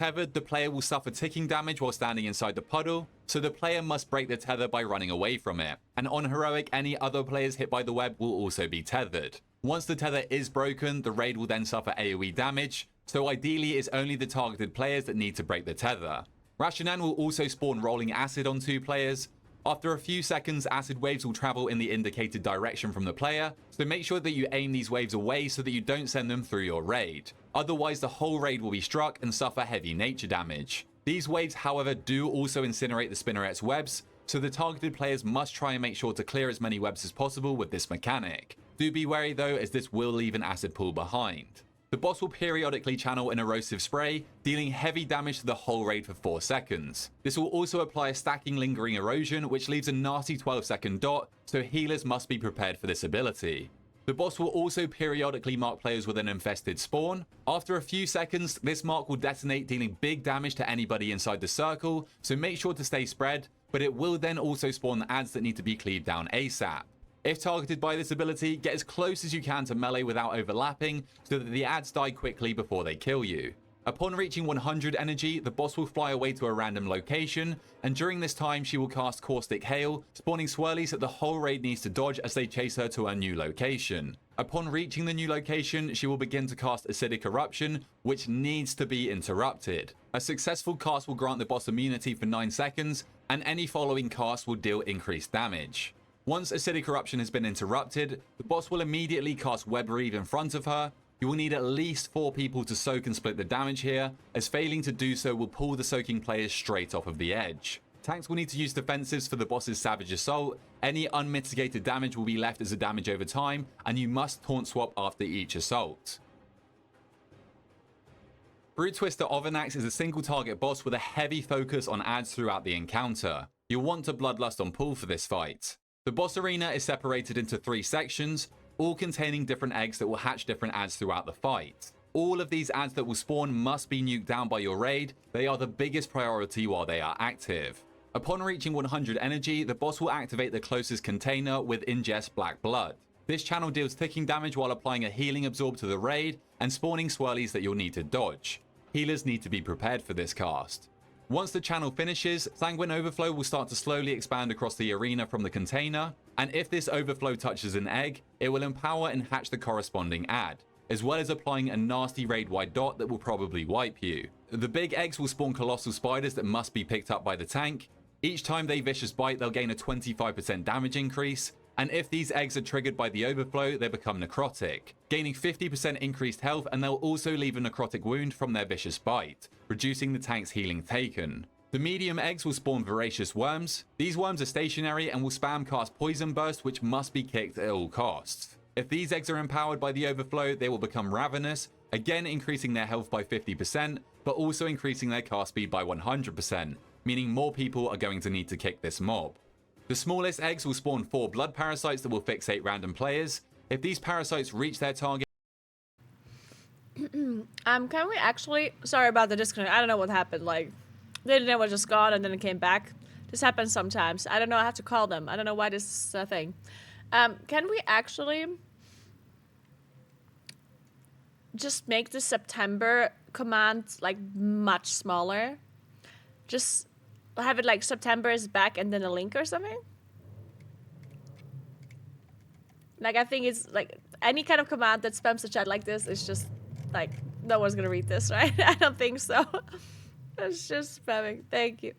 Tethered, the player will suffer ticking damage while standing inside the puddle, so the player must break the tether by running away from it. And on heroic, any other players hit by the web will also be tethered. Once the tether is broken, the raid will then suffer AoE damage, so ideally it's only the targeted players that need to break the tether. Rashinan will also spawn rolling acid on 2 players. After a few seconds, acid waves will travel in the indicated direction from the player, so make sure that you aim these waves away so that you don't send them through your raid. Otherwise, the whole raid will be struck and suffer heavy nature damage. These waves, however, do also incinerate the spinneret's webs, so the targeted players must try and make sure to clear as many webs as possible with this mechanic. Do be wary though, as this will leave an acid pool behind. The boss will periodically channel an erosive spray, dealing heavy damage to the whole raid for 4 seconds. This will also apply a stacking lingering erosion, which leaves a nasty 12-second dot, so healers must be prepared for this ability. The boss will also periodically mark players with an infested spawn. After a few seconds, this mark will detonate, dealing big damage to anybody inside the circle, so make sure to stay spread, but it will then also spawn the adds that need to be cleaved down ASAP. If targeted by this ability, get as close as you can to melee without overlapping, so that the adds die quickly before they kill you. Upon reaching 100 energy, the boss will fly away to a random location, and during this time she will cast Caustic Hail, spawning swirlies that the whole raid needs to dodge as they chase her to a new location. Upon reaching the new location, she will begin to cast Acidic Eruption, which needs to be interrupted. A successful cast will grant the boss immunity for 9 seconds, and any following cast will deal increased damage. Once Acidic Eruption has been interrupted, the boss will immediately cast Web Reave in front of her. You will need at least 4 people to soak and split the damage here, as failing to do so will pull the soaking players straight off of the edge. Tanks will need to use defensives for the boss's Savage Assault. Any unmitigated damage will be left as a damage over time, and you must taunt swap after each assault. Brood Twister Ovanax is a single target boss with a heavy focus on adds throughout the encounter. You'll want to Bloodlust on pull for this fight. The boss arena is separated into 3 sections, all containing different eggs that will hatch different adds throughout the fight. All of these adds that will spawn must be nuked down by your raid. They are the biggest priority while they are active. Upon reaching 100 energy, the boss will activate the closest container with Ingest Black Blood. This channel deals ticking damage while applying a healing absorb to the raid and spawning swirlies that you'll need to dodge. Healers need to be prepared for this cast. Once the channel finishes, Sanguine Overflow will start to slowly expand across the arena from the container, and if this overflow touches an egg, it will empower and hatch the corresponding add, as well as applying a nasty raid-wide dot that will probably wipe you. The big eggs will spawn colossal spiders that must be picked up by the tank. Each time they vicious bite, they'll gain a 25% damage increase, and if these eggs are triggered by the overflow, they become necrotic, gaining 50% increased health, and they'll also leave a necrotic wound from their vicious bite, reducing the tank's healing taken. The medium eggs will spawn voracious worms. These worms are stationary and will spam cast Poison Burst, which must be kicked at all costs. If these eggs are empowered by the overflow, they will become ravenous, again increasing their health by 50%, but also increasing their cast speed by 100%, meaning more people are going to need to kick this mob. The smallest eggs will spawn 4 blood parasites that will fixate random players. If these parasites reach their target... Can we actually... Sorry about the disconnect. I don't know what happened. Like, the internet was just gone and then it came back. This happens sometimes. I don't know. I have to call them. I don't know why this is a thing. Can we actually just make the September command, like, much smaller? Just... have it like September is back and then a link or something? Like, I think it's like any kind of command that spams the chat like this is just like, no one's gonna read this, right? I don't think so. It's just spamming. Thank you.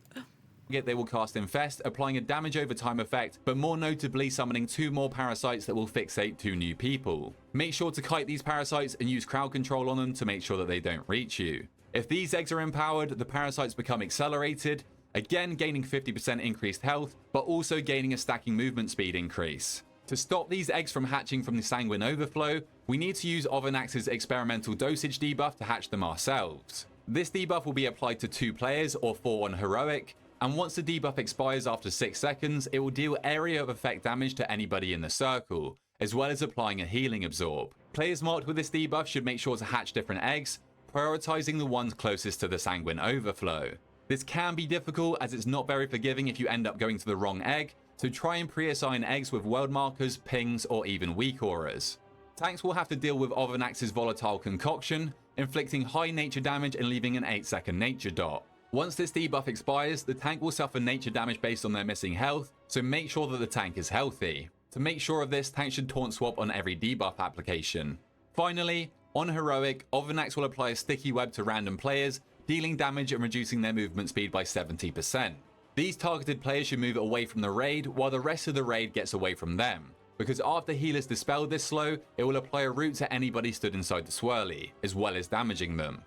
They will cast Infest, applying a damage over time effect, but more notably summoning 2 more parasites that will fixate 2 new people. Make sure to kite these parasites and use crowd control on them to make sure that they don't reach you. If these eggs are empowered, the parasites become accelerated, again gaining 50% increased health, but also gaining a stacking movement speed increase. To stop these eggs from hatching from the Sanguine Overflow, we need to use Ovanax's experimental dosage debuff to hatch them ourselves. This debuff will be applied to 2 players or 4 on heroic, and once the debuff expires after 6 seconds, it will deal area of effect damage to anybody in the circle, as well as applying a healing absorb. Players marked with this debuff should make sure to hatch different eggs, prioritizing the ones closest to the Sanguine Overflow. This can be difficult as it's not very forgiving if you end up going to the wrong egg, so try and pre-assign eggs with world markers, pings, or even weak auras. Tanks will have to deal with Ovanax's volatile concoction, inflicting high nature damage and leaving an 8-second nature dot. Once this debuff expires, the tank will suffer nature damage based on their missing health, so make sure that the tank is healthy. To make sure of this, tank should taunt swap on every debuff application. Finally, on heroic, Ovanax will apply a sticky web to random players, dealing damage and reducing their movement speed by 70%. These targeted players should move away from the raid, while the rest of the raid gets away from them, because after healers dispel this slow, it will apply a root to anybody stood inside the swirly, as well as damaging them.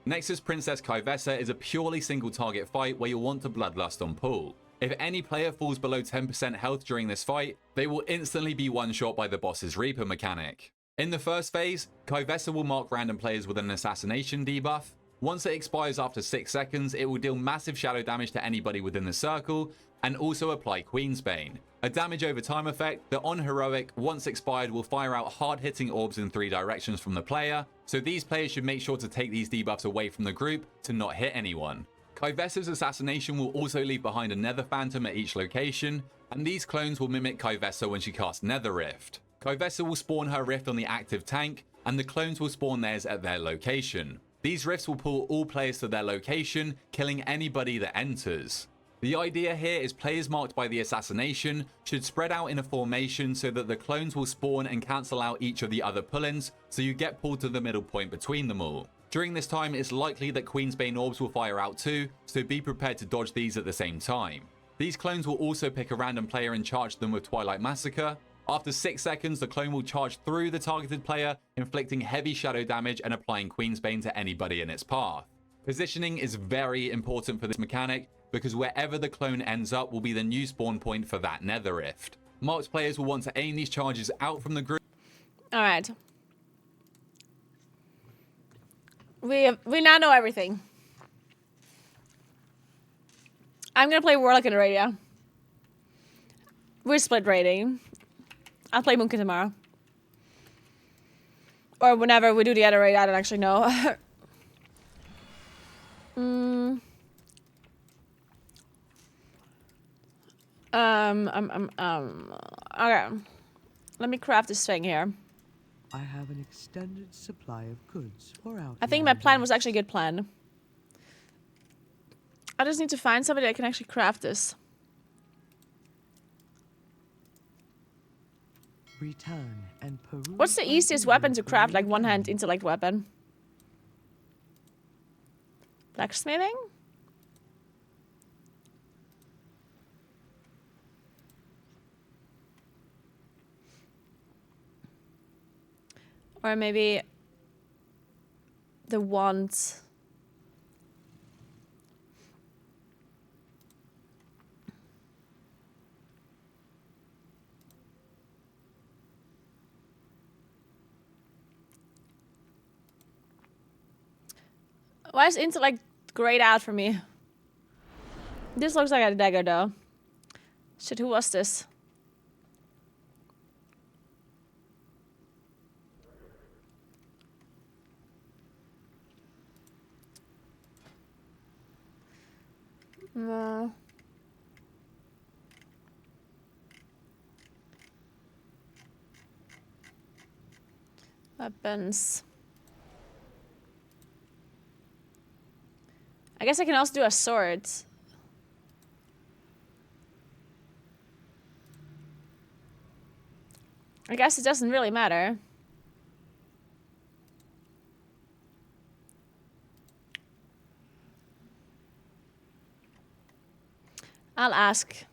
Nexus Princess Kaivessa is a purely single target fight where you'll want to bloodlust on pull. If any player falls below 10% health during this fight, they will instantly be one-shot by the boss's Reaper mechanic. In the first phase, Kaivessa will mark random players with an assassination debuff. Once it expires after 6 seconds, it will deal massive shadow damage to anybody within the circle, and also apply Queensbane, a damage over time effect that on heroic, once expired, will fire out hard-hitting orbs in 3 directions from the player, so these players should make sure to take these debuffs away from the group to not hit anyone. Kaivessa's assassination will also leave behind a Nether Phantom at each location, and these clones will mimic Kaivessa when she casts Nether Rift. Kaivessa will spawn her rift on the active tank, and the clones will spawn theirs at their location. These rifts will pull all players to their location, killing anybody that enters. The idea here is players marked by the assassination should spread out in a formation so that the clones will spawn and cancel out each of the other pull-ins, so you get pulled to the middle point between them all. During this time, it's likely that Queensbane orbs will fire out too, so be prepared to dodge these at the same time. These clones will also pick a random player and charge them with Twilight Massacre. After 6 seconds, the clone will charge through the targeted player, inflicting heavy shadow damage and applying Queensbane to anybody in its path. Positioning is very important for this mechanic, because wherever the clone ends up will be the new spawn point for that Nether Rift. Marked players will want to aim these charges out from the group. Alright. We now know everything. I'm gonna play Warlock in a raid, yeah. We're split raiding. I'll play Moonkin tomorrow. Or whenever we do the other raid, I don't actually know. Okay. Let me craft this thing here. I have an extended supply of goods for out. I think my plan was actually a good plan. I just need to find somebody that can actually craft this. Return and peruse. What's the easiest weapon to craft, like one-hand intellect weapon? Blacksmithing? Or maybe the wands. Why is intellect grayed out for me? This looks like a dagger though. Shit, who was this? No. Weapons. I guess I can also do a sword. I guess it doesn't really matter. I'll ask.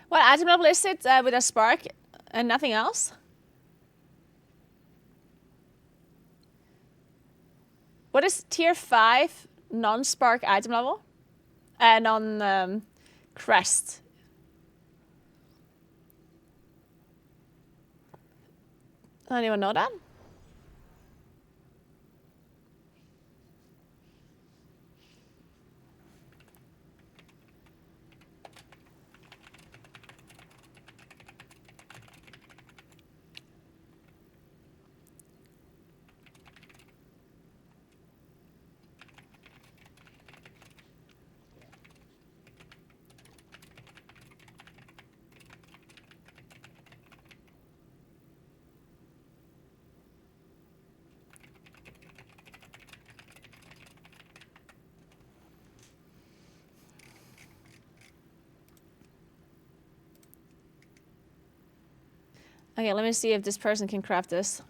What item level is it with a spark and nothing else? What is tier 5 non-spark item level? Non-crest. Anyone know that? Okay, let me see if this person can craft this.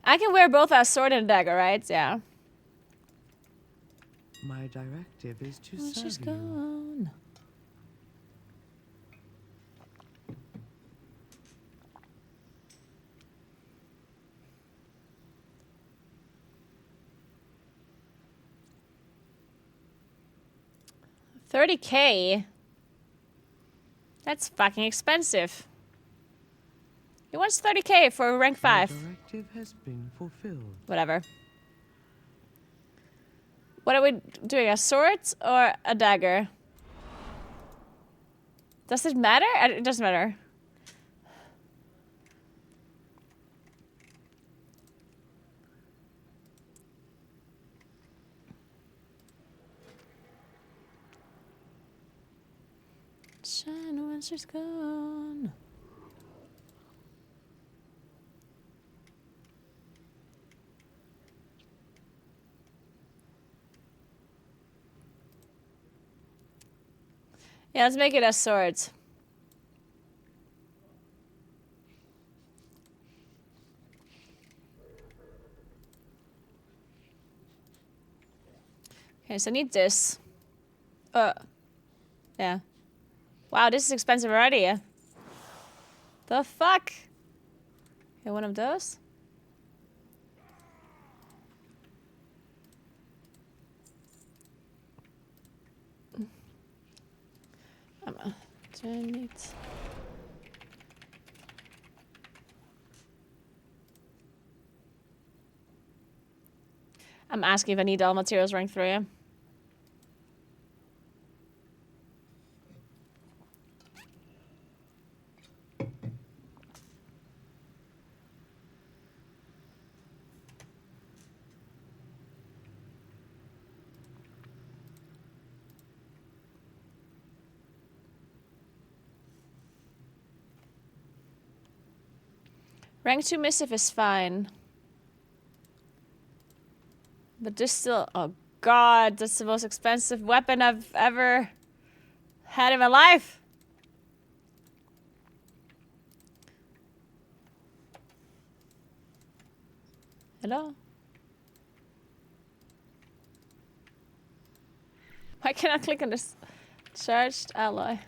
I can wear both a sword and a dagger, right? Yeah. My directive is to Oh, she's serve you. gone. $30K? That's fucking expensive. He wants $30K for rank 5. My directive has been fulfilled. Whatever. What are we doing? A sword or a dagger? Does it matter? It doesn't matter. Shine once she's gone. Yeah, let's make it a sword. Okay, so I need this. Yeah. Wow, this is expensive already. The fuck? Okay, one of those. Damn it. I'm asking if I need all materials rank 3. Rank 2 missive is fine. But this still... Oh god, that's the most expensive weapon I've ever had in my life. Hello? Why can't I click on this charged alloy?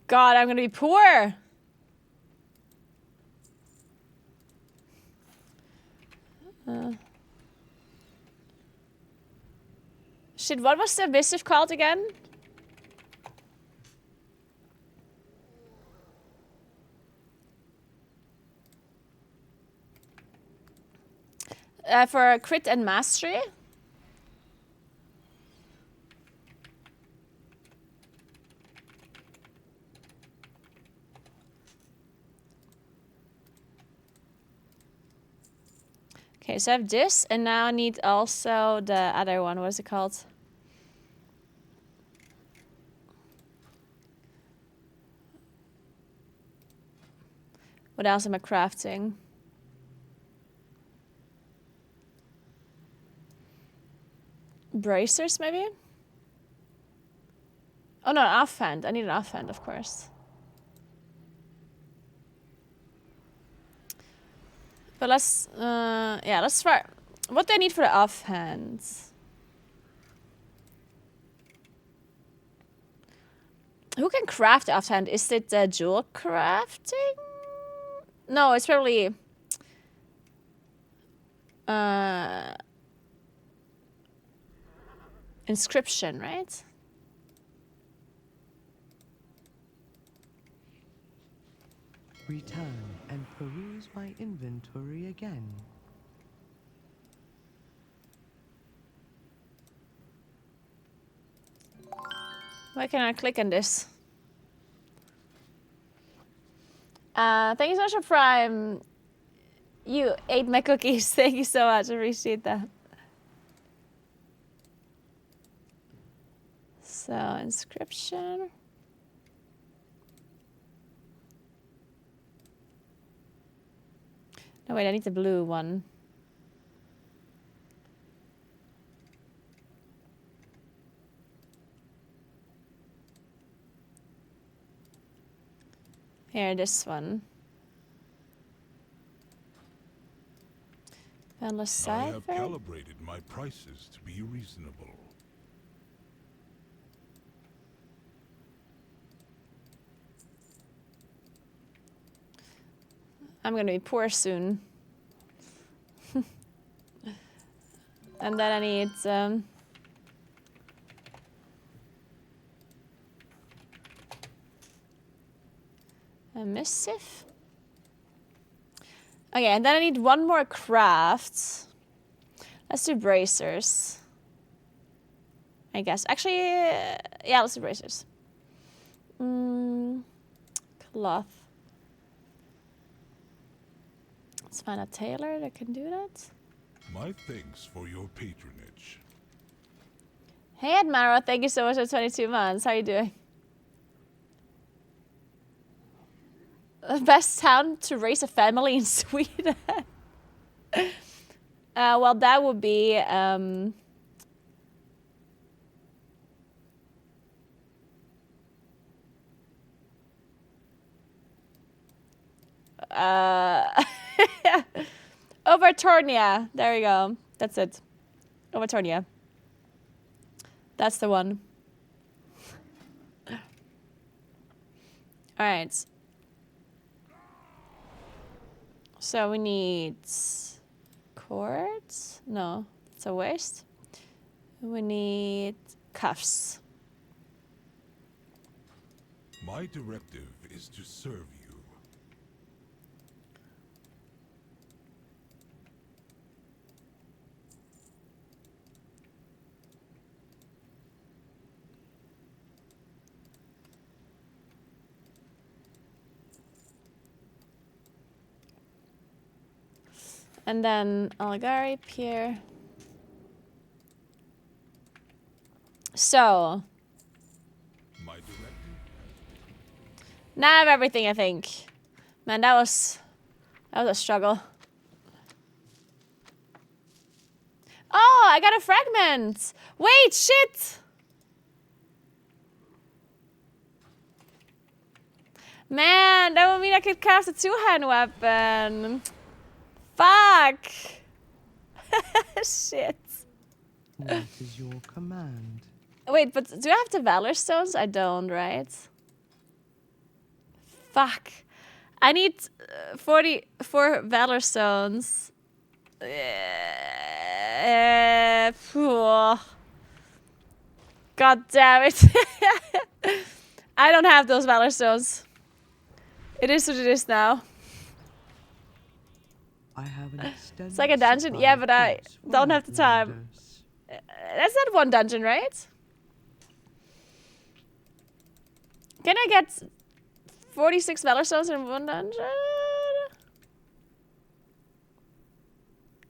God, I'm gonna be poor. Shit, what was the missive called again? For crit and mastery? Okay, so I have this, and now I need also the other one. What is it called? What else am I crafting? Bracers, maybe? Oh no, an offhand. I need an offhand, of course. But let's, yeah, let's try. What do I need for the offhands? Who can craft the offhand? Is it jewel crafting? No, it's probably inscription, right? Return and peruse my inventory again. Why can't I click on this? Thank you so much for Prime. You ate my cookies. Thank you so much. I appreciate that. So, inscription. No, wait, I need the blue one. Here, this one. Endless I have cipher. calibrated my prices to be reasonable. I'm gonna be poor soon. And then I need a missive. Okay, and then I need one more craft. Let's do bracers. I guess. Actually, yeah, let's do bracers. Cloth. Let's find a tailor that can do that. My thanks for your patronage. Hey, Admira, thank you so much for 22 months. How are you doing? The best town to raise a family in Sweden. Well, that would be Overtornia. There we go. That's it. Overtornia. That's the one. All right. So we need cords. No, it's a waist. We need cuffs. My directive is to serve you. And then Algari, Pier. So. My directive. Now I have everything, I think. Man, that was a struggle. Oh, I got a fragment. Wait, shit. Man, that would mean I could cast a two-hand weapon. Fuck. Shit. What is your command? Wait, but do I have the Valor Stones? I don't, right? Fuck. I need 44 Valor Stones. God damn it. I don't have those Valor Stones. It is what it is now. I have an extended It's like a dungeon? supply Yeah, of but I goods for don't have the time. outlanders. That's not one dungeon, right? Can I get 46 Valor Stones in one dungeon?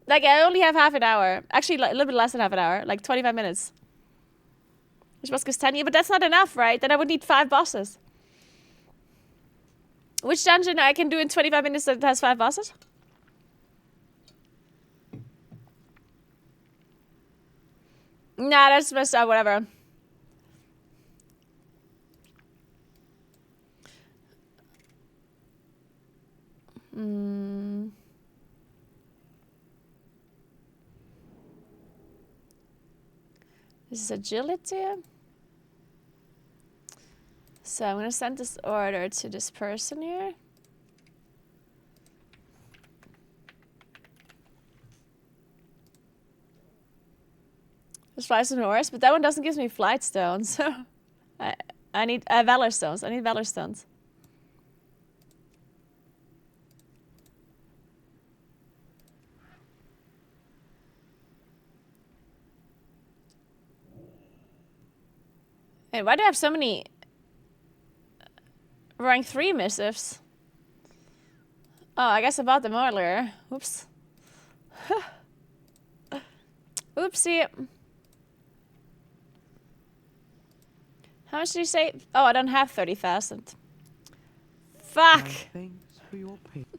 Like, I only have half an hour. Actually, like, a little bit less than half an hour. Like, 25 minutes. Which was 10 years, but that's not enough, right? Then I would need 5 bosses. Which dungeon I can do in 25 minutes that has 5 bosses? Nah, that's messed up, whatever. This is agility. So I'm gonna send this order to this person here. Just flies and horse, but that one doesn't give me flight stones. So I need valor stones. I need valor stones. Hey, why do I have so many rank 3 missives? Oh, I guess I bought them earlier. Oops. Oopsie. How much did you say? Oh, I don't have 30,000. Fuck. My thanks for your patience.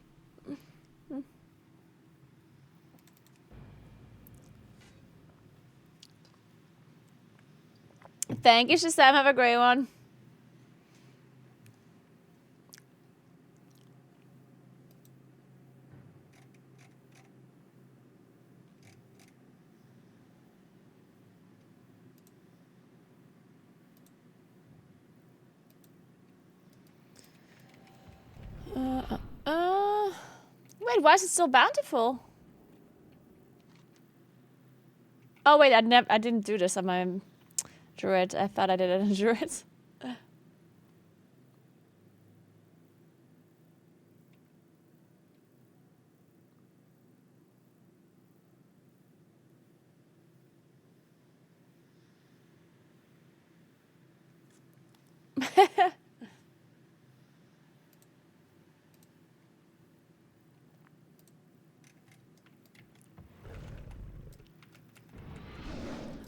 Thank you, Shazam. Have a great one. Wait, why is it still bountiful? Oh wait, I didn't do this on my druid. I thought I did it on druid.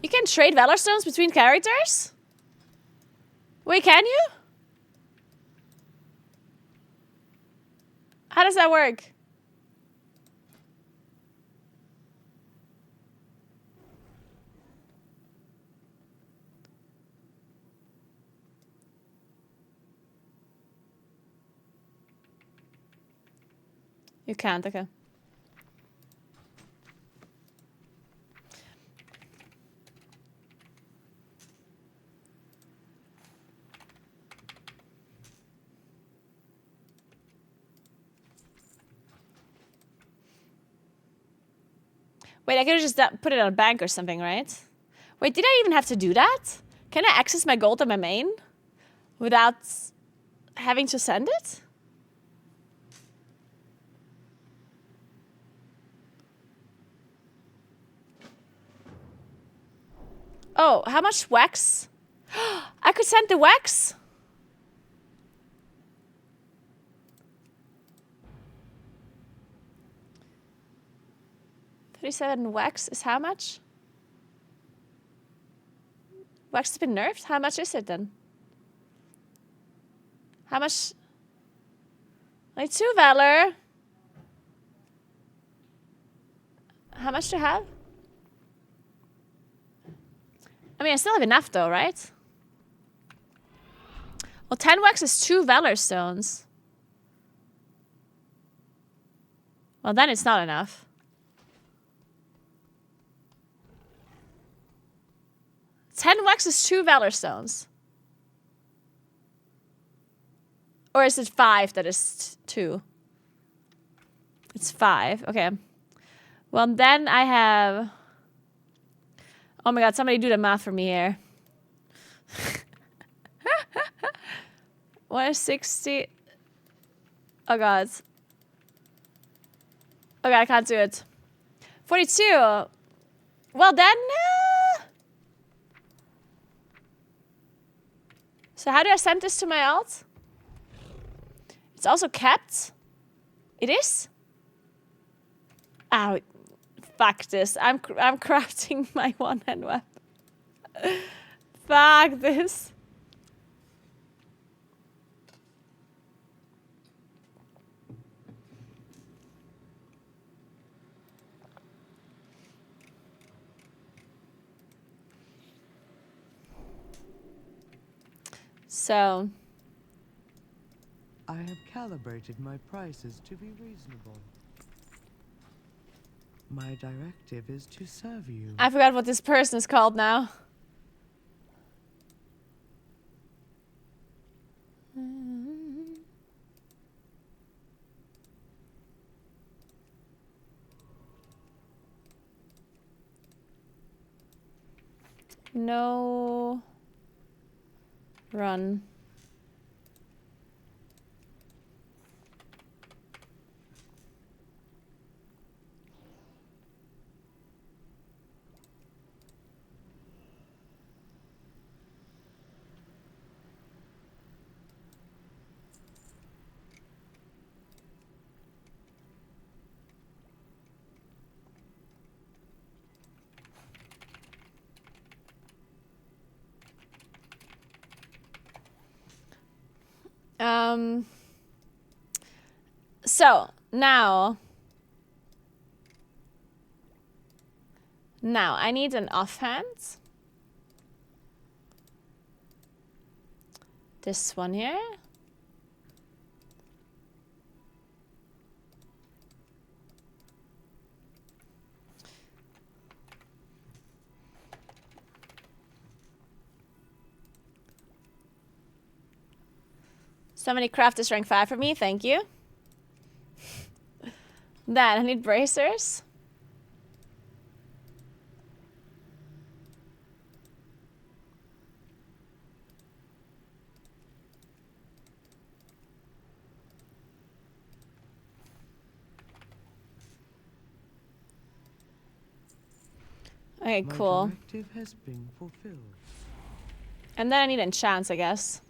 You can trade Valor Stones between characters? Wait, can you? How does that work? You can't, okay. Wait, I could have just put it on a bank or something, right? Wait, did I even have to do that? Can I access my gold on my main without having to send it? Oh, how much wax? I could send the wax? $37 wax is how much? Wax has been nerfed? How much is it then? How much? Like 2 valor. How much do you have? I mean, I still have enough though, right? Well, 10 wax is 2 valor stones. Well, then it's not enough. 10 wax is 2 valor stones. Or is it 5 that is 2? It's 5. Okay. Well, then I have... Oh my god, somebody do the math for me here. 160. Oh god. Okay, I can't do it. 42. Well then... So how do I send this to my alt? It's also kept. It is? Ow. Fuck this. I'm crafting my one-hand weapon. Fuck this. So, I have calibrated my prices to be reasonable. My directive is to serve you. I forgot what this person is called now. No. Run. So now I need an offhand. This one here. Somebody craft this rank 5 for me, thank you. Then I need bracers. Okay, My cool. directive has been fulfilled. And then I need enchants, I guess.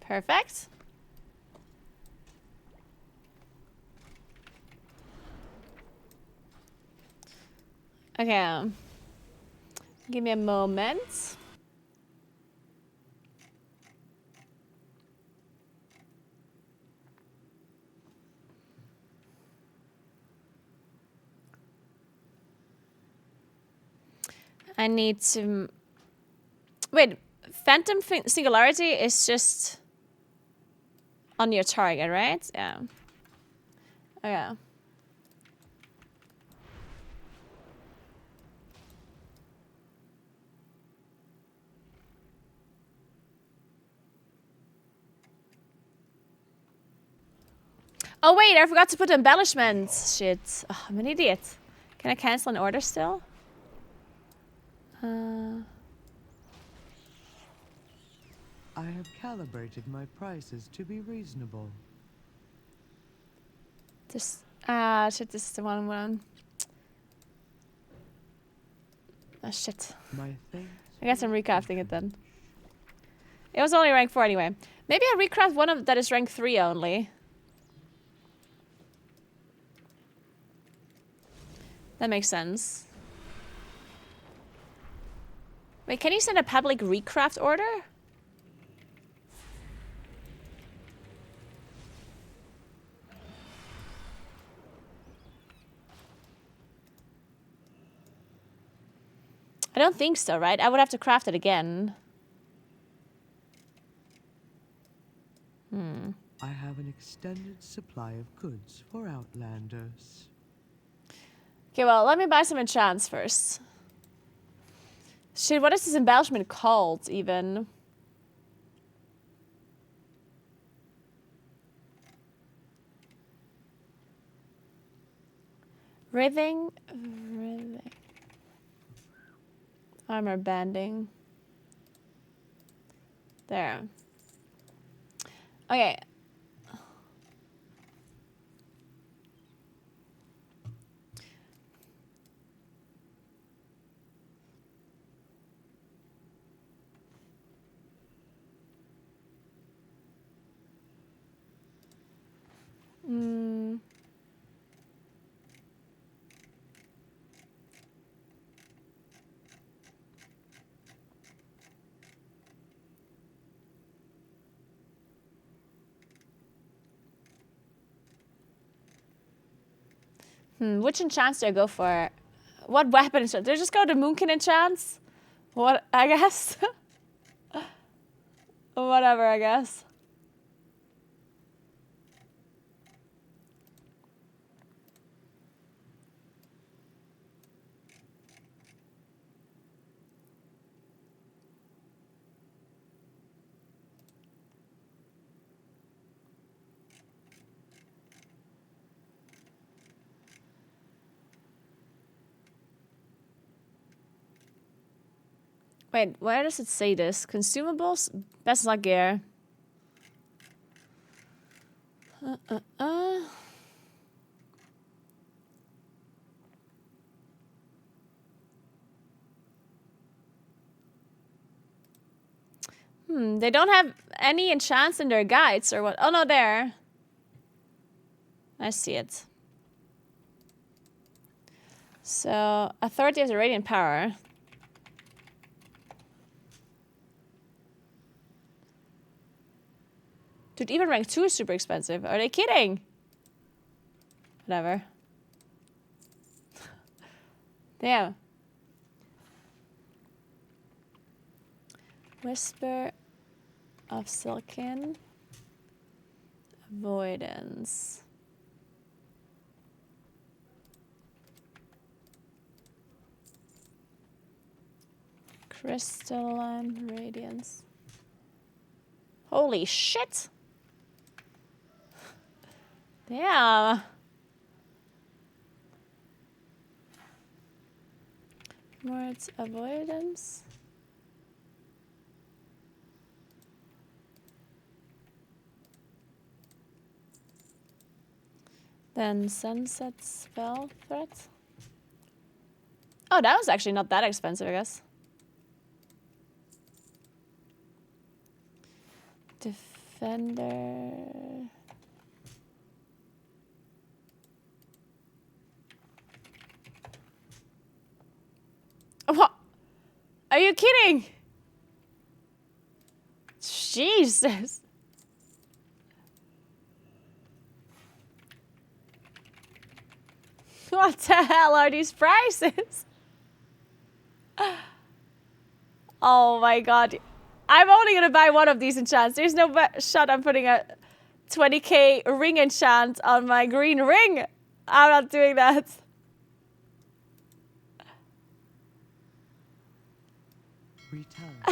Perfect. Okay. Give me a moment. I need to... Wait, Phantom Singularity is just on your target, right? Yeah. Okay. Oh wait, I forgot to put embellishments. Shit. Oh, I'm an idiot. Can I cancel an order still? I have calibrated my prices to be reasonable. This shit, this is the one. Oh shit. My thanks. I guess I'm recrafting it then. It was only rank 4 anyway. Maybe I recraft one of that is rank 3 only. That makes sense. Wait, can you send a public recraft order? I don't think so, right? I would have to craft it again. I have an extended supply of goods for Outlanders. Okay, well, let me buy some enchants first. Shit, what is this embellishment called, even? Writhing. Armor banding. There. Okay. Which enchants do I go for? What weapon enchants? Do I just go to Moonkin enchants? What, I guess? Whatever, I guess. Wait, where does it say this? Consumables? That's not gear. They don't have any enchants in their guides or what? Oh no, there. I see it. So, Authority has a radiant power. Dude, even rank 2 is super expensive. Are they kidding? Whatever. Damn. Whisper of Silken. Avoidance. Crystalline Radiance. Holy shit. Damn. Words avoidance. Then sunset spell threat. Oh, that was actually not that expensive, I guess. Defender. What? Are you kidding? Jesus. What the hell are these prices? Oh my god. I'm only gonna buy one of these enchants. There's no shot I'm putting a 20k ring enchant on my green ring. I'm not doing that. Return.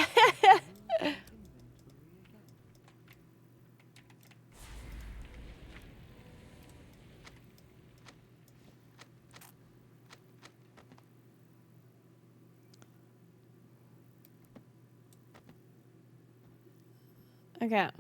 Okay.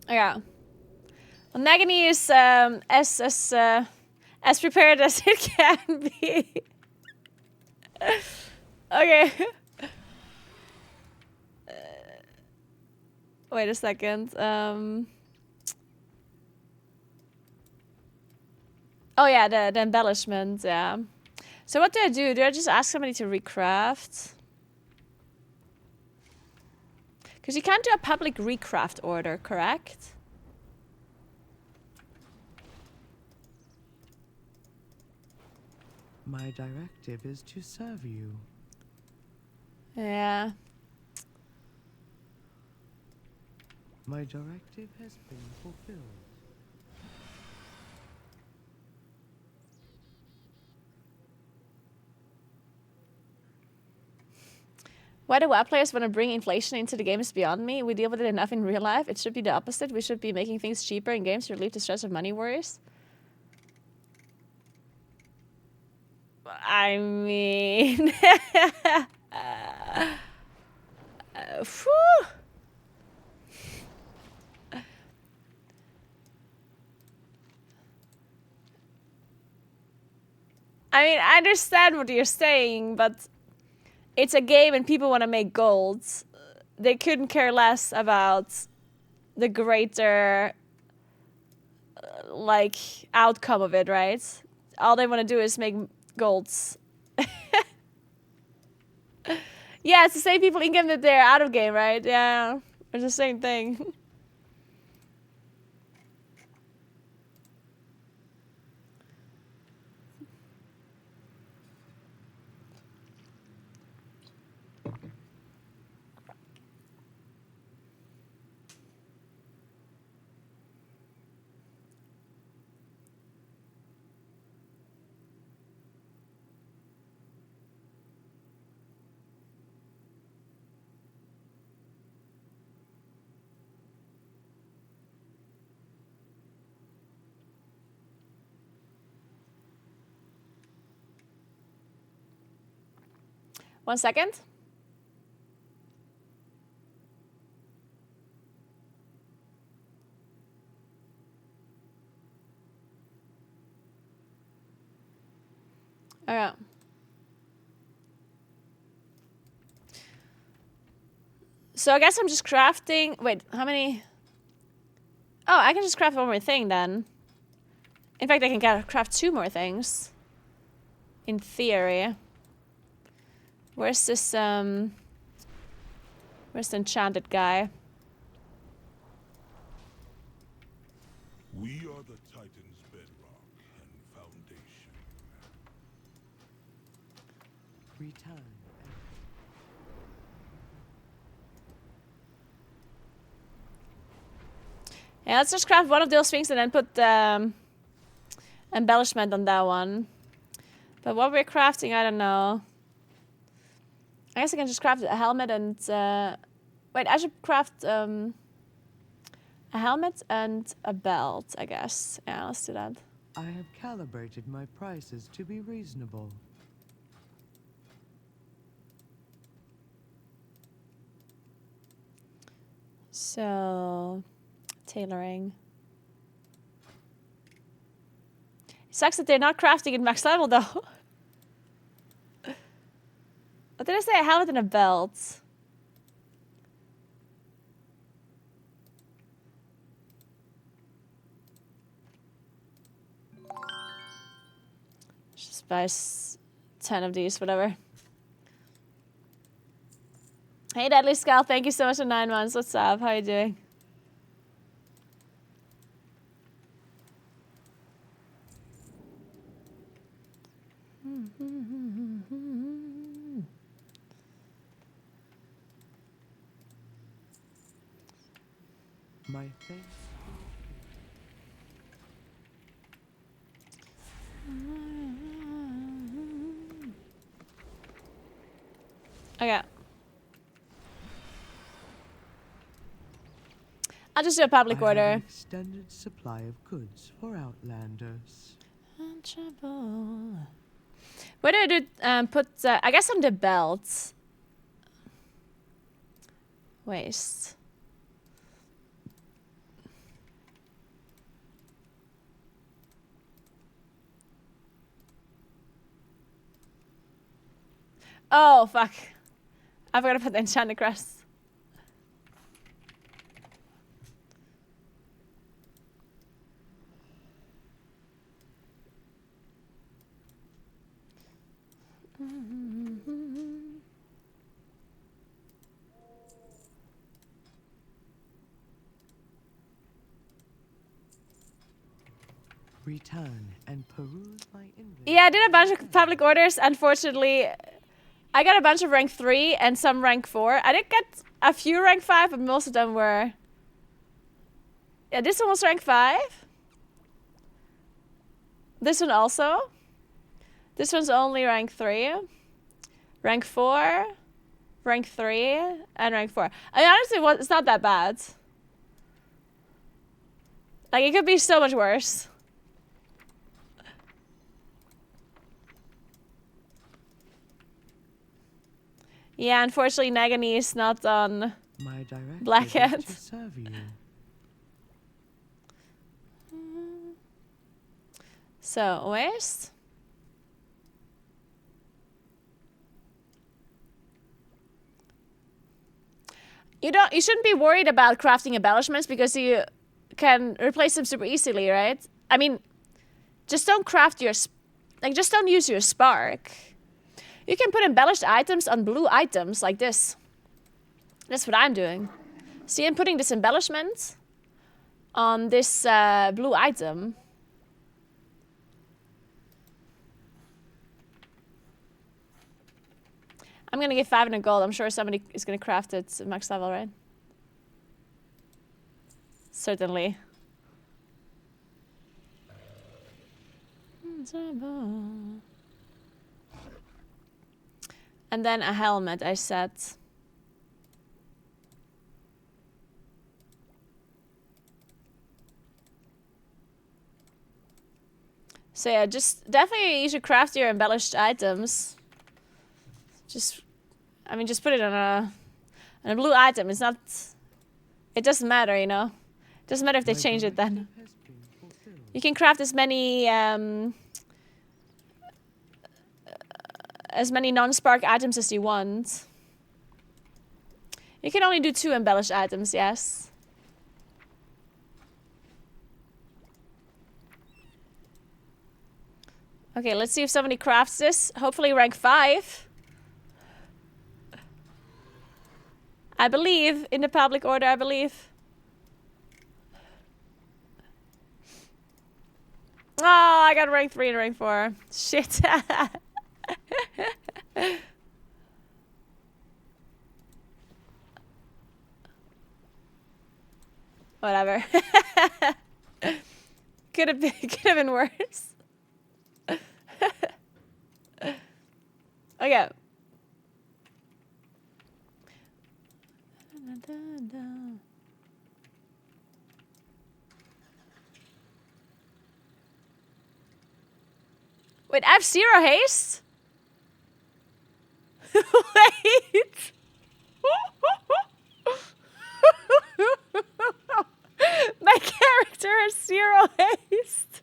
Yeah. Well, Nagini is as prepared as it can be. Okay. Wait a second. Oh yeah, the embellishment. Yeah. So what do I do? Do I just ask somebody to recraft? Because you can't do a public recraft order, correct? My directive is to serve you. Yeah. My directive has been fulfilled. Why do WoW players want to bring inflation into the games beyond me? We deal with it enough in real life. It should be the opposite. We should be making things cheaper in games to relieve the stress of money worries. I mean... Whew. I mean, I understand what you're saying, but it's a game and people want to make gold. They couldn't care less about the greater, like, outcome of it, right? All they want to do is make golds. Yeah, it's the same people in game that they're out of game, right? Yeah, it's the same thing. One second. Okay. So I guess I'm just crafting... Wait, how many... Oh, I can just craft one more thing then. In fact, I can craft two more things. In theory. Where's this, where's the enchanted guy? We are the Titan's bedrock and foundation. Return. Yeah, let's just craft one of those things and then put embellishment on that one. But what we're crafting, I don't know. I guess I can just craft a helmet and... wait, I should craft a helmet and a belt, I guess. Yeah, let's do that. I have calibrated my prices to be reasonable. So... tailoring. It sucks that they're not crafting at max level, though. What did I say? A helmet and a belt. Just buy 10 of these, whatever. Hey, Deadly Skull, thank you so much for 9 months. What's up? How are you doing? My thanks. Okay. I'll just do a public I have order. an extended supply of goods for outlanders. Where do I do? Put I guess on the belt. Waste. Oh fuck! I forgot to put the enchanted crest. Return and peruse my inventory. Yeah, I did a bunch of public orders. Unfortunately, I got a bunch of rank 3 and some rank 4. I did get a few rank 5, but most of them were... Yeah, this one was rank 5. This one also. This one's only rank 3. Rank 4. Rank 3. And rank 4. I mean, honestly, it's not that bad. Like, it could be so much worse. Yeah, unfortunately, Nagani is not on My directive Black is Hat. to serve you. So, waste. You shouldn't be worried about crafting embellishments because you can replace them super easily, right? I mean, just don't craft your just don't use your spark. You can put embellished items on blue items like this. That's what I'm doing. See, I'm putting this embellishment on this blue item. I'm gonna give 500 gold. I'm sure somebody is gonna craft it at max level, right? Certainly. And then a helmet, I said. So yeah, just definitely you should craft your embellished items. Just, I mean, just put it on a blue item. It's not, it doesn't matter, you know? It doesn't matter if they My change it then. directive has been fulfilled. You can craft as many non-spark items as you want. You can only do 2 embellished items, yes. Okay, let's see if somebody crafts this. Hopefully rank 5. I believe in the public order, I believe. I got rank 3 and rank 4. Shit. Whatever. Could have been worse. Okay. Wait, I have 0 haste? Wait. My character has 0 haste.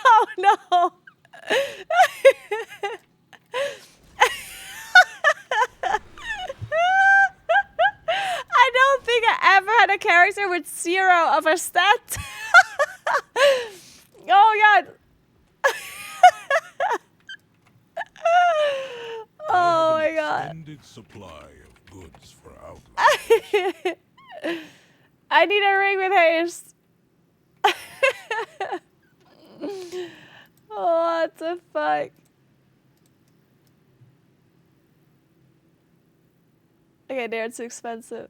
Oh no. I don't think I ever had a character with 0 of a stat. Oh god. Oh my god. Extended supply of goods for outlet. I need a ring with haste. What the fuck? Okay, they're too expensive.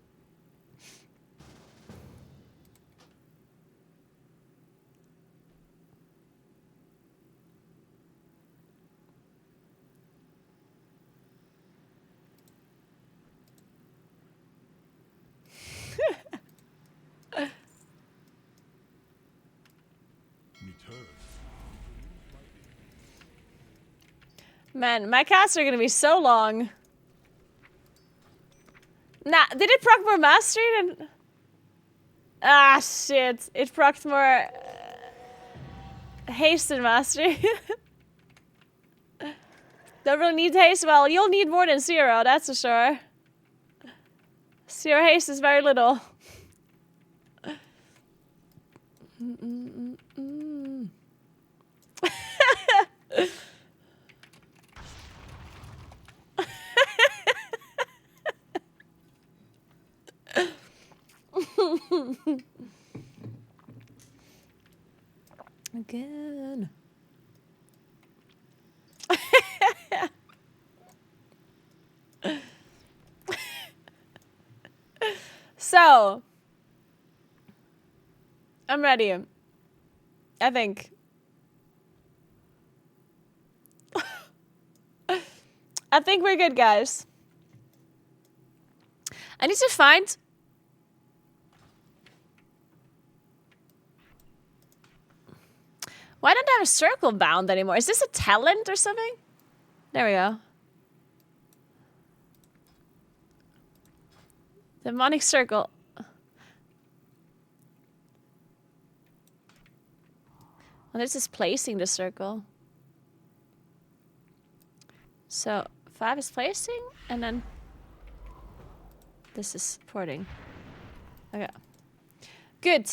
Man, my casts are gonna be so long. Nah, did it proc more mastery than... Ah, shit. It procced more... haste and mastery. Don't really need haste. Well, you'll need more than 0, that's for sure. 0 haste is very little. Again. So, I'm ready. I think. I think we're good, guys. I need to find... Why don't I have a circle bound anymore? Is this a talent or something? There we go. Demonic circle. Well, this is placing the circle. So 5 is placing, and then this is porting. Okay. Good.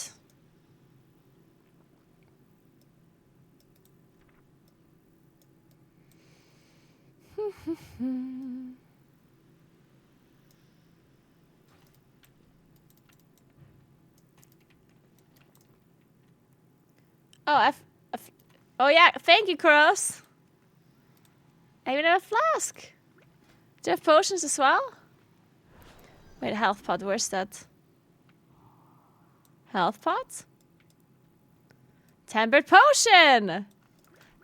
Oh, oh yeah, thank you, Cross. I even have a flask. Do you have potions as well? Wait, health pot, where's that? Health pot? Tempered potion!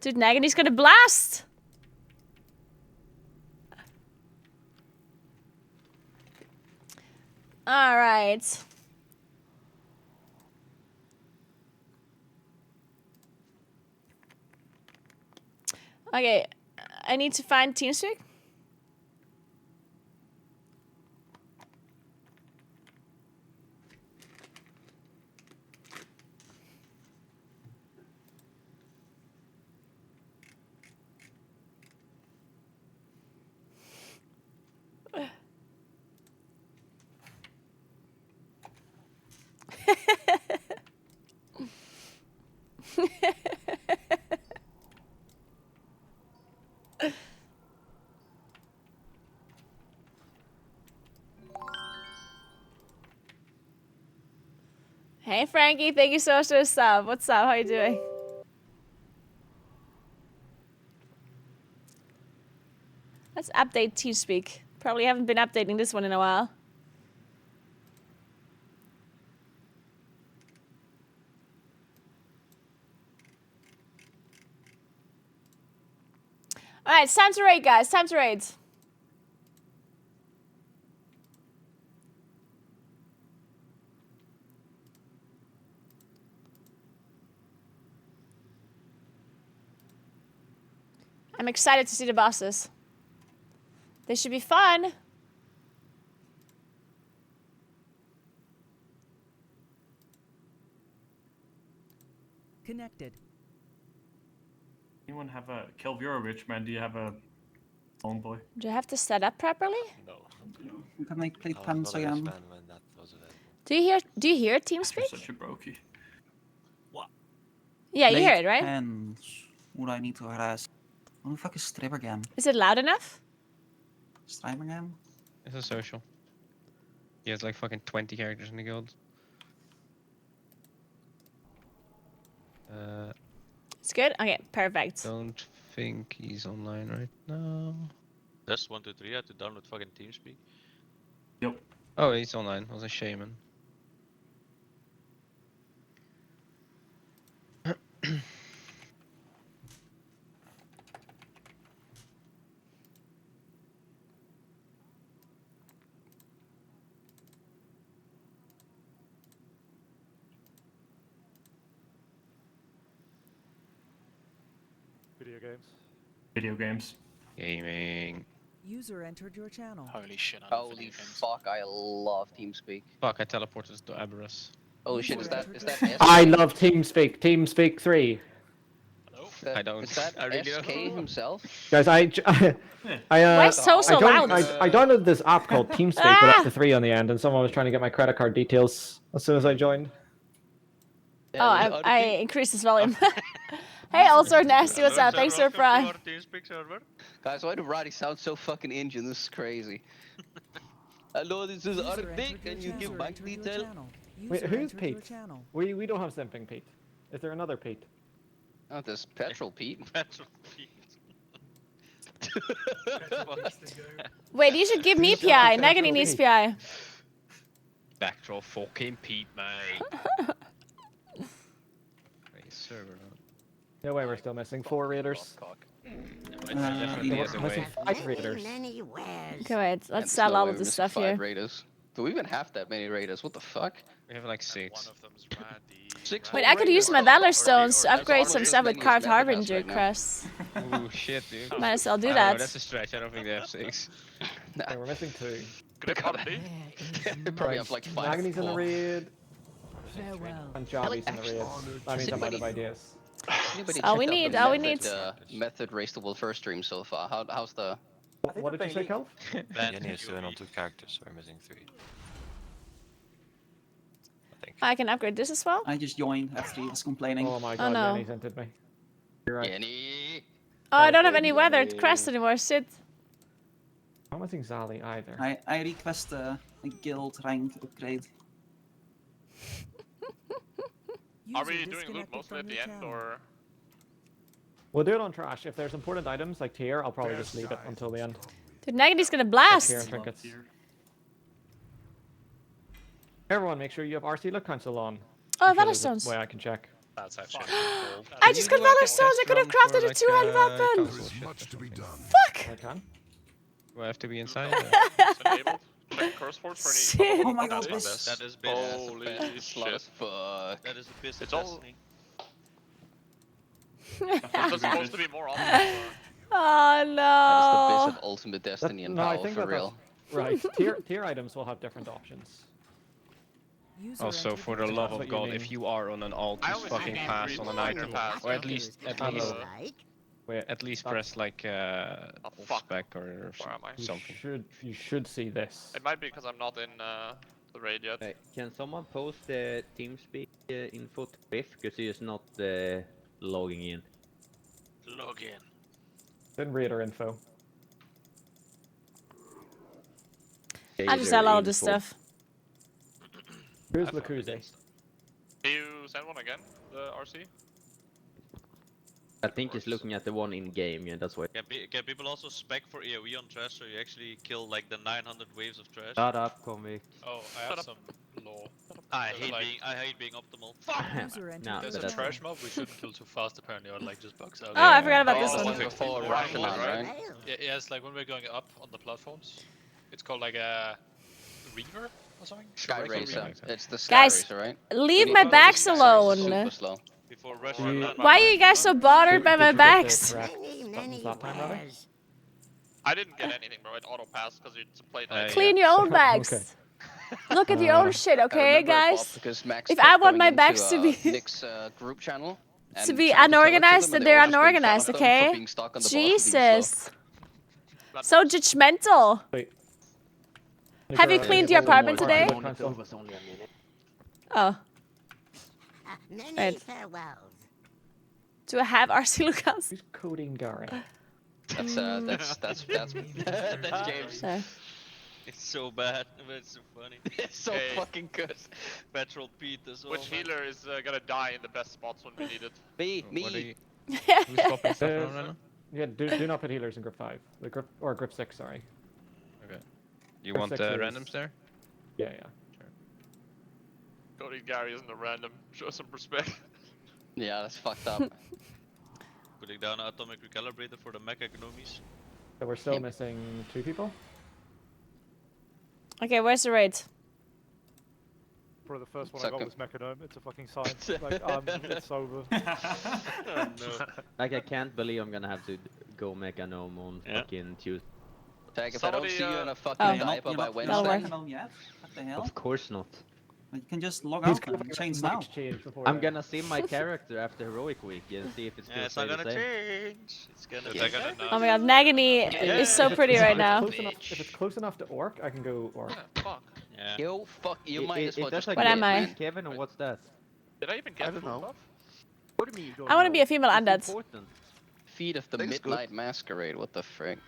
Dude, Nagany's gonna blast! Alright. Okay, I need to find TeamSpeak. Hey Frankie, thank you so much for the sub. What's up? How you doing? Let's update TeamSpeak. Probably haven't been updating this one in a while. Alright, it's time to raid, guys. Time to raid. I'm excited to see the bosses. They should be fun. Connected. Anyone have a Kelvira man? Do you have a phone boy? Do I have to set up properly? No. You can make play I was pens not a again. fan when that was available. Do you hear You're TeamSpeak? such a brokey. Yeah, you Play hear it, right? Pens. What do I need to harass? What the fuck is Stripper Game? Is it loud enough? Stripper Game? It's a social. He has like fucking 20 characters in the guild. It's good? Okay, perfect. Don't think he's online right now. That's 1, 2, 3. I had to download fucking TeamSpeak. Yep. Oh, he's online. Was a shaman. Video games. Video games. Gaming. User entered your channel. Holy shit, I love Holy video games. fuck, I love TeamSpeak. Fuck, I teleported to Aberus. Holy shit, is that SK? I love TeamSpeak. TeamSpeak 3. Hello? I don't. Is that I really SK don't. himself? Guys, Why is so loud? I downloaded this app called TeamSpeak without the 3 on the end, and someone was trying to get my credit card details as soon as I joined. Oh, I increased this volume. Hey, also nasty, what's up? Thanks for Prime. Guys, why do Roddy sound so fucking Indian? This is crazy. Hello, this is Arctic. Can you give bank detail? Wait, who's Pete? We don't have Simping Pete. Is there another Pete? Oh, this Petrol Pete. Petrol Pete. Wait, you should give me PI. Nagani needs PI. Backdraw fucking Pete, mate. Wait, server on. No way, we're still missing 4 raiders. Definitely We're is a missing way. 5 raiders. Okay, wait, let's sell all of this stuff here. Raiders. Do we even have that many raiders? What the fuck? We have like 6. One of them's Raddy. 6 Wait, whole I could raiders? use my Valor Stones to That's upgrade almost some as stuff with many as Carved Maverick has Harbinger right now. crests. Ooh, shit, dude. Might as well do I don't know, that. that's a stretch. I don't think they have 6. Okay, we're missing 2. Good party. We probably have like 5. Agony's in the more. raid, Farewell. and Jobby's in the raid. That means I'm out of ideas. Anybody All we check out need, the all we method, need. Method race to first stream so far. How's the? What did you say, Kelv? Jenny is doing on 2 characters, so we're missing 3. I think. I can upgrade this as well. I just joined after he was complaining. Oh my god, no. Jenny's entered me. You're right. Jenny. Oh, I don't have any weathered crest anymore. Shit. I'm not missing Zali either. I request a guild rank upgrade. Are we doing loot mostly at the end, or? We'll do it on trash. If there's important items like tier, I'll probably just leave it until the end. Dude, Nagani's gonna Tier blast. and trinkets. Everyone, make sure you have RC Look Council on. Oh, I'm sure Valor there's a Stones. way I can check. That's actually cool. I just got Valor Stones. I could have crafted a 2-handed weapon. There is much to be done. Fuck. I can. Do I have to be inside? It's enabled. Check curse force for any. Shit. Oh my god, That's this. That is business. Holy Slow as shit. fuck. That is a business. It's all- destiny. It's supposed to be more often. Oh That is the no. base of ultimate destiny and No, I power think for that's real. right. Tier items will have different options. Also, for the love what of you God, mean. if you are on an alt, I just always fucking think pass read on an minor item, pass, or at yeah. least Wait, at least press like Oh, fuck. spec or Where am I? something. you should see this. It might be because I'm not in the raid yet. Can someone post the TeamSpeak info to Biff because he is not logging in? Log in. Then raider info. I just sell all of this stuff. Here's I've Lakuze. Can you send one again? The RC? I think he's looking at the one in game. Yeah, that's why. Can people also spec for AoE on trash so you actually kill like the 900 waves of trash? Shut up, comic. Oh, I have some law. I hate being optimal. Fuck! No, There's but a that's trash mob we shouldn't kill too fast apparently, or like just bugs out. Oh, I forgot about this one. Before rushing on, right? Yeah, it's like when we're going up on the platforms. It's called like a Reaver or something? Sky Racer. It's the Sky Guys, Racer, right? leave my bags alone. Super slow. Before rushing on. Why are you guys so bothered by my bags? I didn't get anything, bro. It auto passed because it's played like. Clean your own bags. Look at your own shit, okay, guys? If I want my bags to be Nick's group channel. to be unorganized, then they're unorganized, okay? Jesus. So judgmental. Wait. Have you cleaned your apartment today? Oh. Right. Do I have RC Lucas? Who's coding Gary? That's James. Sorry. It's so bad, but it's so funny. It's so fucking good. Petrol Pete as well. Which healer is gonna die in the best spots when we need it? Me. Who's swapping stuff around right now? Yeah, do not put healers in grip 5. The grip or grip 6, sorry. Okay. You want the randoms there? Yeah. Cody Gary isn't a random. Show some respect. Yeah, that's fucked up. Putting down an atomic recalibrator for the mecha gnomies. So we're still missing 2 people. Okay, where's the raid? For the first one I got was Mechanome. It's a fucking science. Like, it's over. Oh, no. Like, I can't believe I'm gonna have to go Mechanome on fucking Tuesday. Tag, if I don't see you in a fucking diaper by Wednesday. What the hell? Of course not. You can just log out and change now. I'm gonna see my character after Heroic Week and see if it's Yeah, it's not gonna change. It's gonna be Oh my god, Nagini is so pretty right now. If it's close enough to Orc, I can go Orc. Fuck. Yeah. Yo, fuck, you might as well just... What am I? Kevin, or what's that? Did I even get don't know. buff? What do you mean you don't I want to know? be a female undead. Important. Feet of the Midnight Masquerade, what the frick?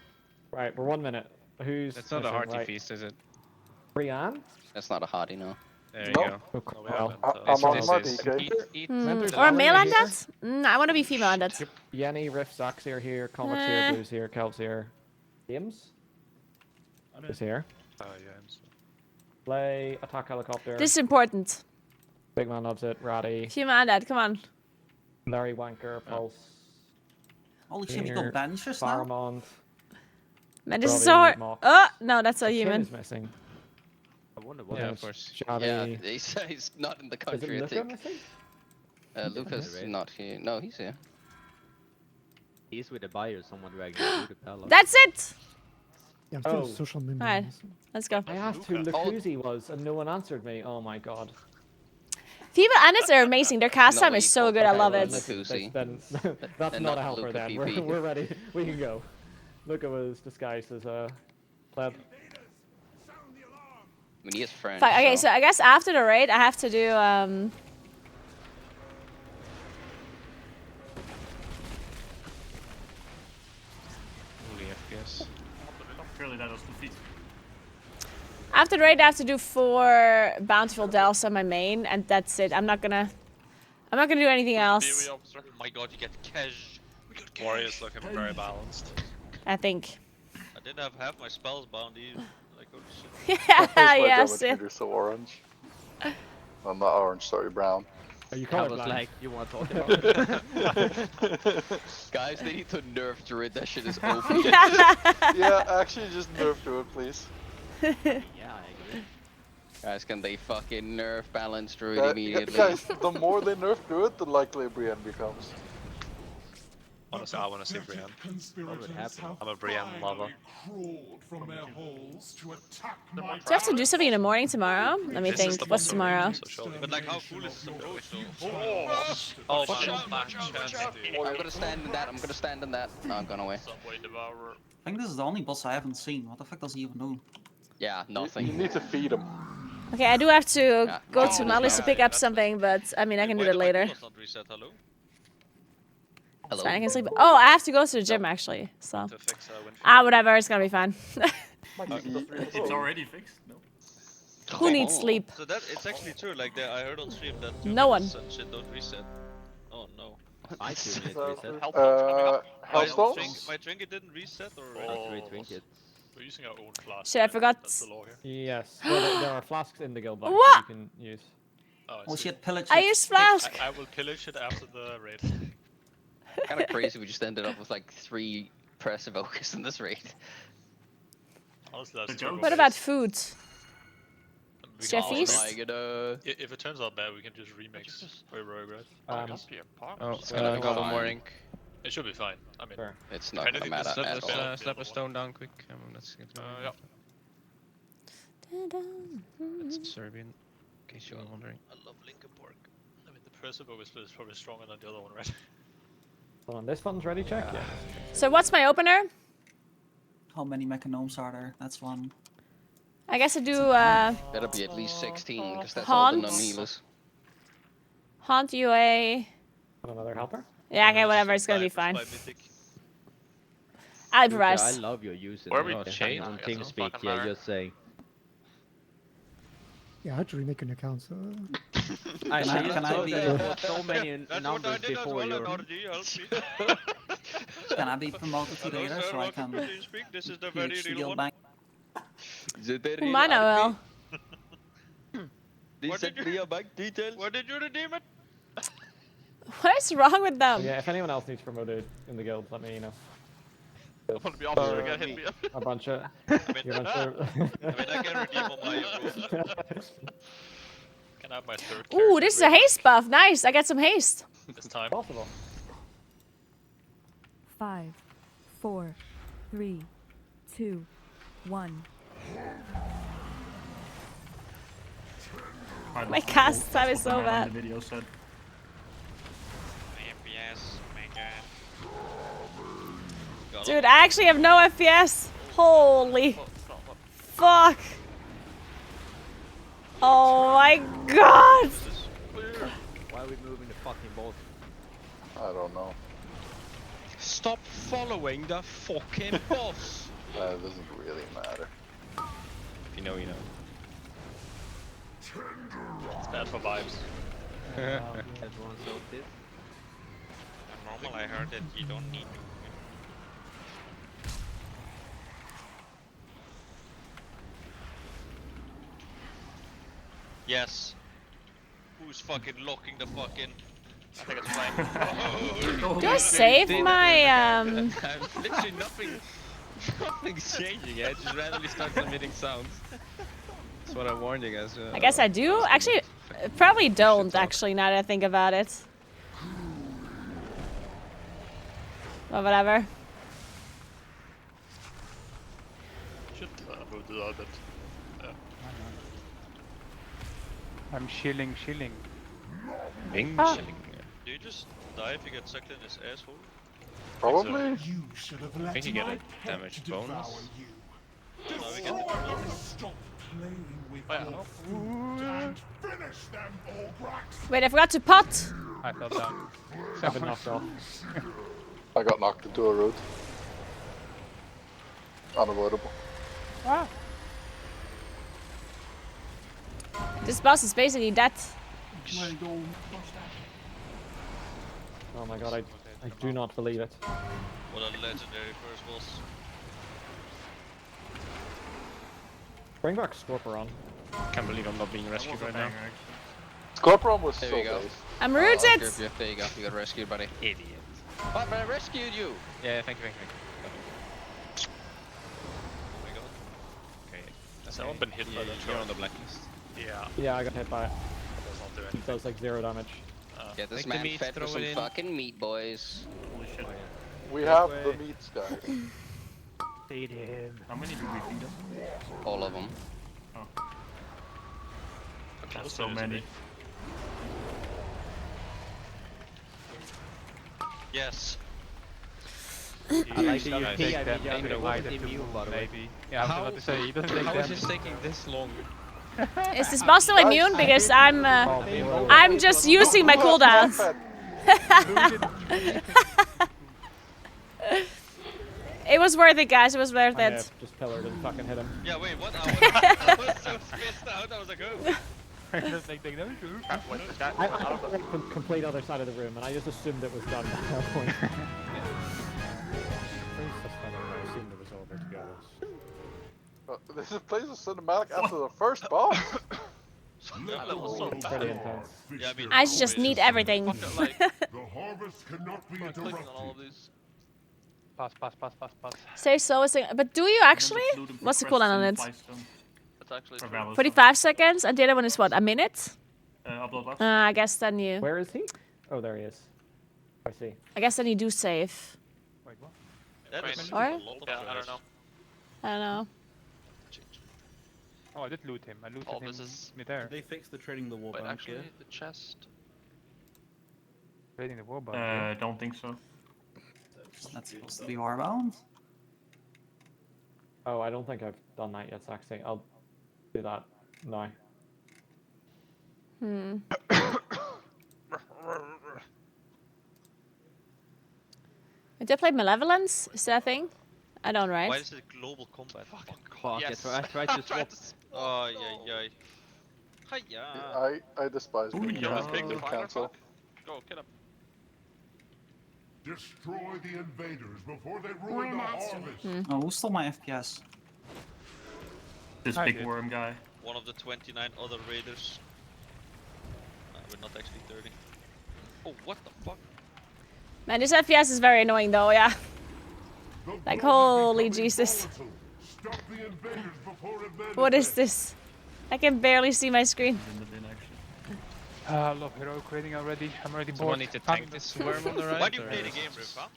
Right, we're 1 minute. Who's It's not a missing, hearty right? feast, is it? Brianne? That's not a hottie, no. There you go. Well, I'm on my This is- DK. Or a male undead? I want to be female undead. Yenny, Riff, Zax are here, Comics here, Blues here, Kelv's here. James? Is here. Oh, yeah, I'm so... Play, attack helicopter. This is important. Big man loves it, Ratty. Female undead, come on. Larry Wanker, Pulse. Holy shit, we got banishes now? Faramond. Man, this is so Robbie, hard. Mox. Oh, no, that's a Kim human. is missing. I wonder what. Yeah, of course. Javi. Yeah, he's not in the Is country, I it Luca think. missing? Lucas is not here. No, he's here. He's with a buyer, someone dragging through the palace. That's it! Yeah, I'm Oh. social media. Alright, let's go. I asked who Lucuzi was and no one answered me. Oh my god. Female undeads are amazing. Their cast time is so good. I love it. Then, that's And not not a helper Luca then. PP. We're ready. We can go. Luca was disguised as a pleb. I mean, he is French. Fuck, okay, so I guess after the raid, I have to do Holy FPS. Surely that was defeat. after the raid, I have to do 4 bountiful delves on my main, and that's it. I'm not gonna do anything else. Oh my god, you get cash. Warrior's looking very balanced. I think. I didn't have half my spells bound either. Like, holy shit. Yeah, yes. You're so orange. Well, not orange, sorry, brown. Are you I was colorblind? like, you want to talk about it? Guys, they need to nerf Druid. That shit is OP. Yeah, actually, just nerf to it, please. Yeah, I agree. Guys, can they fucking nerf balance Druid immediately? Guys, the more they nerf Druid, the likelier Brienne becomes. Honestly, I want to see Brienne. What would happen? I'm a Brienne lover. From their holes to attack my Do I have to do something in the morning tomorrow? Let me This is think. the What's boss tomorrow? room, so surely- But like, how cool is this approach though? Oh, Watch shit. out, watch out, watch out. I'm gonna stand in that. I'm gonna stand in that. No, I'm gone away. Subway Devourer. I think this is the only boss I haven't seen. What the fuck does he even do? Yeah, You nothing. need to feed him. Okay, I do have to Yeah. go Oh, to Molly's to pick up something, but I mean, I can do that later. Not reset, hello? It's fine, I can sleep. Oh, I have to go to the gym actually. So, To fix Winfield. whatever. It's gonna be fine. It's already fixed? No. Who needs sleep? So that, it's actually true, like I heard on stream that No one. and shit don't reset. Oh no. My trinket reset. My trinket didn't reset or Three trinkets. We're using our own flask. Shit, I forgot. That's the law here. Yes. Well, there are flasks in the guild box What? that you can use. Oh shit, pillage I it. use flask. I will pillage it after the raid. Kind of crazy we just ended up with like 3 press evokers in this raid. Honestly, that's What about food? Jeffies? Jeffies? If it turns out bad, we can just remix Heroic, right? Goblin more ink. It should be fine. I mean, it's not gonna matter at all. Slap a stone down quick. Let's get yeah. It's Serbian, in case you were wondering. I love Lincoln Park. I mean, the press evoker split is probably stronger than the other one, right? Hold on, this one's ready, check? Yeah. So what's my opener? How many mechanomes are there? That's one. I guess I do Better be at least 16, because that's Haunt. all the non-healers. Haunt UA. Another helper? Yeah, okay, whatever, it's gonna be fine. I'll improvise. I love your using Where we on change? TeamSpeak. Yeah, you're saying. Yeah, I had to remake an account, so... I can I be... so many numbers before your... Can I be promoted to leader so I can This is the huge very the real guild one. bank? Humana wel. What did you redeem it? What is wrong with them? Yeah, if anyone else needs promoted in the guild, let me know. I want to be honest, you can hit me up. A bunch of... I mean, I can redeem on my Can I have my third Ooh, this is a haste buff. Nice, I get some haste. This time. Possible. 5, 4, 3, 2, 1. My cast time is so bad. The video said. Dude, I actually have no FPS. Holy fuck. Oh my god. Why are we moving the fucking boat? I don't know. Stop following the fucking boss! It doesn't really matter. If you know, you know. It's bad for vibes. Everyone knows this. Normal, I heard that you don't need to. Yes. Who's fucking locking the fucking... I think it's fine. Do I save my I'm literally nothing's changing. I just randomly start emitting sounds. That's what I warned you guys. I guess I do. Actually, probably don't. Actually, now that I think about it. Well, whatever. Should move to the other bit. Yeah. I'm chilling. Bing, Oh. chilling. Do you just die if you get sucked in this asshole? Probably. You should have I think you get a damage bonus. No, we get the Stop playing with Oh, yeah. your food and finish them, Orgrax. Wait, I forgot to pot. I fell down. I've been knocked off. I got knocked into a road. Unavoidable. Ah. This boss is basically dead. Oh my god, I do not believe it. What a legendary first boss. Bring back Scorpion. Can't believe I'm not being rescued right now. Scorpion was There so you go. base. I'm Oh, rooted. there you go. You got rescued, buddy. Idiot. Oh, but I rescued you. Yeah, thank you. Oh my god. Okay. Has anyone been hit by Yeah, that you're turret? on the blacklist. Yeah. Yeah, I got hit by it. That does not do It anything. does like 0 damage. Get this Take the man meat, fed throw with some it in. fucking meat, boys. Holy shit. We have the meats, guys. Feed him. How many do we feed us? All of them. Close So to many. it. Yes. I like that you Nice. think Take them, that take you're them. immune, by the way. Maybe. Yeah, I was about to say, he doesn't take How is damage. this taking this long? Is this boss still immune? Because I'm just using my cooldowns. It was worth it, guys. It was worth I it. just pillared and fucking hit him. Yeah, wait, what? I was so spaced out, I was like, oh. Just like, no, I the complete other side of the room, and I just assumed it was done at that point. I assumed it was over, to be honest. This plays a cinematic after the first boss. Yeah, that was so Pretty bad. intense. Yeah, I mean, I just need everything. The harvest cannot be Clicking on all of interrupted. these. Pass. Say so. But do you actually? What's the cooldown on it? That's actually For true. Valor. 45 seconds, and the other one is what? A minute? Upload box. I guess then you. Where is he? Oh, there he is. I see. I guess then you do save. Wait, what? That is Or? a lot of Yeah, I don't trash. know. I don't know. Oh, I did loot him. I looted All him this is. mid-air. They fixed the trading the war Wait, bank actually, here. the chest. Raiding the warband. Don't think so. That's supposed to be warbound. Oh, I don't think I've done that yet, Saxy. I'll do that now. Did I play Malevolence? Is that a thing? I don't, right? Why is it global combat? Fuck, Yes. I tried to swap. Oh, yeah. Hiya. I despise being You almost picked the cancelled. fire Cancel. truck. Go, kill him. Destroy the invaders before they ruin the harvest. Oh, who stole my FPS? This I big did. worm guy. One of the 29 other raiders. We're not actually 30. Oh, what the fuck? Man, this FPS is very annoying though, yeah. The Like, blood is holy becoming Jesus. volatile. Stop the invaders before it What is manifests. this? I can barely see my screen. In the bin, actually. I love heroic raiding already. I'm already bored. Someone need to tank this worm on the right. Why do you or play the is game, it Riff, just- huh?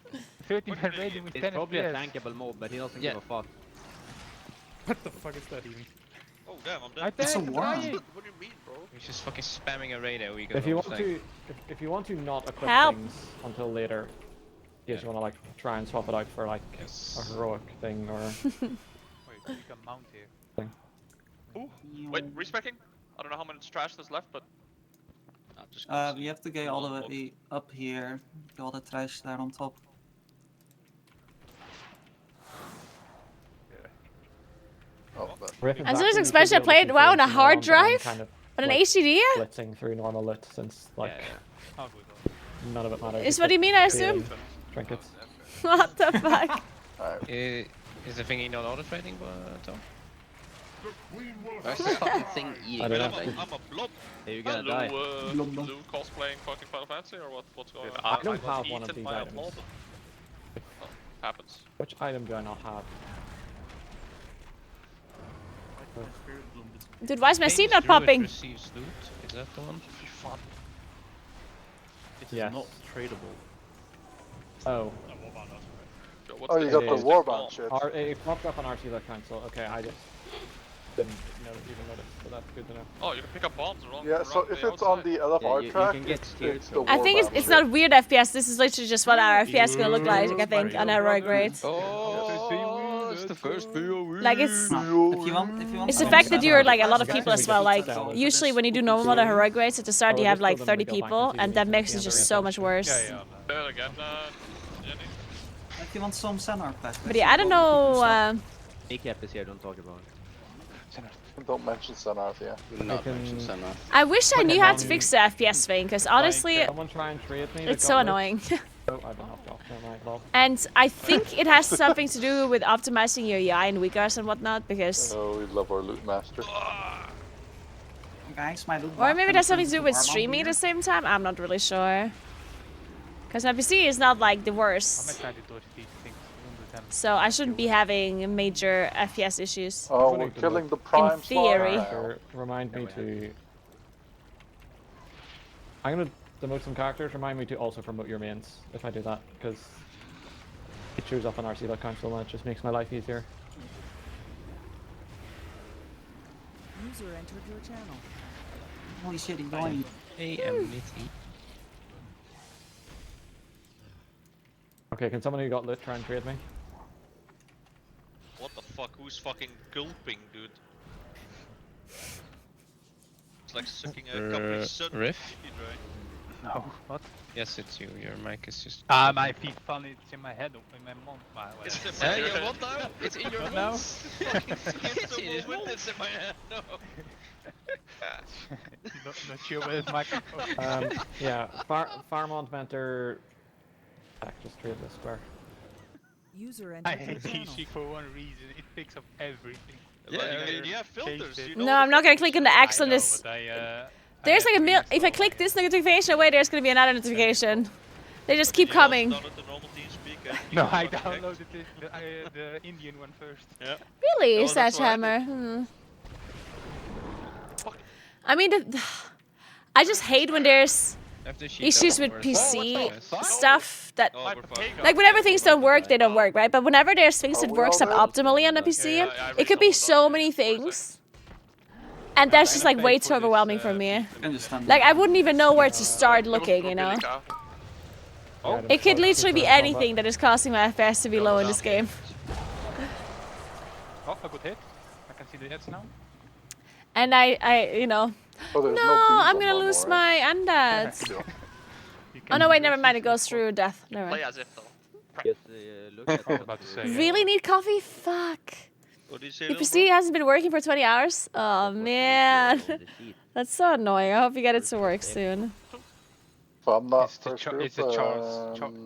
30-man raiding with 10 It's probably a FPS. tankable mob, but he doesn't Yeah. give a fuck. What the fuck is that even? Oh, damn, I'm I dead. It's a tanked, worm. dying. What do you mean, bro? He's just fucking spamming a radio. We If you want to, if you want to not equip Help. things until later, you just want to like try and swap it out for like a heroic thing or. Wait, you can mount here. Ooh. Wait, respecking? I don't know how much trash there's left, but. You have to go all the way up here. Get all the trash there on top. Oh, but Griffin, And so back this when you expansion I should be able played to WoW on a control hard things, I'm drive? kind of, On an like, HDD? blitzing through normal lit since like Oh, good. none of it matters. Is what you mean, I assume? Trinkets. What the fuck? Is the thingy not auto trading, Tom? The queen will Where's have this fucking thing eating I don't know. everything? I'm a blob. Hey, you're gonna Lou, die. Lou cosplaying fucking Final Fantasy or what's going on? I don't got have one of eaten these by a items. blob. Oh, happens. Which item do I not have? Dude, why is my seat not Druid popping? receives loot. Is that the one? It is Yes. not tradable. Oh. Oh, you got the It is. warband shit. It popped up on RC Left Council. Okay, I just didn't even notice, so that's good to know. Oh, you can pick up bombs around. Yeah, so if it's on the LFR track, it's the I think warband it's shit. not weird FPS. This is literally just what our FPS is gonna look like, I think, on heroic grade. Oh, it's the first VOE. Like it's If you want it's the some fact that center you're like a effects, lot of you people guys as can well. make Like it down. usually when you do normal mode or heroic grades at the start, Oh, you have just like told them 30 to go back people, into and the that makes it game just and so much worse. There again, Jenny. If you want some center effects. But yeah, I don't know. Kneecap is here, don't talk about it. Don't mention Sunarth, yeah. Do not mention Sunarth. I wish I knew how to fix the FPS thing, because honestly, Someone try and trade me. it's so annoying. Oh, I don't have to option my lol. And I think it has something to do with optimizing your UI and weakers and whatnot, because... Oh, we love our loot master. Guys, my loot Or maybe box that's something to do comes with warband streaming at here. the same time, I'm not really sure. Because my PC is not like the I'm worst, trying to dodge these things. Don't do them. so I shouldn't be having major FPS issues. Oh, we're killing the prime theory. slaughter. Remind me to. I'm gonna demote some characters. Remind me to also promote your mains if I do that, because it shows up on RC Left Council and it just makes my life easier. User entered your channel. Holy shit, he's going. Okay, can someone who got lit try and trade me? What the fuck? Who's fucking gulping, dude? It's like sucking a Capri Sun. Riff? No, what? Yes, it's you. Your mic is just. My feet funny. It's in my head, in my mouth. It's in my Your head. what now? It's in your What mouth. Fucking skip the moment, it's in my head. No. Not sure where his microphone. Yeah, Farmont Mentor. Just trade this square. User I hate TC for one reason. It picks up everything. Yeah, you have filters. You know No, I'm not gonna click on the X on I know, this. but There's like a if I click this notification away, there's gonna be another notification. They just keep coming. No, I downloaded the Indian one first. Yeah. Really, No, that's what I Sledgehammer? I mean, I just hate when there's issues with PC stuff that, like, whenever things don't work, they don't work, right? But whenever there's things that work suboptimally on the PC, it could be so many things. And that's just like way too overwhelming for me. Like, I wouldn't even know where to start looking, you know? It could literally be anything that is causing my FPS to be low in this game. Oh, a good hit. I can see the hits now. And you know, no, I'm gonna lose my undeads. Oh no, wait, never mind. It goes through death. Never mind. Play as if though. Yes, look at about to say. Really need coffee? Fuck. What do you say, Your PC hasn't been working for 20 hours? Oh man. That's so annoying. I hope you get it to work soon. If I'm not It's the first group,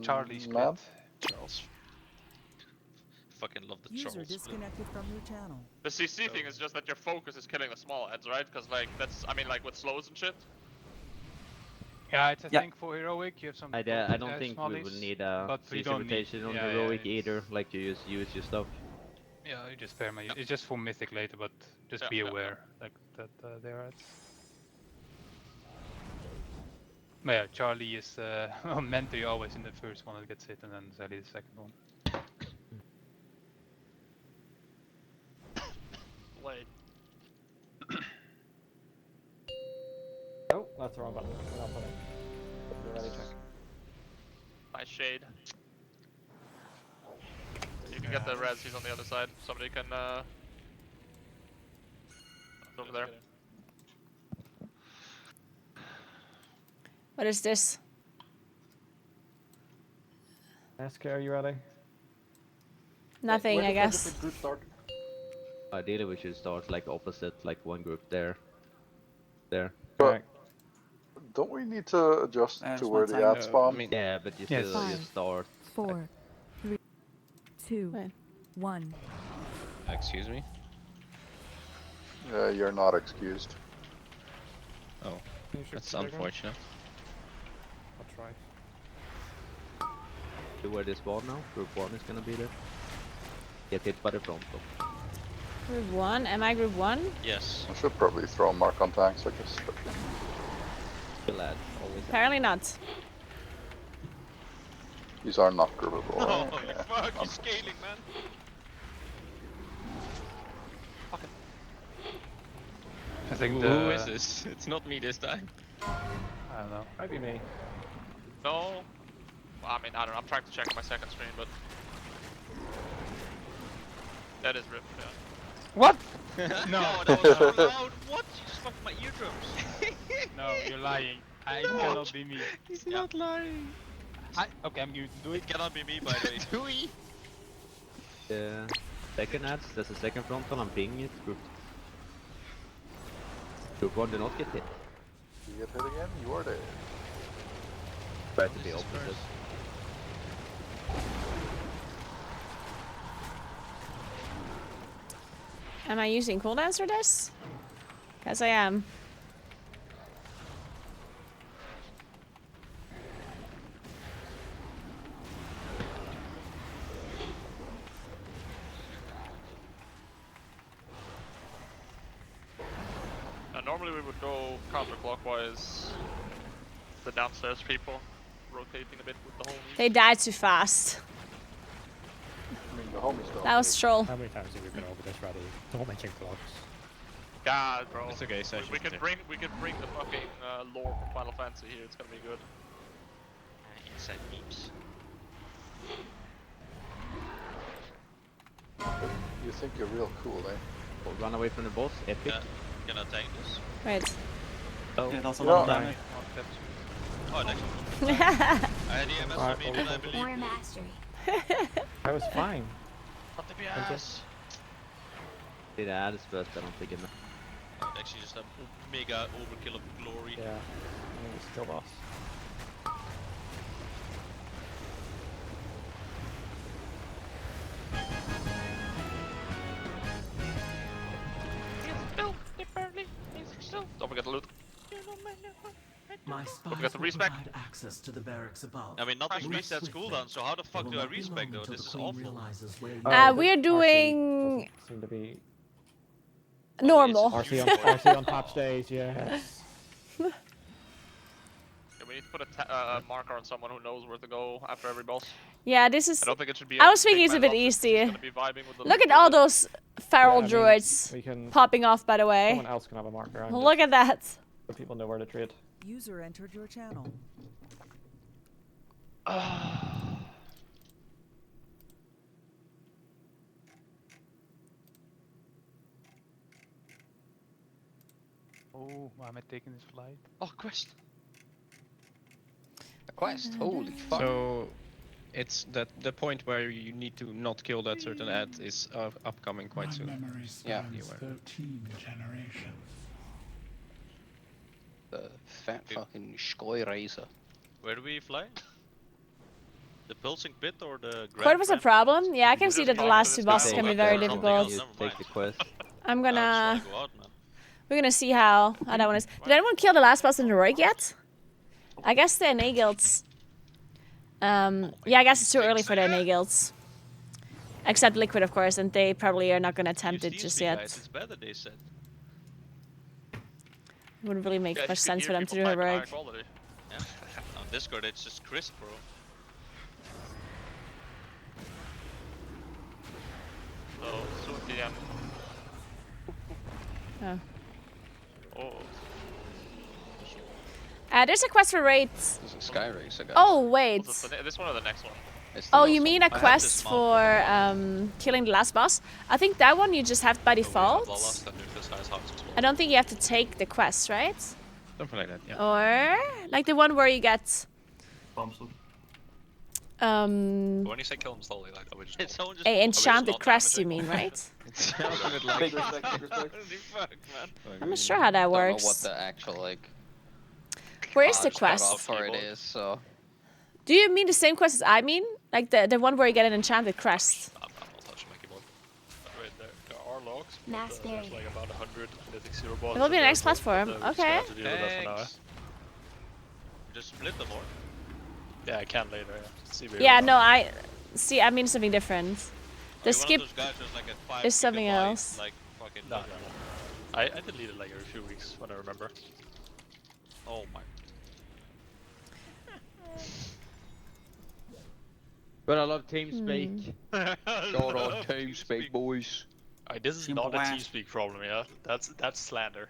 Charlie split. man. Charles. Fucking love the User Charles. disconnected from your channel. The CC thing is just that your focus is killing the small heads, right? Because like that's, I mean, like with slows and shit. Yeah, it's a thing for heroic. You have some. I don't think we will need a CC rotation on heroic either. Like you just use your stuff. Yeah, you just spare my. It's just for mythic later, but just be aware like that there are. But yeah, Charlie is meant to be always in the first one that gets hit, and then Sally the second one. Wait. Oh, that's the wrong button. I'll put it. You're ready, check. Nice shade. You can get the res, he's on the other side. Somebody can over there. What is this? SK, are you ready? Nothing, I guess. Ideally, we should start like opposite, like one group there. There. But don't we need to adjust to where the ads spawn? Yeah, but you still just start. 4, 3, 2, 1. Excuse me? You're not excused. Oh, that's unfortunate. I'll try. Where they spawn now? Group 1 is gonna be there. Get hit by the front though. Group 1? Am I group 1? Yes. I should probably throw a mark on tanks, I guess. Still add, always. Apparently not. These are not groupable. Oh, fuck, he's scaling, man. I think Who is this? It's not me this time. I don't know. Might be me. No. Well, I mean, I don't know. I'm trying to check my second screen, but that is ripped. Yeah. What? No, that was so loud. What? You just fucked my eardrums. No, you're lying. It cannot be me. He's not lying. Okay, I'm going to do it. It cannot be me, by the way. Do we? Yeah. Second ads, there's a second front one, I'm pinging it. Group 1 do not get hit. You get hit again, you are dead. Try to be opposite. Am I using cooldowns for this? Guess I am. Normally we would go counterclockwise. The downstairs people rotating a bit with the homies. They died too fast. I mean, the homies don't. That was troll. How many times have we been over this already? Don't mention clocks. God, bro. It's okay, so we can bring the fucking lore from Final Fantasy here. It's gonna be good. Inside memes. You think you're real cool, eh? Oh, run away from the boss, epic. Yeah. Can I take this? Right. Oh, yeah, that's a lot of damage. Oh, next one. I had EMS on me, I believe. More mastery. I was fine. What the ass? Did ads, but I don't think it. actually just a mega overkill of glory. Yeah, I think it's still boss. Don't forget the loot. My Don't forget the respec. access to the barracks above. I mean, nothing resets cooldown, so how the fuck do I respec though? This is awful. We're doing Seem to be normal. RC on top stage, yes. Yeah, we need to put a marker on someone who knows where to go after every boss. Yeah, this is. I don't think it should be. I was thinking it's a bit easy. Look at all those feral druids popping off. By the way, Someone else can have a marker. Look at that. So people know where to trade. User entered your channel. Oh, am I taking this flight? Oh, quest. A quest. Holy fuck. So it's that the point where you need to not kill that certain ad is upcoming quite soon. Yeah. 13 generations. The fat fucking Skoy Razor. Where do we fly? The pulsing pit or the grand? What was the problem? Yeah, I can see that the last two bosses can be very difficult. Take the quest. I'm gonna. We're gonna see how that one is. Did anyone kill the last boss in Heroic yet? I guess the NA guilds. Yeah, I guess it's too early for the NA guilds. Except Liquid, of course, and they probably are not gonna attempt it just yet. It's better, they said. Wouldn't really make much sense for them to do Heroic. Yeah. On Discord, it's just crisp, bro. Oh, soon PM. Oh. Oh. There's a quest for raids. There's a Sky Racer guy. Oh wait. This one or the next one? Oh, you mean a quest for killing the last boss? I think that one you just have by default. I don't think you have to take the quest, right? Something like that, yeah. Or like the one where you get. When you say kill him slowly, like we just. A enchanted crest, you mean, right? It sounded like. I'm not sure how that works. I don't know what the actual like. Where is the quest? For it is so. Do you mean the same quest as I mean? Like the one where you get an enchanted crest? I'm not touching my keyboard. Right there are logs. There's like about 100 mythic zero balls. It will be the next platform. Okay. Just split them or? Yeah, I can later. Yeah, no, I see. I mean something different. The skip like is something else. Like fucking. No. I deleted like every few weeks when I remember. Oh my. But I love TeamSpeak. God on TeamSpeak, boys. This is not a TeamSpeak problem, yeah. That's slander.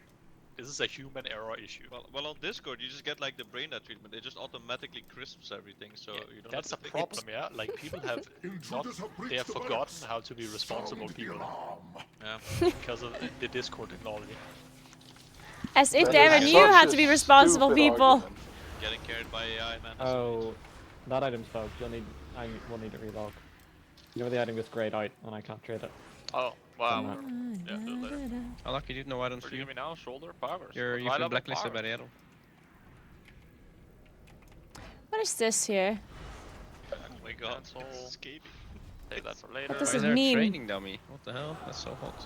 This is a human error issue. Well, on Discord you just get like the brain dead treatment. It just automatically crisps everything, so you don't. That's a problem, yeah. Like people have they have forgotten how to be responsible people. Yeah. Because of the Discord technology. As if they ever knew how to be responsible people. Getting carried by AI, man. Oh, that item's bugged. We'll need to relog. You know the item gets grayed out and I can't trade it. Oh, wow. Yeah, do it later. I lucky you know items for you. Me now, shoulder, powers. You've been blacklisted by the Adel. What is this here? Oh my god, escaping. Take that for later. What does Why is it there a mean? training dummy? What the hell? That's so hot.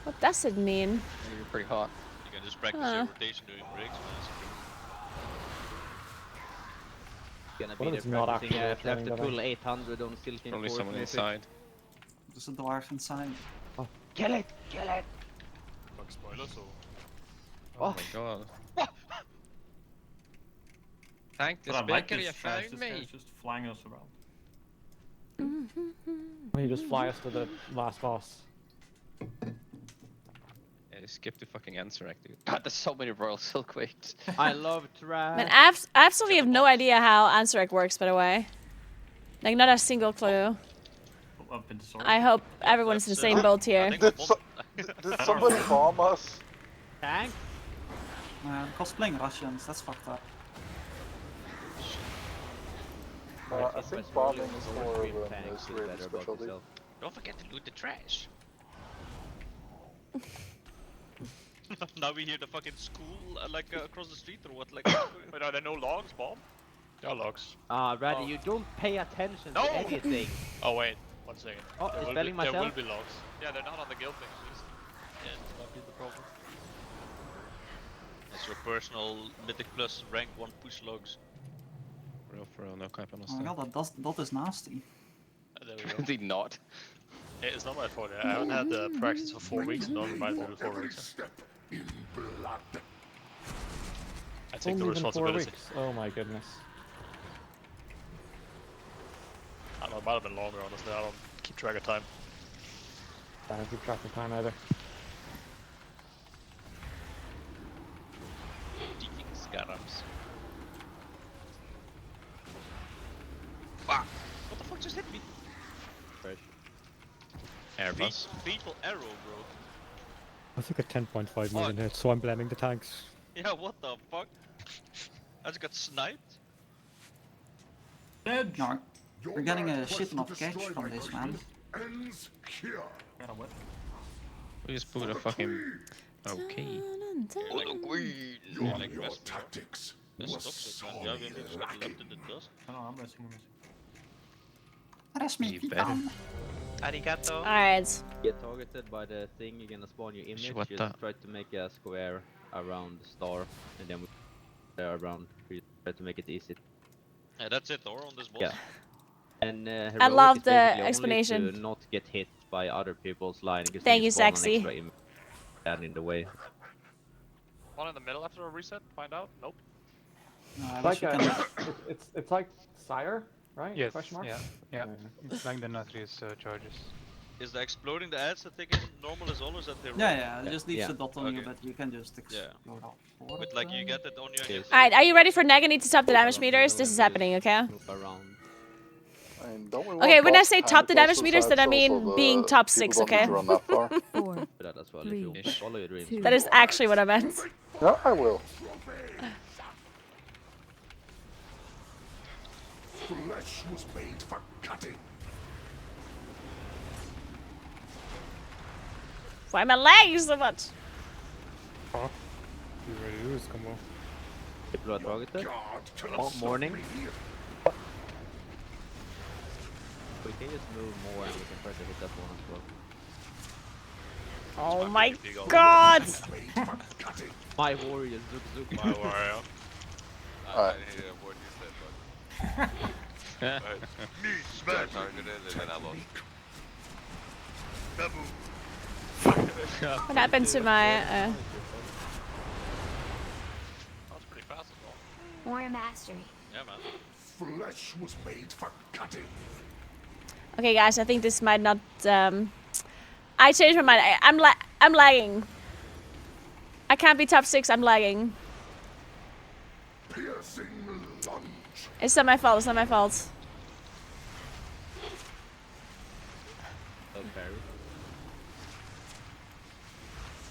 What does it mean? You're pretty hot. You can just practice your rotation doing breaks, man. Gonna What be if the it's not practicing actually after training pull 800 on Silken Only Force, someone maybe. inside. There's a dwarf inside. Oh. Kill it! Kill it! Fuck spoilers, so. Oh my god. Thank the But I like speaker, this you trash. found This me. guy's just flying us around. You just fly us to the last boss. Yeah, you skip the fucking answer act, dude. God, there's so many Royal Silkways. I love trash. Man, I absolutely have no idea how Ansarek works, by the way. Like, not a single clue. I hope everyone's in the same boat here. Did somebody bomb us? Tank? Man, cosplaying Russians, that's fucked up. I think bombing is more of a Israeli specialty. Don't forget to loot the trash. Now we hear the fucking school like across the street or what? Like, Wait, are there no logs, Bomb? There are logs. Rather, you don't pay attention No! to anything. Oh wait, one second. Oh, There will spelling be, there myself. will be logs. Yeah, they're not on the guild thing, at least. yeah, that might be the problem. That's your personal Mythic Plus rank 1 push logs. For real, no cap on us. Oh my god, that is nasty. There we go. Indeed not. It's not my fault. I haven't had the practice for 4 weeks. No, it might be 4 weeks. I take the Only even 4 responsibility. weeks. Oh my goodness. I don't know, it might have been longer, honestly. I don't keep track of time. I don't keep track of time either. Digging scarabs. Fuck! What the fuck just hit me? Fresh. Airbus. Fatal arrow, bro. I took a 10.5 million hit, so I'm blaming the tanks. Yeah, what the fuck? I just got sniped. Dead. No, we're getting a shit ton of catch from this, man. We just put a fucking. Okay. Like tactics. This toxic, man. Yeah, we just got left in the dust. No, I'm messing with Rest me, You better. Arigato. Alright. Get targeted by the thing, you're gonna spawn your image. What Just the- try to make a square around the star, and then we around. Try to make it easy. Yeah, that's it, or on this boss. Yeah. And I heroic love is the basically only explanation. to not get hit by other people's line. Because Thank then you, spawn an Sexy. extra image stand in the way. One in the middle after a reset? Find out? Nope. No, I It's wish like you a, can. it's like Sire, right? Yes, Question mark? yeah. It's like the Natri's charges. Is the exploding the ads that taken normal as always that they Yeah, it just leaves Yeah. a dot on you, Okay. but you can just explode off. But like you get it on your Yes. Alright, are you ready for Neg? I need to top the damage meters. This is happening, okay? Move around. I mean, don't we Okay, want when I boss say kind top of the close damage to meters, side then I so mean the being top people 6, don't need okay? to run that far? Do that as well if you follow your dreams. That is actually what I meant. Yeah, I will. Flesh was made for cutting. Why am I lagging so much? Oh, you ready to lose, come on. People are targeted. God, Oh, morning. We can just move more and we can try to hit that one as well. Oh my god! My warrior, Zook Zook. My warrior. Alright. I needed a word you said, but. Me, smash! Targeted and then I lost. What happened to my That was pretty fast as well. Warrior mastery. Yeah, man. Flesh was made for cutting. Okay, guys, I think this might not. I changed my mind. I'm lagging. I can't be top 6. I'm lagging. Piercing lunge. It's not my fault. It's not my fault.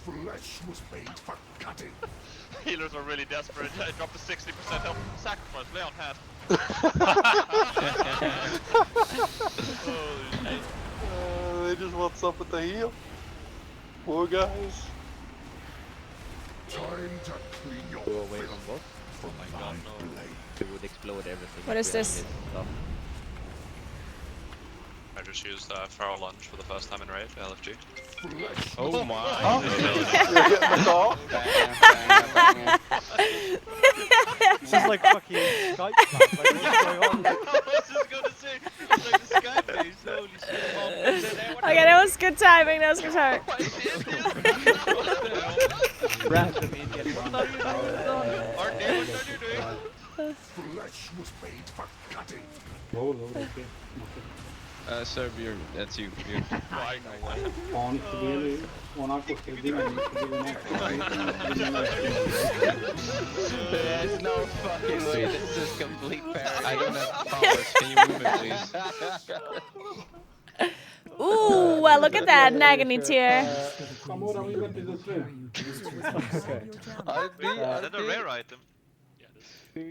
Flesh was made for cutting. Healers are really desperate. I dropped to 60% health. Sacrifice, lay on hand. Holy shit. They just want something to heal. Poor guys. Time to clean your Go away from boss. Oh my god, no. We would explode everything. What is this? I just used Feral Lunge for the first time in raid, LFG. Oh my! Oh. You're getting the call? This is like fucking Skype. Like, what's going on? I was just gonna say, it's like the sky base. Holy shit, Mom. Okay, that was good timing. That was good timing. Random idiot. What are you doing? Flesh was made for cutting. Sir, that's you. You're There's no fucking way this is complete parody. I don't have powers. Can you move it, please? Ooh, well, look at that Nagany tier. Is that a rare item? Yeah,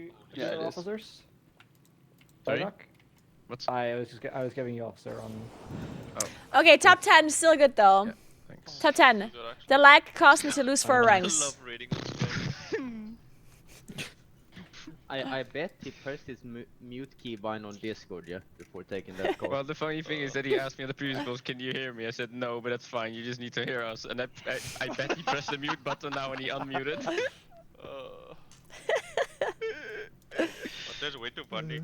it is. Officers? Sorry? Bardock? What's? I was giving you officer on. Okay, top 10 still good though. Yeah, thanks. Top 10. The lag caused me to lose 4 I ranks. love reading on Skype. I bet he pressed his mute keybind on Discord, yeah, before taking that call. Well, the funny thing is that he asked me on the previous calls, can you hear me? I said no, but that's fine. You just need to hear us. And I bet he pressed the mute button now and he unmuted. But that's way too funny.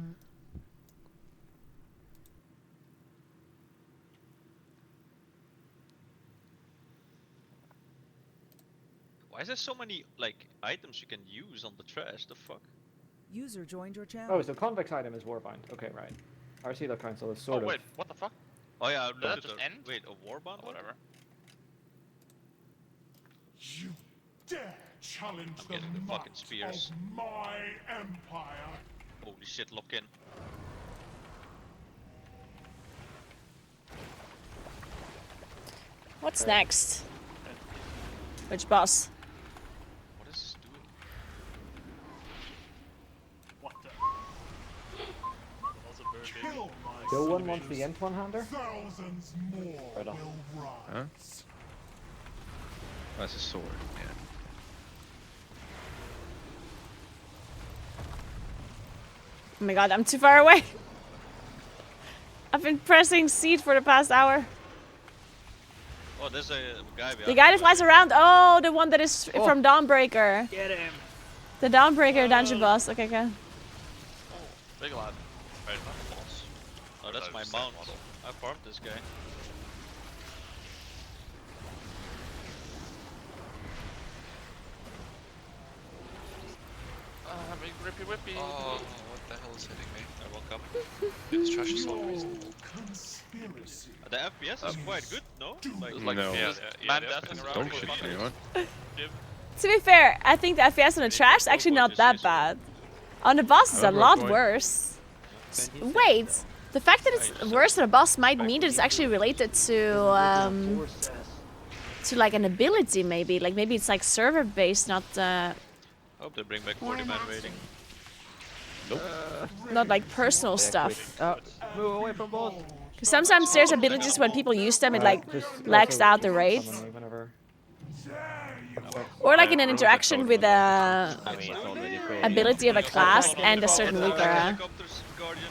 Why is there so many like items you can use on the trash? The fuck? User joined your channel. Oh, so convex item is Warbind. Okay, right. RC Lock Council is sort Oh wait, of. what the fuck? Oh yeah, Did that just end? Wait, a warband? Whatever. You dare challenge I'm getting the fucking spears. of my empire? Holy shit, lock in. What's next? Which boss? What is this doing? What the? Also very big. Kill my No one wants the Ent one-hander? Thousands more Right on. will Huh? rise. That's a sword, yeah. Oh my god, I'm too far away. I've been pressing seat for the past hour. Oh, there's a guy behind. The guy that flies around. Oh, the one that is from Dawnbreaker. Get him! The Dawnbreaker dungeon boss. Okay, okay. Big lad. Wait, not the boss. Oh, that's my mount. I farmed this guy. Big rippy whippy. Oh, what the hell is hitting me? I won't come. This trash is so reason. Conspiracy. The FPS is quite good, no? Like, No. man deathing around Dog with shit, fucking you know what? To be fair, I think the FPS on the trash is actually not that bad. On the boss is a lot worse. Wait, the fact that it's worse on a boss might mean that it's actually related to like an ability maybe. Like maybe it's like server based, not Hope they bring back 40-man rating. not like personal stuff. Move away from boss! Sometimes there's abilities when people use them, it like lags out the rate. Whenever. Or like in an interaction with a I mean, it's already fair. ability of a class and a certain weaker. Helicopters, Guardian.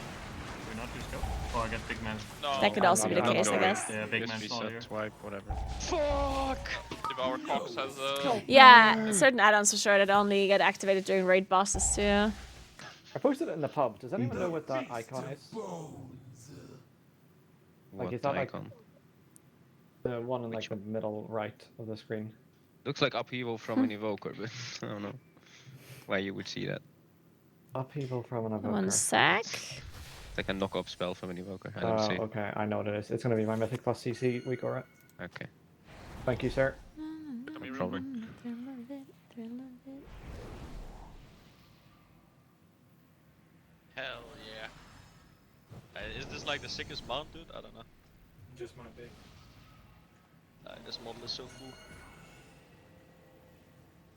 We're not too scope? Oh, I guess big man. No. That could also be the case, I guess. Yeah, big man's not here. Reset, swipe, whatever. Fuck! Devour Cox has Yeah, certain add-ons for sure that only get activated during raid bosses too. I posted it in the pub. Does anyone know what that icon is? What is that like icon? the one in like the middle right of the screen? Looks like upheaval from an evoker, but I don't know why you would see that. Upheaval from an evoker. 1 sec. It's like a knock-off spell from an evoker. I don't see it. Okay, I know what it is. It's gonna be my Mythic plus CC week, alright? Okay. Thank you, sir. No problem. Hell yeah. Is this like the sickest mount, dude? I don't know. Just might be. This model is so cool.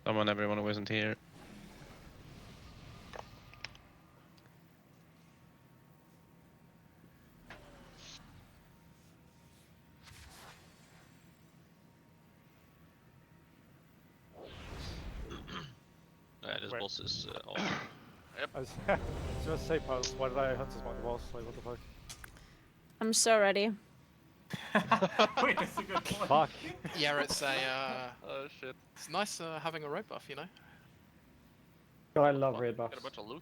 Everyone who wasn't here. This Wait. boss is awesome. I was gonna say, Palace, why did I Hunter's Mark the boss? Like, what the fuck? I'm so ready. Wait, that's a good point. Fuck. Yeah, it's a. oh shit. It's nice having a rope buff, you know. God, I love raid buffs. Got a bunch of loot.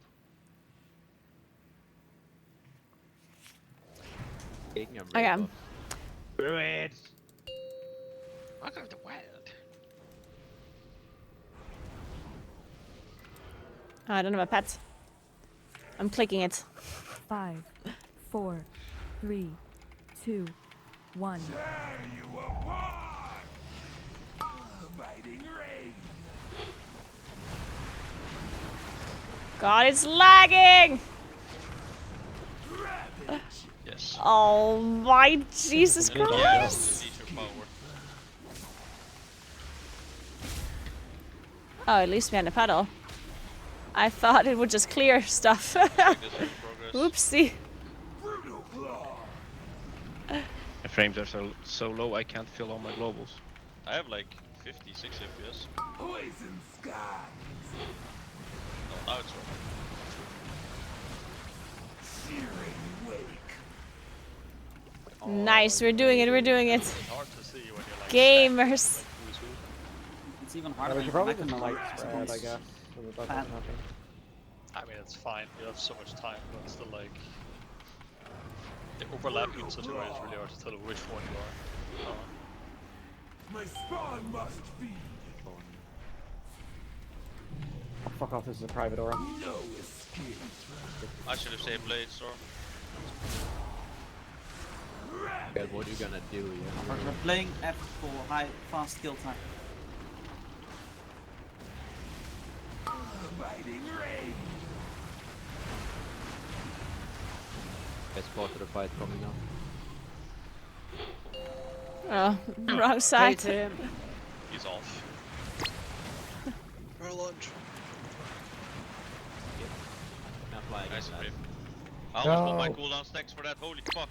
Okay. Do it! Welcome to the wild. Oh, I don't have a pet. I'm clicking it. 5, 4, 3, 2, 1. God, it's lagging! Yes. Oh my Jesus Christ! Oh, at least we had a pedal. I thought it would just clear stuff. Oopsie. The frames are so low I can't fill all my globals. I have like 56 FPS. Poison skies. No, now it's wrong. Searing wake. Nice, we're doing it, we're doing it. It's hard to see when you're like Gamers. who's who. It's even Yeah, harder we when should probably the just mechanism light spread, I guess. So that doesn't happen. I mean, it's fine. You have so much time, but it's still like the overlapping situations really hard to tell which one you are. My spawn must feed. Oh, fuck off, this is a private aura. No escape. I should have saved Blade Storm. God, what are you gonna do? We're playing F for high, fast kill time. Biting rain. Best part of the fight coming up. Oh, wrong side. He's off. For lunch. Nice and brave. I almost got my cooldowns next for that. Holy fuck.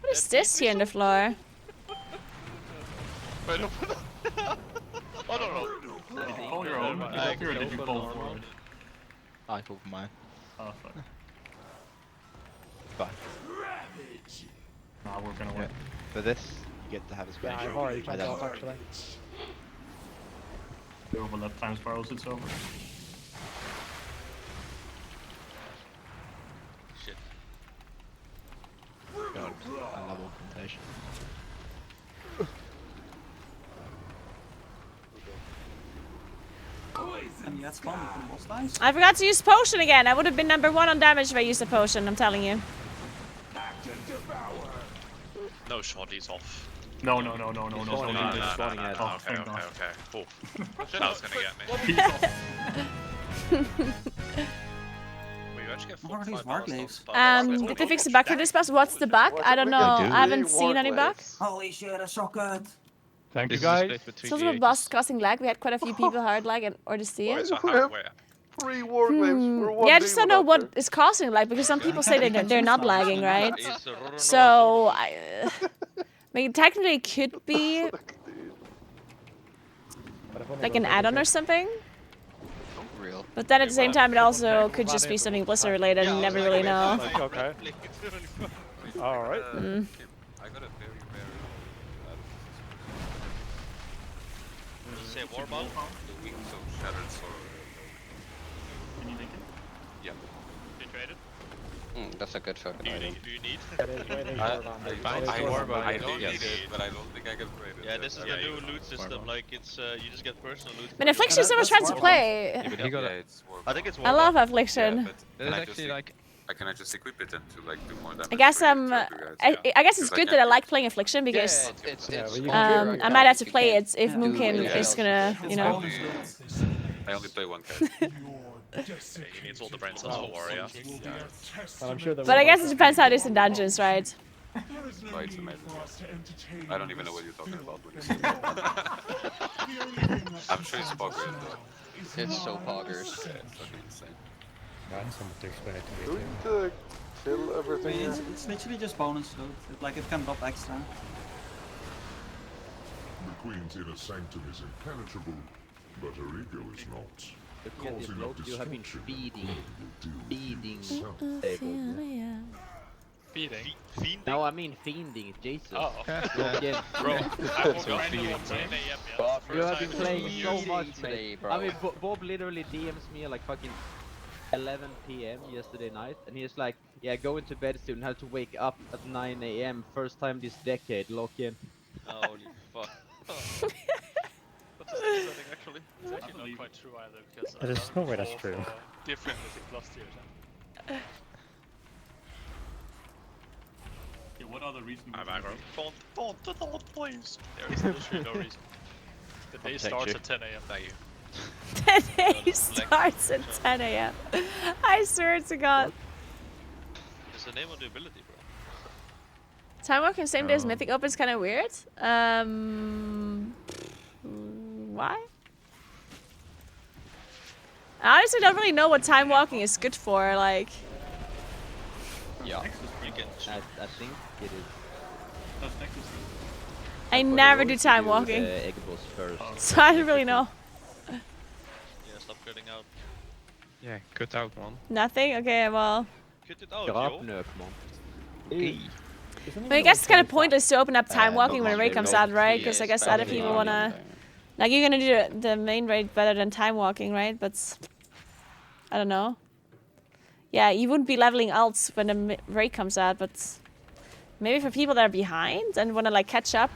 What is this here on the floor? Wait, no. Oh no. Oh, your own. Did you pull forward? I pulled mine. Oh fuck. Fine. Nah, we're gonna win. For this, you get to have a Yeah, special. I've already tried that actually. The overlap time spirals, it's over. Shit. God, I love augmentation. And you had spawn with the boss dice. I forgot to use potion again. I would have been number 1 on damage if I used a potion, I'm telling you. No shot, he's off. No. Okay. Cool. Shit, I was gonna get me. What are these war glaives? Did they fix the bug for this boss? What's the bug? I don't know. I haven't seen any bug. Holy shit, that's so good. Thank you guys. It's also a boss causing lag. We had quite a few people hard lag or to see it. Three war glaives for one Yeah, I just don't know demon what is causing lag because some people say they're not lagging, right? So I mean, technically it could be like an add-on or something. Real. But then at the same time, it also could just be something Blizzard related. You never really know. Okay. All right. I got a very Say Warball? the wings of shattered sword. Can you take it? Yeah. Can you trade it? That's a good fucking item. Do you need? I don't need it, but I don't think I can trade it. Yeah, this is the new loot system. Like it's you just get personal loot. But Affliction is so much fun to play. Yeah, it's Warball. I think it's I love Affliction. Can I just equip it and to like do more damage? I guess for you I guess it's Because good that I like playing Affliction because I might have to play it if Moonkin is gonna, you know. I only play one character. He needs all the brain cells for warrior. I'm sure But I guess it depends how it is in dungeons, right? Why it's amazing. I don't even know what you're talking about when you say that. I'm sure it's poggers though. It's so poggers. Yeah, it's fucking insane. Someone to explain it to Do me. we need to kill everything here? It's literally just bonus loot. Like it can drop extra. The Queen's inner sanctum is impenetrable, but her ego is not. Looking at the Causing bloke, you have been feeding. Feeding? No, I mean fiending, Jesus. Oh. Yeah. Bro, I woke up at 10 a.m. You have been playing so much, today, mate. bro. I mean, Bob literally DMs me at like fucking 11 p.m. yesterday night, and he's like, "Yeah, going to bed soon. Have to wake up at 9 a.m. First time this decade. Lock in." Holy fuck. What's this setting actually? It's actually not quite true either because There's no way that's true. different mythic plus tiers. Yeah, what other reason? I'm aggro. Don't do not, please. There is literally no reason. The day starts at 10 a.m. Thank you. The day starts at 10 a.m. I swear to God. It's the name of the ability, bro. Time walking same day as Mythic Open is kind of weird. Why? I honestly don't really know what time walking is good for. Like, Yeah, you can. I think it is. I never do time walking. Egg boss first. So I don't really know. Yeah, stop cutting out. Yeah, cut out one. Nothing? Okay, well. Cut it out, Grap yo. neuk, man. But I guess it's kind of pointless to open up time walking when a raid comes out, right? Because I guess other people wanna, like, you're gonna do the main raid better than time walking, right? But I don't know. Yeah, you wouldn't be leveling alts when the raid comes out, but maybe for people that are behind and wanna like catch up,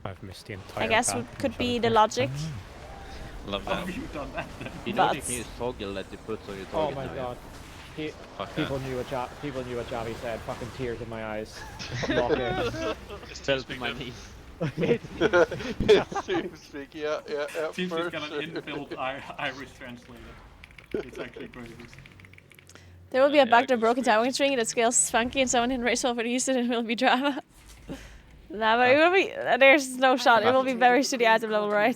I've missed the entire I guess could be the logic. Love How that. have you done that then? You know you can use toggle that you put on your Oh target my now, god. Fuck People knew what Javi said. Fucking tears in my eyes. Knocking. Fell to my knees. Speak, yeah. Seems for he's got an sure. inbuilt Irish translator. It's actually crazy. There will be a bugged or broken time walking string that scales funky and someone in race already used it and it will be drama. Nah, but it will be, there's no shot. It will be very shitty item level, right?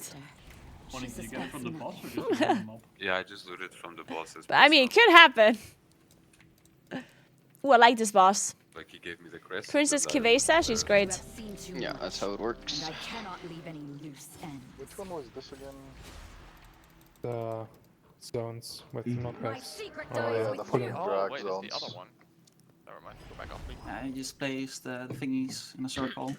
Funny, did you get it from the boss or just from the mob? Yeah, I just looted from the bosses. But I mean, it could happen. Ooh, I like this boss. Like he gave me the crest. Princess but I- Kivesa, she's great. Yeah, that's how it works. I cannot leave any loose ends. Which one was this again? The zones with knockbacks. secret Oh yeah, the fucking Oh, drag wait, zones. it's the other one. Never mind, go back off me. You just place the thingies in a circle.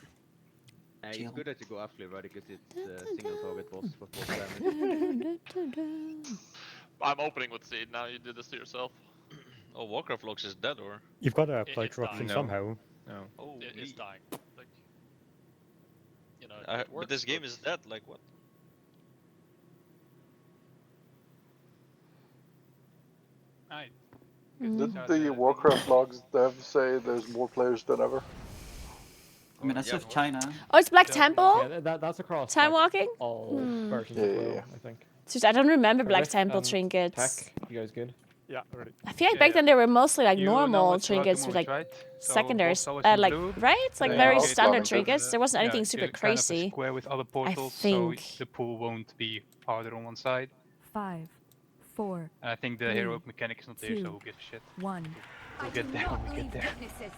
It's good that you go after right because it's single target boss for 4 damage. I'm opening with Seed now, you did this to yourself. Oh, Warcraft Logs is dead, or? You've got to apply It's corruption dying. somehow. No. Oh, It's dying. Like, you know, but it works, this game is dead, like what? Did the Warcraft logs dev say there's more players than ever? I mean, that's with China. Oh, it's Black Temple? Yeah, that's across Time like, walking? all versions Yeah, of yeah, WoW, yeah. I think. Just, I don't remember Black Rift Temple and trinkets. Tech, you guys good? Yeah, already. I feel like back then they were mostly like You know normal what's allowed to trinkets move with it, like right? So secondaries, boss always in like blue, right? Like Yeah, very also standard like trinkets. There wasn't anything super kind of a crazy. square with other portals, think. so the pool won't be harder on one side. 5, 4, And I think the 3, heroic mechanic is not there, 2, so who gives a shit? 1. We'll get there when we get there. Witnesses.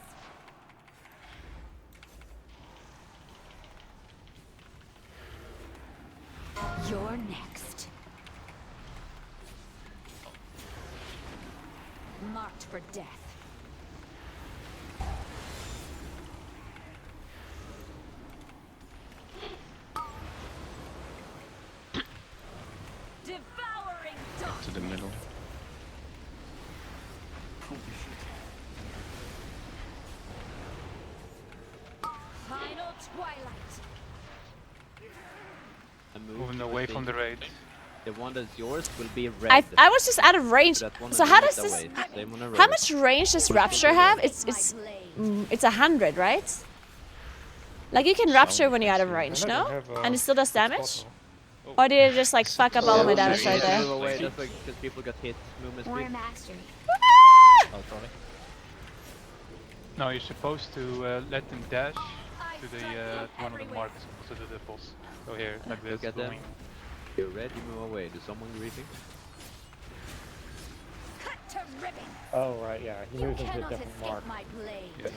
You're next. Marked for death. Devouring To the middle. Holy shit. Final twilight. Moving away from the raid. The one that's yours will be red. I was just out of range. That one So will how be does that this? way. Same on a How red. much range does Rapture have? It's 100, right? Like you can Rapture when you're out of range, no? And it still does damage? Or did it just like fuck up all of my damage right there? Move away, that's like because people got hit. Movement More speed. mastery. Oh, sorry. No, you're supposed to let them dash to the one of the markers, also to the boss. So here, like this. Look at them. going. You're ready, move away. Is someone grieving? Cut to ribbon. Oh right, yeah. He You moves into a cannot different escape mark. my blade. Yeah.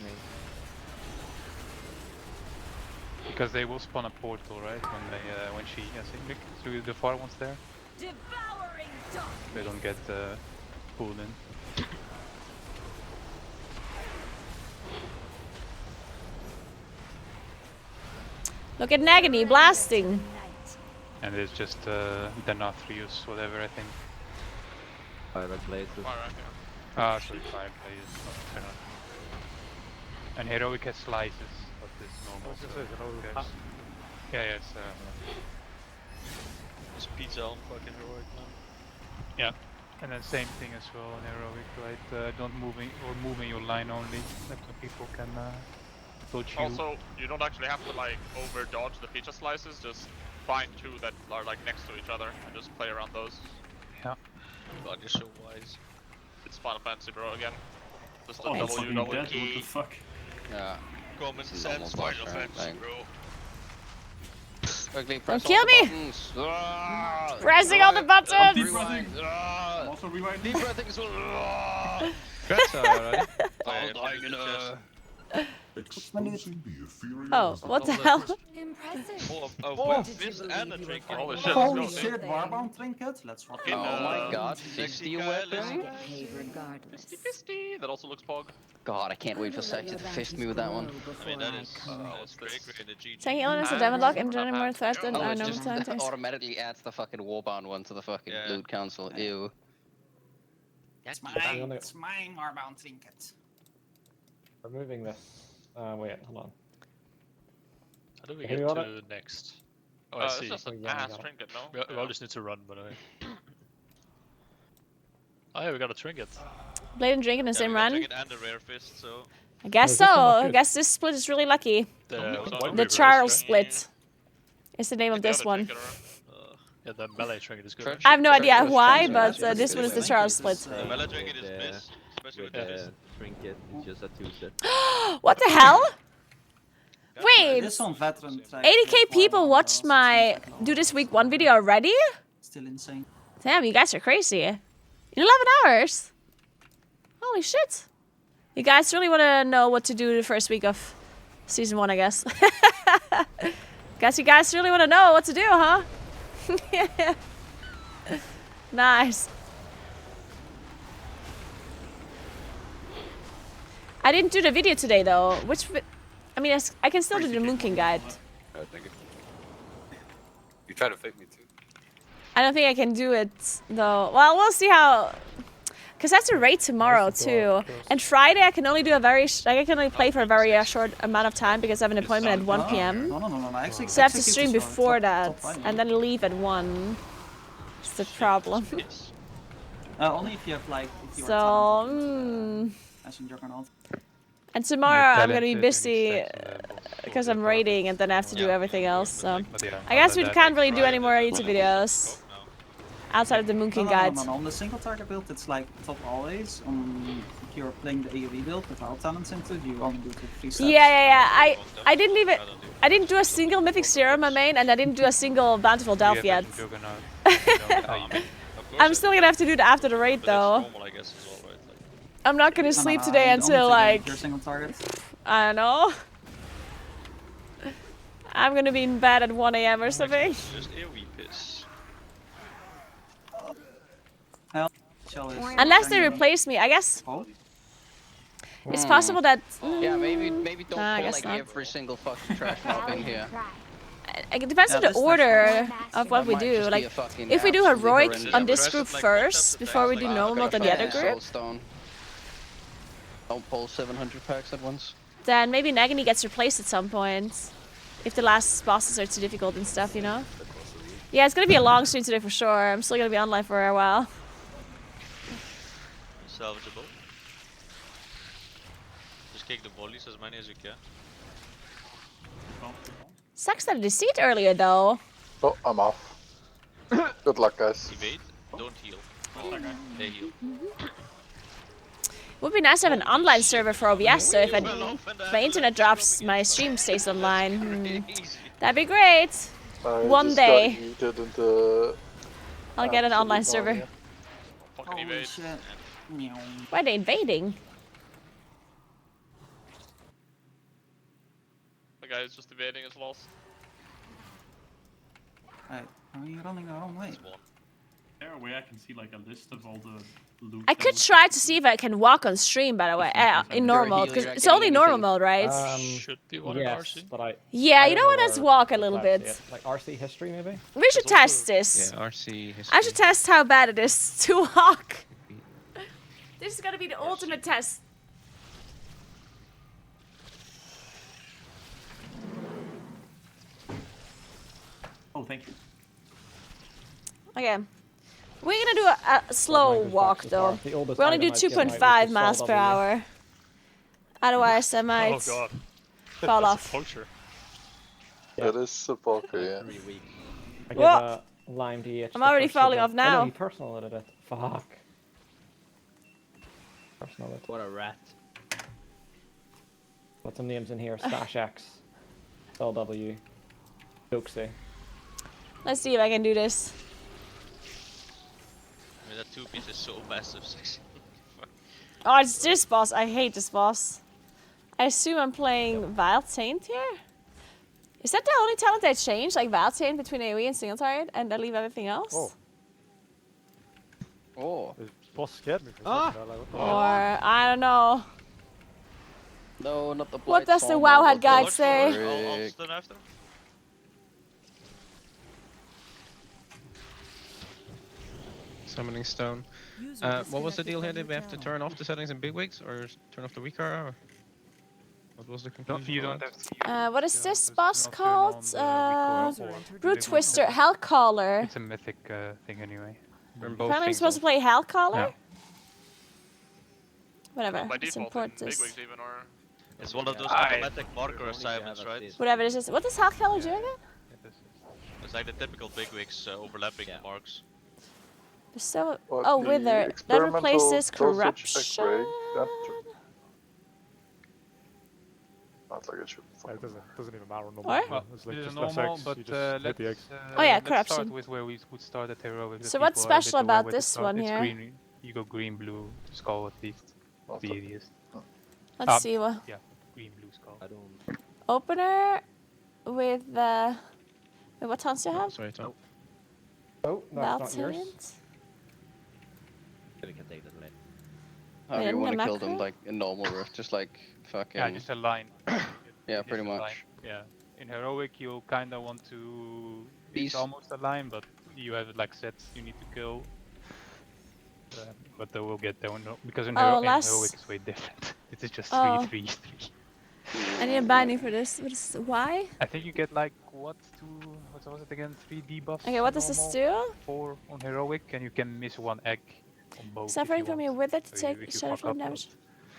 Because they will spawn a portal, right? When they when she look through the far ones there, Devouring dark. they don't get pulled in. Look at Nagini blasting. And it's just Denathrius, whatever I think. Fire blazes. Ah, sorry, fireplace, not Denathrius. And heroic has slices, but this normal. What's this, so an old who cares? hat? Yeah, yes. It's pizza on fucking heroic now. Yeah. And then same thing as well in heroic, right? Don't moving your line only, that the people can approach you. Also, you don't actually have to like over dodge the pizza slices, just find two that are like next to each other and just play around those. Yeah. God, you're so wise. It's Final Fantasy, bro, again. Just the Oh, it's W, fucking double dead, what key. the fuck? Yeah. Common This is sense, almost Final boss, right? Fantasy, Dang. bro. Quickly Don't press all kill the me! buttons. Ah, Pressing all the buttons! Deep rewind. breathing. Ah, Also rewind. deep breathing as well. Ah. That's alright. All dying in a Exposing the ethereal Oh, as the what the color hell? Impressive. Oh, web fist and a trinket. Holy shit, Holy let's go, shit, Warbound Trinket. Let's rock. Oh my god, fisty weapon. Fisty. That also looks pog. God, I can't wait for Sachi to fist me with that one. I mean, that's great in the GG. Taking elements of damage lock, injuring more threat than Oh, our it normal just time. automatically adds the fucking Warbound one to the fucking loot council. Ew. It's mine, Warbound Trinket. Removing this. Wait, hold on. How do we Have get you got to next? Oh, I see. It's just an ass trinket, no? We all just need to run, by the way. Oh yeah, we got a trinket. Blade and drink in the same run. Trinket and a rare fist, so. I guess so. I guess this split is really lucky. The Charles split is the name of this one. Yeah, the melee trinket is good. I have no idea why, but this one is the Charles split. The melee trinket is missed, especially with the fist. Trinket is just a two-set. What the hell? Wait, This on veteran. 80k people watched my Do This Week 1 video already? Still insane. Damn, you guys are crazy. In 11 hours? Holy shit. You guys really want to know what to do the first week of season 1, I guess. Guess you guys really want to know what to do, huh? Nice. I didn't do the video today, though. I mean, I can still do the Moon King guide. Oh, thank you. You try to fake me too. I don't think I can do it, though. Well, we'll see how... Because I have to raid tomorrow, too. And Friday, I can only do I can only play for a very short amount of time because I have an appointment at 1 p.m. No. Actually, So I have to stream before that, and then leave at 1. That's the problem. Only if you have like. If you So, As in Juggernaut. And tomorrow I'm gonna be busy because I'm raiding, and then I have to do everything else. So I guess we can't really do any more YouTube videos outside of the Moon King guide. No. On the single target build, it's like top always. If you're playing the AoE build without talents into it, you only do 3 steps. Yeah. I didn't leave it. I didn't do a single Mythic Serum on main, and I didn't do a single Bountiful Delph yet. I'm still gonna have to do it after the raid, though. I'm not gonna sleep today until like, I don't know. I'm gonna be in bed at 1 a.m. or something. Just AoE piss. Unless they replace me, I guess. It's possible that. Yeah, maybe don't pull guess like not. every single fucking trash mob in here. It depends on the order of what we do. Like, if we do heroic on this group first before we do normal mode on the other group, don't pull 700 packs at once. then maybe Nagini gets replaced at some point. If the last bosses are too difficult and stuff, you know? Yeah, it's gonna be a long stream today for sure. I'm still gonna be online for a while. Salvageable. Just kick the volleys as many as you can. Sucks that I deceived earlier though. Oh, I'm off. Good luck, guys. Evade, don't heal. Oh, they heal. Would be nice to have an online server for OBS, so if my internet drops, my stream stays online. That'd be great. One day. I'll get an online server. Holy shit. Why are they invading? The guy is just evading his loss. Hey, are you running the wrong way? Is there a way I can see like a list of all the loot? I could try to see if I can walk on stream, by the way, in normal, because it's only normal mode, right? Should be one in RC. But Yeah, you know what? Let's walk a little bit. Like RC history, maybe? We should test this. Yeah, RC history. I should test how bad it is to walk. This is gonna be the ultimate test. Oh, thank you. Okay. We're gonna do a slow walk though. We only do 2.5 miles per hour. Otherwise, I might God. fall That's off. Sepulcher. It is Sepulcher, yeah. I give Whoa. Lime DH. I'm already falling off now. Oh, no, he personal it. Fuck. Personal it. What a rat. Got some names in here. Stash X. LW. Doxy. Let's see if I can do this. I mean, that 2-piece is so massive. Oh, it's this boss. I hate this boss. I assume I'm playing Wild Saint here. Is that the only talent I changed? Like Wild Saint between AoE and single target, and I leave everything else? Oh. Oh. The boss scared me for Ah! a second. Like, what the Or I don't know. No, not the What blight does the psalm, WoW not Head the guide blight say? Rick. Stun after. Summoning stone. What was the deal here? Did we have to turn off the settings in big wigs or turn off the weaker? Or what was the conclusion? You for don't that? have to. What is this boss called? Recoil or Root Twister, Hellcaller. It's a mythic thing anyway. Apparently I'm supposed to play Hellcaller? Yeah. Whatever, By let's default, import in this. bigwigs even, or it's one of those automatic marker assignments, right? Whatever this is. What does Hellcaller do again? It's like the typical bigwigs overlapping marks. So, But oh, the Wither. That experimental replaces dosage Corruption. X-ray, that not like it should. It doesn't even matter. What? Well, it's like It is just less normal, X, but you just hit let's, the X. Oh yeah, let's corruption. start with where we would start at heroic. So what's special about this one it's here? Green, you go green, blue, skull at least. The easiest. Let's see what. Yeah, green, blue skull. I don't. Opener with wait, what tons do you have? Sorry, Tom. Oh, that's not yours. Valtient. We can take that later. How do Wait, you want to isn't kill it them? macro? Like in normal rift, just like fucking. Yeah, just a line. Yeah, Just pretty a much. line. Yeah, in heroic you kinda want to. Beast. It's almost a line, but you have like sets you need to kill. But they will get there because in, Oh, in last- heroic it's way different. It is just Oh. 3, 3, 3. I need a binding for this. What is why? I think you get like what was it again? 3 debuffs. Okay, what on does this normal, do? 4 on heroic, and you can miss 1 egg on both. Suffering if you from your want. Wither to So take if you shadow fuck flame up, damage.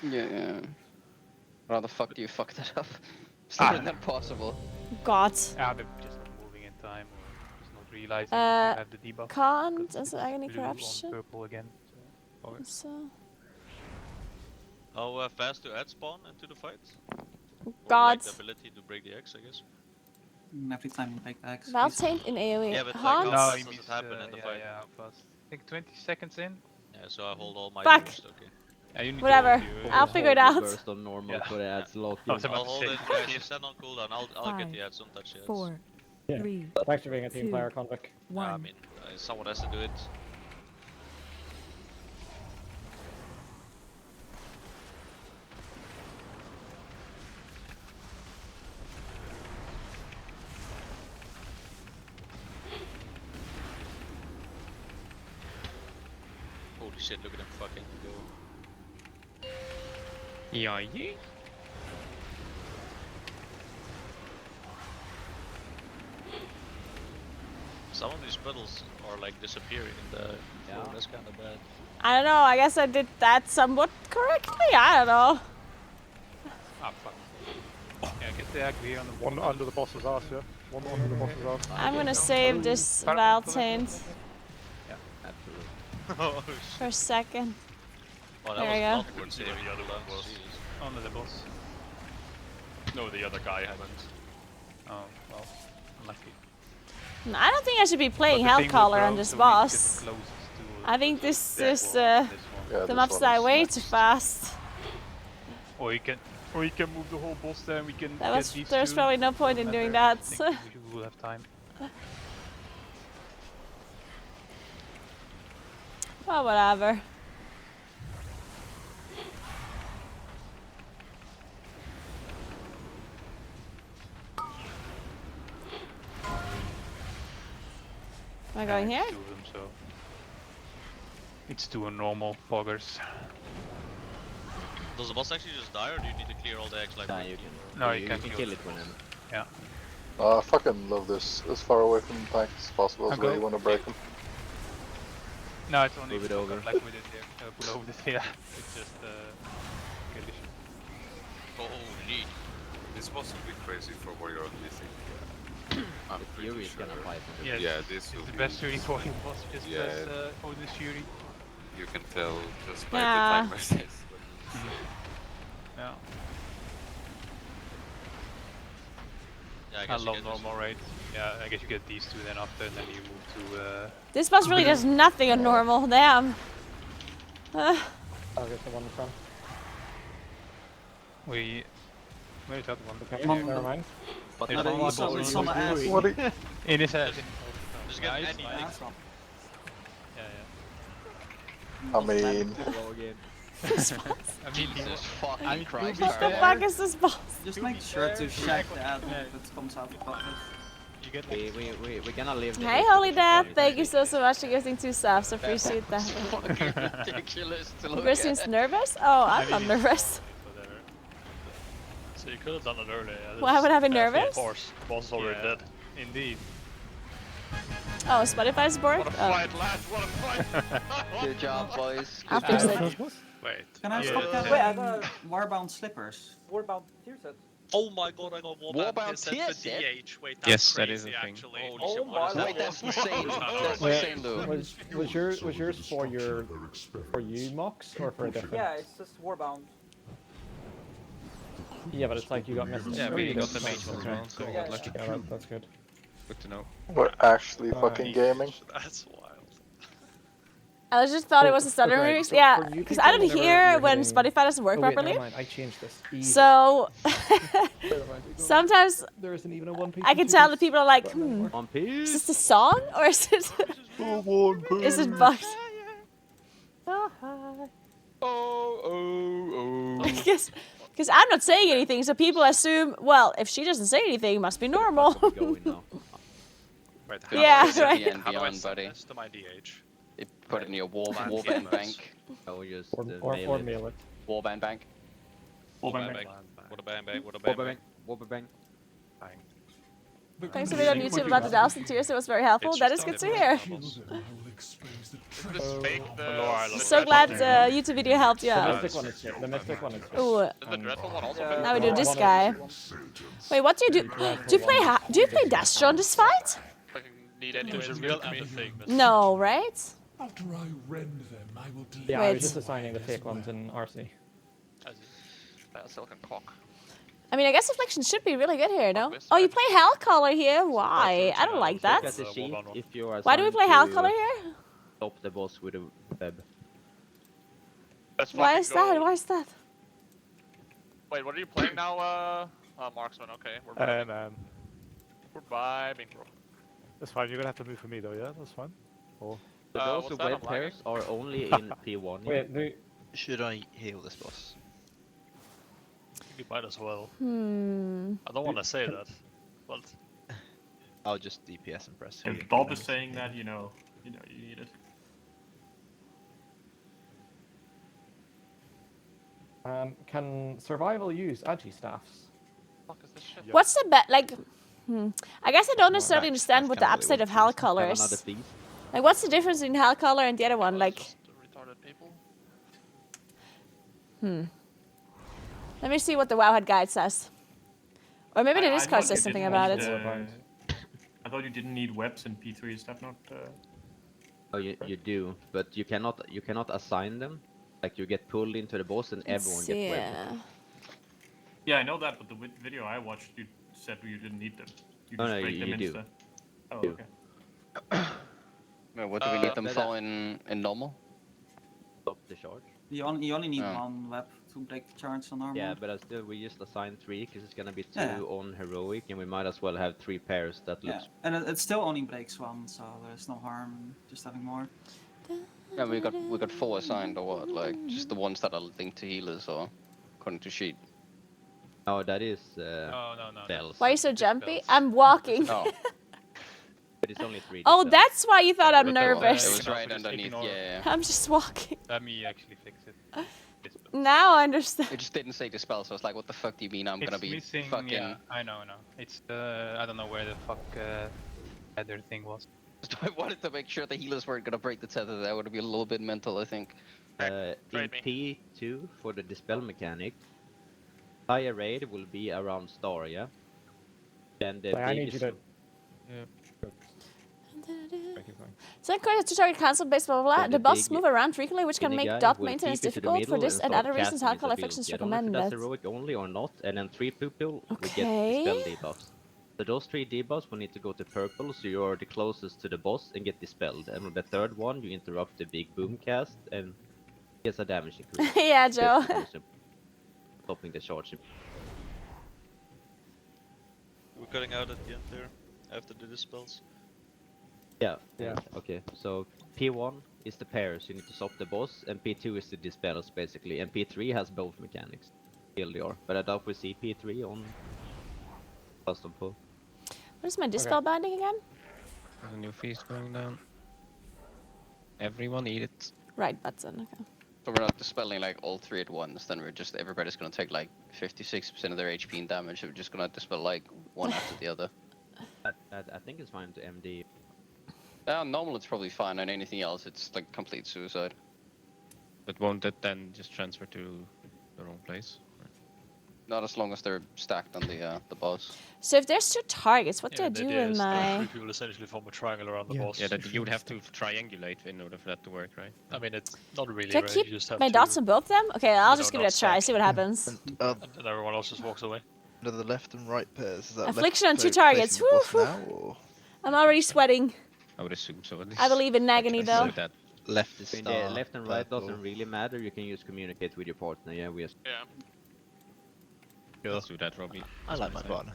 Yeah. How the fuck do you fuck that up? It's not that possible. God. Ah, they're just not moving in time or just not realizing you have the debuff. Can't. because Is it it's agony blue on corruption? purple again. So. How fast to add spawn into the fight? Or, God. like, the ability to break the X, I guess. Every time you break the X. Valtaint in AoE. Yeah, but like, Haunt? how No, fast you does miss, it happen in the yeah, fight? yeah, how fast? I think 20 seconds in. Yeah, so I hold all my Fuck. boost, okay. Yeah, you need Whatever. To hold I'll figure it out. Burst on normal, Yeah. so it adds lock. I was about I'll to hold say. it, guys, you stand on cooldown, I'll get the ads, don't touch the ads. 4, Yeah. 3, Thanks for being a team 2, player, Convic. I 1. mean, someone has to do it. Holy shit, look at him fucking go. Yeah. Some of these puddles are like disappearing in the floor, that's kinda bad. I don't know. I guess I did that somewhat correctly. I don't know. Ah, fuck. Yeah, get the egg here on the One under the boss's ass, yeah? One under the boss's ass. I'm gonna save this Valtaint Yeah, absolutely. Oh for a second. Oh, that There was we go. not worth saving the other one was. under the boss. No, the other guy haven't. Oh, well, unlucky. I don't think I should be playing But the thing will Hellcaller grow, on this so we need to get boss. closest to, I think this that is one, this one. Yeah, the this maps one die is way next. too fast. Or you can move the whole boss there and we can That get was these there's two, probably no point in and doing then that. I think we will have time. Well, whatever. Am I going here? Two of them, so it's two normal foggers. Does the boss actually just die, or do you need to clear all the eggs like Nah, with you you? can. No, you you can can kill it when I'm. Yeah. I fucking love this. As far away from the tank as possible as Okay. well. You want to break them. No, it's only Move it if you over. fuck up like with it there. Pull over this, yeah. It's just kill issue. Holy. This was a bit crazy for what you're missing. I'm The pretty Fury is sure. gonna fight. Yes, Yeah, this will it's the be. best Fury for you boss. Just Yeah. press Odin's Fury. You can tell just by Yeah. the timer says. Yeah. Yeah, I I guess you love get this. normal raid. Yeah, I guess you get these two then after, and then you move to. This boss really does nothing on normal. Damn. I'll get the one in front. We Wait, that one. Okay, never mind. But There's not one a ball it's in on the ass. What do you... In his head. Just get Nice. anything. Ass up. Yeah, I mean... I mean, Jesus fucking I mean, Christ. What the fuck is this boss? Just make sure to check the ad if it comes out of pocket. you get like We're gonna leave. Hey, Holy Dad, thank you so much for giving 2 subs. Appreciate that. Fucking ridiculous to look Christine's at. nervous? Oh, I'm not nervous. whatever. So you could have done it earlier. Yeah, Why would I be Of nervous? course, the boss is already dead. indeed. Oh, Spotify's board? What a Oh. fight, lads! What a fight! Good job, boys. I'll Good fix job. it. Wait. Can I stop that? Wait, I got Warbound slippers. Warbound tier set. Oh my god, I got Warbound Warbound tier for set? DH. Wait, that's Yes, that crazy, is a thing. actually. Holy Holy shit, shit, what is Wait, that? that's insane. That's Wait, insane, though. was yours for you, Mox, or for a different? it's just Warbound. Yeah, but it's like you got missing. Yeah, we got the mage one as well, so we got lucky. Yeah, that's good. Good to know. We're actually fucking gaming. That's wild. I just thought it was a stutter Okay, release. so Yeah, for you because people, I don't whenever hear you're when hitting- Spotify doesn't work Oh, wait, properly. never mind, I changed this. Easy. So Never mind, sometimes there isn't even a 1 piece. I can tell that people are like, hmm, One is piece. this a song or is it is it bugged? Oh, hi. Because I'm not saying anything, so people assume, well, if she doesn't say anything, it must be normal. Going now. Wait, Yeah, How do I right. set the How do I NBeyond, set buddy? this to my DH? Put it in your Land warband canvas. bank. Oh, just Or mail it. Warband bank. Warbound Bang, bank. What a bang bang, what a bang bang. Warbound. Thanks for being on YouTube about the 1,000 tiers. It was very helpful. It's That just is good to on hear. This fake, So glad YouTube video helped you The out. mystic one is good. The mystic one is good. Ooh, Is the dreadful one also fake? now we do this guy. Wait, what do you do? Do you play Dastro in this fight? Fucking need any There's a real epic thing. No, right? After I rend them, I will deliver. Yeah, I Wait. was just assigning the fake ones in RC. Silicon cock. I mean, I guess Affliction should be really good here, no? Oh, you play Hellcaller here? Why? I don't like that. Look at the sheet if you are. Why do we play assigned to Hellcaller here? Stop the boss with a web. Let's Why fucking is that? go. Why is that? Wait, what are you playing now? Marksman. Okay, we're vibing. We're vibing, bro. That's fine. You're gonna have to move for me though, yeah? That's fine. Or So those what's who that? web I'm lagging. pairs are only in P1. yeah? Wait, do Should I heal this boss? You might as well. Hmm. I don't want to say that, but I'll just DPS and press. If Bob is saying that, you know you need it. can survival use agi staffs? Fuck is this shit? What's the like? I guess I don't necessarily understand what the upside of Hellcaller Have another is. piece. Like, what's the difference between Hellcaller and the other one? Like, Just retarded people. let me see what the Wowhead guide says. Or maybe the I Discord thought says you something didn't about need, it. I thought you didn't need webs in P3. Is that not? Oh, you do, but you cannot assign them. Like you get pulled into the boss and everyone gets webbed. Yeah. Yeah, I know that, but the video I watched, you said you didn't need them. You Oh, just no, break them you do. insta. Oh, You. okay. Wait, what do we need them but for in normal? Stop the charge. You only need Oh. one web to break the charge on normal. Yeah, but still we just assign 3 because it's gonna be 2 Yeah. on heroic, and we might as well have 3 pairs that Yeah, looks. and it still only breaks one, so there's no harm in just having more. Yeah, we got 4 assigned or what? Like just the ones that are linked to healers or according to sheet. Oh, that is no. bells. Why are you so jumpy? I'm walking. Oh, But it's only 3. Oh, that's why you thought I'm it nervous. was right underneath. Yeah. I'm just walking. Let me actually fix it. Now I understand. It just didn't say dispel, so I was like, what the fuck do you mean I'm It's gonna be missing, fucking... yeah, I know. It's I don't know where the fuck header thing was. I wanted to make sure the healers weren't gonna break the tether. That would be a little bit mental, I think. In Trade me. P2 for the dispel mechanic, higher raid will be around star, yeah. Then the Like, I need you biggest- to. Thank you, fine. So to target cancel based blah blah blah. So The the boss big move around frequently, which can skinny make guy dot will maintenance keep it to the difficult. For middle this and and start other reasons, casting his Hellcaller Afflictions ability. I don't know if recommended. that's heroic only or not, and then 3 people will get Okay. dispel debuffs. So those 3 debuffs will need to go to purple, so you're the closest to the boss and get dispelled. And with the third one, you interrupt the big boom cast and gets a damage increase. Yeah, Joe. That's also stopping the charge. We're cutting out at the end there, after the dispels. Yeah. Okay, so P1 is the pairs, you need to stop the boss, and P2 is the dispels basically, and P3 has both mechanics. TLDR, but I doubt we see P3 on custom pull. What is my dispel binding again? There's a new feast going down. Everyone eat it. Right button, okay. So we're not dispelling like all three at once, then we're just, everybody's gonna take like 56% of their HP in damage, so we're just gonna dispel like one after the other. I think it's fine to MD. Normal it's probably fine, and anything else it's like complete suicide. But won't it then just transfer to the wrong place? Not as long as they're stacked on the boss. So if there's 2 targets, what do I do with my... 3 people essentially form a triangle around the boss. Yeah, that you would have to triangulate in order for that to work, right? I mean, it's not really, Do I right? keep You just have my to... dots on both of them? Okay, I'll No, just give not it a try, stack. see what happens. And then everyone else just walks away. The left and right pairs. Is that Affliction on left 2 player targets. facing the boss Woo, now, or? I'm already sweating. I would assume so. I believe in agony though. That left is Between the left and right doesn't really matter, you can just communicate with your partner, yeah, we just... Yeah. Let's do that, Robbie. I like my partner.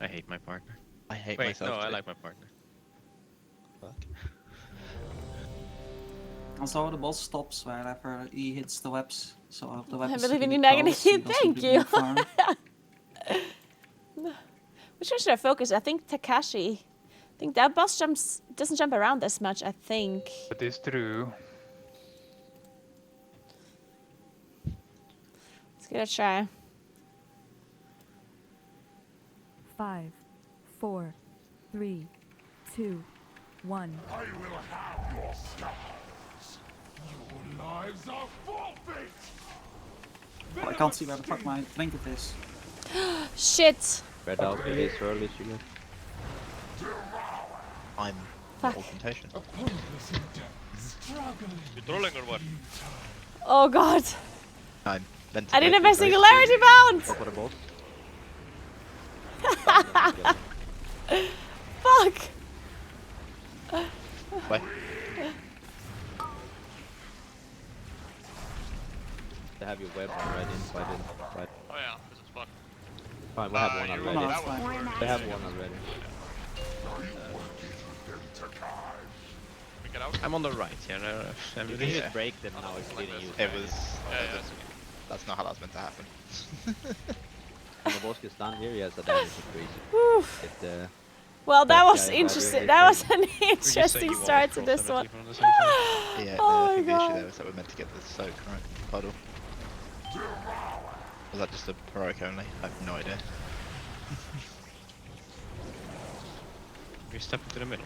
I hate my partner. I hate Wait, myself. no, I too. like my partner. Fuck. Also, the boss stops wherever he hits the webs. So the webs. I believe in he you, agony. close, he doesn't Thank really you. move far. Which one should I focus? I think Takashi. I think that boss doesn't jump around this much, I think. That is true. Let's give it a try. 5, 4, 3, 2, 1. I will have your scars. Your lives are forfeit. I can't see where the fuck my trinket is. Shit! Red out the base early, you get. I'm Fuck. augmentation. You trolling or what? Oh god! I'm I didn't have my singularity bound! Go for the boss. Fuck! Wait. They have your web already, so I didn't. Right. Oh yeah, this is fun. Fine, we'll have one you already. that one. They have one already. We get out. I'm on the right here. You can just break them now if you didn't use It was. Yeah. That's not how that's meant to happen. When the boss gets done here, he has a damage increase. Whew. Well, that was interesting. That was an interesting start to this one. Yeah, Oh I my think the issue god. there was that we're meant to get the soak, right? Puddle. Was that just a heroic only? I have no idea. We step into the middle.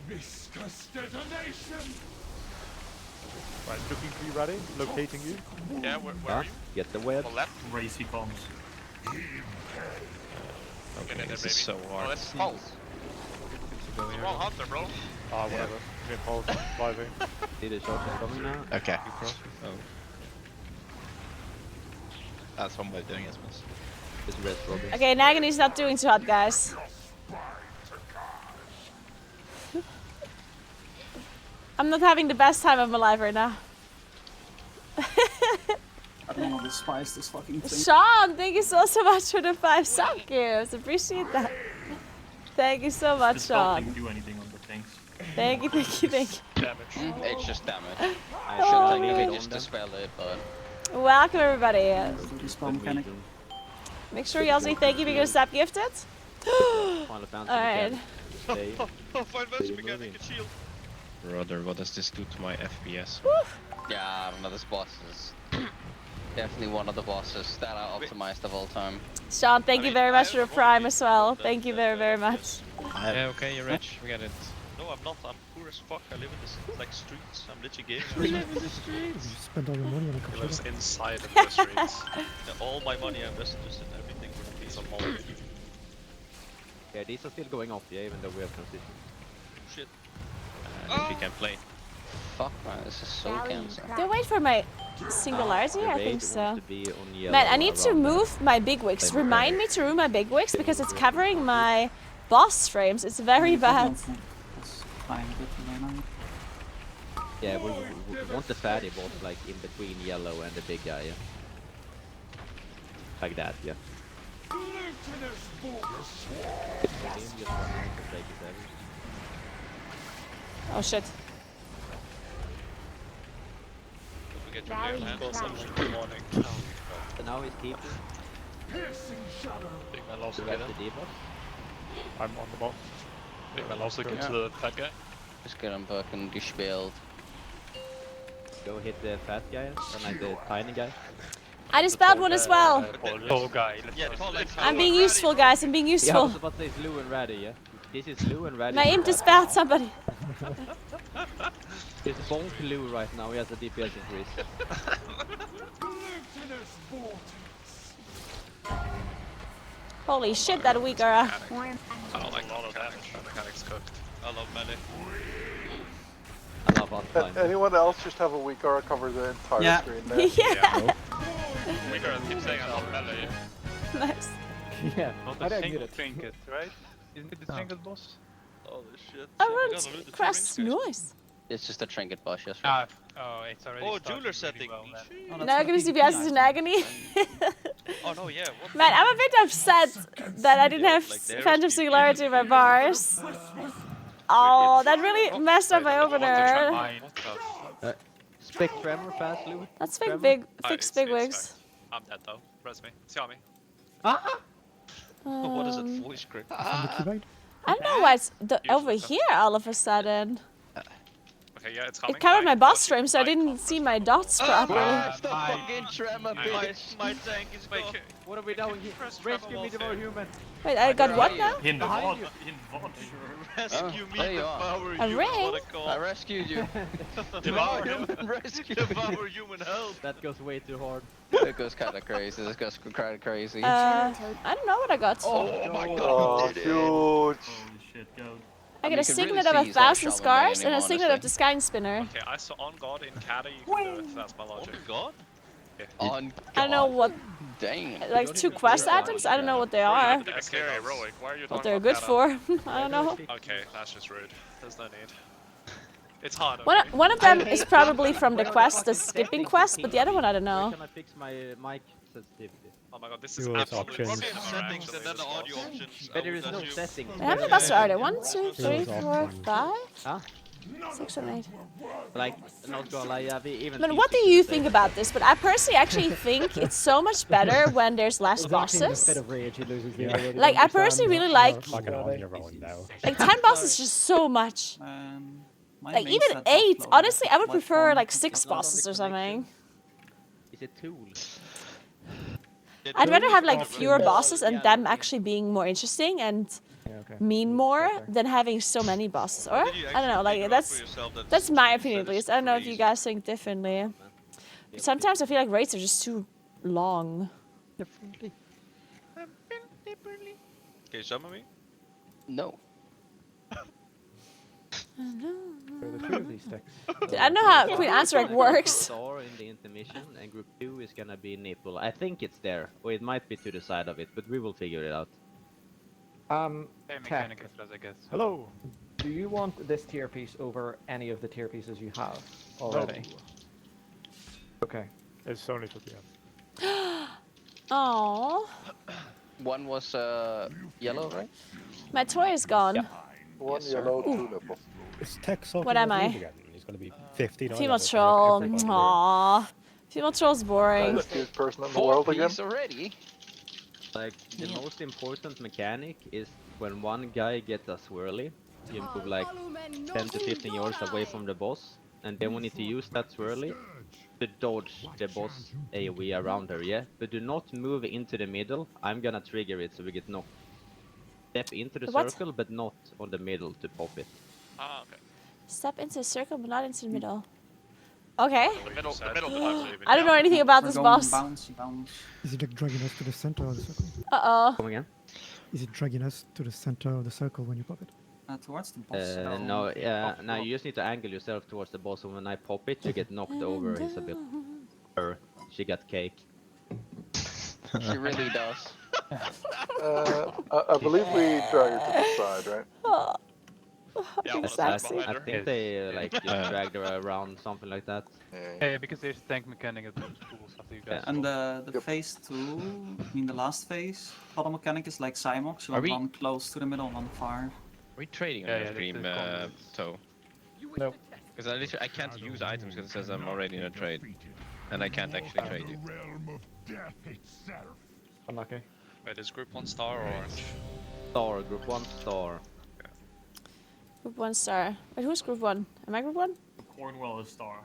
Viscous detonation. Right, looking for you, ready? Locating you. Yeah, where are you? Get the web. On the left? Racy bombs. Okay, this is so Oh, hard. that's false. Wrong hunter, bro. Ah, whatever. Get hold, driving. See the shots are coming now? Okay. Oh. That's one way of doing it, I suppose. Just rest, Robin. Okay, Nagany's not doing too hot, guys. I'm not having the best time of my life right now. I don't want to despise this fucking thing. Sean, thank you so much for the 5 sub gifts. Appreciate that. Thank you so much, This spell Sean. didn't do anything on the things. Thank you, thank you, thank you. Damage. It's just damage. I Should Oh, technically God. just dispel it, but Welcome, everybody. The spell mechanic. Make sure you all say thank you because sub gifted. Final Fantasy Alright. Stay. Oh, fine, that's mechanic and shield. Brother, what does this do to my FPS? yeah, I don't know, this boss is definitely one of the bosses that are optimized of all time. Sean, thank you very much for the prime as well. Thank you very, very much. Yeah, okay, you're rich. We get it. No, I'm not. I'm poor as fuck. I live in this like streets. I'm literally gaming. You live in the streets. You spend all your money on a He computer. lives inside of the streets. All my money I invested just in everything for the piece of holiday. Yeah, these are still going off, yeah, even though we have transitioned. Shit. If we can play. Fuck man, this is so cancer. Do I wait for my singularity? The I raid think wants so. to be on yellow Man, I need to around move my bigwigs. Remind me to remove my bigwigs because it's covering my boss frames. It's very bad. That's fine, good for me now. Yeah, we want the fatty boss like in between yellow and the big guy, yeah. Like that, yeah. Oh shit. We get your clear hand. Good morning. So now he's keeping. Big man loves The to rest get of the in. debuff. I'm on the ball. Big man loves to get to the fat guy. Just get him fucking gespielt. Go hit the fat guy, or like the tiny guy. I dispelled one as well. Tall guy. I'm being useful, guys. I'm being Yeah, I useful. was about to say it's Lou and Raddy, yeah? This is Lou and Raddy. My imp dispelled somebody. It's bonk Lou right now, he has a DPS increase. Holy shit, that Uyghur. I don't like a lot of damage. The mechanic's cooked. I love melee. I love uptime. Anyone else just have a weak aura cover the entire screen there? Yeah. We keep saying I love melee. Nice. Yeah. Not How a did I single mute it? trinket, right? Isn't it the trinket boss? Holy shit. I want crest noise. It's just a trinket boss, yes. Right? Oh, it's already. Oh, started jeweler really setting. well, Now gonna DPS is in agony. Oh no, yeah. What Man, I'm a bit upset that I didn't have Phantom Singularity in my bars. Oh, that really messed up my opener. Spec Tremor fast, Lou. Let's fix big wigs. I'm dead though. Press me. See me. What is it? Voice crack. I don't know why it's over here all of a sudden. Okay, yeah, it's coming. It covered my boss stream, so I didn't see my dots properly. Stop fucking Tremor, bitch! My tank is gone. What are we doing here? Rescue me, Devour Human. Wait, I got what now? In the Behind wall. you. In VOD. Rescue me, there you are. devour A human. ring? What a call. I rescued you. Devour Human rescue. Devour human help. That goes way too hard. It goes kinda crazy. This goes kinda crazy. I don't know what I got. Oh my god. Oh, huge. Holy shit, go. I got a you can signet really of see 1,000 he's not scars Shaman and a anymore, signet of honestly. the Sky Spinner. Okay, I saw on God in Caddy. You can do it. That's my logic. God? On I don't know what, Dang. like 2 quest items? I don't know what they are. It's scary heroic. Why are you What talking they're about good Caddy? for. I don't know. Okay, that's just rude. There's no need. It's hard. One of them is probably from the quest, the skipping quest, but the other one I don't know. Where can I fix my mic sensitivity? Oh my god, this is Yours absolutely options. Settings and then the audio options. But there is no settings. Wait, how many bosses are there? 1, 2, 3, 4, 5, Huh? 6, 7, 8. Like, not gonna lie, yeah, we even. But what do you think about this? But I personally actually think it's so much better when there's less Exactly, instead bosses. of rage, he loses the ability Like, to I personally understand. really like, Fucking on your own now. like 10 bosses is just so much. My Like, main even setup 8. loaded Honestly, I would like prefer one like to 6 not on the bosses or connection. something. Is it tool? I'd rather have like fewer bosses and them actually being more interesting and mean more than having so many bosses. Or, I don't know, like, that's my opinion at least. I don't know if you guys think differently. But sometimes I feel like raids are just too long. Can you summon me? No. Dude, I don't know how Queen Ansarek works. Star in the intermission, and group 2 is gonna be nipple. I think it's there, or it might be to the side of it, but we will figure it out. Same Tech. mechanic as I guess. Hello. Do you want this tier piece over any of the tier pieces you have already? Okay. It's only for the Aww. One was yellow, right? My toy is gone. One yellow, 2 nipple. It's tech sort What am I? It's gonna be 15. Female troll. Aww. Female troll's boring. Best cute person in the world again. Already. Like, the most important mechanic is when one guy gets a swirly, you move like 10 to 15 yards away from the boss, and then we need to use that swirly to dodge the boss AoE around her, yeah? But do not move into the middle. I'm gonna trigger it so we get knocked. Step into the What? circle, but not on the middle to pop it. Ah, okay. Step into the circle, but not into the middle. Okay. The middle I don't know anything about We're this going boss. bouncy, bounce. Is it like dragging us to the center of the circle? Uh-oh. Come again? Is it dragging us to the center of the circle when you pop it? Towards the boss. No, now you just need to angle yourself towards the boss, and when I pop it, you get knocked over his ability. She got cake. She really does. I believe we drag her to the side, right? Yeah, It's I wanna sexy. behind I her. think they like just dragged her around, something like that. Yeah, because there's tank mechanic at those pools after you guys. And the phase 2, I mean the last phase, bottom mechanic is like Cymox, you Are want we- one close to the middle, one far. Are we trading on Yeah, your yeah, stream, the combos. Toe? Nope. Because I literally I can't use items because it says I'm already in a trade, and I can't actually trade you. Realm of death itself. Unlucky. Wait, is group 1 star or orange? Star, group 1 star. Group 1 star. Wait, who's group 1? Am I group 1? Cornwall is star.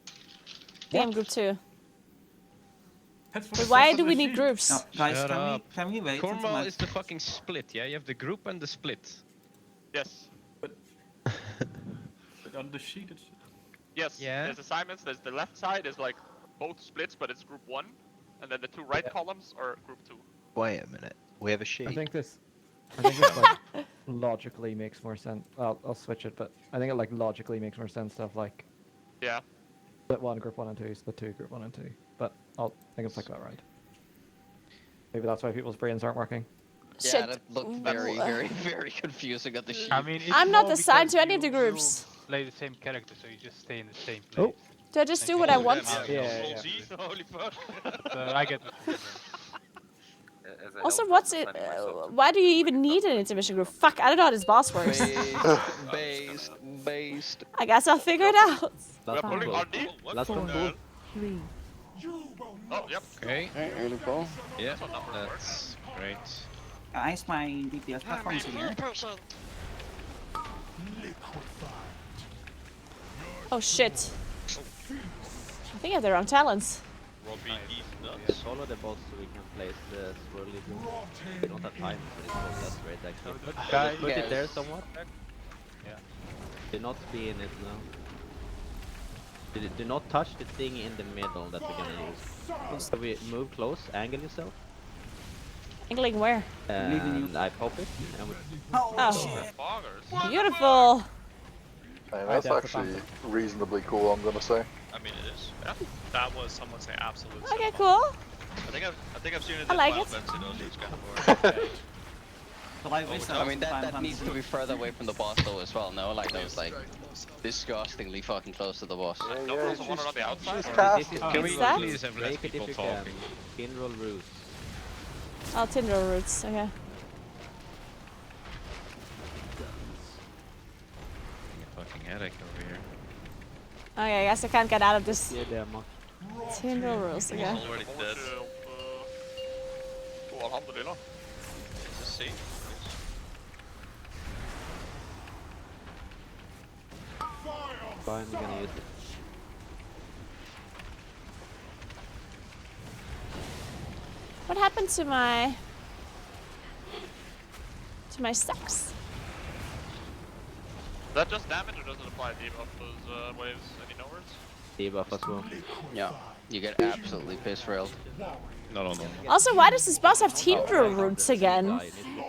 I think I'm group 2. That's But why do we need groups? No, guys, Shut up. can we wait until Cornwall my... is the fucking split, yeah? You have the group and the split. Yes. But on the sheet it's... Yes. Yeah. There's assignments. There's the left side is like both splits, but it's group 1, and then the 2 right columns are group 2. Wait a minute. We have a sheet. I think this like logically makes more sense. Well, I'll switch it, but I think it like logically makes more sense to have like Yeah. split 1, group 1 and 2, split 2, group 1 and 2. But I think it's like that, right? Maybe that's why people's brains aren't working. Yeah, Shit. that looked very, very, very confusing at the sheet. I mean, it's I'm not more assigned because to any of the you groups. play the same character, so you just stay in the same place. Oh. Do I just do what I want? Yeah. Holy fuck. So I get what you're saying. Also, what's it? Why do you even need an intermission group? Fuck, I don't know how this boss works. Based. I guess I'll figure it out. We're pulling on D. Last one, cool. 3, Oh, yep. Okay. Early ball. Yeah, that's great. Guys, my DPS platforms here. Oh shit. I think I have the wrong talents. Robbie these nuts. Just follow the boss so we can place the swirly blue. We don't have time for this boss, that's great actually. Guys, Just put it there somewhat. Yeah. Do not be in it now. Do not touch the thing in the middle that we're gonna use. So we move close, angle yourself. Angling where? And I pop it. And we... Oh, beautiful. Hey, that's actually reasonably cool, I'm gonna say. I mean, it is. Yeah. That was someone say absolute. Okay, cool. I think I've seen it I in like Final it. Fantasy though, so it's kind of boring. But I wish I mean, that needs to be further away from the boss though as well, no? Like, that was like disgustingly fucking close to the boss. No, also one on the outside. Can we that? please have less Break it people if you can. talking? Pin roll roots. Oh, Tindril roots. Okay. Fucking headache over here. Okay, I guess I can't get out of this. Yeah, there, Mark. Tindril roots. Okay. He's already dead. Oh, alhamdulillah. Just see. Fine, we're gonna use it. What happened to my stacks? Is that just damage or does it apply debuff those waves? Any knowers? Debuff as well. Yeah, you get absolutely piss railed. No. Also, why does this boss have Tindril roots again?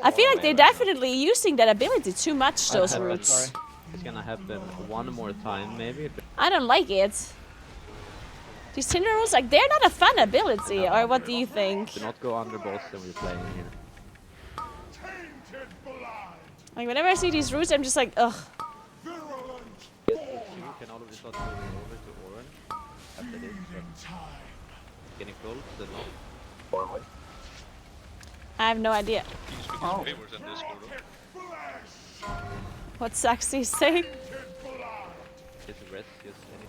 I feel like they're definitely using that ability too much, those roots. It's gonna happen one more time, maybe. I don't like it. These Tindril roots, like, they're not a fun ability, or what do you think? Do not go under boss when we're playing here. Like, whenever I see these roots, I'm just like, ugh. You can already start moving over to orange after this, but getting close, then not. I have no idea. Oh. Favors in this photo. What Saxy is saying? Just rest, just anything.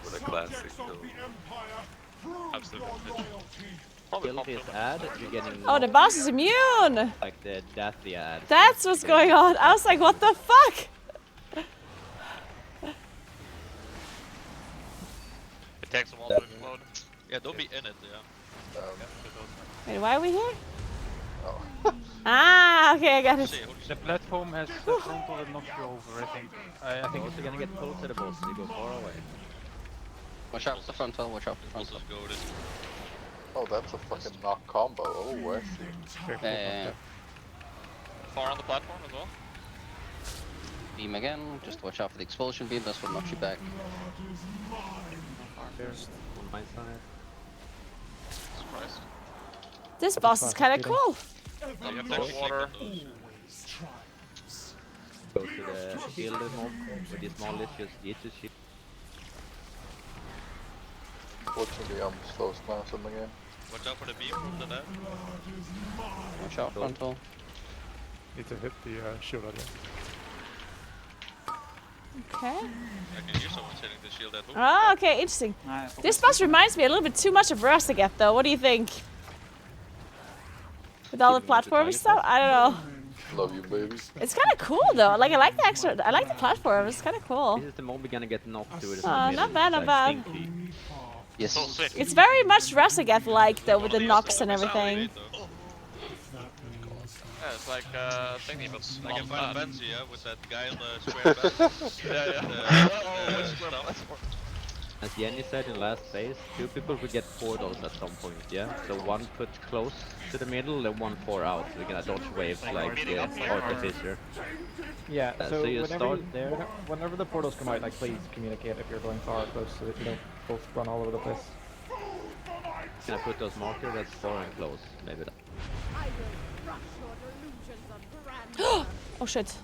What a classic though. Absolute Kill this ad, you're getting Oh, the boss is immune! like the deathly ad. That's what's going on. I was like, what the fuck? It takes a while to explode. Yeah, don't be in it, yeah. Wait, why are we here? Ah, okay, I got it. The platform has frontal that knocks you over, I think. I think You're also gonna get close to the boss, so you go far away. Watch out for the frontal, watch out for the frontal. Oh, that's a fucking knock combo. Oh, I see. Yeah. Far on the platform as well. Beam again, just watch out for the expulsion beam, that's what knocks you back. There's on my side. Surprised. This boss is kind of cool. Water. the shield mob with the small list, just use the shield. Fortunately, I'm the slowest class in the game. Watch out for the beam from the left. Watch out, frontal. Need to hit the shield again. Okay. I can hear someone hitting the shield at home. Oh, okay, interesting. This boss reminds me a little bit too much of Rustigeth, though. What do you think? With all the platform stuff? I don't know. Love you, baby. It's kind of cool, though. Like, I like the platform. It's kind of cool. This is the mob we're gonna get knocked to. Not bad, not bad. Yes. It's very much Rustigeth-like, though, with the knocks and everything. Yeah, it's like thingy, but Like in not Final bad. Fantasy, yeah, with that guy on the square bed. As Jenny said in last phase, 2 people will get portals at some point, yeah? So 1 put close to the middle and 1 4 out. So we're gonna dodge waves like Artificer. Yeah, so you whenever, start there. whenever the portals come out, like, please communicate if you're going far or close so that you don't both run all over the place. Can I put those markers that's far and close? Maybe that. Oh shit.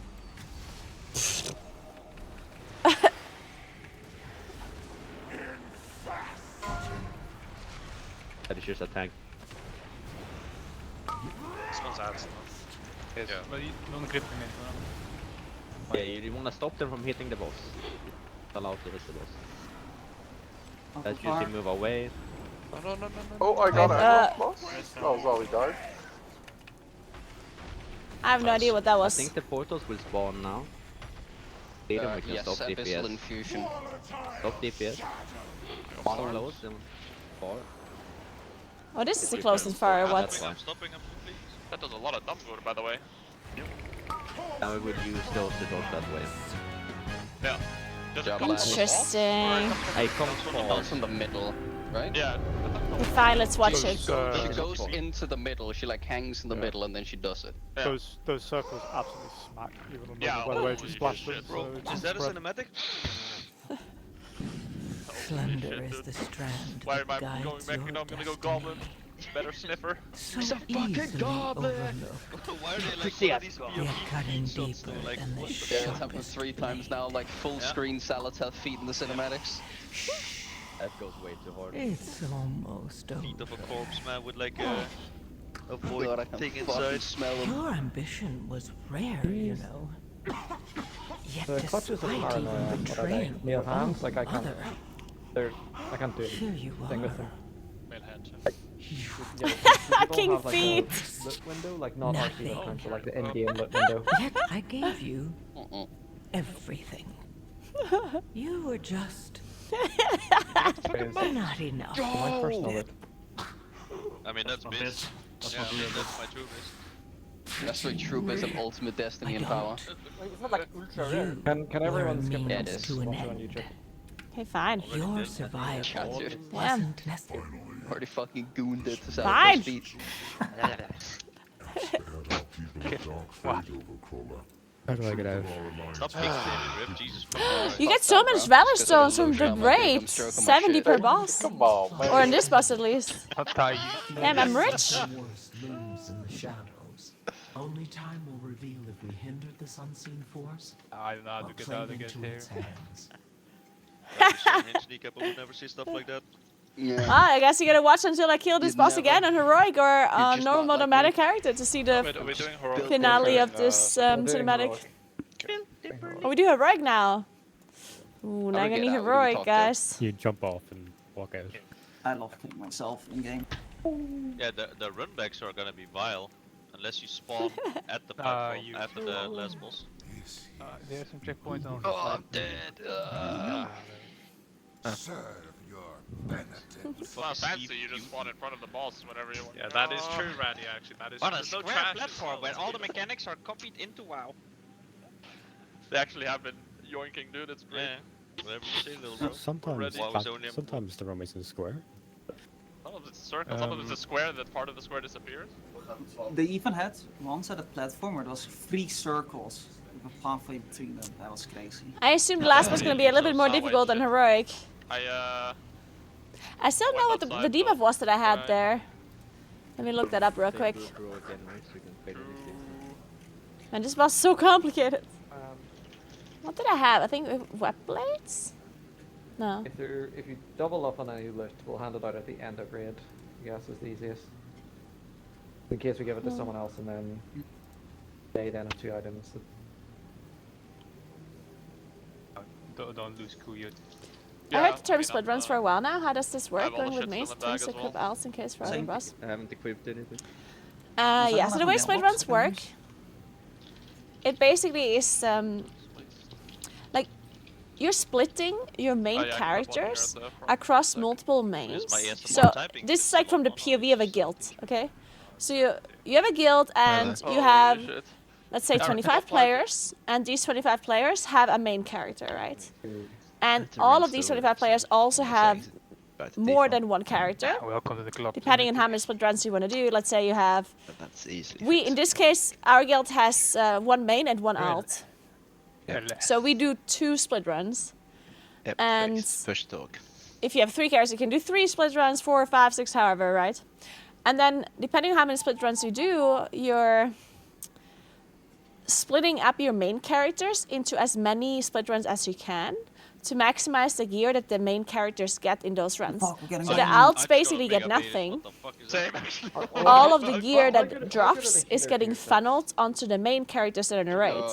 That is just a tank. This one's out. Yes, but you don't grip him in. Yeah, you wanna stop them from hitting the boss. Allow to hit the boss. That usually move away. No. Oh, I got it, boss. Oh, Zali died. I have no idea what that I was. think the portals will spawn now. Lead them, we can Yes, stop Abyssal DPS. Infusion. Stop DPS. 1 close and 4. Oh, this is the close and far, or what? I'm stopping him, please. That does a lot of Naguura, by the way. And we would use those to dodge that way. Yeah. Does it Interesting. I come Falls in the middle, right? Yeah. Okay, fine, let's watch it. She goes into the middle, she like hangs in the middle and then she does it. Yeah. Those circles absolutely smack, even on Yeah, by the way holy you splash them. shit, So it's Is that a spread. cinematic? Slender is the strand Why that am I guides going your back? I'm gonna go destiny. Goblin. Better sniffer. So He's a fucking easily goblin! overlooked. Why are they like Yeah, all these Yet cutting shots deeper though? Like, than the what the Yeah, it's happened sharpest 3 times now, like full screen salads have feet in the cinematics. That goes way too hard. It's almost feet of a over. corpse, man, with like a void God, I can thing fucking inside. smell him. Your ambition was rare, you know. Yet The clutches of despite paranoia, even what are they? betraying Nail your hands? own Like, I can't. mother, I can't do here you anything with them. Male hand. Fucking feet. Lit window, like not Nothing. RC control, like the in-game lit window. yet I gave you everything. You were just not enough. My personal lit. I mean, that's Abyss. Biz. That's Yeah, what I we mean, are. that's my true Biz. That's really true based on ultimate destiny and power. It's not like ultra rare. Can everyone skip means the Yeah, it is. to an watch it on end. YouTube? Okay, fine. Your survival Gotcha. wasn't necessary. Already fucking gooned it to Fine. Salazar's feet. How do I get out? Stop fixating, Rip. Jesus Christ. You get so much Valor Stones from the raid. 70 per boss. Come on, man. Or in this boss at least. I'll tie you. Damn, I'm rich. Force looms in the shadows. Only time will reveal if we hindered this unseen force. I don't know how to get out of it here. hands. Sneak up, I would never see stuff like that. Yeah. Ah, I guess you gotta watch until I kill this You'd boss never. again on heroic or just normal not like automatic me. character to see the Are we doing heroic? finale of this cinematic. Oh, we do heroic now. Ooh, now we I'm gonna get need out? What do we heroic, talk to? guys. You jump off and walk out. I love killing myself in game. Yeah, the runbacks are gonna be vile. Unless you spawn at the platform you after the last boss. There's some checkpoints on. Oh, I'm dead. Serve your benedict. It's not fancy, you just spawn in front of the boss whenever you want. Yeah, that is true, Randy, actually. That is On a there's no square trash platform as where well. all the mechanics are copied into WoW. They actually have been yoinking, dude. It's great. Yeah. Whatever you say, little bro. Sometimes, Wow, it's only- sometimes the room is in the square. Some of it's a circle, some of it's a square, that part of the square disappears. They even had once at a platform where there was 3 circles with a pathway between them. That was crazy. I assume the last one's gonna be a little bit more difficult than heroic. I I still don't know what the debuff was that I had there. Let me look that up real quick. And this boss is so complicated. What did I have? I think web blades? No. If you double up on any loot, we'll hand it out at the end of raid. I guess is the easiest. In case we give it to someone else and then they then have 2 items. Don't lose Kuya. I heard the term split runs for a while now. How does this work? Going with mace, things to equip else in case for other boss. I haven't equipped anything. Yeah, so the way split runs work, it basically is like you're splitting your main characters across multiple mains. So this is like from the POV of a guild, okay? So you have a guild and you have, let's say, 25 players, and these 25 players have a main character, right? And all of these 25 players also have more than one character. Welcome to the club. Depending on how many split runs you want to do. Let's say you have... That's easily in this case, our guild has 1 main and 1 alt. So we do 2 split runs. Yep, and push dog. if you have 3 characters, you can do 3 split runs, 4, 5, 6, however, right? And then, depending on how many split runs you do, you're splitting up your main characters into as many split runs as you can to maximize the gear that the main characters get in those runs. So the alts basically get nothing. All of the gear that drops is getting funneled onto the main characters that are in the raid.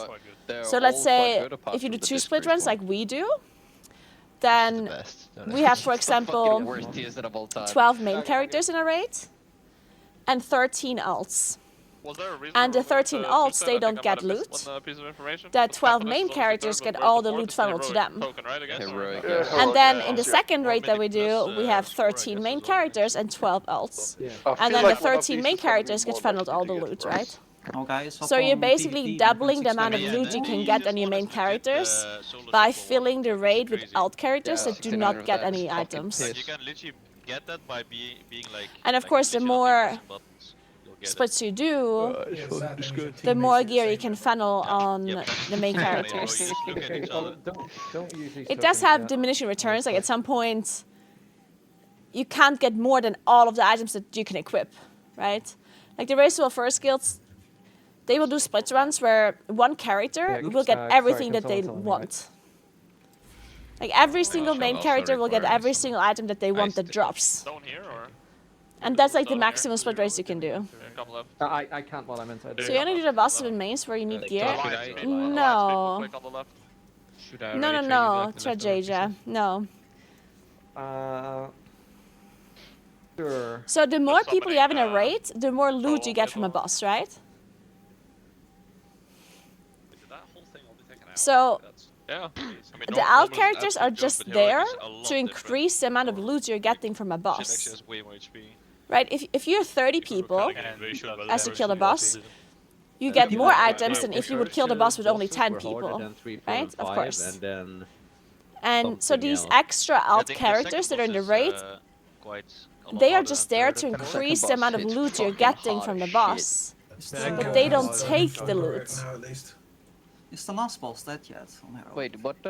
So let's say if you do 2 split runs like we do, then we have, for example, 12 main characters in a raid and 13 alts. And the 13 alts, they don't get loot. The 12 main characters get all the loot funneled to them. And then in the second raid that we do, we have 13 main characters and 12 alts. And then the 13 main characters get funneled all the loot, right? So you're basically doubling the amount of loot you can get on your main characters by filling the raid with alt characters that do not get any items. You can literally get that by being like... And of course, the more splits you do, the more gear you can funnel on the main characters. It does have diminishing returns, like at some point you can't get more than all of the items that you can equip, right? Like the Raceable First guilds, they will do split runs where one character will get everything that they want. Like every single main character will get every single item that they want that drops. And that's like the maximum split race you can do. I can't while I'm inside. So you only do the bosses and mains where you need gear? No. No, Tragedia. No. Sure. So the more people you have in a raid, the more loot you get from a boss, right? So the alt characters are just there to increase the amount of loot you're getting from a boss. Right? If you're 30 people as you kill the boss, you get more items than if you would kill the boss with only 10 people. Right? Of course. And so these extra alt characters that are in the raid, they are just there to increase the amount of loot you're getting from the boss. But they don't take the loot. Is the last boss dead yet? Wait, what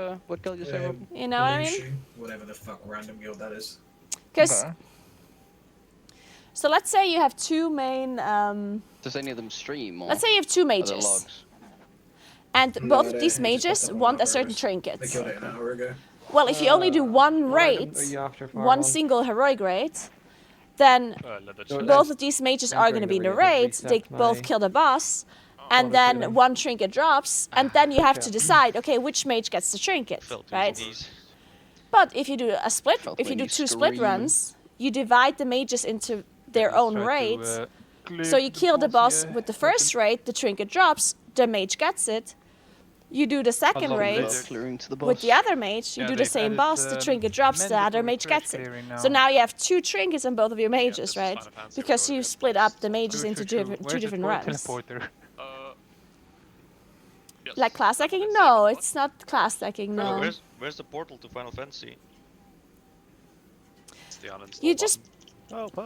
guild you say, Rob? You know what I mean? Whatever the fuck random guild that is. Because... So let's say you have 2 main... Does any of them stream? Or let's say you have 2 mages. And both of these mages want a certain trinket. They killed it an hour ago. Well, if you only do 1 raid, one single heroic raid, then both of these mages are going to be in the raid. They both kill the boss. And then 1 trinket drops, and then you have to decide, okay, which mage gets the trinket, right? But if you do a split, if you do 2 split runs, you divide the mages into their own raids. So you kill the boss with the first raid, the trinket drops, the mage gets it. You do the second raid with the other mage, you do the same boss, the trinket drops, the other mage gets it. So now you have 2 trinkets on both of your mages, right? Because you split up the mages into 2 different runs. Like class stacking? No, it's not class stacking, no. Where's the portal to Final Fantasy? You just... I don't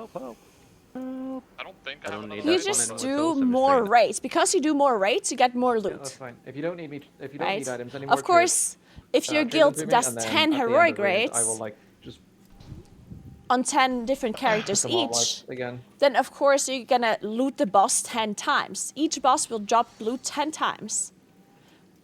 think I don't need you just do more raids. Because you do more raids, you get more loot. Yeah, that's fine. If you don't need need items anymore. Of course, if your guild does 10 heroic raids, I will like just on 10 different characters each, then of course you're gonna loot the boss 10 times. Each boss will drop loot 10 times.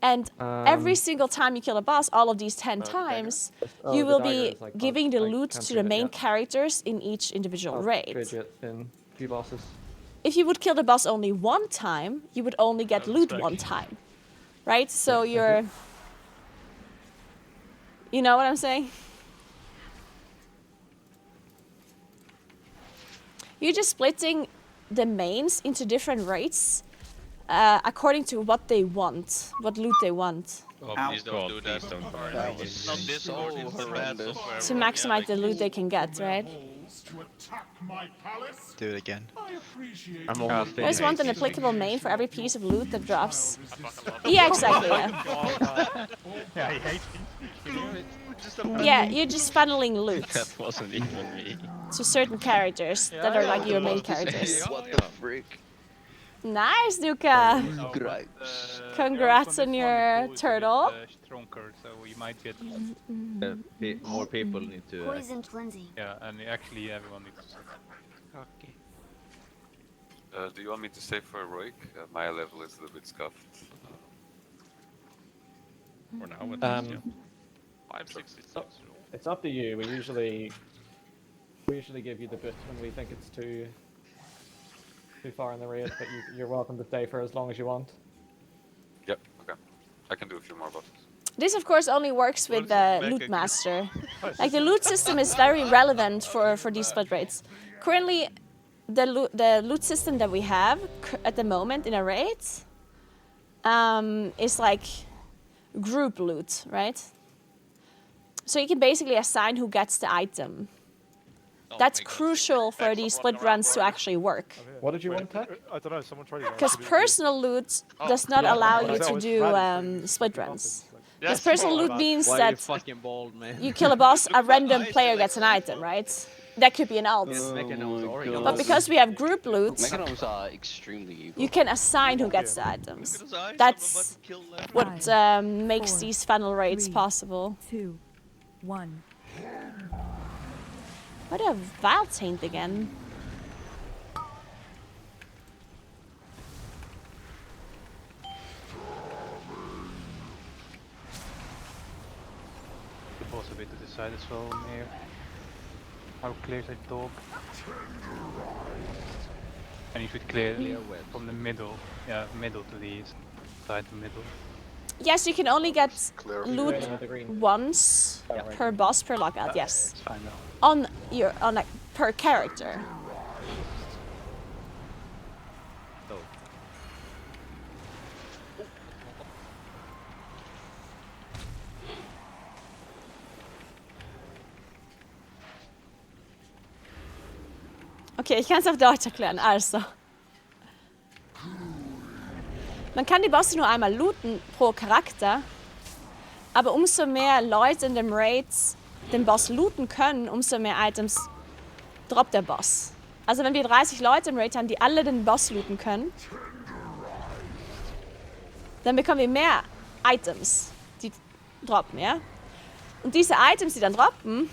And every single time you kill a boss, all of these 10 times, you will be giving the loot to the main characters in each individual raid. In few bosses. If you would kill the boss only one time, you would only get loot one time. Right? So you're... You know what I'm saying? You're just splitting the mains into different raids according to what they want, what loot they want. Oh, please don't do that. Not this Discord, it's the bad software. To maximize the loot they can get, right? Do it again. I'm almost I just want an applicable main for every piece of loot that drops. Yeah, exactly, yeah. Yeah, I hate it. Yeah, you're just funneling loot That wasn't even me. to certain characters that are like your main characters. What the frick? Nice, Duka! Great. Congrats on your turtle. Stronger, so we might get. More people need to. Poisoned Lindsay. Yeah, and actually everyone needs to. Okay. Do you want me to stay for heroic? My level is a little bit scuffed. For now, Um, I'm 66. It's up to you. We usually give you the boost when we think it's too far in the raid, but you're welcome to stay for as long as you want. Yep, okay. I can do a few more bosses. This, of course, only works with the Loot Master. Like, the loot system is very relevant for these split raids. Currently, the loot system that we have at the moment in a raid is like group loot, right? So you can basically assign who gets the item. That's crucial for these split runs to actually work. What did you want, Tech? I don't know, someone tried to... Because personal loot does not allow you to do split runs. Because personal loot means that you kill a boss, a random player gets an item, right? That could be an alt. But because we have group loot, Mechanos are extremely evil. you can assign who gets the items. That's what makes these funnel raids possible. 2, 1. What a Vile Taint again. Could also be to decide as well, Mayor. How clear the dog? And you should clear from the middle. Yeah, middle to the side to middle. Yes, you can only get loot once per boss per lockout. Yes, It's fine now. on like per character. Okay, ich kann es auf Deutsch erklären. Also, man kann die Bosse nur einmal looten pro Charakter, aber umso mehr Leute in dem Raid den Boss looten können, umso mehr Items droppt der Boss. Also wenn wir 30 Leute im Raid haben, die alle den Boss looten können, dann bekommen wir mehr Items, die droppen, ja? Und diese Items, die dann droppen,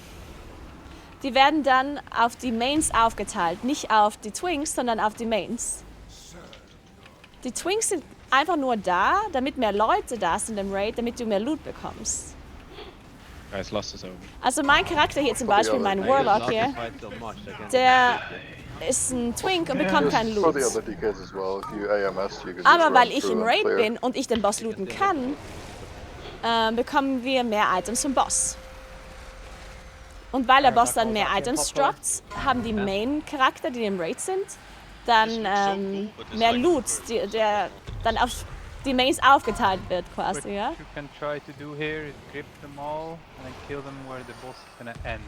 die werden dann auf die Mains aufgeteilt. Nicht auf die Twinks, sondern auf die Mains. Die Twinks sind einfach nur da, damit mehr Leute da sind im Raid, damit du mehr Loot bekommst. Guys, lost us over. Also mein Charakter hier zum Beispiel, mein Warlock hier, der ist ein Twink und bekommt keinen Loot. Aber weil ich im Raid bin und ich den Boss looten kann, bekommen wir mehr Items vom Boss. Und weil der Boss dann mehr Items droppt, haben die Main-Charakter, die im Raid sind, dann mehr Loot, der dann auf die Mains aufgeteilt wird quasi, ja? What you can try to do here is grip them all and then kill them where the boss is gonna end.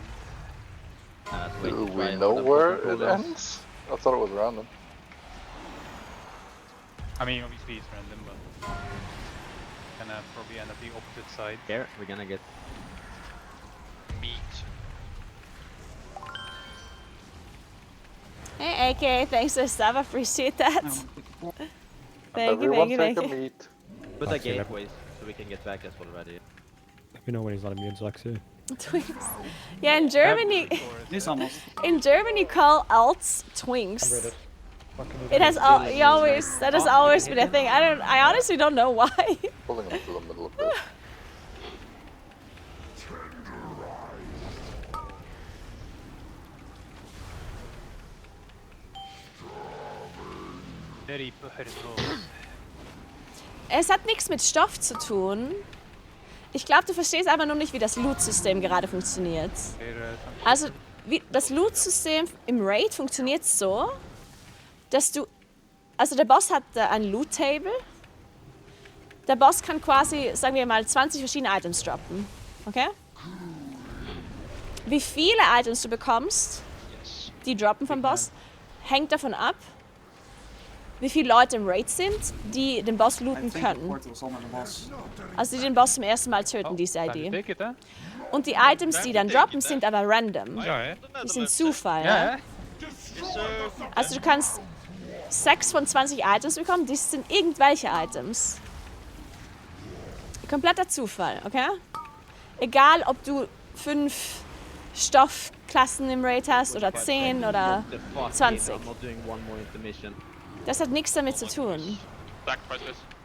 Do we know where it ends? I thought it was random. I mean, obviously it's random, but gonna probably end at the opposite side. Here, we're gonna get meat. Hey AK, thanks for the stuff, I appreciate that. Thank you, thank you, thank you. Put a gateway so we can get back as well already. Let me know when he's not immune to Axie. Twinks. Yeah, in Germany, This almost. in Germany call alts twinks. It has that has always been a thing. I honestly don't know why. Pulling them to the middle of this. Es hat nichts mit Stoff zu tun. Ich glaube, du verstehst einfach nur nicht, wie das Loot-System gerade funktioniert. Also, das Loot-System im Raid funktioniert so, dass du... Also der Boss hat ein Loot-Table. Der Boss kann quasi, sagen wir mal, 20 verschiedene Items droppen. Okay? Wie viele Items du bekommst, die droppen vom Boss, hängt davon ab, wie viele Leute im Raid sind, die den Boss looten können. Also die den Boss zum ersten Mal töten, diese ID. Und die Items, die dann droppen, sind aber random. Die sind Zufall. Ja? Also du kannst 6 von 20 Items bekommen, die sind irgendwelche Items. Kompletter Zufall, okay? Egal, ob du 5 Stoffklassen im Raid hast oder 10 oder 20. Das hat nichts damit zu tun.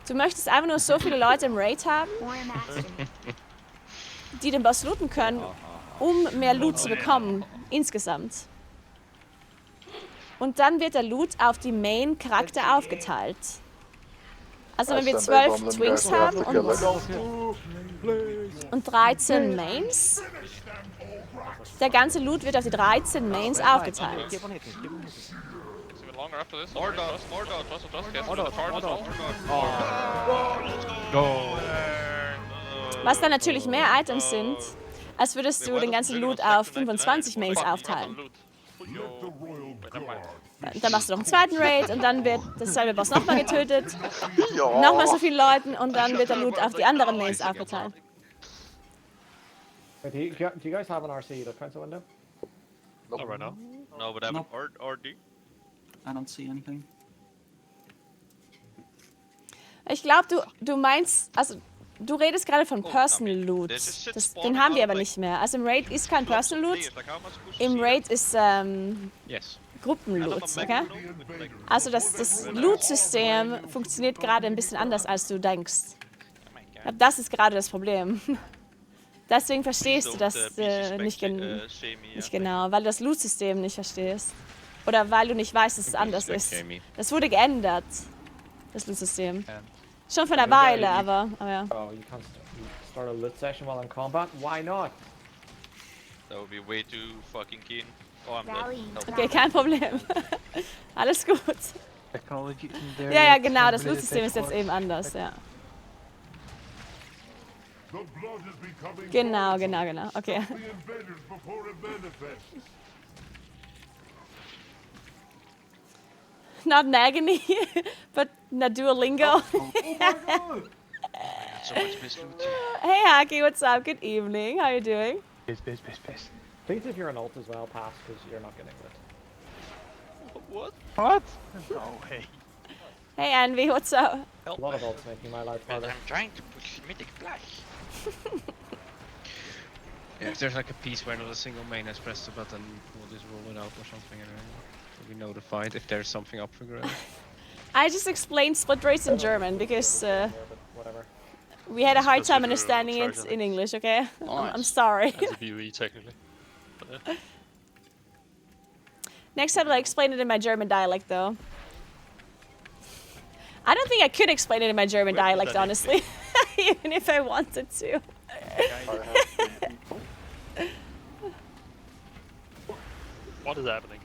Du möchtest einfach nur so viele Leute im Raid haben, die den Boss looten können, um mehr Loot zu bekommen, insgesamt. Und dann wird der Loot auf die Main-Charakter aufgeteilt. Also wenn wir 12 Twinks haben und 13 Mains, der ganze Loot wird auf die 13 Mains aufgeteilt. Was dann natürlich mehr Items sind, als würdest du den ganzen Loot auf 25 Mains aufteilen. Dann machst du noch einen zweiten Raid und dann wird dasselbe Boss nochmal getötet. Nochmal so viele Leute und dann wird der Loot auf die anderen Mains aufgeteilt. Do you guys have an RC that counts a window? Not right now. No, but I have an RD. I don't see anything. Ich glaube, du meinst, also du redest gerade von Personal Loot. Den haben wir aber nicht mehr. Also im Raid ist kein Personal Loot. Im Raid ist Gruppenloot, okay? Also das Loot-System funktioniert gerade ein bisschen anders, als du denkst. Ich glaube, das ist gerade das Problem. Deswegen verstehst du das nicht genau, weil du das Loot-System nicht verstehst. Oder weil du nicht weißt, dass es anders ist. Das wurde geändert, das Loot-System. Schon vor einer Weile, aber ja. Oh, you can't start a loot session while in combat? Why not? That would be way too fucking keen. Oh, I'm dead. Okay, kein Problem. Alles gut. Ja, genau, das Loot-System ist jetzt eben anders, ja. Genau. Okay. Not Nagany, but Duolingo. Hey Haki, what's up? Good evening. How are you doing? Please, if you're an ult as well, pass, because you're not getting it. What? No way. Hey Envy, what's up? A lot of ults making my life harder. I'm trying to push mythic flash. Yeah, if there's like a piece where not a single main has pressed the button, we'll just roll it out or something and we'll be notified if there's something up for grabs. I just explained split rates in German because we had a hard time understanding it in English, okay? I'm sorry. As a VOE, technically. But, yeah. Next time I'll explain it in my German dialect, though. I don't think I could explain it in my German dialect, honestly. Even if I wanted to. What is happening?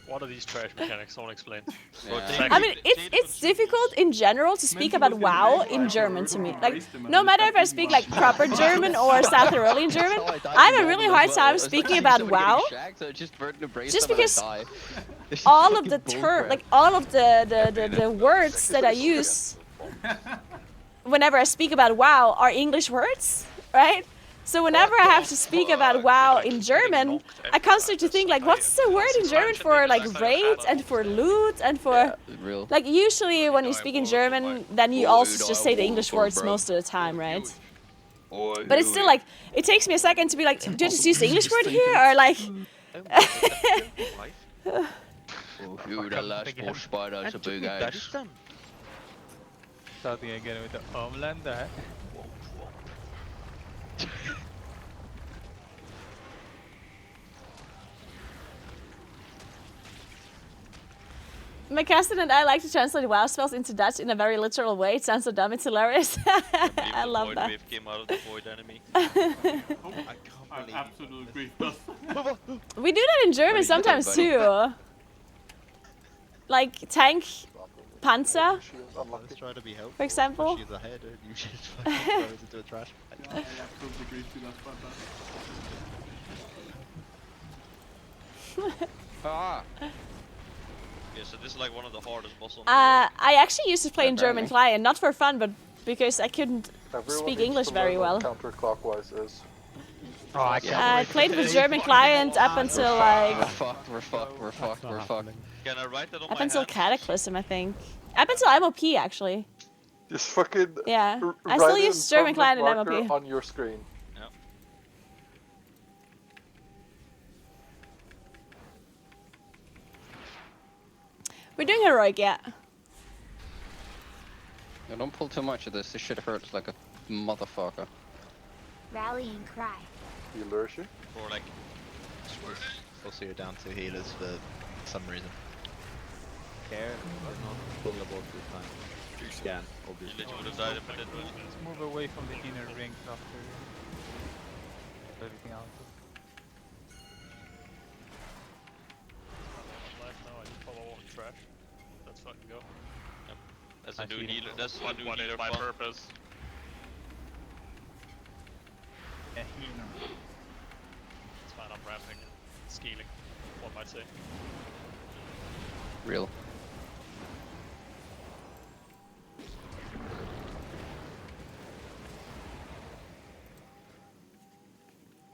What are these trash mechanics? Someone explain. I mean, it's difficult in general to speak about WoW in German to me. Like, no matter if I speak like proper German or South Tyrolean German, I have a really hard time speaking about WoW. Just because all of the the words that I use whenever I speak about WoW are English words, right? So whenever I have to speak about WoW in German, I constantly think like, what's the word in German for like raid and for loot and for like usually when you speak in German, then you also just say the English words most of the time, right? But it's still like it takes me a second to be like, do you just use the English word here or like? Ooh, the last boss spider is a big ass. Starting again with the Homelander. McCaston and I like to translate WoW spells into Dutch in a very literal way. It sounds so dumb, it's hilarious. I love that. Wave came out of the void enemy. I absolutely agree with We do that in German sometimes too. Like tank, Panzer, Let's try to be helpful. for example. She's ahead and you just fucking throw it into a trash can. I absolutely agree with that part. Ah. Yeah, so this is like one of the hardest bosses on I actually used to play in German client, not for fun, but because I couldn't speak English very well. Counterclockwise is. Oh, I played with German client up until like We're fucked. Can I write that on up my until hand? Cataclysm, I think. Up until MOP actually. Just fucking. Yeah, I write still it use in German client in marker MOP. on your screen. Yep. We're doing heroic, yeah. Yeah, don't pull too much of this. This shit hurts like a motherfucker. Rallying cry. He lures you. Or like. Also, you're down 2 healers for some reason. Care, but not pull the boss this time. You can, obviously. You would have died if I didn't. Let's move away from the inner rings after everything else. Life now, I just follow all the trash. Let's fucking go. Yep. That's a new healer. That's a new healer my fun. purpose. Yeah, healer. It's fine, I'm ramping. Scaling, one might say. Real.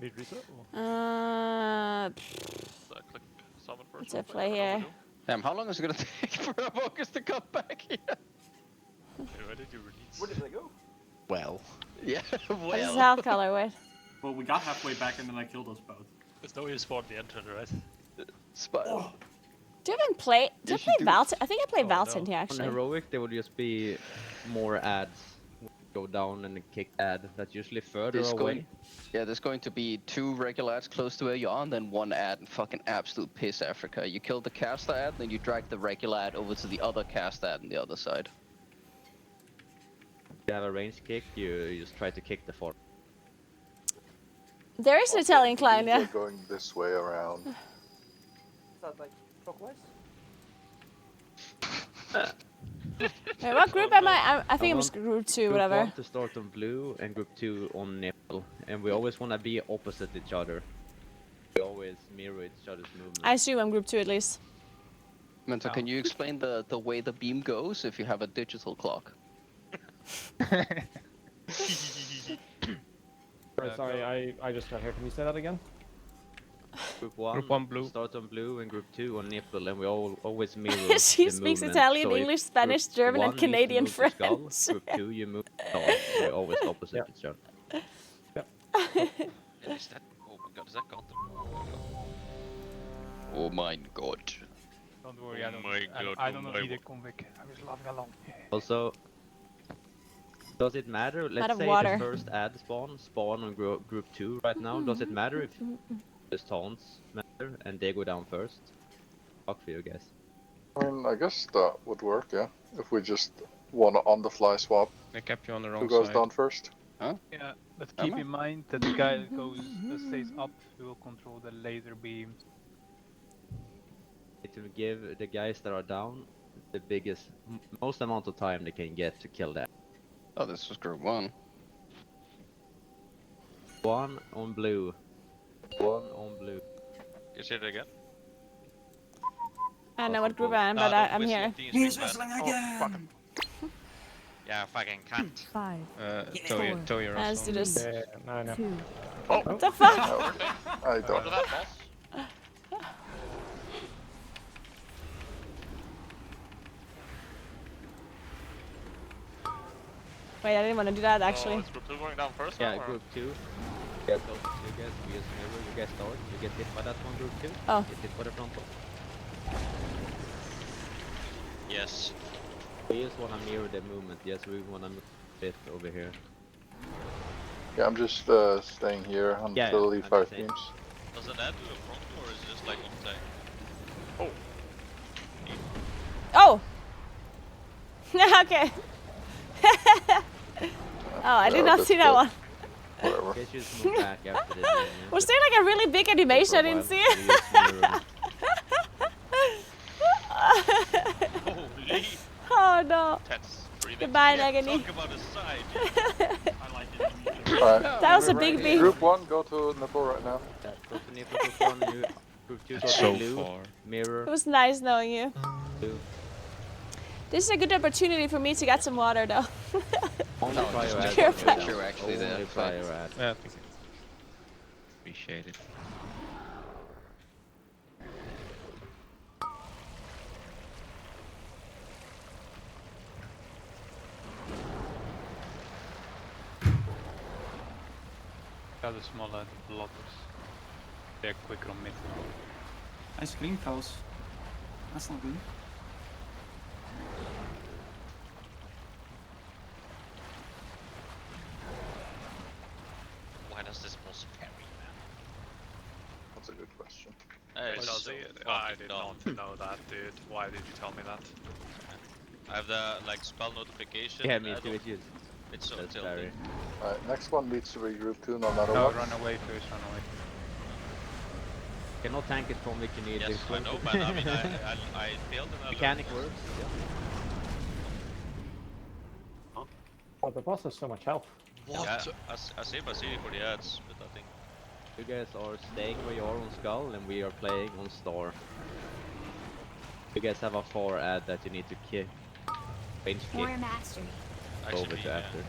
Need reset? Click summon first. What's I play here? Damn, how long is it gonna take for a focus to come back here? Where did you release? Where did they go? Well. Yeah, What is well. health color with? Well, we got halfway back and then I killed us both. There's no way to spawn the entrance, right? Spot. Do you even play? Do you play Valten? I think I play Valten here On actually. heroic, there would just be more ads. Go down and kick ad. That's usually further away. There's going to be 2 regular ads close to where you are, and then 1 ad in fucking absolute piss Africa. You kill the caster ad, then you drag the regular ad over to the other caster ad on the other side. If you have a range kick, you just try to kick the fort. There is an Italian client, They're yeah. going this way around. Is that like clockwise? Wait, what group am I? I think I'm just group 2, Group whatever. 1 to start on blue and group 2 on nipple. And we always want to be opposite each other. We always mirror each other's movement. I assume I'm group 2 at least. Mento, can you explain the way the beam goes if you have a digital clock? Sorry, I just got here. Can you say that again? Group 1, Group 1 blue. Start on blue and group 2 on nipple, and we always mirror She the speaks movement. Italian, So if English, Spanish, group German, 1 and needs to Canadian move to skull, friends. Group 2, you move down. We're always opposite each other. Is that? Oh my god, is that counter? Oh my god. Don't worry, Oh my god, I don't oh know my either convict. I was laughing along. Also, does it matter? Let's of say water. the first ad spawn on group 2 right now. Does it matter if the taunts matter and they go down first? Fuck for you guys. I mean, I guess that would work, yeah. If we just want to on-the-fly swap. They kept you on the Who wrong goes side. down first? Huh? Yeah, but keep in mind that the guy that stays up will control the laser beams. To give the guys that are down the most amount of time they can get to kill that. Oh, this was group 1. 1 on blue. 1 on blue. Can you say it again? I don't know what group I am, but I'm here. He's whistling again! Yeah, fucking cunt. 5. Tow your ass Let's do this. No. 2. What the fuck? I don't. Wait, I didn't want to do that actually. Is group 2 going down first? Yeah, now, or? group 2. You guys, we just mirror, you guys start, you get hit by that one group 2. Oh. Get hit by the front one. Yes. We just wanna mirror the movement. Yes, we wanna fit over here. Yeah, I'm just staying here until he fire teams. Does an ad do a front or is it just like on tank? Oh! Okay. Oh, I did not see that one. Whatever. Guess you just move back after this. Yeah. Was there like a really big animation? I didn't see it. Holy! Oh no. That's pretty Goodbye, yeah, Nagini. talk about a side. I like it. Alright. That was a big bee. Group 1, go to nipple right now. Yeah, go to nipple, group 1, group 2, go That's to so blue, far. mirror, It was nice knowing you. blue. This is a good opportunity for me to get some water though. Only No, prior just ad. check Pure to make sure we're actually Only there. prior ad. Yeah, thank you. Appreciate it. Got the smaller blockers. They're quicker on mid. Nice green coast. That's not good. Why does this boss carry, man? That's a good question. It's Does so it? fucking I did dumb. not know that, dude. Why did you tell me that? I have the like spell notification. Yeah, me I too. don't- It's just It's so that's tilting. very. Alright, next one needs to be group 2 no matter No, what. run away first, run away. Cannot tank it from if you need Yes, it. I know, but I mean, I failed and I Mechanic learned. works. Oh, the boss has so much health. Yeah, I save my city for the ads, but I think You guys are staying where you are on Skull, and we are playing on Star. You guys have a 4 ad that you need to kick. Range kick. More mastery. Over actually, to yeah. after.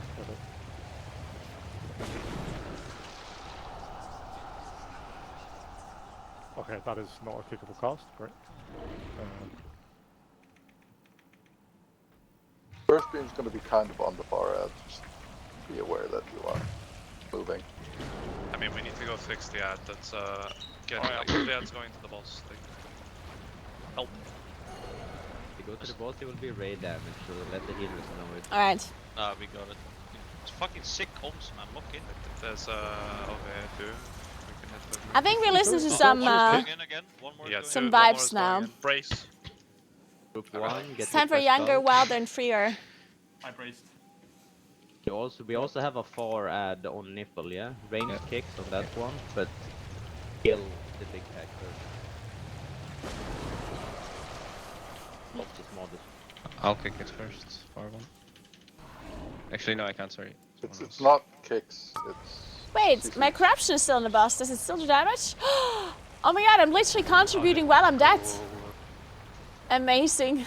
Okay, that is not a kickable cast. Great. First beam's going to be kind of on the far edge. Just be aware that you are moving. I mean, we need to go fix the ad. That's get like, the ad's going to the boss. Like, help. If you go to the boss, it will be ray damage, so let the healers know it. Alright. Nah, we got it. It's fucking sick comms, man. Look in. There's over here too. We can hit them. I think we listen to some Going in again. One more. Yeah, is some one more vibes is now. going in. Brace. Group 1, get It's time for your younger, Skull. wilder, and freer. I braced. We also have a 4 ad on nipple, yeah? Range kicks on that one, but kill the big factor. Of this model. I'll kick it first. Far one. Actually, no, I can't. Sorry. It's not kicks, it's... Wait, my corruption is still in the boss. Does it still do damage? Oh my god, I'm literally contributing while I'm dead. Amazing.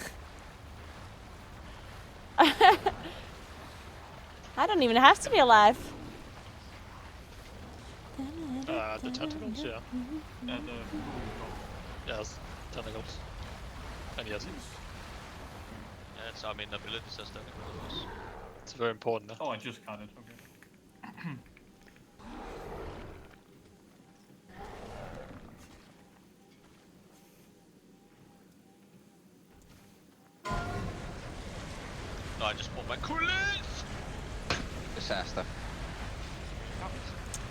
I don't even have to be alive. The tentacles, yeah. And Yes, tentacles. And yes, Yeah, it's, I mean, ability says that. it's very important. oh, I just got it. Okay. No, I just pulled my coolest. Disaster.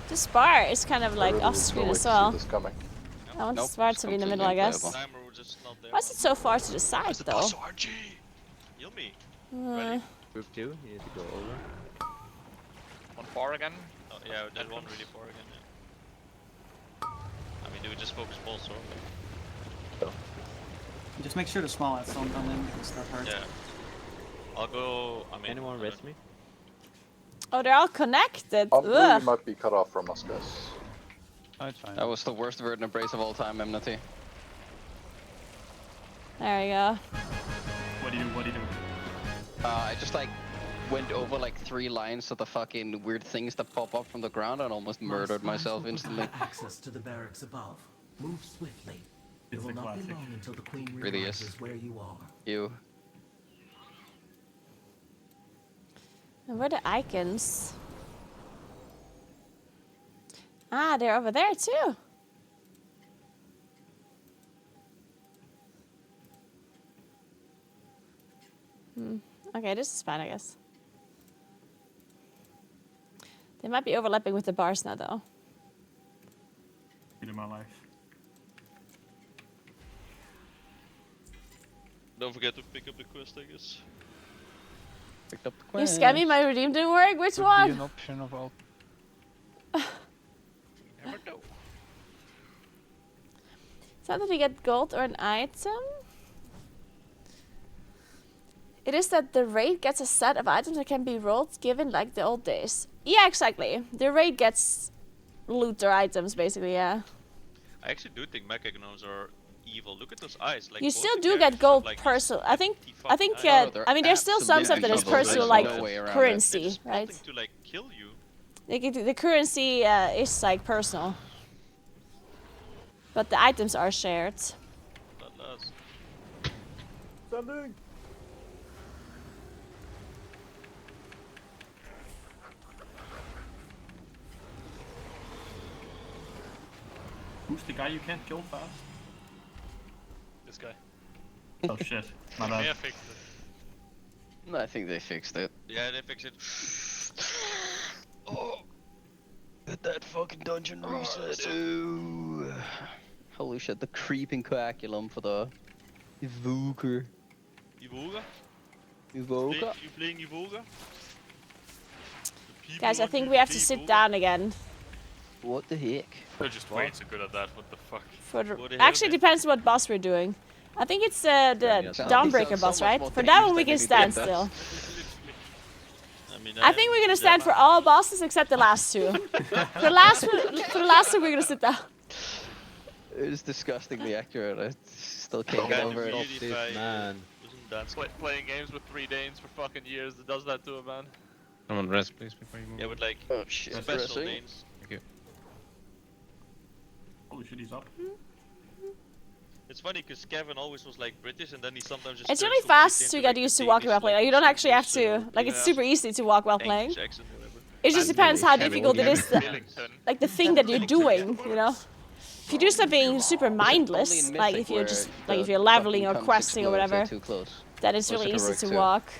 This bar is kind of like off screen as well. This coming. I want Nope, this bar it's to be in the middle, completely I guess. unplayable. Timer was just not there. Why is it so far to the side, though? RG. Yummy. Uh, Group 2, you need to go over. On 4 again. Oh, yeah, there's one really far again. Yeah. I mean, do we just focus boss or? Just make sure the small ads don't come in because that hurts. Yeah. I'll go. I mean, Anyone rest me? oh, they're all connected. Blue Ugh. might be cut off from us, guys. Oh, it's fine. That was the worst word in a brace of all time, Enmity. There we go. What do you do? What do you do? I just like went over like 3 lines of the fucking weird things that pop up from the ground and almost murdered myself instantly. Access to the barracks above. Move swiftly. It It's will a not be classic. long until the queen Really is. realizes where you are. You. And where are the icons? Ah, they're over there too. Okay, this is fine, I guess. They might be overlapping with the bars now, though. In my life. Don't forget to pick up the quest, I guess. Picked up the You quest. scammed me, my redeem didn't work. Which Could be one? an option of all. Never know. It's not that you get gold or an item. It is that the raid gets a set of items that can be rolled, given like the old days. Yeah, exactly. The raid gets loot or items, basically. Yeah. I actually do think mechagnons are evil. Look at those eyes. Like You both still the do get characters gold have, like, personal. these I think. empty fucking eyes. I mean, there's still some stuff that is absolutely personal, evil. like There's no way around it. currency, right? To like kill you. Like the currency is like personal, but the items are shared. But last. Sending. Who's the guy you can't kill fast? This guy. Oh shit. My May bad. have fixed it. No, I think they fixed it. Yeah, they fix it. Oh, Get that fucking dungeon reset. Ooh. Holy shit, the creeping coagulum for the Evoker. Evoker? Evoker? You playing Evoker? Guys, I think we have to sit down agan. What the heck? They're just way too good at that. What the fuck? Actually, depends what boss we're doing. I think it's the Dawnbreaker boss, right? For that one we can stand still. mean, I think we're gonna stand for all bosses except the last two. for the last two, we're gonna sit down. It is disgustingly accurate. I still can't get over it. Man. Playing games with 3 Danes for fucking years that does that to a man. Someone rest, please, before you move. Yeah, with like special Pressing. names. Thank you. Holy shit, he's up. It's funny because Kevin always was like British, and then he sometimes just. It's turns really completely fast to into, get like, used to the walking while Danish, playing. Like, you don't actually have to. Like, it's super easy to walk while playing. English accent or whatever. It just depends how difficult it is. Like the thing that you're doing, you know. If you do something super mindless, like if you're just like if you're leveling or questing or whatever, then it's really easy to walk.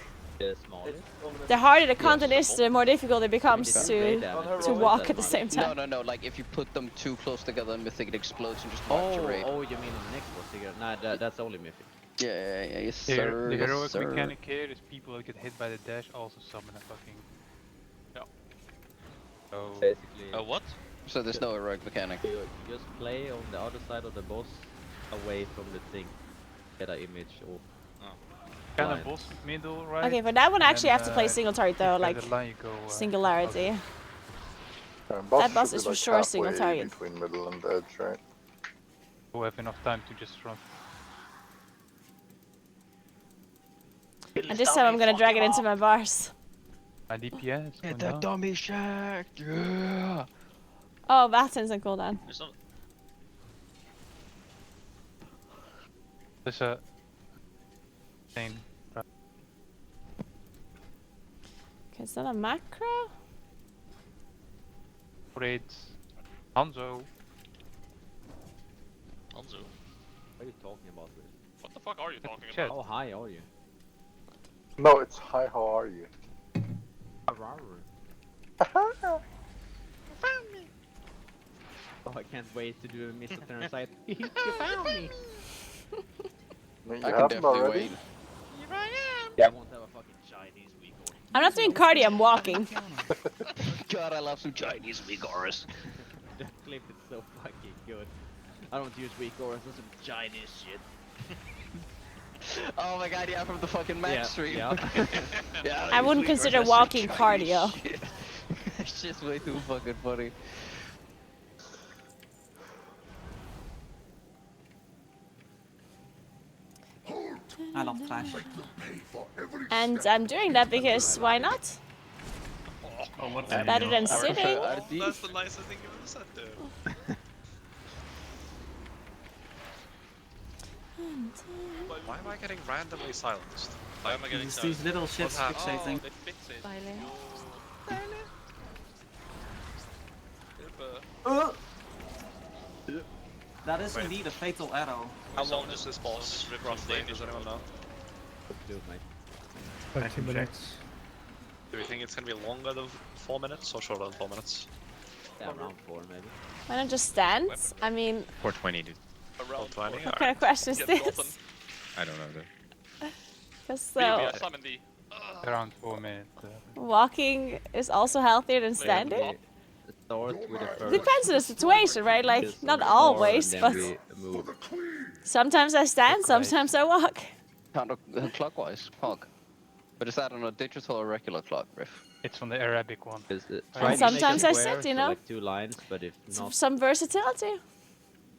The harder the content is, the more difficult it becomes to walk at the same time. No, like if you put them too close together, Mythic it explodes and just march your raid. Oh, you mean the next boss together? Nah, that's only Mythic. Yeah, yes The sir, yes, heroic sir. mechanic here is people that get hit by the dash also summon a fucking... Yeah. So... Basically. What? So there's no heroic mechanic. You just play on the other side of the boss, away from the thing. Get an image or... Kind of boss middle, right? Okay, for that one I actually have to play And, single target though, by like the line you go, singularity. Boss boss should is be for like sure single halfway target. between middle and edge, right? We'll have enough time to just run. And this time I'm gonna drag it into my bars. My DPS. Get that dummy shack, yeah! Oh, Baton's on cooldown. There's a... thing. Okay, is that a macro? Raids. Hanzo. Hanzo? What are you talking about, Riz? What the fuck are you talking Shit. about? How high are you? No, it's hi, how are you? Oh, I can't wait to do a Mr. Terracite. You found me! I mean, you I can haven't definitely already? wait. Yeah, I won't have a fucking Chinese week or... I'm not doing cardio, I'm walking. God, I love some Chinese Vigorous. That clip is so fucking good. I don't use weak auras, that's some Chinese shit. Oh my god, yeah, from the fucking Max stream. Yeah. Yeah, I wouldn't use consider Vigorous, that's walking some cardio. Chinese shit. It's just way too fucking funny. I love Flash. And I'm doing that because why not? Oh, what's Better than sitting. That's the nicest thing you've ever said, dude. Why am I getting randomly silenced? Why am I getting These silenced? little shits What fixating. they fixate. That is Wait. indeed a fatal arrow. How long does this boss roughly? Does anyone know? Do it, mate. 20 minutes. Do you think it's gonna be longer than 4 minutes or shorter than 4 minutes? Yeah, around 4 maybe. Why not just stand? I mean, 420, dude. Around 20? what kind of question is this? I don't know, dude. Because so, Summon the. Around 4 minutes. walking is also healthier than standing? Start with the first. Depends on the situation, right? Like, not always, but Move. sometimes I stand, sometimes I walk. Clockwise, Hog. But is that on a digital or regular clock, Riff? It's on the Arabic one. And sometimes I sit, you know? Like 2 lines, but if not, Some versatility.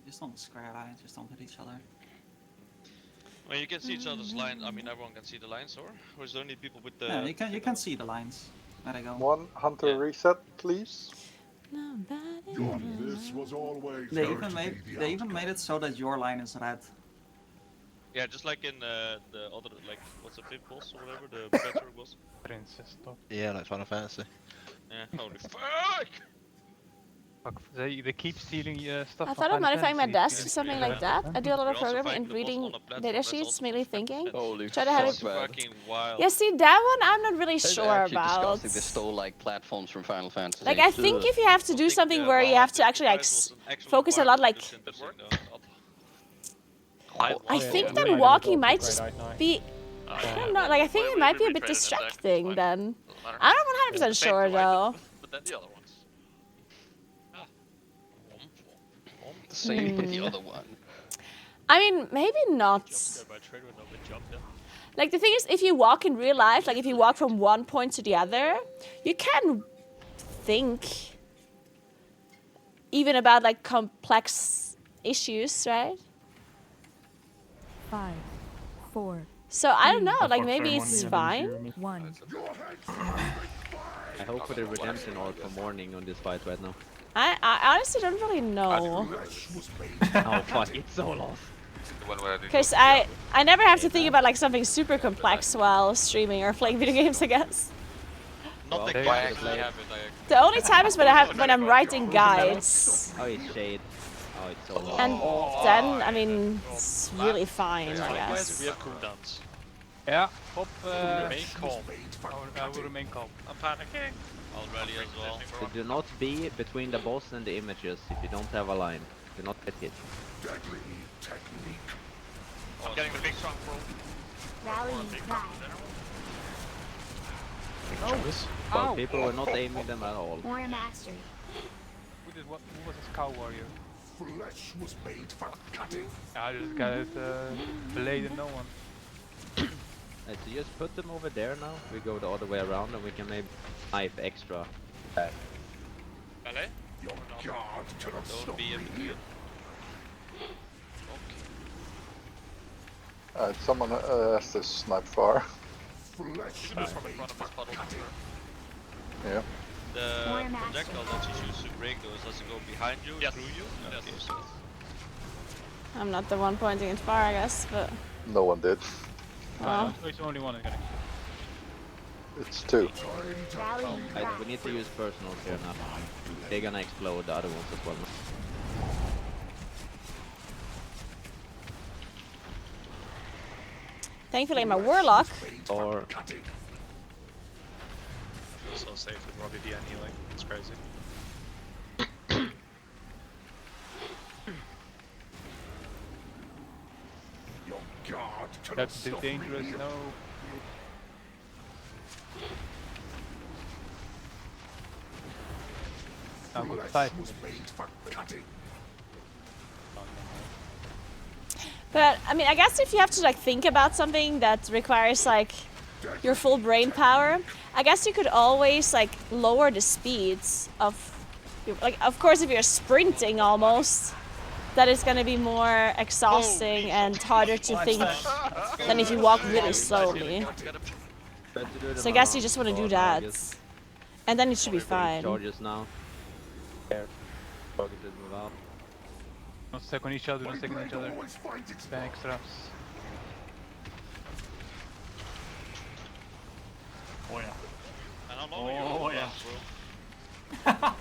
Just on the square line, just don't hit each other. Well, you can see each other's lines. I mean, everyone can see the lines, or is there only people with the? Yeah, you can see the lines. Where they go. One hunter reset, please. This was always They going even to made be the they even made it so that your line is red. Yeah, just like in the other, like, what's the fifth boss or whatever, the Predator boss. Princess top. Yeah, like Final Fantasy. Yeah, holy fuck! Fuck, they keep stealing stuff. I from thought of Final modifying my Fantasy. desk or something like that. I do a lot of programming and reading data sheets, mainly thinking. Try to have it. Fucking wild. Yeah, see, that one I'm not really They're sure actually about. disgusting. They stole like platforms from Final Fantasy. Like, I think if you have to do something where you have to actually like focus a lot, like I think then walking might just be. I don't know. Like, I think it might be a bit distracting then. I'm not 100% sure though. But then the other ones. Same with the other one. I mean, maybe not. Like, the thing is, if you walk in real life, like if you walk from one point to the other, you can think even about like complex issues, right? 5, 4. So I don't know, like maybe it's fine. 1. I hope for the redemption arc for morning on this fight right now. I honestly don't really know. Oh fuck, it's so lost. Because I never have to think about like something super complex while streaming or playing video games, I guess. Not the Well, guys I have it, The only time is when I'm writing guides. Oh, it's shade. Oh, it's so lost. And then, I mean, it's really fine, I guess. We have cooldowns. Yeah, pop. Remain calm. I will remain calm. I'm panicking. I'll rally as well. So do not be between the boss and the images if you don't have a line. Do not get hit. Deadly technique. I'm getting the big strong bro. Rallying cry. Well, people were not aiming them at all. More mastery. Who was this cow warrior? Flesh was made for cutting. I just got it blade and no one. So just put them over there now. We go the other way around and we can maybe knife extra back. Ballet? Your guard cannot Don't stop be in me. between. Someone has to snipe far. Flesh You can do was it from in made front of for this puddle. cutting. Yeah. The projectile that you choose to break those, does it go behind you, Yes. through you? Yes. Okay, so I'm not the one pointing it far, I guess, but No one did. well, It's only one is gonna. It's 2. Rallying cry. We need to use personals here now. They're gonna explode the other ones as well. thankfully I'm a warlock. Or So safe with Robbie D and healing. It's crazy. Your guard cannot That's too stop dangerous. me. No. I'll go Flesh fight. was made for cutting. But I mean, I guess if you have to like think about something that requires like your full brain power, I guess you could always like lower the speeds of, like, of course if you're sprinting almost, that is going to be more exhausting and harder to think than if you walk really slowly. So I guess you just want to do that, and then it should be fine. charges now. There. Target should move out. Don't stack on each other, don't stack on each other. Spam extras. Oh yeah. and how long are you Oh over yeah. bro?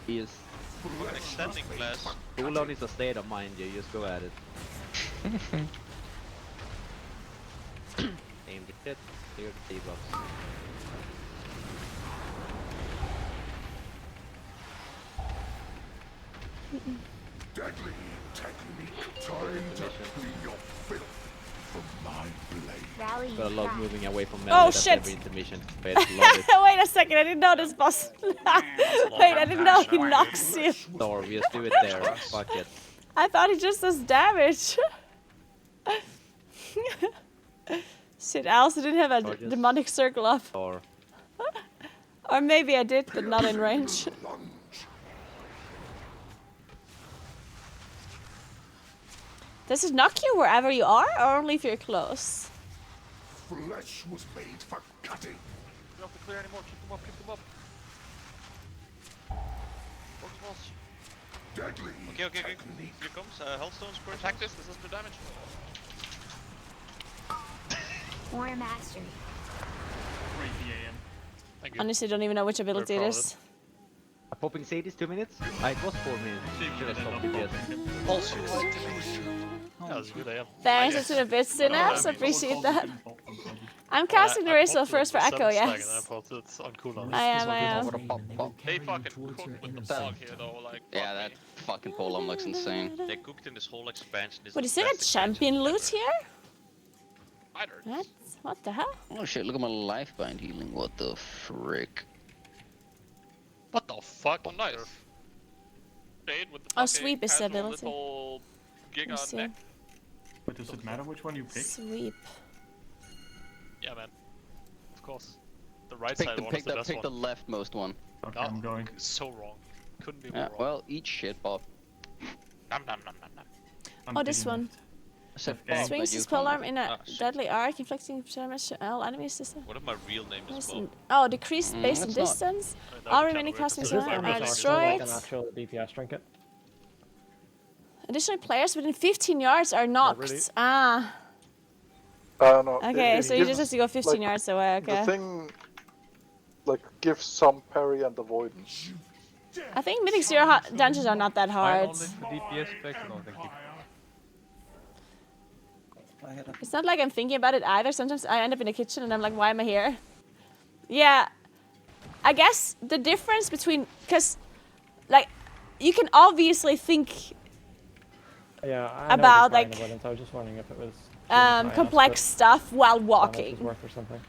He is. Extending class. Cooldown is a state of mind, you just go at it. Aim the shit. Clear the D-box. Deadly technique. Time to clean your filth from my blade. Rally But I love cry. moving away from Oh, melee at shit. every intermission. But love it. Wait a second, I didn't know this boss. Wait, I didn't know he knocks you. Thor, we just do it there. Fuck it. I thought he just does damage. Shit, I also didn't have a Charges. demonic circle up. Thor. Or maybe I did, but not in range. Does it knock you wherever you are, or only if you're close? Flesh was made for cutting. You don't have to clear anymore. Keep them up. Keep them up. Focus walls. Deadly. Okay. Here comes Hellstone Square. Attack this. This doesn't do damage. War mastery. Crazy AM. Thank you. Honestly, don't even know which ability it proud is. Popping Seed is 2 minutes? It was 4 minutes. Should have stopped DPS. Bullshit. That was good AM. Thanks, it's been a bit Synapse, appreciate that. I'm casting the Razor first for Echo, yes. I am. They fucking cooked with the fog here though, like. Yeah, that fucking Polearm looks insane. They cooked in this whole expansion. This What, is is the there a best champion loot here? Spiders. What the hell? Oh shit, look at my life bind healing. What the frick? What the fuck? Oh, nice. Shade with the Oh, fucking sweep is the casual ability. little gig Let me on see. neck. But does it matter which one you pick? Sweep. Yeah, man. Of course. The right side one is the best Pick the one. leftmost one. Okay, I'm going. So wrong. Couldn't be more Yeah, wrong. well, eat shit, Bob. Nom nom nom nom nom. I'm Oh, this picking one. it. I said Okay. Bob, Swings but you his call me- polearm in a shit. deadly arc, inflicting damage to all enemies. What if my real name is Bob? Listen. Oh, decreased based on that's not- distance. That would All be remaining kinda weird. cosmic Is this are almost destroyed. like an actual DPS trinket? Additional players within 15 yards are knocked. really? Ah. No, Okay, it so you just gives, have to go 15 like, yards away. Okay. The thing, like, gives some parry and avoidance. I think Mythic Zero dungeons are not that hard. DPS specs, I don't think It's not like I'm thinking about it either. Sometimes I end up in the kitchen and I'm like, why am I here? Yeah. I guess the difference between... Because, like, you can obviously think Yeah, I know about, it's fine like, avoidance. I was just wondering if it was complex stuff while if it walking. was worth or something.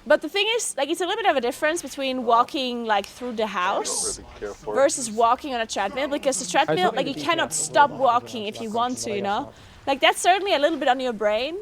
But the thing is, like, it's a little bit of a difference between walking, like, through the house Really care for it. versus walking on a treadmill, because the treadmill, like, you cannot stop walking if you want to, you know? Like, that's certainly a little bit on your brain.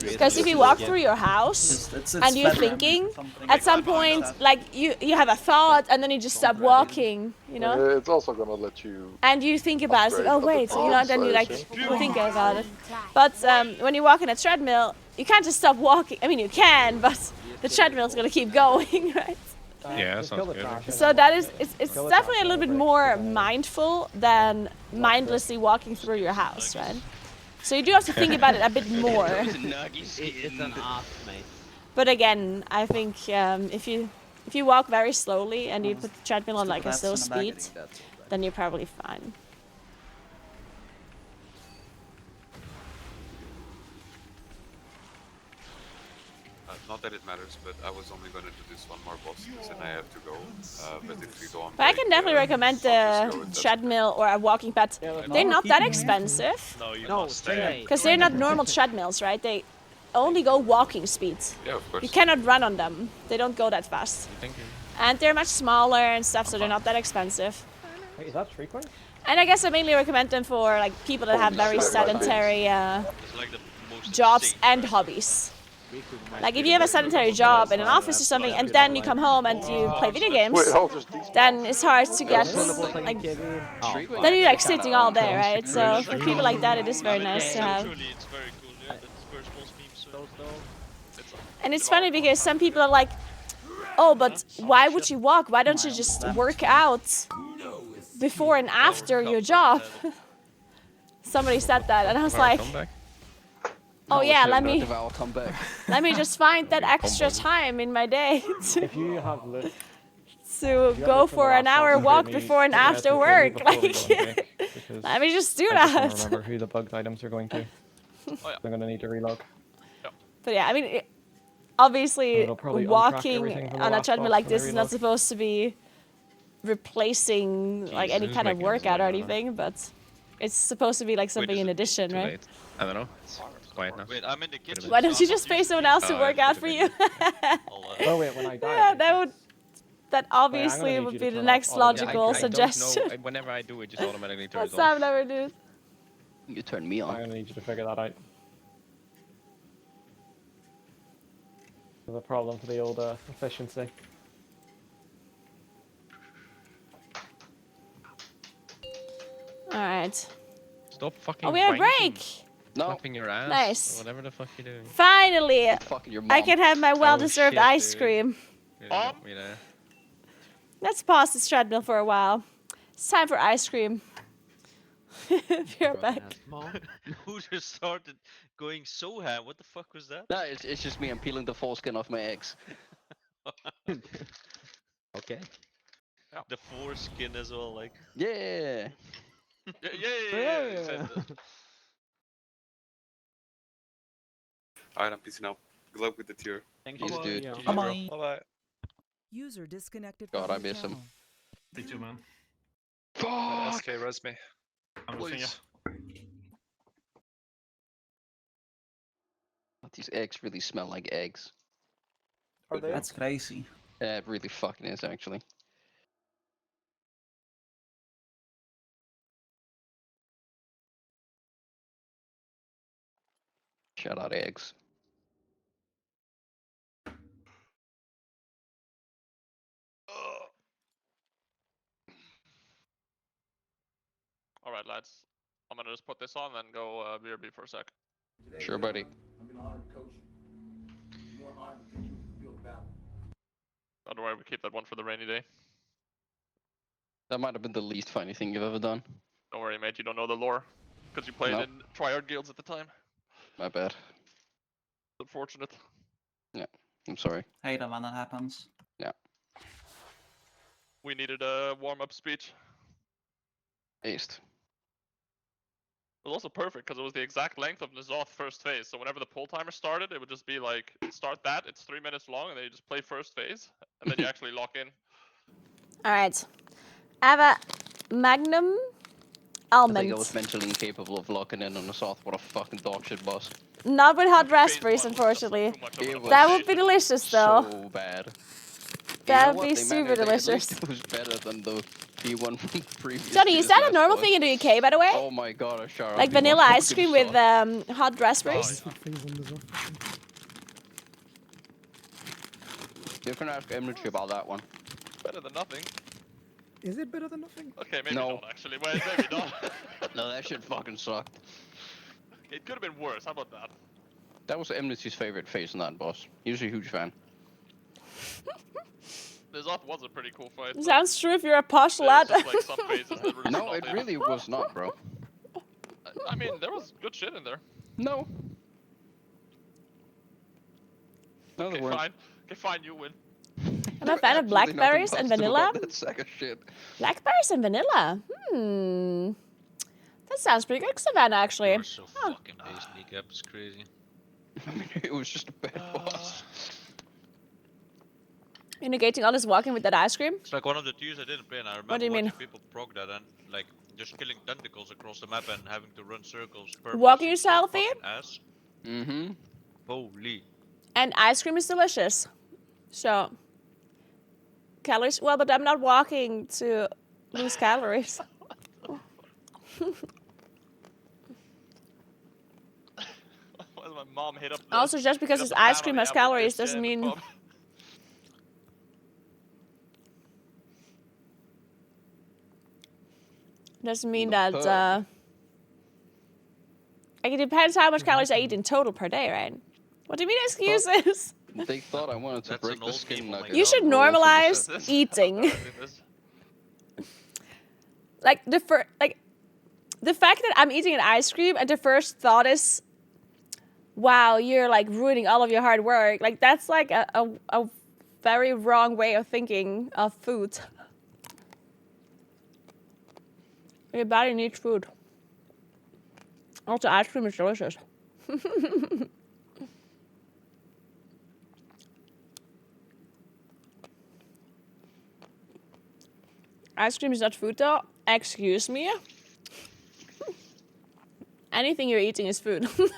Because if you walk through your house and you're thinking, at some point, like, you have a thought and then you just stop walking, you know? It's also gonna let you. And you think about it, like, oh wait, so, you know, then you like think about it. But when you walk in a treadmill, you can't just stop walking. I mean, you can, but the treadmill's gonna keep going, right? Yeah, that sounds good. So that is, it's definitely a little bit more mindful than mindlessly walking through your house, right? So you do have to think about it a bit more. It's an ass, mate. But again, I think if you walk very slowly and you put the treadmill on like a slow speed, then you're probably fine. Not that it matters, but I was only gonna do this one more boss, and I have to go. But if you go on But I break, can definitely recommend the treadmill or a walking pad. They're not that expensive. No, you must stay. Because they're not normal treadmills, right? They only go walking speed. Yeah, of course. You cannot run on them. They don't go that fast. Thank you. And they're much smaller and stuff, so they're not that expensive. Wait, is that 3 coins? And I guess I mainly recommend them for like people that have very sedentary It's like the most jobs insane and hobbies. Like if you have a sedentary job in an office or something, and then you come home and you play video games, then it's hard to get like. Then you're like sitting all day, right? So for people like that, it is very nice to have. Truly, it's very cool. Yeah, that's very small scheme, so And it's funny because some people are like, oh, but why would you walk? Why don't you just work out before and after your job? Somebody said that, and I was like, oh yeah, let me just find that extra time in my day If you have lit, to go for an hour walk before and after work. Like, let me just do I just that. don't remember who the bugged items are going to. I'm gonna need to relog. But yeah, I mean, obviously It'll probably untrack walking everything from the on a last treadmill boss like when I this is not reload. supposed to be replacing like any who's kind of making this workout or noise? I don't know. anything, but it's supposed to be like something is in it addition, Too right? late. I don't know. It's quiet now. Wait, I'm in the kitchen. Why don't so you I'm not just pay using someone these. else to Oh, work yeah, out could've for been you? Oh wait, when I die. Yeah, that I'm obviously gonna need would you be to the turn next off auto logical Yeah, suggestion. I don't know. Whenever I do, it just automatically turns That's off. I've never do. You turn me I'm on. gonna need you to figure that out. There's a problem for the old efficiency. Alright. Stop fucking. Oh, we have a wanking, break! Slapping your ass. Nice. Or whatever the fuck you're doing. Finally! Fucking your I mom. can have my well-deserved Oh, shit, ice dude. cream. You got me there. Let's pause this treadmill for a while. It's time for ice cream. You're back. Who just started going so ham? What the fuck was that? No, it's just me. I'm peeling the foreskin off my eggs. Okay. The foreskin as well, like. Yeah. Yeah. Alright, I'm peacing out. Good luck with the tier. Thank you, dude. Bye bye. User disconnected God, from I your miss him. channel. Me too, man. SK, res me. I'm missing you. Please. These eggs really smell like eggs. Are they? That's crazy. Yeah, it really fucking is, actually. Shout out eggs. Alright, lads. I'm gonna just put this on and go BRB for a sec. Sure, buddy. Don't worry, we keep that one for the rainy day. That might have been the least funny thing you've ever done. Don't worry, mate, you don't know the lore. Because you played Nope. in Triad Guilds at the time. My bad. Unfortunate. Yeah, I'm sorry. Hate it when that happens. Yeah. We needed a warm-up speech. Aced. It was also perfect because it was the exact length of N'Zoth first phase. So whenever the pull timer started, it would just be like, start that, it's 3 minutes long, and then you just play first phase, and then you actually lock in. Alright. I have a Magnum I think I almond. was mentally incapable of locking in on the South. What a fucking dog shit boss. Not with hot raspberries, unfortunately. That would be delicious, though. So bad. That would be super delicious. It was better than the B1 from the previous. Johnny, is that a normal thing in the UK, by the way? Oh my god, I sure. Like vanilla ice cream with hot raspberries? You can ask Emily about that one. Better than nothing. Is it better than nothing? Okay, maybe No. not actually. Well, maybe not. No, that shit fucking sucked. It could have been worse. How about that? That was Amnesty's favorite phase in that boss. He was a huge fan. N'Zoth was a pretty cool fight. but Sounds true if you're a posh there lad. was just, like, some phases that were just No, not it there. really was not, bro. I mean, there was good shit in there. No. No, Okay, there weren't. fine. Okay, fine, you win. I'm a fan of blackberries and vanilla. That sack of shit. Blackberries and vanilla. That sounds pretty good, Savannah, actually. You're so fucking base kneecap, it's crazy. I mean, it was just a bad boss. You're negating all this walking with that ice cream? It's like one of the tiers I didn't play, and I remember What do you mean? watching people prog that and like just killing tentacles across the map and having to run circles. Walking is healthy? Ass. Mm-hmm. Holy. And ice cream is delicious. So, calories? Well, but I'm not walking to lose calories. Well, my mom hit up the, Also, just because hit this up the ice pan cream on has the apple calories dish, doesn't in the mean... pub. Doesn't mean The that, pub. like, it depends how much calories I eat in total per day, right? What do you mean excuses? They thought I wanted to That's break an the old skin people nugget. You should roll for the normalize set. eating. Like, the fact that I'm eating an ice cream and the first thought is, wow, you're, like, ruining all of your hard work. Like, that's, like, a very wrong way of thinking of food. Your body needs food. Also, ice cream is delicious. Ice cream is not food though. Excuse me? Anything you're eating is food. You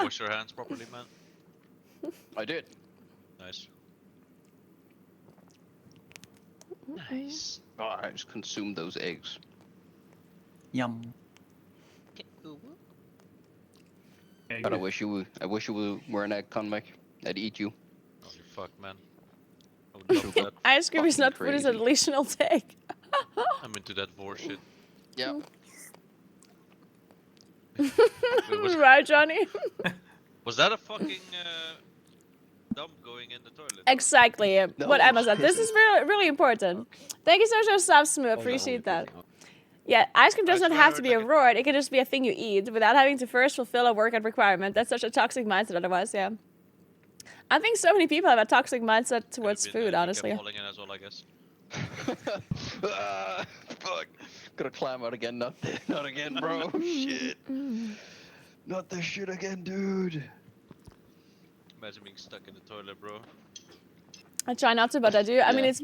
wash your hands properly, man. I did. Nice. Nice. Oh, I just consumed those eggs. Yum. But I wish you were an egg convict. I'd eat you. Oh, you fuck, man. I would love that. Ice cream is not food, it's a crazy. delusional take. I'm into that vor shit. Yeah. Right, Johnny? Was that a fucking dump going in the toilet? Exactly. What Emma said. This is really important. Thank you so much, Subsmu. Oh, Appreciate that. Yeah, ice cream does not have to be a reward. It can just be a thing you eat without having to first fulfill a workout requirement. That's such a toxic mindset otherwise, yeah. I think so many people have a toxic mindset towards food, honestly. Falling in as well, I guess. Fuck. Gotta climb out again. Not again, bro. Shit. Not this shit again, dude. Imagine being stuck in the toilet, bro. I try not to, but I do. I mean, it's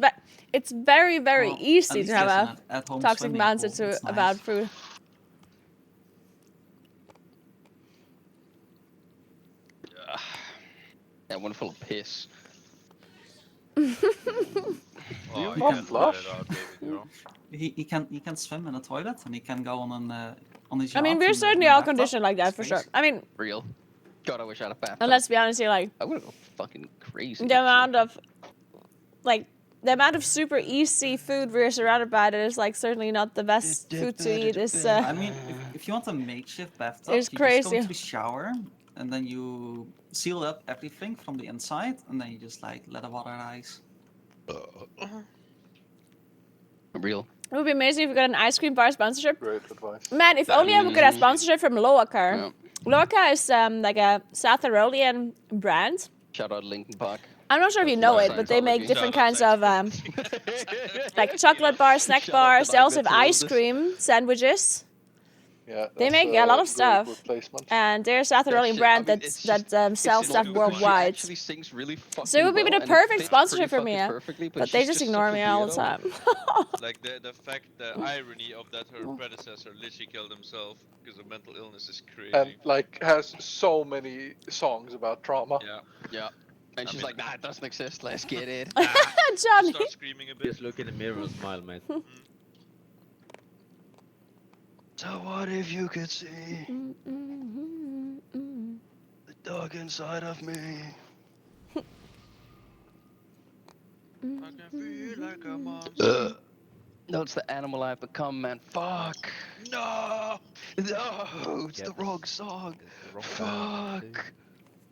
very Well, easy at to have least a there's an at-home toxic swimming mindset pool, it's about nice. food. That one full of piss. Oh, You you can't can flush. let it out, baby girl. He can swim in the toilet and he can go on his. I mean, yacht we're in certainly the all bathtub. conditioned like that It's for sure. crazy. I mean, Real. God, I wish I had a bathtub. and let's be honest here, like I would go fucking crazy. the amount of super easy food we're surrounded by that is like certainly not the best food to eat is I mean, if you want a makeshift bathtub, It's you just go crazy. into the shower and then you seal up everything from the inside and then you just like let the water rise. Real. it would be amazing if we got an ice cream bar sponsorship. Great advice. Man, if only I would get a sponsorship from Loacar. Yeah. Loacar is like a South Tyrolean brand. Shout out Linkin Park. I'm not sure if you know it, but they make different kinds of like chocolate bars, snack Shout out bars. to They also have Nightmare ice cream sandwiches. Yeah, They that's make a lot of great stuff, replacement. and they're a South Tyrolean shit, brand I mean, it's that sells it's stuff long because she worldwide. actually sings really fucking So it would be well, the and it perfect fits sponsorship pretty for me, fucking yeah. perfectly, But they she's just such ignore a me all the weirdo. time. Like the fact, the irony of that her predecessor literally killed himself because of mental illness is crazy. And like has so many songs about trauma. Yeah. Yeah. And she's like, nah, it doesn't exist, let's get it. Johnny. Start screaming a bit. Just look in the mirror and smile, mate. So what if you could see the dog inside of me? I can feel like a monster. No, it's the animal I've become, man. Fuck. No. No, it's Yeah, the wrong song. the wrong band, too. Fuck.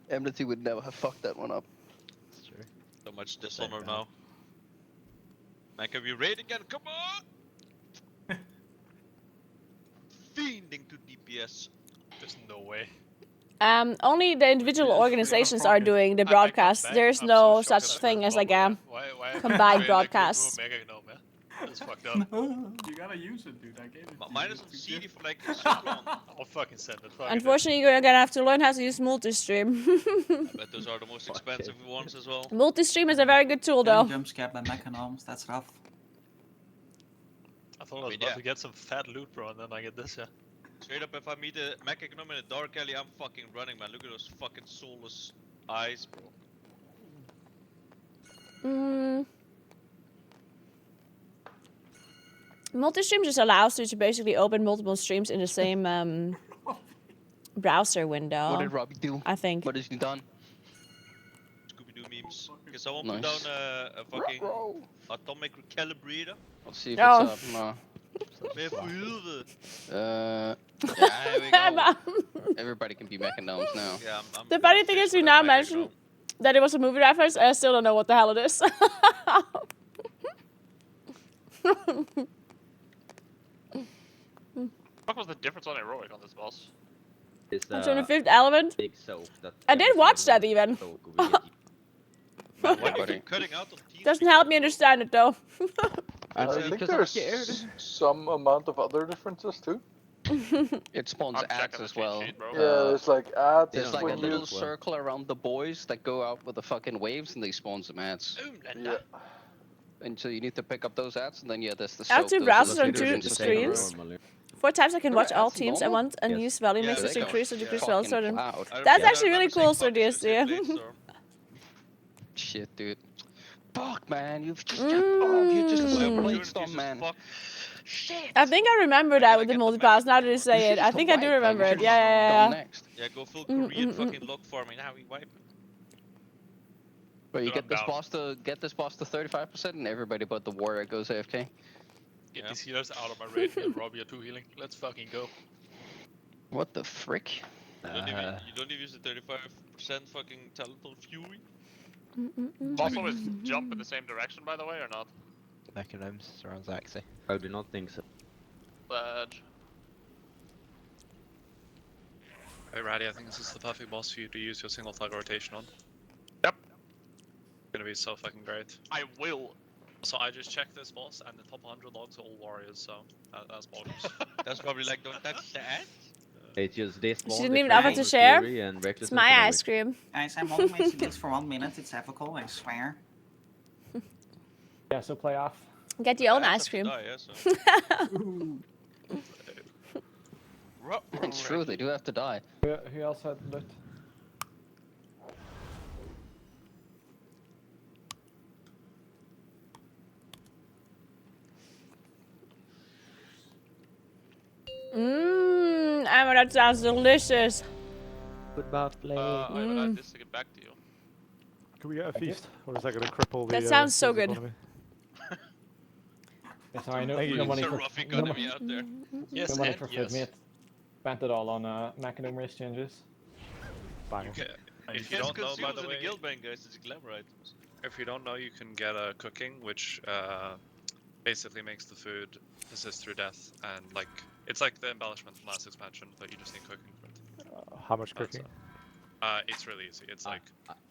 Enmity would never have fucked that one up. That's true. So much dishonor now. Mac, have you raid again? Come on! Fiending to DPS. There's no way. Only the individual organizations are doing the I come broadcast. back, There's I'm no so shocked such at thing that as like a bubble. Why combined why broadcast. Mega gnome, man? That's fucked up. You gotta use it, dude. I gave it. to Mine you is on to CD give. for like so long. I'll fucking send it. Fuck it. Unfortunately, you're gonna have to learn how to use multi-stream. But those are the most expensive ones as well. Multi-stream is a very good tool, though. Jump scare by mechanomes, that's rough. I thought I was mean, about yeah. to get some fat loot, bro, and then I get this, yeah. Straight up, if I meet a mech gnome in a dark alley, I'm fucking running, man. Look at those fucking soulless eyes, bro. Multi-stream just allows you to basically open multiple streams in the same browser window. What did Robbie do? I think. What has he done? Scooby-Doo memes. Can someone Nice. put down a fucking atomic calibrator? Let's see if Oh. it's up. Med for helvede. Yeah, here we go. Emma. Everybody can be mechanomes now. Yeah, The funny thing is, you now mentioned that it was a movie reference, and I still don't know what the hell it is. What was the difference on heroic on this boss? It's From the Fifth Element. big soap that I did watch that even. Why do you keep cutting out on teeth? Doesn't help me understand it though. I think there's some amount of other differences too. It spawns I'm ads checking as the well. cheat sheet, bro. Yeah, there's like ads. There's like a when you- little circle around the boys that go out with the fucking waves and they spawn some ads. Yeah. And so you need to pick up those ads, and then yeah, there's the I have soap. two those are browsers the on feeders two into screens. Stagnant. 4 times I can watch all That's teams at normal? once and Yes. use value Yeah, mixes they to go increase or decrease value. fucking So loud. that's Yeah, actually really cool, Studios. Yeah. Shit, dude. Fuck, man, you've just you just played Storm, man. Shit. I think I remember that with the multipass. Now that you say it, I think I do remember it. Yeah. Next. Yeah, go full Korean fucking log farming. Now we wipe. But you Dude, get I'm this down. boss to 35%, and everybody but the warrior goes AFK. Get these healers out of my raid and Rob, you're 2 healing. Let's fucking go. What the frick? You don't even use the 35% fucking Talonful Fury? Boss always jump in the same direction, by the way, or not? Mechanisms surrounds Axie. I do not think so. Ledge. Hey, Ratty, I think this is the perfect boss for you to use your single flag rotation on. Yep. It's gonna be so fucking great. I will. So I just checked this boss, and the top 100 logs are all warriors, so that's bonus. That's probably like, don't touch the ads? It's just this one. She didn't even offer to share. It's my ice cream. Guys, I'm only making this for 1 minute. It's ethical, I swear. Yeah, so play off. Get your own ice cream. It's true, they do have to die. Who else had loot? Emma, that sounds delicious. Goodbye, play. I would add this to get back to you. Can we get a feast? Or is that going to cripple the... That sounds so good. economy? Yeah, sorry, no Thank you. money It's a for rough economy out there. Yes, no money and for yes. food, mate. Spent it all on Macadam race changes. Bang. If you It's don't know, by consumed the in way, the guild bank, guys. It's glamour items. if you don't know, you can get a cooking, which basically makes the food persist through death, and like it's like the embellishment from last expansion, but you just need cooking for it. How much cooking? It's really easy. It's like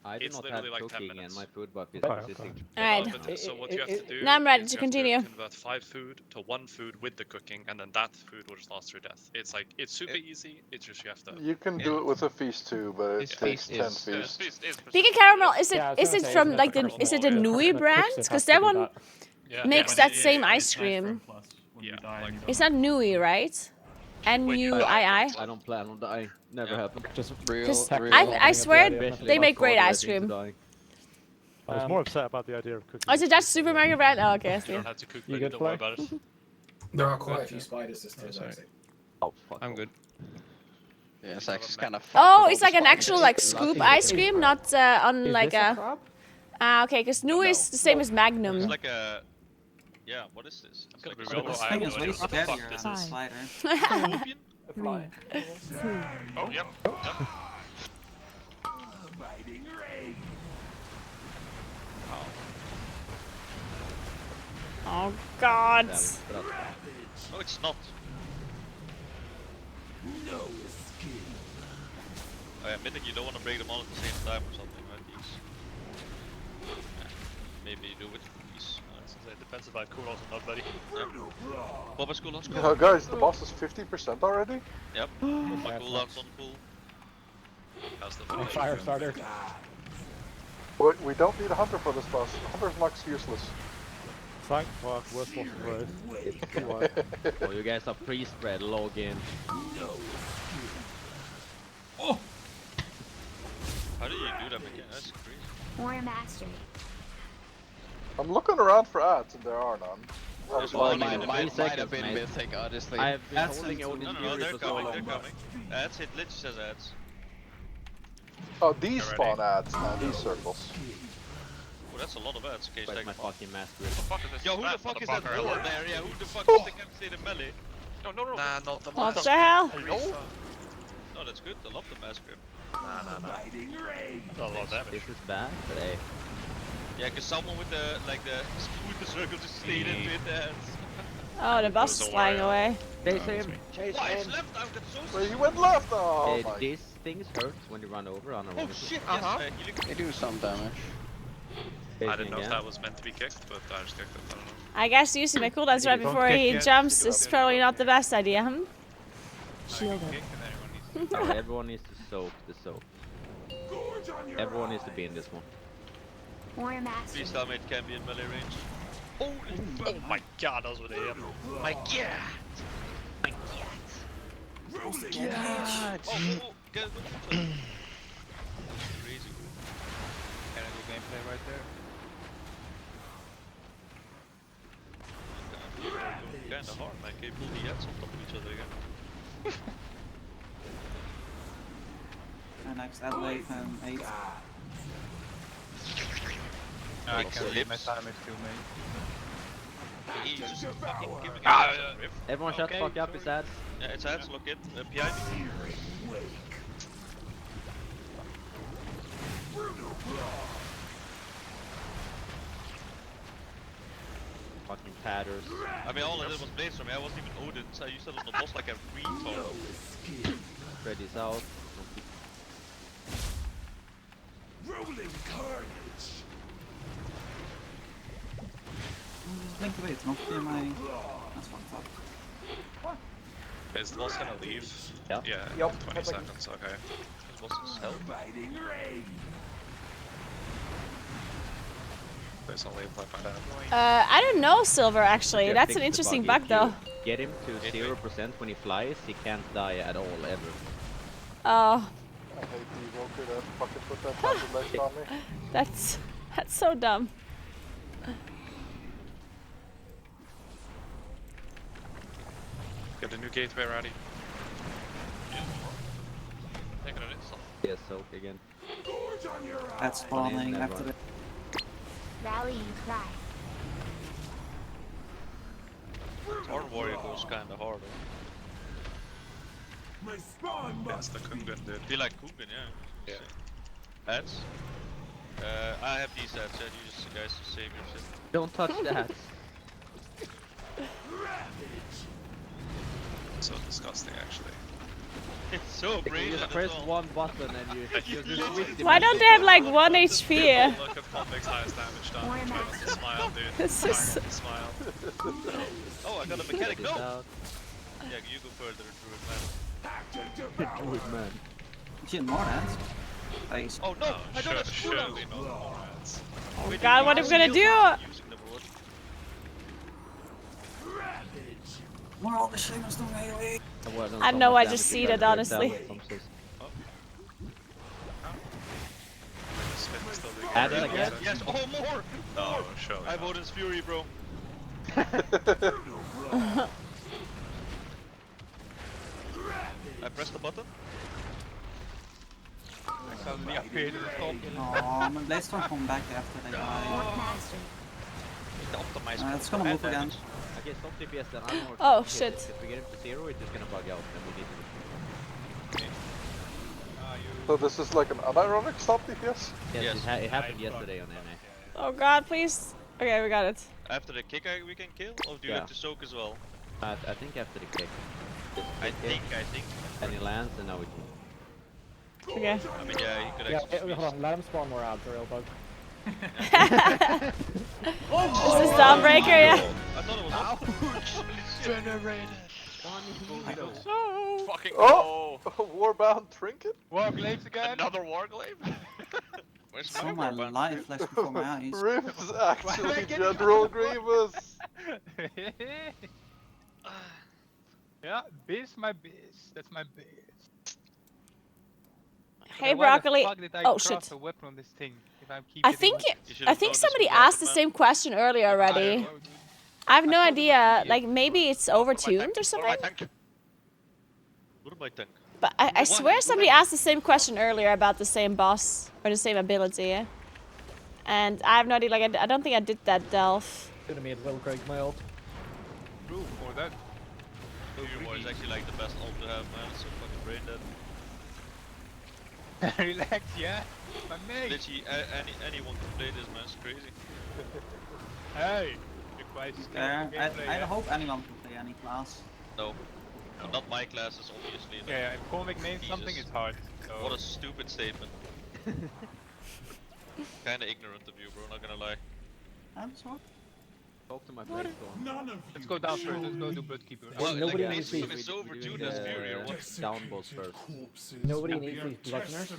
I do it's not literally have like 10 cooking, minutes. and my food buff is Okay, consisting. Alright. But so what you have to do Now I'm ready is to you have continue. convert 5 food to 1 food with the cooking, and then that food will just last through death. It's like it's super easy. It's just you have to. You can do it with a feast too, but it This takes feast 10 is- feasts. Vegan caramel, is Yeah, I it was is gonna it say, from isn't it like the the caramel? is it the Yeah. Nui Cooked brand? it has Because to that be one that. Yeah, makes yeah, that same ice cream. Yeah, like It's not Nui, right? N-U-I-I. I don't plan on dying. Never happened. Just Because real I swear Especially they my make great father, I ice think, is cream. dying. I was more upset about the idea of cooking. Oh, is it Dutch supermarket brand? Oh, okay, I you see. don't have to cook, You but good, don't worry Fly? about it. There are quite a few spiders this turn, sorry. actually. Oh, fuck. I'm good. Yeah, it's actually kind of. Oh, it's like an actual like scoop ice cream, not on Is like this a a. crab? Okay, because Nui is the same as Magnum. It's like a. Yeah, what is this? It's gonna like be a real This I thing have is no way idea what the fuck scarier this than the is. spider. Scorpion? A fly. Oh, yep. Oh God. Damn, but No, it's not. I admit that you don't want to break them all at the same time or something, right? These. Maybe you do with these. It depends if I cool also not, buddy. Bobba's cooldown's Yeah, cool. guys, the boss is 50% already? Yep. My cooldown's on cool. How's the And fire starter. We don't need a hunter for this boss. Hunter's max useless. Thank fuck, worst boss of the race. Oh, you guys are pre-spread, log in. How do you do that again? That's crazy. Warrior Mastery. I'm looking around for ads and there are none. I was Well, lying. mine- Might have been mate. mythic, honestly. I have been That's holding sensible. Odin's No, Fury they're for so coming, long. they're coming. Ads, it literally says ads. Oh, these Alrighty. spawn ads now, these circles. Oh, that's a lot of ads. Okay, Where's take my them off. fucking master? What the fuck is this? Yo, who the fat fuck is that motherfucker? villain there? Yeah, who the fuck is the captain melee? No, no, no. Nah, not the What mask. the hell? No, that's good. I love the mask grip. Not a lot of damage. This is bad, but hey. Yeah, cause someone with the with the circle just stayed into it ads. Oh, the boss is flying away. Chase him! Chase Why, him! it's left out, that's so Wait, sick. he went left! Oh Hey, my. these things hurt when you run over on a Oh shit, yes, healing. They do some damage. I didn't know if that was meant to be kicked, but I just kicked it. I don't know. I guess using my cooldowns right Don't before kick he yet. jumps is probably not the best idea, I can kick and everyone needs to Everyone needs to soak the soap. Everyone needs to be in this one. Warrior Mastery. Please tell me it can be in melee range. Oh my god, those were the my god! My god! God. Oh, get crazy. Kind of good gameplay right there. Kinda hard, man. Can you pull the heads on top of each other again? Next Adelaide 8. I can't leave my time is too many. He's just fucking giving Everyone shut the fuck up, it's ads. Yeah, it's ads, look it. PI. Fucking tatters. I mean, all I did was blaze from me. I wasn't even Odin, so I used it on the boss like a retard. Freddy's out. Rolling carnage. Blink away, it's not in my... That's fucked up. Is the boss gonna leave? Yeah. Yeah, Yep. 20 seconds, okay. This boss is hell. Fighting rain. There's only a play by that. I don't know, Silver, actually. Yeah, That's fix an the interesting bug. bug, though. Get him to 0% when he flies, he can't die at all, ever. Oh, I hate the evoker that fucking put that type of leg on me. that's so dumb. Get the new gateway ready. Yes, soak again. That's spawning after the... Rally cry. Horn Warrior goes kinda hard. My spawn That's the Kungun dude. Do you like Kugan, yeah? Yeah. Ads? I have these ads, yeah, you just guys save your shit. Don't touch that. So disgusting, actually. It's so You brave. just press one button and you just switch Why don't they have like 1 HP? Look at Convic's highest damage done. Try not to smile, dude. This Try is- not to smile. Oh, I got a mechanic, no! out. Yeah, you go further through it, man. Good man. Shit, more ads. Nice. Oh no! I don't have a Surely not more ads. Oh god, what am I gonna do? Using the wood. More all the shamans doing AoE. I don't know, I just see that, honestly. Add it again? Yes, oh more! No, surely I not. voted as Fury, bro. I pressed the button. I suddenly appeared at the top. Oh, my blades don't come back after they die. It's gonna move again. Okay, stop DPS then. I don't know Oh, if shit. If we get him to 0, it's just gonna bug out and we need to... So this is like an unironic stop DPS? Yes, it happened yesterday on NA. Oh god, please. Okay, we got it. After the kick we can kill? Or do you Yeah. have to soak as well? I think after the kick. I think. And he lands and now we can... Okay. I mean, yeah, you could Yeah, actually hold on, let him spawn more ads, or he'll bug. This is Dawnbreaker, yeah. I thought it was Generated. Fucking Oh! Warbound trinket? Warglaives again? Another Warglaive? Where's Saw my life flash before my eyes. Riv's actually General Grievous! Yeah, biz my biz. That's my biz. Hey, Why the Broccoli. fuck did I Oh, craft shit. a weapon on this thing if I'm I think keeping somebody asked the same question earlier already. I have no idea. Like maybe it's overtuned or something. What am I tank? But I swear somebody asked the same question earlier about the same boss or the same ability. And I have no idea. Like I don't think I did that delve. Should have made Will Craig my ult. True, or that. Fury War is actually like the best ult to have, man. It's so fucking brain dead. Relax, yeah. My mate. Literally, anyone can play this, man. It's crazy. Hey. Requires I hope anyone can play any class. No. No, not my classes, obviously. Like, Yeah, if Convic names something, Jesus. it's hard. So. What a stupid statement. Kinda ignorant of you, bro, not gonna lie. I'm sorry. Talk to my place storm. None of Let's go down first. Let's go do Bloodkeeper. Well, nobody like, needs it's these. over Judas Fury or what? Down boss first. Nobody needs these bludgeoners.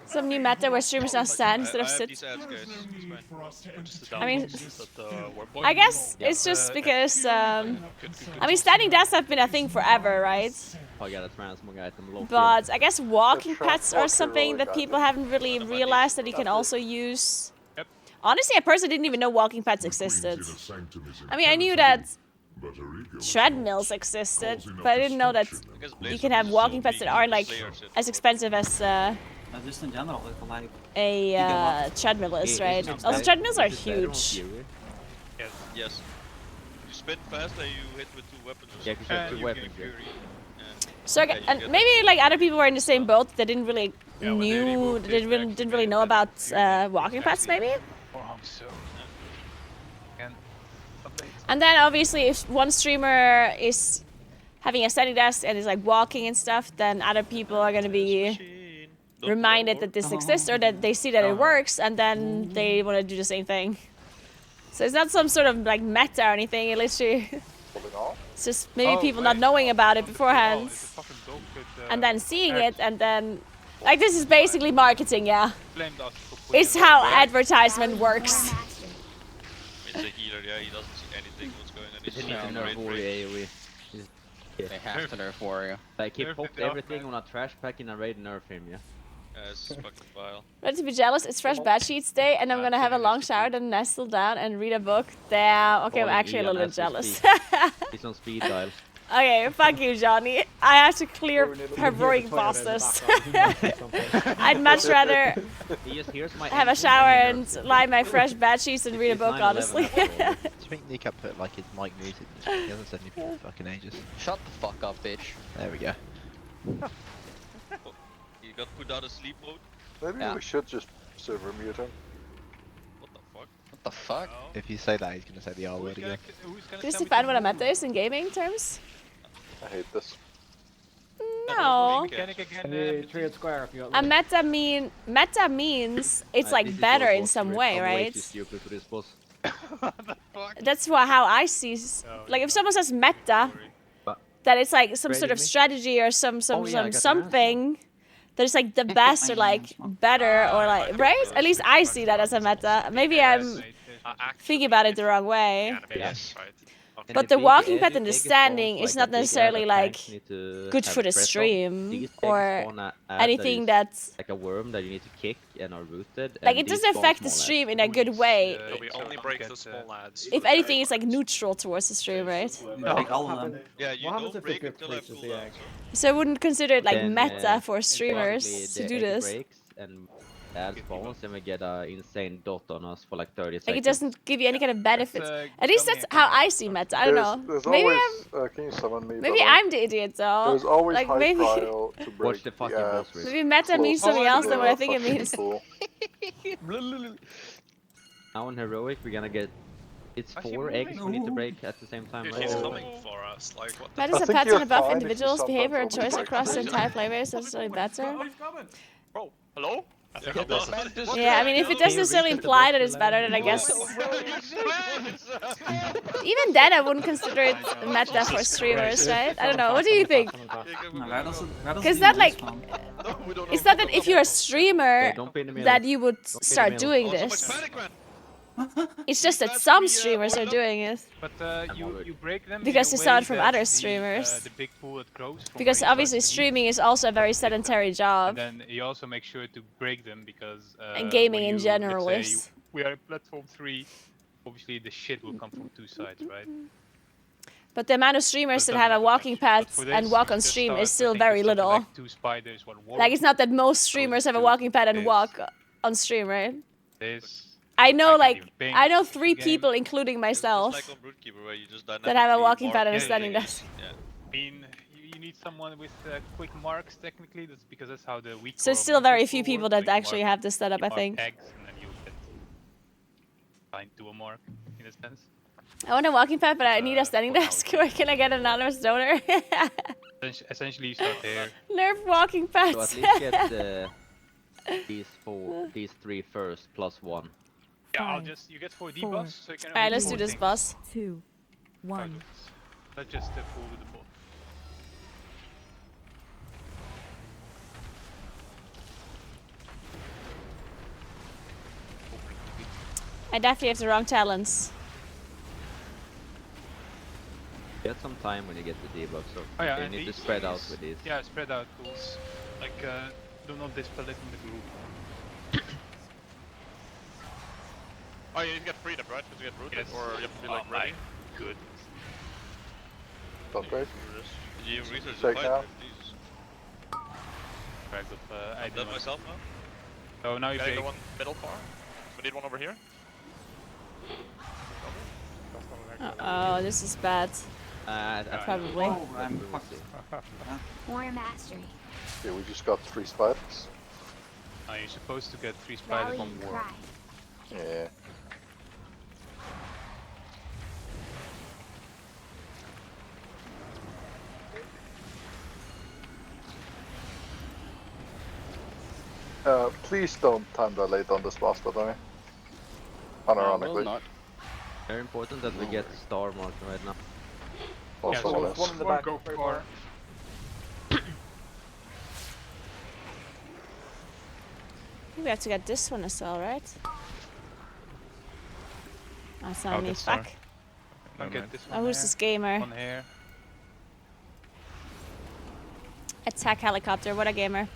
Some new meta where streamers now stand instead of I have sit. these ads, guys. It's fine. Just the I mean, downloads I guess it's just because I mean standing desks have been a thing forever, right? Oh, I got a transmog item locked. But I guess walking pets are walker something that really people got it. haven't really realized that you can also use. Honestly, I personally didn't even know walking pets existed. I mean, I knew that treadmills existed, but I didn't know that you can have walking pets that aren't like as expensive as Just in general, like a treadmill is, right? Also, treadmills are huge. Yes. You spin fast and you hit with 2 weapons. Or Yeah, 'cause you have 2 you weapons, gain yeah. Fury. So and maybe like other people were in the same boat that didn't really didn't really know about walking pets, maybe. And then obviously, if one streamer is having a standing desk and is like walking and stuff, then other people are gonna be reminded that this exists or that they see that it works, and then they want to do the same thing. So it's not some sort of like meta or anything. It literally, it's just maybe people not knowing about it beforehand, and then seeing it, and then like this is basically marketing, yeah. It's how advertisement works. It's a healer, yeah, he doesn't see anything what's going on. They need to nerf Warrior AoE. They have to nerf Warrior. Like he popped everything on a trash pack in a raid, nerf him, yeah. It's fucking vile. Ready to be jealous? It's fresh bad sheets day, and I'm gonna have a long shower, then nestle down and read a book. Damn. Okay, I'm actually a little bit jealous. He's on speed dial. Okay, fuck you, Johnny. I have to clear heroic bosses. I'd much rather He just hears my have a shower and lie my fresh bed sheets and read a book, 9/11 honestly. Do you think Nika put like his mic muted? He hasn't said anything for fucking ages. Shut the fuck up, bitch. There we go. He got put out of sleep mode. Maybe we should just server mute him. What the fuck? What the fuck? If you say that, he's gonna say the R word again. Do you define what a meta is in gaming terms? I hate this. No. Can you trade square if you got A meta means it's like better in some way, right? Stupid for this boss. That's how I see. Like if someone says meta, that it's like some sort of strategy or something that is like the best or like better or like right. At least I see that as a meta. Maybe I'm thinking about it the wrong way. Yes. But the walking pet and the standing is not necessarily like good for the stream or anything that's like a worm that you need to kick and are rooted. like it doesn't affect the stream in a good way. We only break the small ads. If anything, it's like neutral towards the stream, right? Yeah, you don't break until I pull out. So I wouldn't consider it like Then, meta for possibly streamers to the do egg this. breaks and add spawns and we get an insane dot on us for like 30 seconds. Like it doesn't give you any kind of benefits. At least that's how I see meta. I don't know. There's Maybe always, can you summon me? maybe I'm the idiot though. There's always like high maybe trial to break Watch the fucking boss race. maybe meta means something else than what I think it means. Now on heroic we're gonna get it's 4 eggs we need to break at the same time. Dude, right? he's coming for us. Like what? Meta is a pattern above individuals' behavior and choice across the entire playbase. That's really better. Bro, hello? Yeah, I mean, if it doesn't necessarily imply that it's better, then I guess. Even then, I wouldn't consider it meta for streamers, right? I don't know. What do you think? Because not like, it's not that if you're a streamer that you would start doing this. It's just that some streamers are doing it. But you break them because in you a saw way it from that other streamers. the big pool that grows from Because where you obviously start to streaming is also a very sedentary job. And then you also make sure to break them because And gaming when in you, general let's say, is. we are at platform 3. Obviously the shit will come from 2 sides, right? But the amount of streamers that have a walking path and walk on stream is still very little. Like 2 spiders, 1 worm. Like it's not that most streamers have a walking pad and walk on stream, right? This. I know like bang I know 3 people, including myself, that have a walking pad and a standing desk. I mean, you need someone with quick marks. Technically, that's because that's how the weak. So it's still very few people that actually have this setup, I think. Eggs and then you get signed to a mark in a sense. I want a walking pad, but I need a standing desk. Where can I get an anonymous donor? Essentially, you start there. Nerf walking pads. So at least get these 3 first plus 1. Yeah, I'll just you get 4 debuffs, so you can. Alright, let's only do this, things. boss. 2, 1. Let's just pull with the bot. I definitely have the wrong talents. Get some time when you get the debuff, so Oh yeah, you and need to these spread out things- with these. Yeah, spread out tools. Like, do not dispel it in the group. Oh, you need to get freedom, right? Because you get rooted, Yes. or you have to be like Oh my ready. goodness. Don't break. Did you research the Take fight? now. Jesus. Right, but I I've done did myself now? So now you Getting break. the one middle far. We need one over here. Oh, this is bad. Probably. Oh, I'm fucked. More mastery. Yeah, we just got 3 spiders. Now you're supposed to get 3 spiders Rally on and war. cry. Yeah. Please don't time dilate on this boss, by the way. Unironically. not. Very important that we get star mark right now. Also, Yeah, so one is. one in the Or back. go very for. We have to get this one as well, right? That's I'll not me. get star. Fuck. I'll Never get mind. this Oh, one who's here, this gamer? one here. Attack helicopter. What a gamer.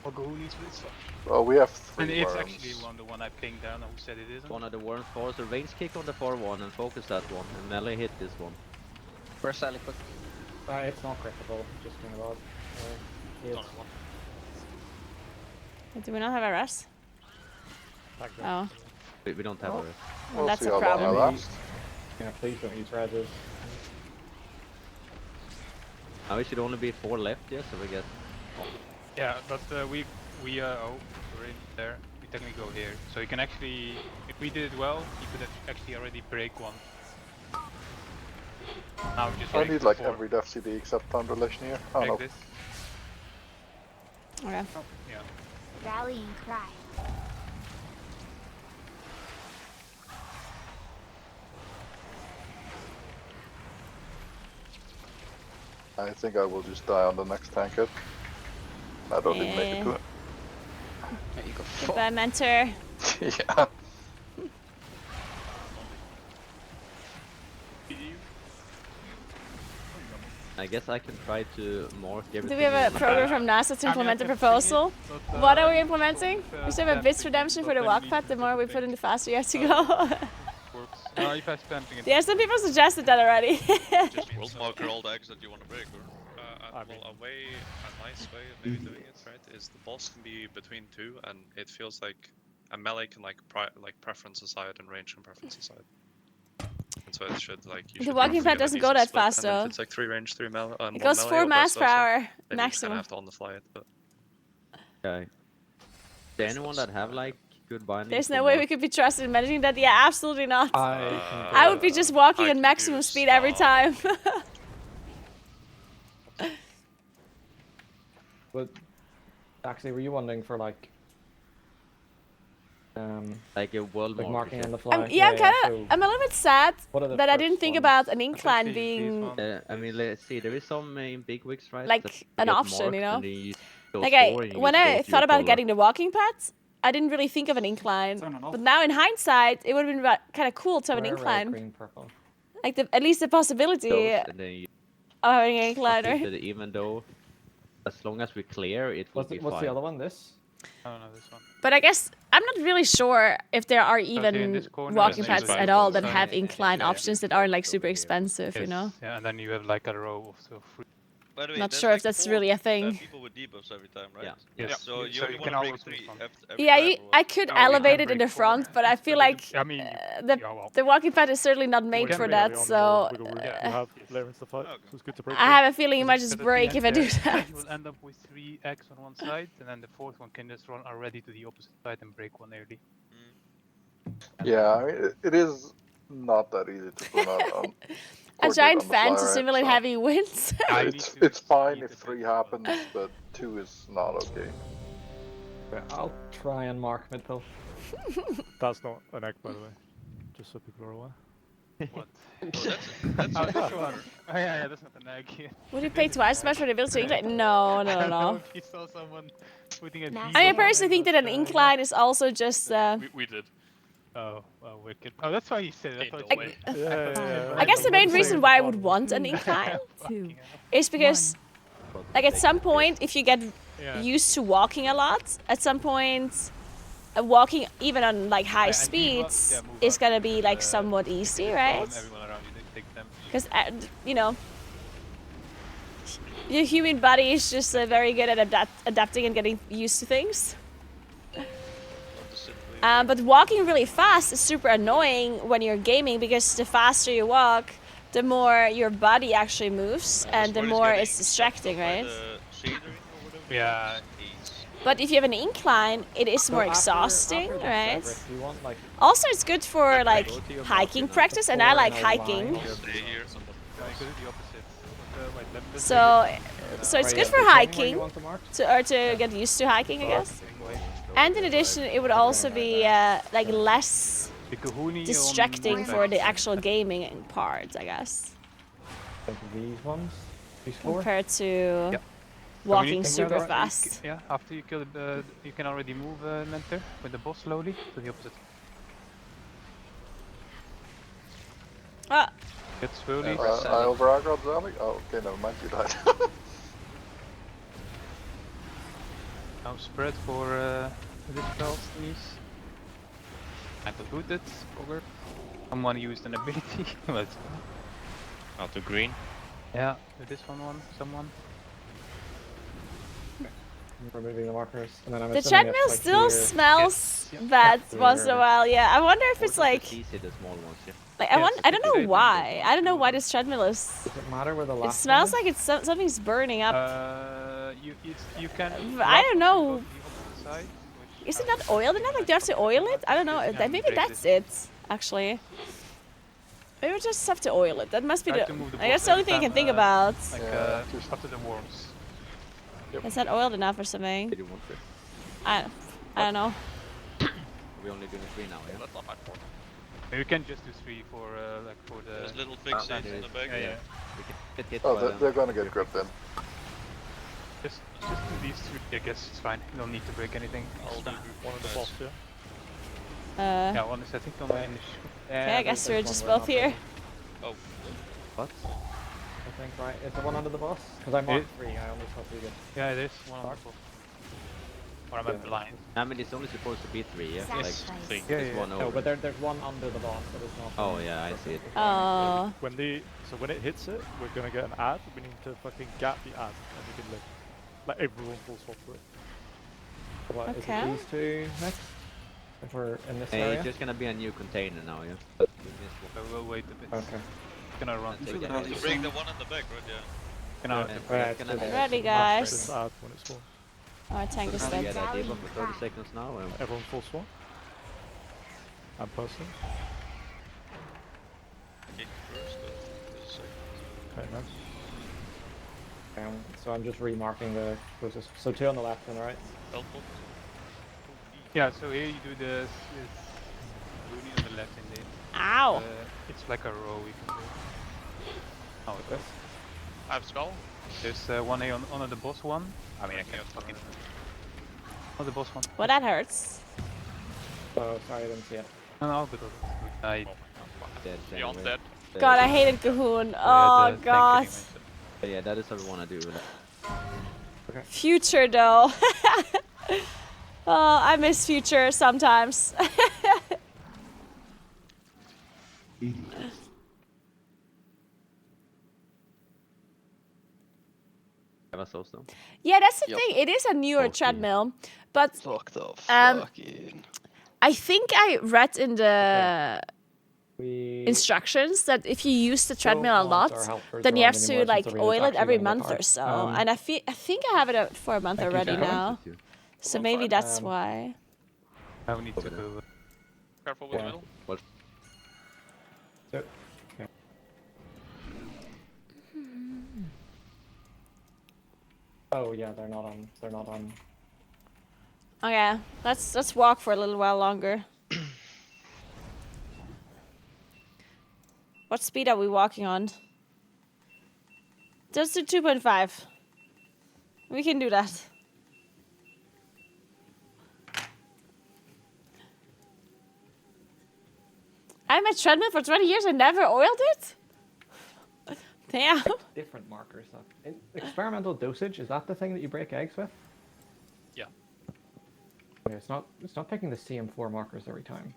Or go who needs this one. Well, we have 3 And it's worms. actually the one I pinged down. Who said it isn't? One of the worms force a range kick on the far one and focus that one, and melee hit this one. Where's Sally quick? It's not critical, just kind of odd. It's Do we not have a rest? Oh, We don't have a rest. well, We'll that's see a how long I problem. last. Yeah, please don't use reses. Now we should only be 4 left, yes, so we get... Yeah, but we oh, we're in there. We technically go here, so you can actually, if we did it well, you could actually already break one. Now we just I break need the like 4. every def CD except time relation here. I Break don't know. this. Okay. Oh, yeah. Rally and cry. I think I will just die on the next tank hit. I don't even make it to it. There you go. Goodbye, mentor. Yeah. I guess I can try to mark everything. Do we have a in the program map. from NASA to implement a I'm not proposal? testing it, but, What are we implementing? We should have a bits stamping, redemption for but the then walk we pad. The need more to we take put in, the it. faster you have to go. Works. No, if I stamping it. Yeah, some people suggested that already. Just world marker all the eggs that you want to break, or? Well, a nice way of maybe doing it, right, is the boss can be between 2, and it feels like a melee can like preference aside and range can preference aside. And so it should like. You The should walking roughly pad get a doesn't go decent that split, fast, and then though. if it's like 3 range, 3 melee, and It 1 goes melee 4 or miles vice per versa, hour, then you just kind maximum. of have to on the fly it. But Okay. Is there anyone that have like good binding? There's for no way mark? we could be trusted in managing that. Yeah, absolutely not. I I would be just walking I at can maximum do speed every time. But actually, were you wondering for like like a world like marker? marking on the fly? Yeah, I'm kind of. so I'm a little bit sad what are the that I first didn't think ones? about an incline these being ones. I mean, let's see. There is some in big wigs, right? like that an get option, you marked, know. and then you go Like score and you when just go I to thought your about color. getting the walking pads, I didn't really think of an incline. Turn it off. But now in hindsight, it would have been kind of cool to have an Rare, incline. green, purple. Like at least the possibility Those, of and then you having an incline, flip right? it, even though as long as we clear, it will be What's fine. the other one? This? Oh no, this one. But I guess I'm not really sure if there are here in even this corner, walking there's pads a at spider all on the that side. have incline Yeah. options that aren't like super expensive, you Yes, know. Yeah, and then you have like a row of so free. By the way, Not there's sure if like that's 4 really a thing. people with debuffs every time, right? Yeah. Yes. So you So only you want can to break always 3 break one. every Yeah, time, or I what? could No, we elevate can it in the break front, 4. but I feel like I mean, the walking pad is certainly not made can for break that. So Wiggle room. Yeah. You have layer and stuff like Okay. so it's good to break. I have a feeling it might just But at the break end if I do there, that. You will end up with 3 eggs on one side, and then the 4th one can just run already to the opposite side and break one early. Yeah, I mean, it is not that easy to put on. A giant on the fan to fly, right? simulate So heavy winds. I need to it's fine speed if the 3 bit. happens, but 2 is not okay. Okay, I'll try and mark mid pill. That's not an egg, by the way. Just so people are aware. What? That's Oh, this one. Oh, yeah, that's not an egg. Would you pay twice as much for the ability to incline? No, no, no, no. If you saw someone putting a I personally think that an incline is also just. We did. Oh, wicked. Oh, that's why you said it. I guess the main reason why I would want an incline is because, like, at some point, if you get used to walking a lot, at some point, walking even on like high speeds is gonna be like somewhat easy, right? Because you know, your human body is just very good at adapting and getting used to things. But walking really fast is super annoying when you're gaming because the faster you walk, the more your body actually moves and the more it's distracting, right? Yeah. But if you have an incline, it is more exhausting, right? You want, like, Also, it's good for like hiking practice, and I like hiking. So it's good for hiking, to get used to hiking, I guess. And in addition, it would also be like less distracting for the actual gaming part, I guess. Like these ones? These four? Compared to walking super Yeah, fast. Yeah, after you kill the, you can already move Mentor with the boss slowly to the opposite. Ah. Get slowly. I over aggroed zombie? Oh, okay, never mind, you died. Now spread for this spells, please. And to boot it, over. Someone used an ability. Let's go. Out to green. Yeah, with this one, someone. Removing the markers. And then I'm The assuming treadmill it's, like, still here. smells bad once in a while. Yeah, I wonder if it's like. The small ones, yeah. Like I don't know why. I don't know why this treadmill is. Does it matter where the It last smells one like it's something's burning up. You can. I don't know. Is it not oiled enough? Like, do you have to oil it? I don't know. Maybe that's it, actually. Maybe we just have to oil it. That must be the. I guess the only thing I can think about. Like after the worms. Is that oiled enough or something? I don't know. We're only doing 3 now, yeah? Maybe we can just do 3 for like for the. There's little fixes in the back. Yeah. We can get hit Oh, by them. they're gonna get gripped in. Just do these 3. I guess it's fine. You don't need to break anything. I'll do One of the boss, yeah. Yeah, one is I think on the finish. Okay, I guess we're just both here. Oh. What? I think, right? Is the one under the boss? Because I'm on 3, I only saw 3 good. Yeah, it is. One on the boss. Or am I blind? I mean, it's only supposed to be 3, yeah? Like, Yeah, there's one No, over. but there's one under the boss, but it's not. Oh, yeah, I see it. Oh. When it hits it, we're gonna get an ad. We need to fucking gap the ad, and we can live. Like everyone full swap for it. What, is Okay. it these 2 next? If we're in this Hey, area? it's just gonna be a new container now, yeah? But we missed one. So we'll wait a bit. Okay. Gonna run. Take the it. body. You break the one in the back, right? Yeah. Gonna Yeah, Alright, gonna so be- Ready, This guys. ad when it spawns. Our tank is Gonna dead. get a debuff for 30 seconds now, and Everyone full swap. And person. Kick first, there's a second. Okay, nice. So I'm just remarking the closest. So 2 on the left and the right. Helpful. Yeah, so here you do this. It's Rooney on the left indeed. Ow. It's like a row you can do. Oh, This. I have skull. there's one here on the boss one. I mean, I can't fucking. Oh, the boss one. Well, that hurts. Oh, sorry, I didn't see it. No, good. I. dead. Beyond anyway. dead. God, I hated Cahoon. Yeah, Oh, the tank God. anyway, so- But yeah, that is what we wanna do. Future, though. Oh, I miss Future sometimes. Have a soul stone. Yeah, that's the Yep. thing. It is a newer treadmill, but Fuck the Um, fucking. I think I read in the We instructions that if you use the treadmill a want lot, our helpers then you around have to anymore like since the raid's oil it actually every gonna get month or hard. so. Um, And I think I have it for a month Thank you, already Shadow. now. So maybe that's Um, why. I need to go. Careful with Yeah. the middle. What? So, okay. Oh yeah, they're not on. They're not on. Okay, let's walk for a little while longer. What speed are we walking on? Just do 2.5. We can do that. I'm a treadmill for 20 years and never oiled it? Damn. Different markers. Experimental dosage, is that the thing that you break eggs with? Yeah. Okay, it's not picking the CM4 markers every time.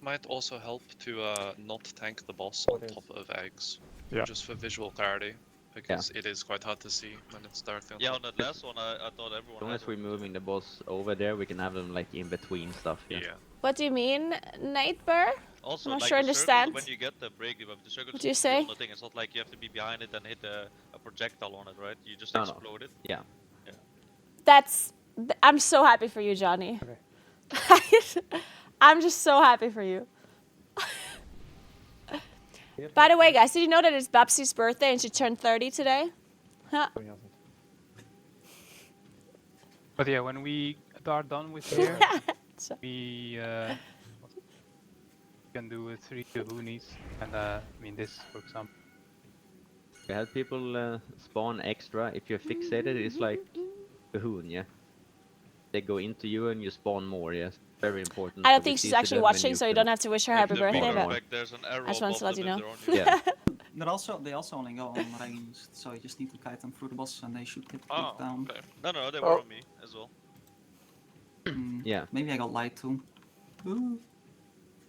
Might also help to not tank the boss on top of eggs. Yeah. Just for visual clarity. Because it is quite hard to see when it's directly on Yeah, top. on that last one, I thought everyone. As long had as we're moving the boss over there, we can have them like in between stuff. Yeah. What do you mean, Nightbur? Also, I'm not like sure I the circle, understand. when you get the break, the circle What do you is say? on the thing. It's not like you have to be behind it and hit a projectile on it, right? You just No. explode it. Yeah. I'm so happy for you, Johnny. I'm just so happy for you. By the way, guys, did you know that it's Babsy's birthday and she turned 30 today? Huh. But yeah, when we are done with here, we can do 3 Hoonies, and I mean this, for example. We have people spawn extra. If you're fixated, it's like a hoon, yeah. They go into you and you spawn more, yes. Very important. I So don't we think she's CC actually them and watching, so you don't have to wish her happy birthday, but I just wanted to let you know. Yeah. They also only go on range, so you just need to kite them through the boss and they should get Oh, down. okay. No, they were on me as well. Yeah. Maybe I got lied to. Ooh.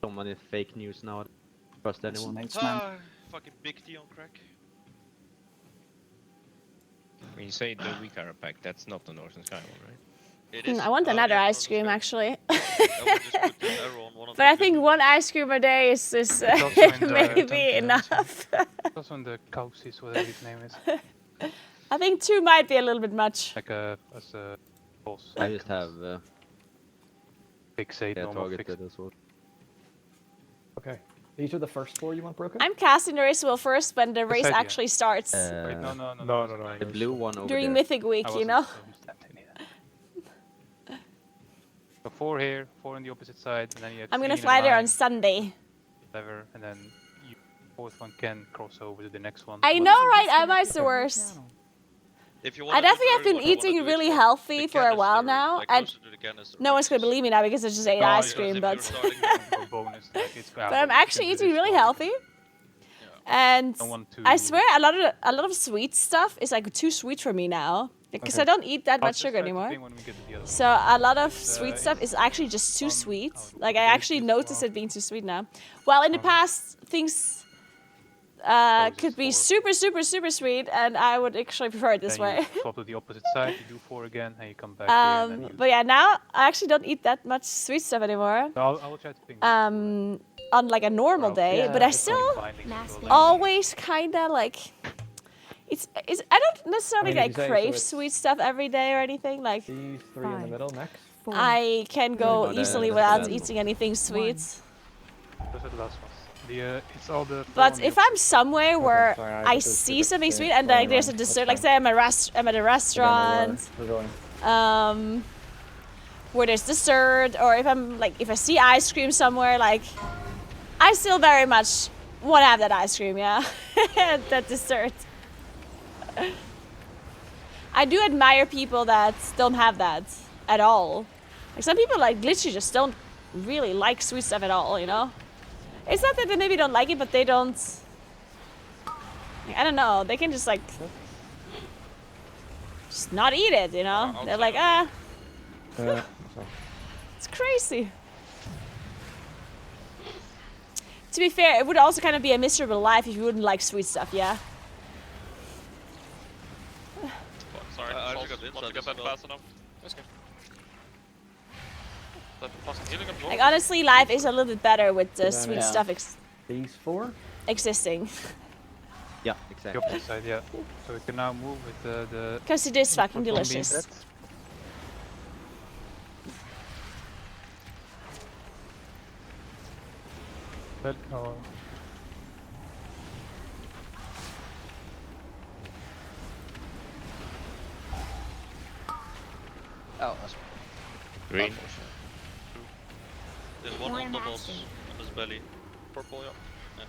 So many fake news now. Trust anyone. Fucking big T on crack. When you say the Wikara pack, that's not the Northern Sky one, right? It is. I want another yeah, ice cream, actually. I would just put the arrow on one of But I think one ice cream a day is maybe enough. It's also in the Kausis, whatever his name is. I think 2 might be a little bit much. Like as a boss. I just have fixate, normal targeted fixate. as well. Okay. These are the first 4 you want broken? I'm casting the race wheel first when the race idea. actually starts. Wait, no. The blue one over During there. Mythic Week, you know? So 4 here, 4 on the opposite side, and then you have I'm gonna 3 in a fly there on line, Sunday. whatever, and then you, 4th one can cross over to the next one. I know, right? Am I the worst? If you I definitely have been eating really healthy for a while now, and no one's gonna believe me now because I just ate ice cream, but but I'm actually eating really healthy. And I swear a lot of sweet stuff is like too sweet for me now because I don't eat that much sugar anymore. So a lot of sweet stuff is actually just too sweet. Like I actually notice it being too sweet now. While in the past things could be super sweet, and I would actually prefer it this way. You swap to the opposite side, you do 4 again, and you come back here. And then you But yeah, now I actually don't eat that much sweet stuff anymore. So I will try to ping On like a normal day, but I still always kinda like it's I don't necessarily like crave sweet stuff every day or anything. Like These 3 in the middle next. I can go easily without eating anything sweet. those are the last ones. It's all the. But if I'm somewhere where I see something sweet and like there's a dessert, like say I'm at a restaurant, where there's dessert, or if I see ice cream somewhere, like I still very much want to have that ice cream, yeah, that dessert. I do admire people that don't have that at all. Like some people like literally just don't really like sweet stuff at all, you know. It's not that they maybe don't like it, but they don't. I don't know. They can just not eat it, you know. They're like, it's crazy. To be fair, it would also kind of be a miserable life if you wouldn't like sweet stuff, yeah. Sorry, I just got to get that fast enough. That's good. Like honestly, life is a little bit better with the sweet stuff These 4 existing. Yeah, exactly. The opposite side, yeah. So we can now move with the. Because it is fucking proton beam delicious. bread. Well, Oh, that's Green. There's one More on the boss mastery. on his belly. Purple, yeah.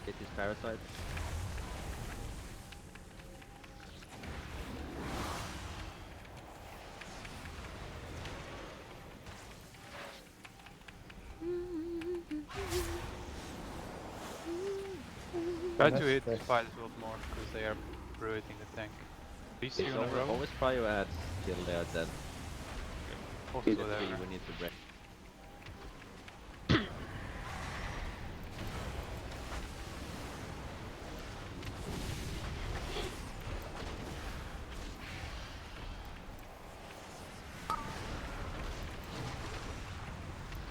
Get his parasite. Try to hit the spiders a lot more because they are ruining the tank. These two in a row. Always prio ads till they are dead. Also Be the there. three we need to break.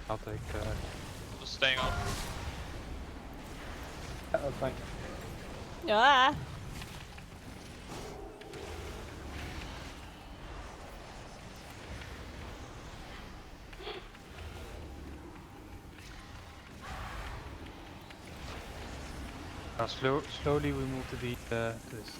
I'll take. Just staying on. Yeah, that's fine. Ah. Slowly we move to the this.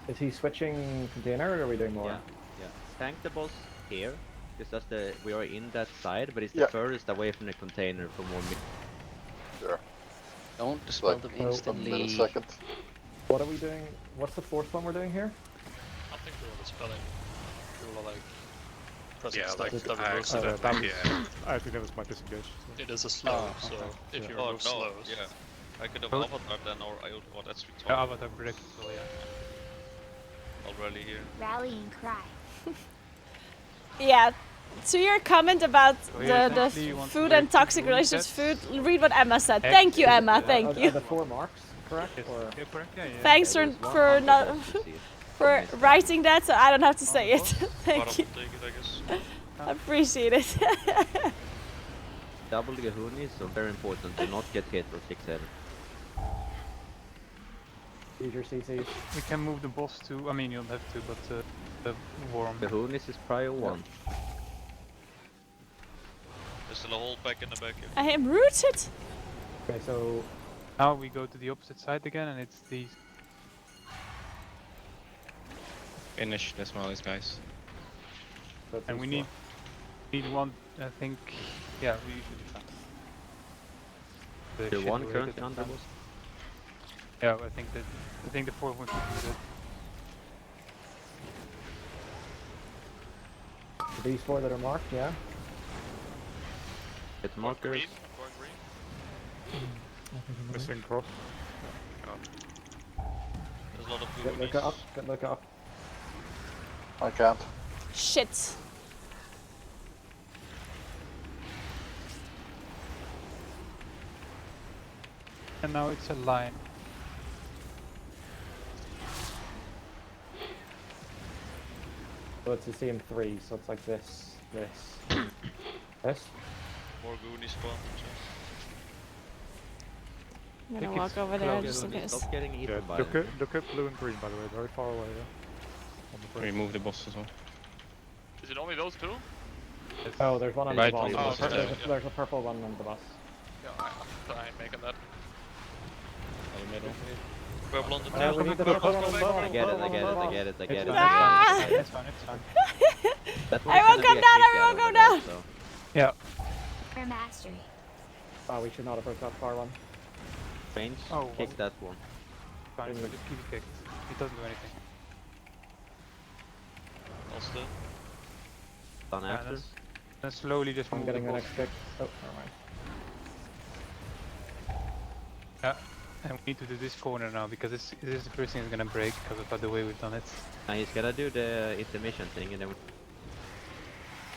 Is he switching container or are we doing more? Yeah, yeah. Tank the boss here, because that's the we are in that side, but it's Yeah. the furthest away from the container for more. Sure. Don't dispel Like them a instantly. millisecond. What are we doing? What's the fourth one we're doing here? I think we were dispelling. We were like pressing Yeah, stuff like that I removes accidentally, it. that was, yeah. I think that was my disengage. So. It is a slow, Oh, so okay. if you Oh remove no, slows. yeah. I could have Oh. avatar then, or I would. Oh, that's retarded. Yeah, avatar break, so yeah. Already here. Rallying cry. Yeah. To your comment about yeah, the essentially you want to food break and two toxic wound relations sets. food, read what Emma said. Heck, Thank you, is it, Emma. Thank Are you. the 4 marks correct? Or Yeah, correct. Yeah, Thanks There's one for on the not boss, you see. for writing that, so I don't have to say the it. boss? Thank Bottom you. will take it, I guess. I appreciate it. Double the Gahuni, so very important to not get hit or 6-7. use your CCs? We can move the boss to. I mean, you don't have to, but the worm. The Hunis is prio 1. There's still a hole back in the back here. I am rooted. Okay, so Now we go to the opposite side again, and it's these. Finish the smallest guys. that's And we these need one. I think. Yeah, we usually can. The shit one we currently hit on the at boss. Yeah, I think the fourth one should be good. four. So these 4 that are marked, yeah? Get markers. Green. Going green. Missing cross. There's a lot of Get goonies. look up, get look up. I can't. Shit. And now it's a line. So it's the same 3, so it's like this, this, this. More goonies spawn. I'm Think gonna it's walk over there close. just in case. Stop getting eaten Yeah, by look them. at blue and green by the way, very far away. Yeah. On the break. Remove the boss as well. Is it only those two? Oh, there's one on Right the boss. on the boss, There's, yeah, yeah. there's a purple one on the boss. Yeah, I ain't making that. On the middle. Purple on the We tail. need to put on the boss. I get it, I get it, I get it, I get it. Ah! It's fine, it's fine. That I won't gonna come be a down, kick I out won't over come there, down. so- Yeah. For mastery. Oh, we should not have put that far one. Range, Oh, kick well. that one. Fine, so just keep it kicked. It doesn't do anything. Also, Done Yeah, after. Then slowly just I'm move getting the the boss. next kick. Oh, never mind. Yeah. And we need to do this corner now because this is the first thing that's gonna break because of the way we've done it. Now he's gonna do the intermission thing and then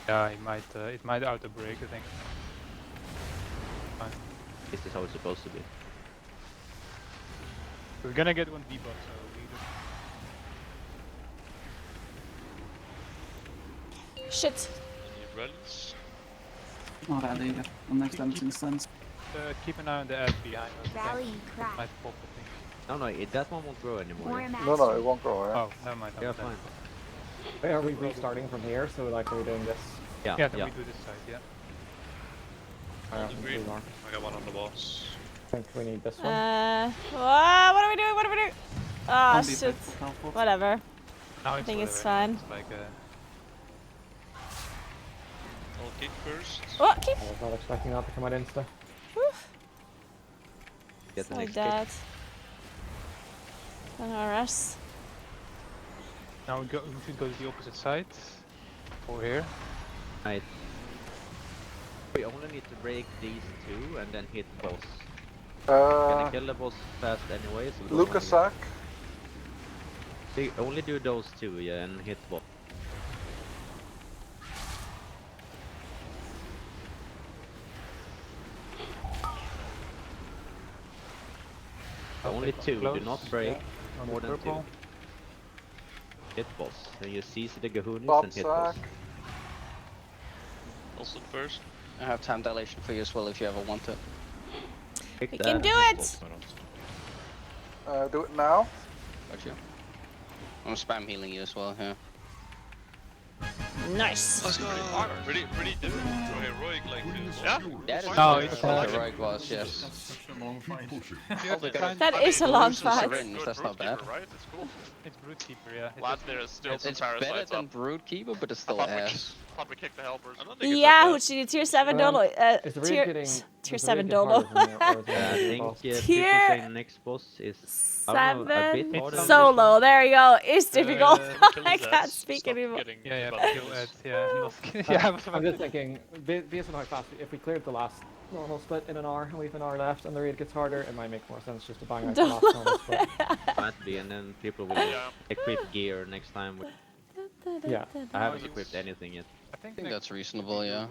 Yeah, it might auto break, I think. Fine. this is how it's supposed to be. We're gonna get one debuff, so we Shit. any rallies? Not rally yet. The next damage instance. keep an eye on the ad behind us. Rallying cry. Might pop, I think. No, that one won't grow anymore. More yeah? mastery. No, it won't grow. Yeah. Oh, never mind. Yeah, never mind. fine. Wait, are we restarting from here? So like, are we doing this? Yeah, Yeah, then yeah. we do this side, yeah. Alright, Green. we are. I got one on the boss. I think we need this one. What are we doing? What are we doing? Ah, Don't be shit. helpful. Whatever. Now I think whatever, it's fine. It's like I'll kick first. Oh, keep. I was not expecting that to come out insta. Get the Like next that. An RS. now we should go to the opposite side. Over here. Right. We only need to break these two and then hit boss. Can I kill the boss fast anyway? So we don't Lucas wanna sack. get... only do those two, yeah, and hit boss. Only two, do not break more than two. Hit boss. Then you seize the Gahunis Bob and hit boss. sack. Also first. I have time dilation for you as well if you ever want it. Pick We that can do and hit it! boss. Do it now. Got you. I'm spam healing you as well here. Nice. Let's go. Pretty different to heroic like this. Yeah? That is No, different it's from not. heroic was, yes. That's such a long fight. That is a long fight. Syringe, that's not bad. Right? It's cool. It's Brood Keeper, yeah. Glad there's still some It's better parasites than up. Brood Keeper, but it's still I ass. thought we kicked the helpers. Yeah, which you tier 7 dolo. Is the raid Tier getting... tier is the 7 raid dolo. getting harder than the- or is it I getting think boss? people Tier say next boss is I don't know, a bit 7 harder than solo. There you go. It's difficult. I his can't ass. speak Stop anymore. getting Yeah, about but this. kill it, yeah. Not kidding. Yeah, I was I'm just thinking, based on how fast, if we cleared the last normal split in an hour, and we have an hour left, and the raid gets harder, it might make more sense just to bang out the last normal split. might be, and then people will equip gear next time. Yeah. I haven't equipped anything yet. I think that's reasonable, yeah.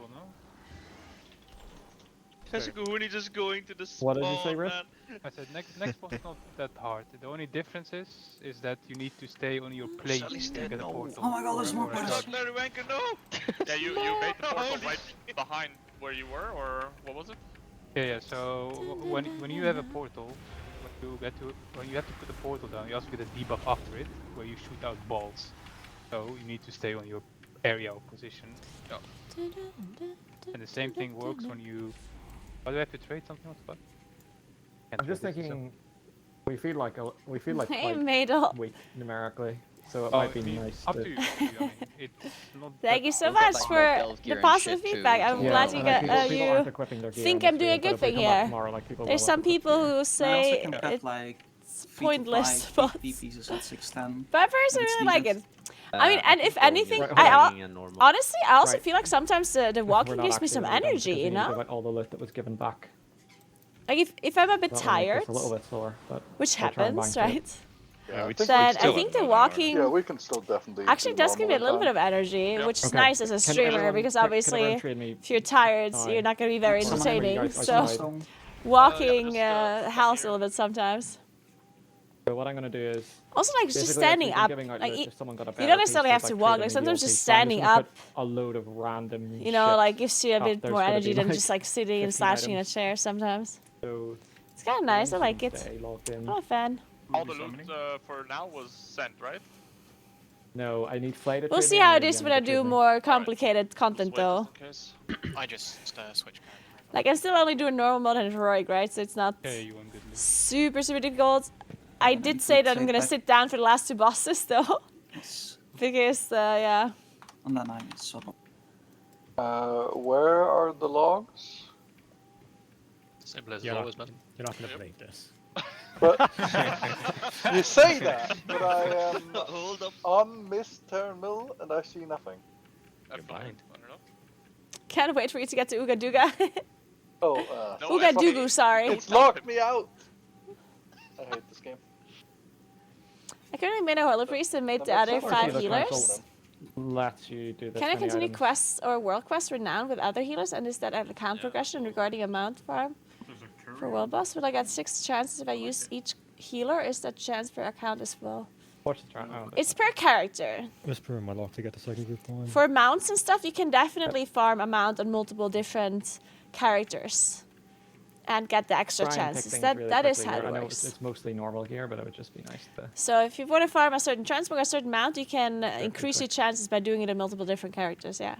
There's a Gahuni just going to the spawn, What did you say, Rick? man. I said next boss not that hard. The only difference is that you need to stay on your plane Sally's to dead, get a no. portal. Oh my god, there's more Or a players. shot. Nerub'ar, no! Yeah, you made the portal right behind where you were, or what was it? Yeah. So when you have a portal, when you have to put the portal down, you also get a debuff after it, where you shoot out balls. So you need to stay on your area of position. And the same thing works when you. Oh, do I have to trade something on spot? I'm just thinking, we feel like Hey, quite Maidel. weak numerically, so it Oh, might be I mean, nice up to... to you. I mean, it's not Thank you so We've got, much like, for more delve gear the and positive shit, too, feedback. I'm so- glad you and got people aren't you equipping their gear think on I'm this doing a raid, but good if we thing come back here. tomorrow, like, people There's will some equip people who I also say can get like it's 3 to pointless, 5 but PP pieces at 610. I personally it's really like needed. it. I mean, and if anything, honestly, I also feel like sometimes the walking gives me some energy, you know? All the loot that was given back. Like if I'm a bit That will make tired, this a little bit slower, but which I'll try and happens, bank it. right? Yeah, Then I think the walking Yeah, we can still definitely. actually do does give me a normal little bit time. of energy, which is Okay. nice as a Can streamer everyone- because can obviously everyone trade me if you're tired, time? you're not going to be very Or remember you entertaining. guys So outside. walking helps a little bit sometimes. So what I'm gonna do is Also, like just basically, standing if we've been up, giving out like loot, you if someone got a don't better necessarily piece, have just, to like, walk. trade Like a sometimes medial just piece. So I'm standing gonna up, put a load of random you know, shit like gives you a up. bit There's more gonna be, energy than like, just like sitting and 15 slashing in a items. chair sometimes. So It's kind of nice. I like it. stay logged in. I'm a fan. All the loot for now was sent, right? No, I need flight. We'll see how it is when I do more complicated content, though. I just switch. Like I'm still only doing normal mode and heroic, right? So it's not Yeah, you won good loot. super difficult. I did say that I'm gonna sit down for the last 2 bosses, though, because yeah. And then I'm sort of. Where are the logs? Simple as You're always, not, man. you're not gonna break this. But you say that, but I am Hold up. on Miss Terminal and I see nothing. You're blind. I don't know. Can't wait for you to get to Uga Duga. Oh, Uga Dugu, sorry. It's locked me out. I hate this game. I currently made a Holy Priest and made the other 5 healers. Lets you do this. Can I many continue items. quests or world quests renowned with other healers, and is that an account progression regarding amount farm for world boss? Will I get 6 chances if I use each healer? Is that chance per account as well? What's the try? Oh, It's per character. Whisper in my lock to get the second group going. For mounts and stuff, you can definitely farm a mount on multiple different characters and get the extra try and pick chances. things That really that is quickly how here. it I know works. it's mostly normal gear, but it would just be nice to. So if you want to farm a certain transmog, a certain mount, you can increase your chances by doing it on multiple different characters. Yeah.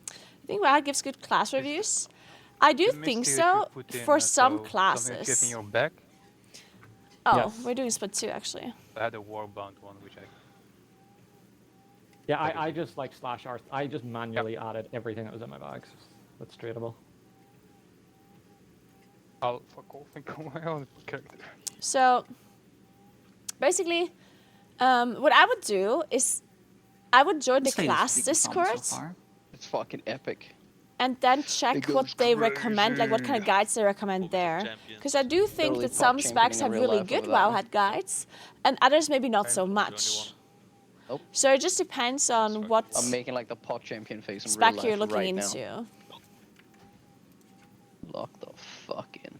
I think WoW gives good class reviews. I do think so for some Something that's getting classes. your back. Oh, Yes. we're doing split 2 actually. I had a Warbound one, which I... Yeah, I just like /R. I just manually added everything that was in my bags. That's tradable. I'll fuck off and go my own character. So, basically, what I would do is I would join the class Discord It's fucking epic. and then check what they recommend, like what kind of guides they recommend there. Because I do think Literally that some pop specs championing have in real really life good over that one. WoW guides, and others maybe not so much. Nope. So it just depends on what I'm making like the pot champion face in real spec life you're looking right into. now. Lock the fuck in.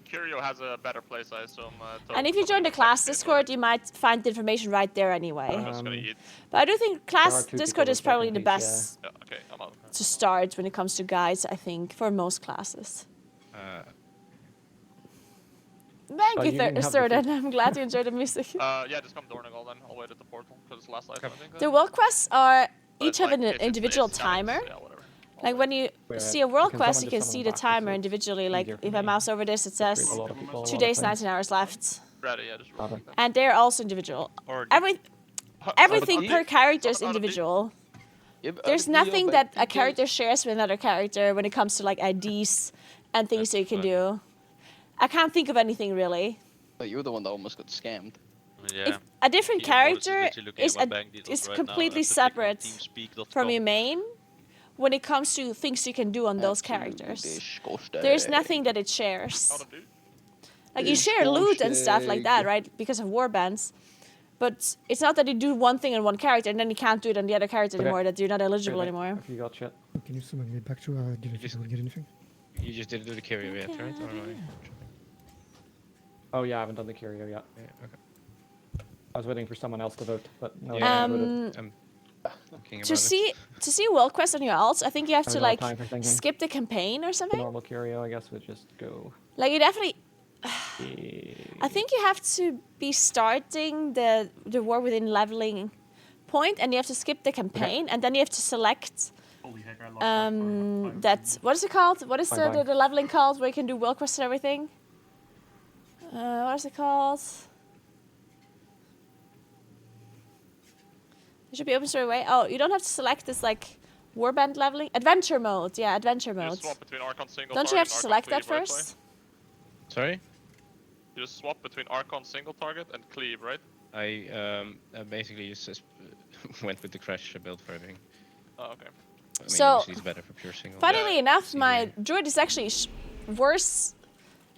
Curio has a better place, I assume. And if you join the class Discord, you might find the information right there anyway. I'm just gonna eat. But I do think class two Discord people is probably the with second best Yeah, okay, I'm out. to start when it comes to guides, I think, for most classes. Thank you, Thurden. I'm glad you enjoyed the music. Yeah, just come Dornigal then. I'll wait at the portal, because it's last life, I think. The world quests are each have like, an if it's individual placed, then timer. yeah, whatever. Like when you Wait, see a world can quest, someone you can just see summon the back? This timer is individually. Like easier for if I me. mouse over this, it says A lot of people, a 2 lot days, of things. 19 hours left. Ready, yeah, just roll. Okay. And they're also individual. Or Everything per character is individual. There's nothing that a character shares with another character when it comes to like IDs and things that you can do. I can't think of anything really. But you're the one that almost got scammed. Yeah. A different character is right completely now, separate from your main when it comes to things you can do on those characters. There's nothing that it shares. Like you share loot and stuff like that, right? Because of warbands. But it's not that you do one thing on one character and then you can't do it on the other character Okay. anymore, that you're not eligible Wait, anymore. If you got shit. Can you summon me back to did you get anything? You just didn't do the carrier yet, right? Or no? Oh yeah, I haven't done the curio yet. Yeah, okay. I was waiting for someone else to vote, but no one Yeah, voted. Thinking To about see world quests on your alts, I think you have I to don't have like time for thinking. skip the campaign or The something. normal curio, I guess, would just go. Like you definitely. I think you have to be starting the war within leveling point, and you have to skip the campaign, and then you have to select. Holy heck, I lost That what is it called? What is Fine, fine. the leveling called where you can do world quests and everything? What is it called? It should be open story way. Oh, you don't have to select this like warband leveling. Adventure mode, yeah, adventure You mode. just swap between Archon single Don't you target have to and select Archon that cleave, right, first? Sorry? You just swap between Archon single target and cleave, right? I basically just went with the crash build for everything. Oh, okay. I mean, So, obviously it's better for pure single. Funnily enough, my druid is actually worse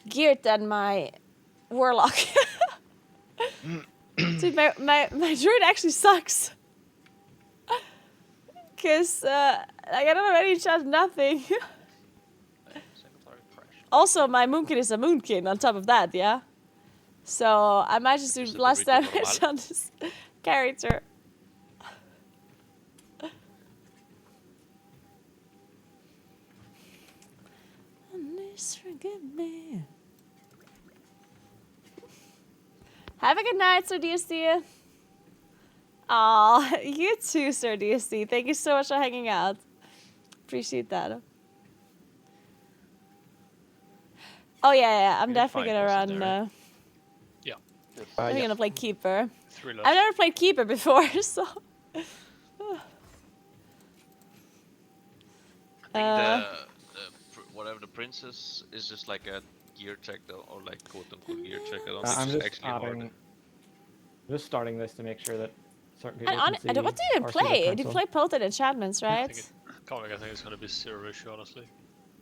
geared than my warlock. Dude, my druid actually sucks. Cause like I don't have any chance, nothing. Also, my moonkin is a moonkin on top of that, yeah. So I might just do less damage on this character. Please forgive me. Have a good night, Sir DSD. Aw, you too, Sir DSD. Thank you so much for hanging out. Appreciate that. Oh yeah. I'm definitely gonna run. Yeah. I'm gonna play Keeper. Three I've never played Keeper before, so. Whatever the princess is just like a gear check though, or like quote unquote gear check. I don't I'm think it's just actually hard. adding. Just starting this to make sure that certain people And can see. what do you even or see the play? You pencil. play potent enchantments, I right? think I think it's gonna be zero issue, honestly.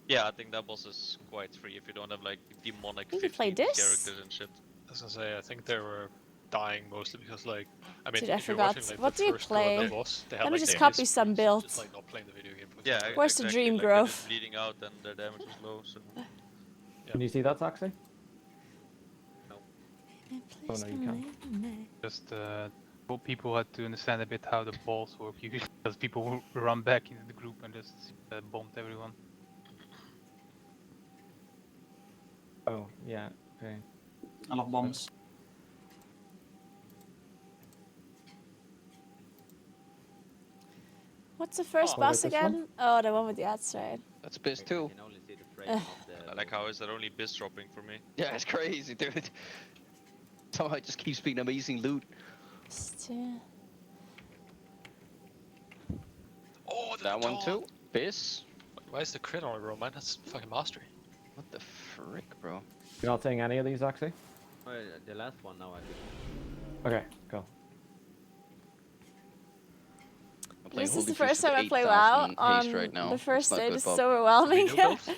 Yeah, I think that boss is quite free if you don't have like demonic You can play 15 this? characters and shit. I was gonna say, I think they were dying mostly because, like, I mean, Dude, I if you're forgot. watching like What the do you first go at play? the boss, they had, Let me like, just the copy his some screens, builds. just like not playing the video game. Yeah, Where's the exactly, dream like, they're growth? just bleeding out and their damage is low. So. Can you see that, Saxy? Oh no, you can't. Just people had to understand a bit how the balls work usually, because people will run back into the group and just bombed everyone. Oh yeah. Okay. I love bombs. What's the first Oh, boss wait, this one? again? Oh, the one with the ads, right? That's Biz 2. Like how is that only biz dropping for me? Yeah, it's crazy, dude. Somehow it just keeps being amazing loot. Oh, that one too. Biz. Why is the crit on it, bro? Man, that's fucking mastery. What the frick, bro? You're not saying any of these, actually? The last one now, I think. Okay, go. This is the first time I play WoW on right now. the first It's not day. good, This is Bob. so overwhelming.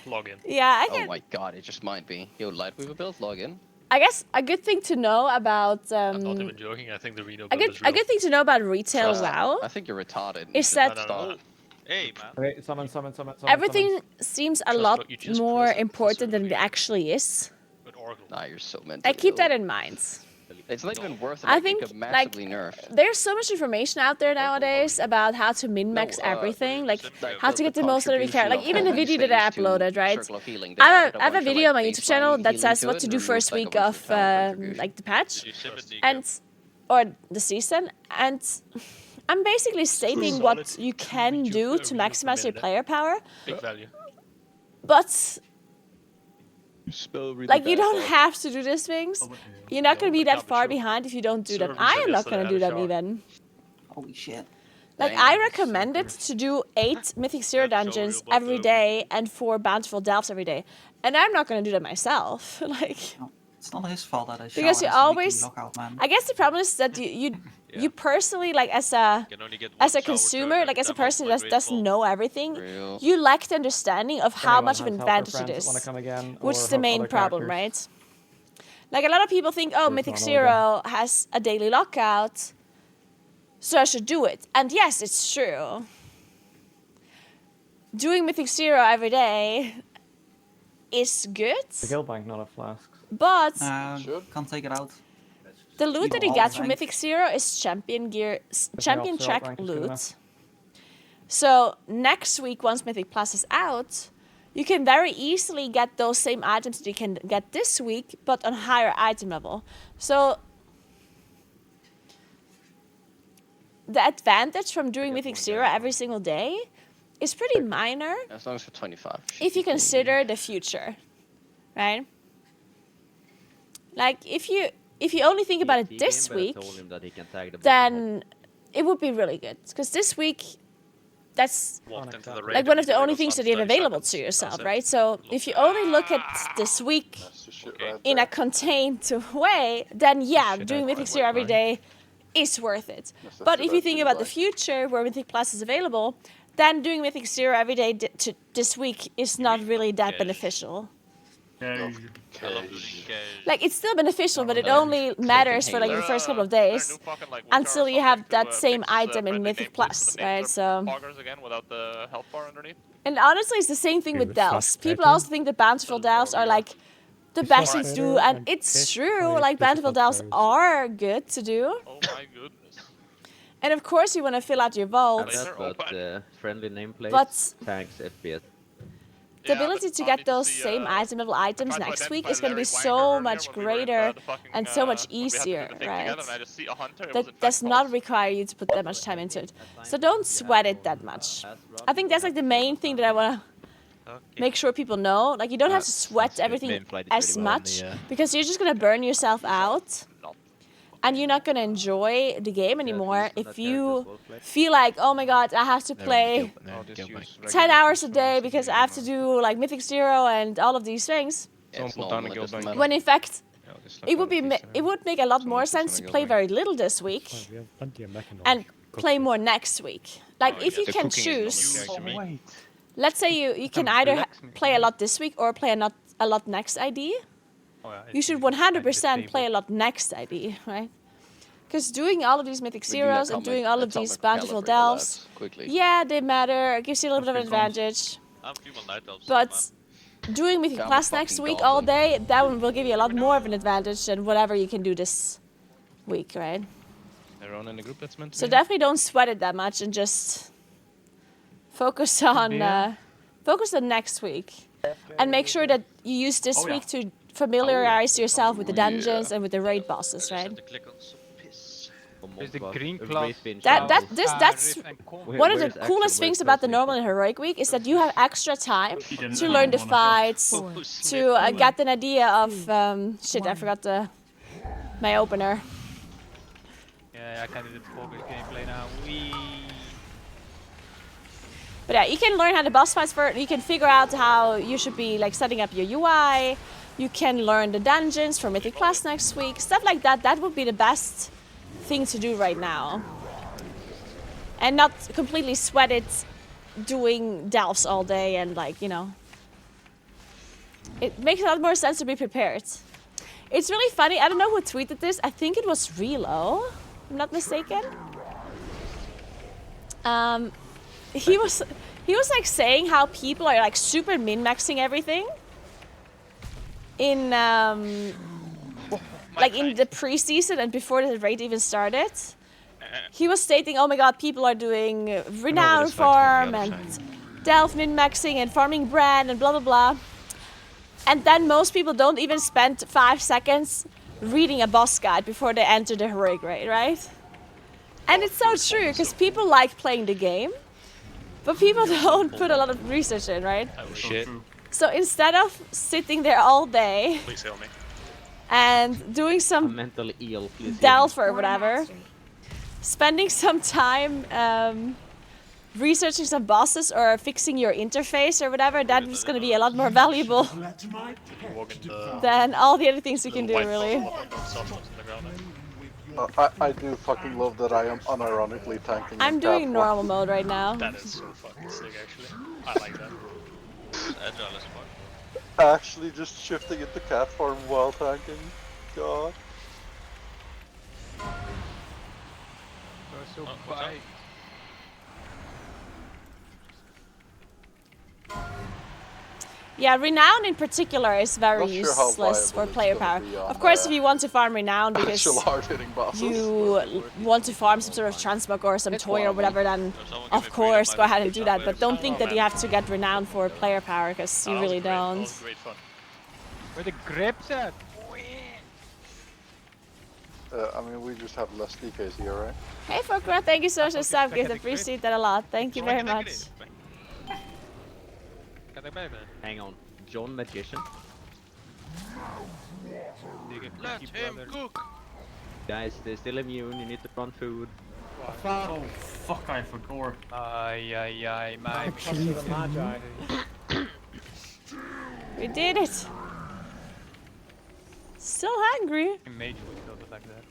Log in. Yeah, I Oh can. my god, it just might be. Yo, Lightweaver build, log in. I guess a good thing to know about. I'm not even joking. I think the Reno A build good is real. a good thing to know about retail WoW I think you're retarded. is You that should stop. Hey, man. Okay, summon. everything seems a lot what you just more pressed. important than it actually is. With Oracle. Nah, you're so mental. Like keep that in mind. It's not even worth it. I Like, think it could like massively nerf. there's so much information out there nowadays about how to min-max everything, like how to get the most out of your character. Like even the video that I uploaded, right? I have a video on my YouTube channel that says what to do first week of like the patch, and or the season, and I'm basically stating what you can do to maximize your player power, Big value. but like you don't have to do these things. You're not gonna be that far behind if you don't do them. I am not gonna do them even. Holy shit. Like I recommend it to do 8 Mythic Zero dungeons every day and 4 Bountiful Delves every day, and I'm not gonna do that myself. Like It's not his fault that I because you shower has to always. lock out, man. I guess the problem is that you personally like as a consumer, like as a person that doesn't know everything, you lack the understanding of how Anyone much of has an help or advantage it friends that is, wanna come again, which or is the help main other problem, characters? right? Like a lot of people think, oh, There's Mythic one Zero has a daily lockout, so I should do it. And yes, it's true. Doing Mythic Zero every day is good, The guild bank, not a flask. but Can't take it out. the loot that you all get the from time. Mythic Zero is champion gear, champion also check rank is good loot. enough. So next week, once Mythic Plus is out, you can very easily get those same items that you can get this week, but on higher item level. So the advantage from doing Mythic Zero every single day is pretty minor As long as for 25. if you consider the future, right? Like if you only think about it this week, then it would be really good because this week that's Walked into the raid like one of the and only it things was that you have on 30 available to seconds. yourself, That's it. right? So if you only look at this week in a contained way, then yeah, doing Mythic Zero every day is worth it. But if you think about the future where Mythic Plus is available, then doing Mythic Zero every day this week is not really that beneficial. Like it's still beneficial, but it only matters for like the first couple of days until you have that same item in Mythic Plus, right? So. Poggers again without the health bar underneath. And honestly, it's the same thing with delves. People also think that bountiful delves are like the best thing to do, and it's true. Like bountiful delves are good to do. Oh my goodness. And of course, you want to fill out your vault. But friendly nameplates, But- tanks, FPS. The ability to get those same item level items next week is going to be so much greater and so much easier, right? That does not require you to put that much time into it. So don't sweat it that much. I think that's like the main thing that I want to make sure people know. Like you don't have to sweat everything as much because you're just going to burn yourself out. And you're not going to enjoy the game anymore if you feel like, oh my god, I have to play 10 hours a day because I have to do like Mythic Zero and all of these things. When in fact, it would make a lot more sense to play very little this week and play more next week. Like if you can choose, let's say you can either play a lot this week or play a lot next ID. You should 100% play a lot next ID, right? Because doing all of these Mythic Zeros and doing all of these Bountiful Delves, yeah, they matter. It gives you a little bit of an advantage. But doing Mythic Plus next week all day, that one will give you a lot more of an advantage than whatever you can do this week, right? Everyone in the group that's meant to So be? definitely don't sweat it that much and just focus on next week. And make sure that you use this week to familiarize yourself with the dungeons and with the raid bosses, right? There's the green a class. Wraith Binge That's Rift and Combo. one of the Where's coolest Axel? things Where's about the First normal and heroic week is that you have extra time didn't to even learn the wanna- fights, Four. to get an idea of shit. I forgot my opener. Yeah, I can't do the focus gameplay now. But yeah, you can learn how the boss fights work. You can figure out how you should be like setting up your UI. You can learn the dungeons for Mythic Quest next week. Stuff like that. That would be the best thing to do right now. And not completely sweat it doing delves all day and like, you know. It makes a lot more sense to be prepared. It's really funny. I don't know who tweeted this. I think it was Relo, if I'm not mistaken. He was like saying how people are like super min-maxing everything in like in the pre-season and before the raid even started. He was stating, oh my god, people are doing renown farm and delve min-maxing and farming brand and blah blah blah. And then most people don't even spend 5 seconds reading a boss guide before they enter the heroic raid, right? And it's so true, because people like playing the game, but people don't put a lot of research in, right? Oh shit. So instead of sitting there all day Please heal me. and doing some mentally ill, please. delve or whatever, spending some time researching some bosses or fixing your interface or whatever, that is going to be a lot more valuable than all the other things you can do, really. I do fucking love that I am unironically tanking. I'm in doing Cat normal mode right now. That is so fucking sick, actually. I like that. Agile as fuck. Actually, just shifting into cat farm while tanking. God. So bye. Yeah, renown in particular is very Not sure how useless for viable player it's power. gonna be on, Of course, if you want to farm renown because actual hard-hitting bosses. you want to farm some sort of transmog or some toy or whatever, then of course go ahead and do that. But don't think that you have to get renown for player power, because you really don't. Where the grips at? I mean, we just have less DKs here, right? Hey Fokra, thank you so much for sub gift. Appreciate that a lot. Thank you very much. Hang on. John Magician. Let him cook! Guys, they're still immune, you need to run food. Oh fuck, I forgot. Ay, my Actually, the Magi. We did it. Still hungry. Mage would build it like that.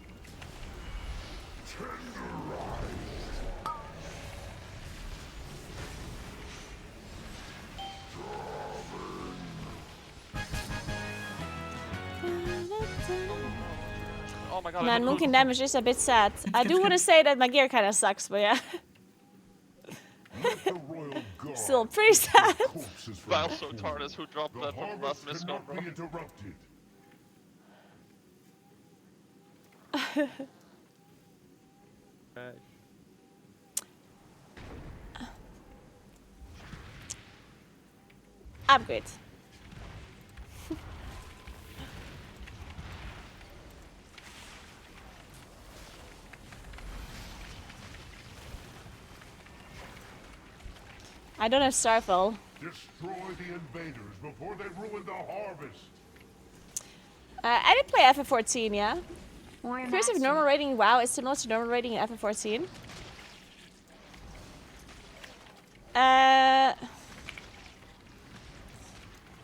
Oh my god. Man, Moonkin damage is a bit sad. I do want to say that my gear kind of sucks, but yeah. Still pretty sad. Valso Tardis who dropped that from last Miscon, bro. I'm good. I don't have Starfall. Destroy the invaders before they ruin the harvest. I did play FF14, yeah. Warrior Curious if Master. normal rating in WoW is similar to normal rating in FF14. I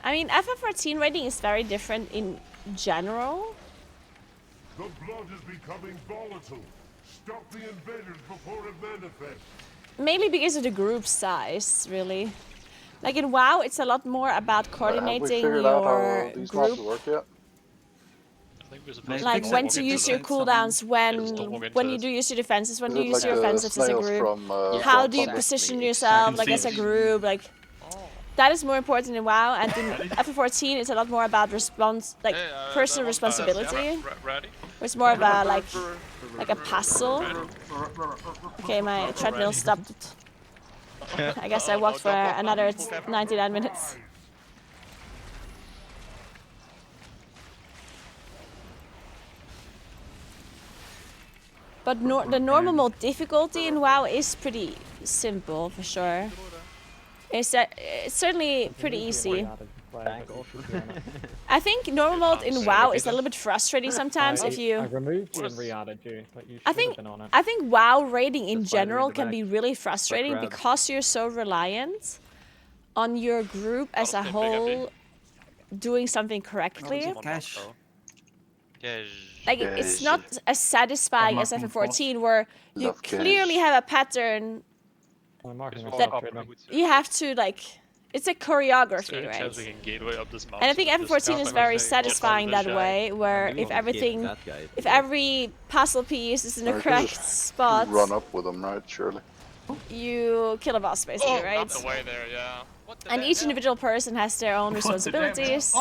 mean, FF14 rating is very different in general. The blood is becoming volatile. Stop the invaders before it manifests. Mainly because of the group size, really. Like in WoW, it's a lot more about coordinating Have we figured out your how these group. mobs work yet? Like when to use your cooldowns, when you do use your defenses, when Is you it use like your the offensives as a snails group. from, How from do you Thunder? position yourself, like as a group, like that is more important in WoW. And in FF14, it's a lot more about personal responsibility. It's more of a like a puzzle. Okay, my treadmill stopped. I guess I walked for another 99 minutes. But the normal mode difficulty in WoW is pretty simple for sure. It's certainly pretty easy. I think normal mode in WoW is a little bit frustrating sometimes if you. I removed you and re-added you. Like you should I have been on it. think WoW raiding in general can be really frustrating because you're so reliant on your group as a whole doing something correctly. Like it's not as satisfying as FF14 where you clearly have a pattern that you have to like. It's a choreography, right? And I think FF14 is very satisfying that way, where if every puzzle piece is in the correct spot, Run up with them, right? Surely. you kill a boss basically, right? Not the way there, yeah. And each individual person has their own responsibilities,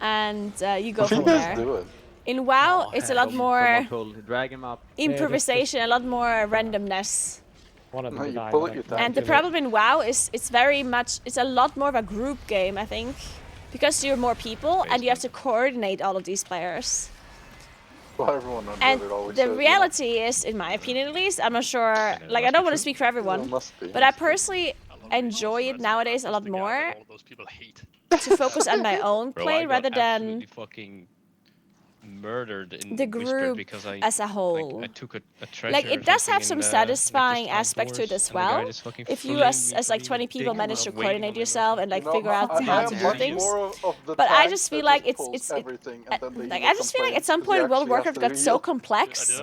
and you go from there. In WoW, it's a lot more improvisation, a lot more randomness. And the problem in WoW is it's a lot more of a group game, I think, because you're more people and you have to coordinate all of these players. Well, everyone on And Reddit always the says, reality is, in my opinion at least, I'm not sure, like I don't want to speak for everyone, but I personally enjoy it nowadays a lot more to focus on my own play rather than murdered in the Whisper group because I as a whole. I took a treasure Like it or does have something some in, satisfying like, this aspect to it outdoors, as and the guy well. just fucking If you flew as me like through 20 the people thing manage to waiting coordinate on me. yourself and like figure out I how am to do much things. more of the But I tank just that feel like pulls everything and then they like heal I just feel like complain at some because you point World of actually have Warcraft to got so heal. complex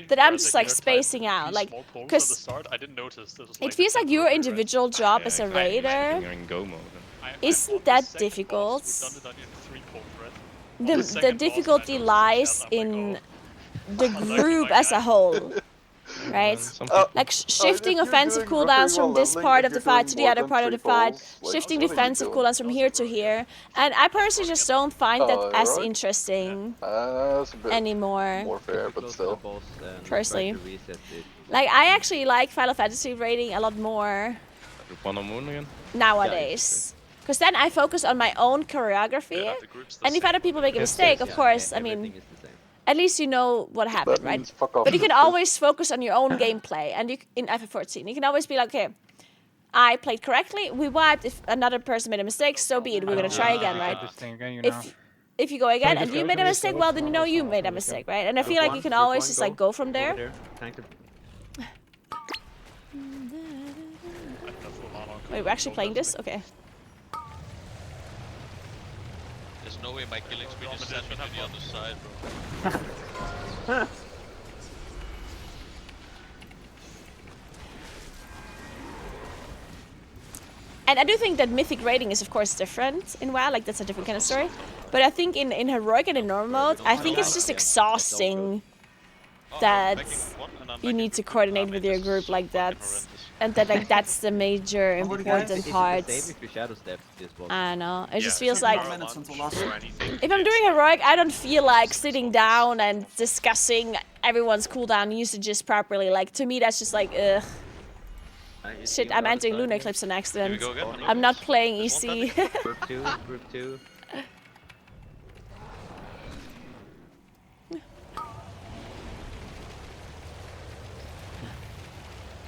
that I'm just like spacing out, like because it feels like your individual job as a raider isn't that difficult. The difficulty lies in the group as a whole, right? Like shifting offensive cooldowns from this part of the fight to the other part of the fight, shifting defensive cooldowns from here to here, and I personally just don't find that as interesting anymore. More fair, but still. Personally, like I actually like Final Fantasy raiding a lot more nowadays. Because then I focus on my own choreography, and if other people make a mistake, of course, I mean, at least you know what happened, right? But you can always focus on your own gameplay, and you, in FF14, you can always be like, okay, I played correctly, we wiped, if another person made a mistake, so be it, we're gonna try again, right? If you go again and you made a mistake, well, then you know you made a mistake, right? And I feel like you can always just like go from there. Wait, we're actually playing this? Okay. There's no way my killing speed is 7 on the other side, bro. And I do think that mythic raiding is of course different in WoW, like that's a different kind of story. But I think in heroic and in normal mode, I think it's just exhausting that you need to coordinate with your group like that. And that like that's the major important part. I don't know. It just feels like if I'm doing heroic, I don't feel like sitting down and discussing everyone's cooldown usages properly. Like to me, that's just like ugh. Shit, I'm entering Lunar Eclipse on accident. I'm not playing EC. Group 2.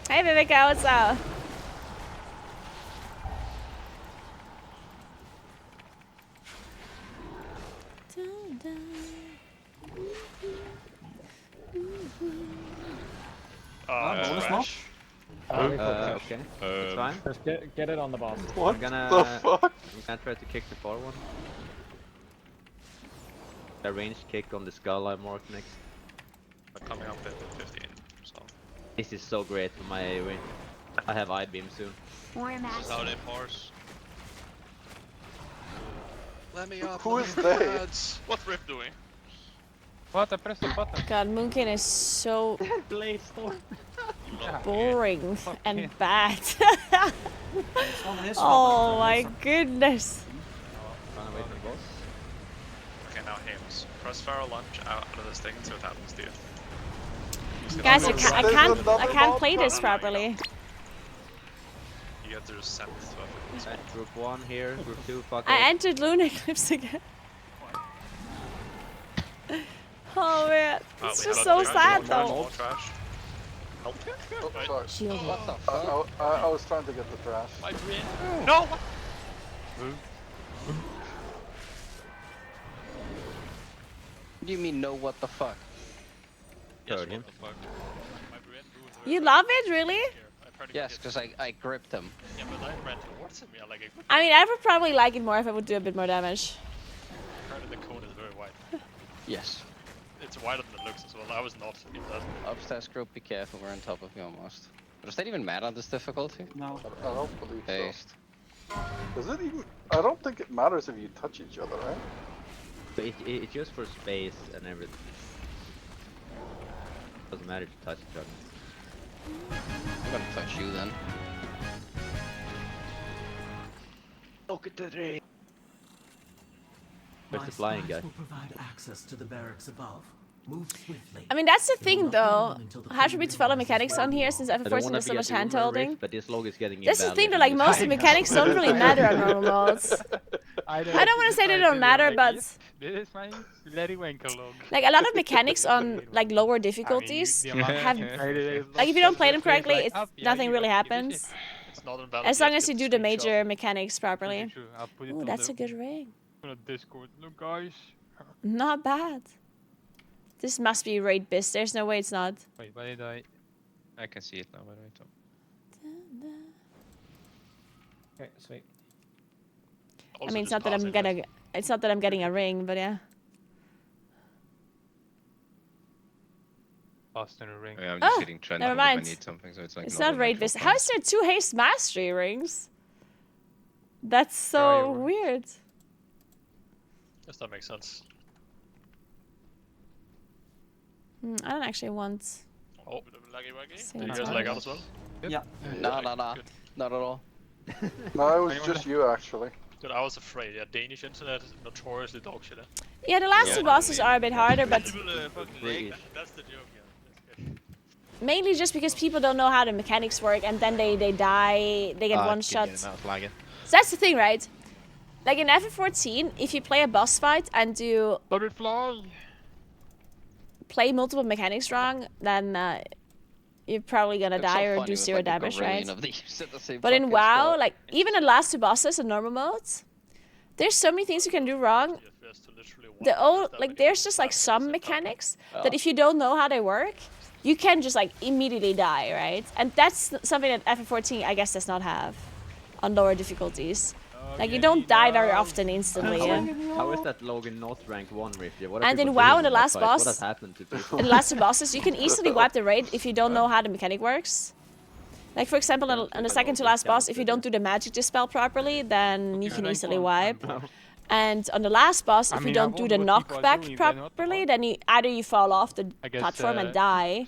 Hey Viveka, what's up? Bonus Okay. It's fine. Just get it on the boss. What I'm gonna, the fuck? I'm gonna try to kick the far one. A ranged kick on the skull I marked next. I'm coming up at 15, so. This is so great for my AoE. I have I-beam soon. This is how they parse. Let me up. Who is they? What's Rift doing? What? I pressed the button. God, Moonkin is so boring and bad. Oh my goodness. Run away from the boss. Okay, now Hames. Press Pharaoh lunge out of this thing and see what happens to you. Guys, I can't play this properly. You get through 7th to Right, group 1 here, group 2 fuck I off. entered Lunar Eclipse again. Oh man, Ah, it's we just have so trash, sad more trash, though. more trash. Help. Oh, sorry. Shielded. What the I was trying to get the trash. My brain. No! What do you mean, no, what the fuck? Yes, Heard what him. the fuck? My brain ruined the You love it, really? I tried to Yes, get because I gripped him. Yeah, but I ran towards him. Yeah, like I I mean, I would probably like it more if I would do a bit more damage. apparently the cone is very wide. Yes. It's wider than it looks as well. I was not in that. Upstairs group, be careful, we're on top of you almost. Does that even matter, this difficulty? No. I don't believe so. Based. Does it even? I don't think it matters if you touch each other, right? But it's just for space and everything. Doesn't matter if you touch each other. I'm gonna touch you then. Look at the tree. Where's the flying guy? Will provide access to the barracks above. Move swiftly. I mean, that's the thing though. Hard for me to follow mechanics on here since I don't FF14 wanna has so be a much dual hand-holding. rift, but this log is getting That's the thing though, invalid. like most of the mechanics don't really matter on normal modes. I don't want to say they don't matter, but This is my Larry Wanker log. like a lot of mechanics on like lower difficulties have like if you don't play them correctly, it's nothing really happens. It's not invalid. As long as you do the major mechanics properly. I'll put it Ooh, on that's the- a good ring. on the Discord. Look, guys. Not bad. This must be raid bis. There's no way it's not. Wait, why did I can see it now, by the way, Tom. Okay, sweet. I mean, it's not that I'm gonna. It's not that I'm getting a ring, but yeah. Lost in a ring. Yeah, I'm just Oh, hitting trend never if I mind. need something, so it's like It's not not a raid natural bis. How is there 2 haste mastery rings? That's so weird. Does that make sense? I don't actually want. Oh, bit of a laggy waggy. Same Did you guys time. lag out as well? Yeah. Nah, not at all. No, it was just you actually. Dude, I was afraid. Yeah, Danish internet is notoriously dog shit. Yeah, the last 2 bosses are a bit harder, but That's the joke, yeah. mainly just because people don't know how the mechanics work, and then they die, they get one shot. That was lagging. So that's the thing, right? Like in FF14, if you play a boss fight and you play multiple mechanics wrong, then you're probably gonna It's so die or funny do with, 0 like, a damage, right? gazillion of these at the same But in fucking WoW, spot. like even the last 2 bosses in normal modes, there's so many things you can do wrong. There's just like some mechanics that if you don't know how they work, you can just like immediately die, right? And that's something that FF14 I guess does not have on lower difficulties. Like you don't die very often instantly. Yeah? How is that log in not rank 1 rift? Yeah, what are And in people WoW, doing in the that last fight? boss, What has happened to people? in the last 2 bosses, you can easily wipe the raid if you don't know how the mechanic works. Like for example, on the second to last boss, if you don't do the magic dispel properly, then you can easily wipe. And on the last boss, if you don't do the knockback properly, then either you fall off the platform and die,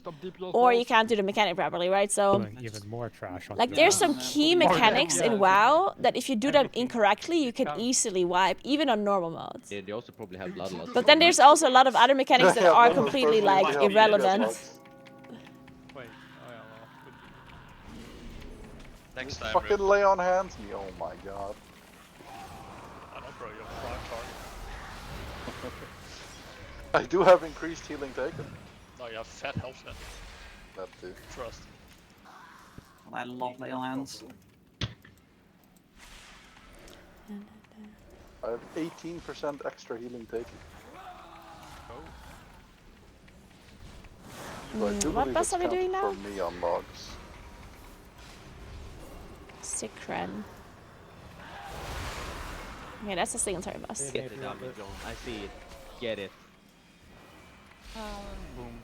or you can't do the mechanic properly, right? So, Even more trash on like, there's some key mechanics in WoW that if you do them incorrectly, you can easily wipe, even on normal modes. Yeah, they also probably have bloodlust. But then there's also a lot of other mechanics that are completely, like, irrelevant. Next time, Fucking lay on hands me. Oh my god. I know, bro. You're a prime target. I do have increased healing taken. No, you have fat health then. That too. Trust. I love lay on hands. I have 18% extra healing taken. So I do What believe boss it's are we doing counted now? for me on logs. Sikren. Okay, that's the signatory boss. Get the damage on. I see it. Get it. Boom.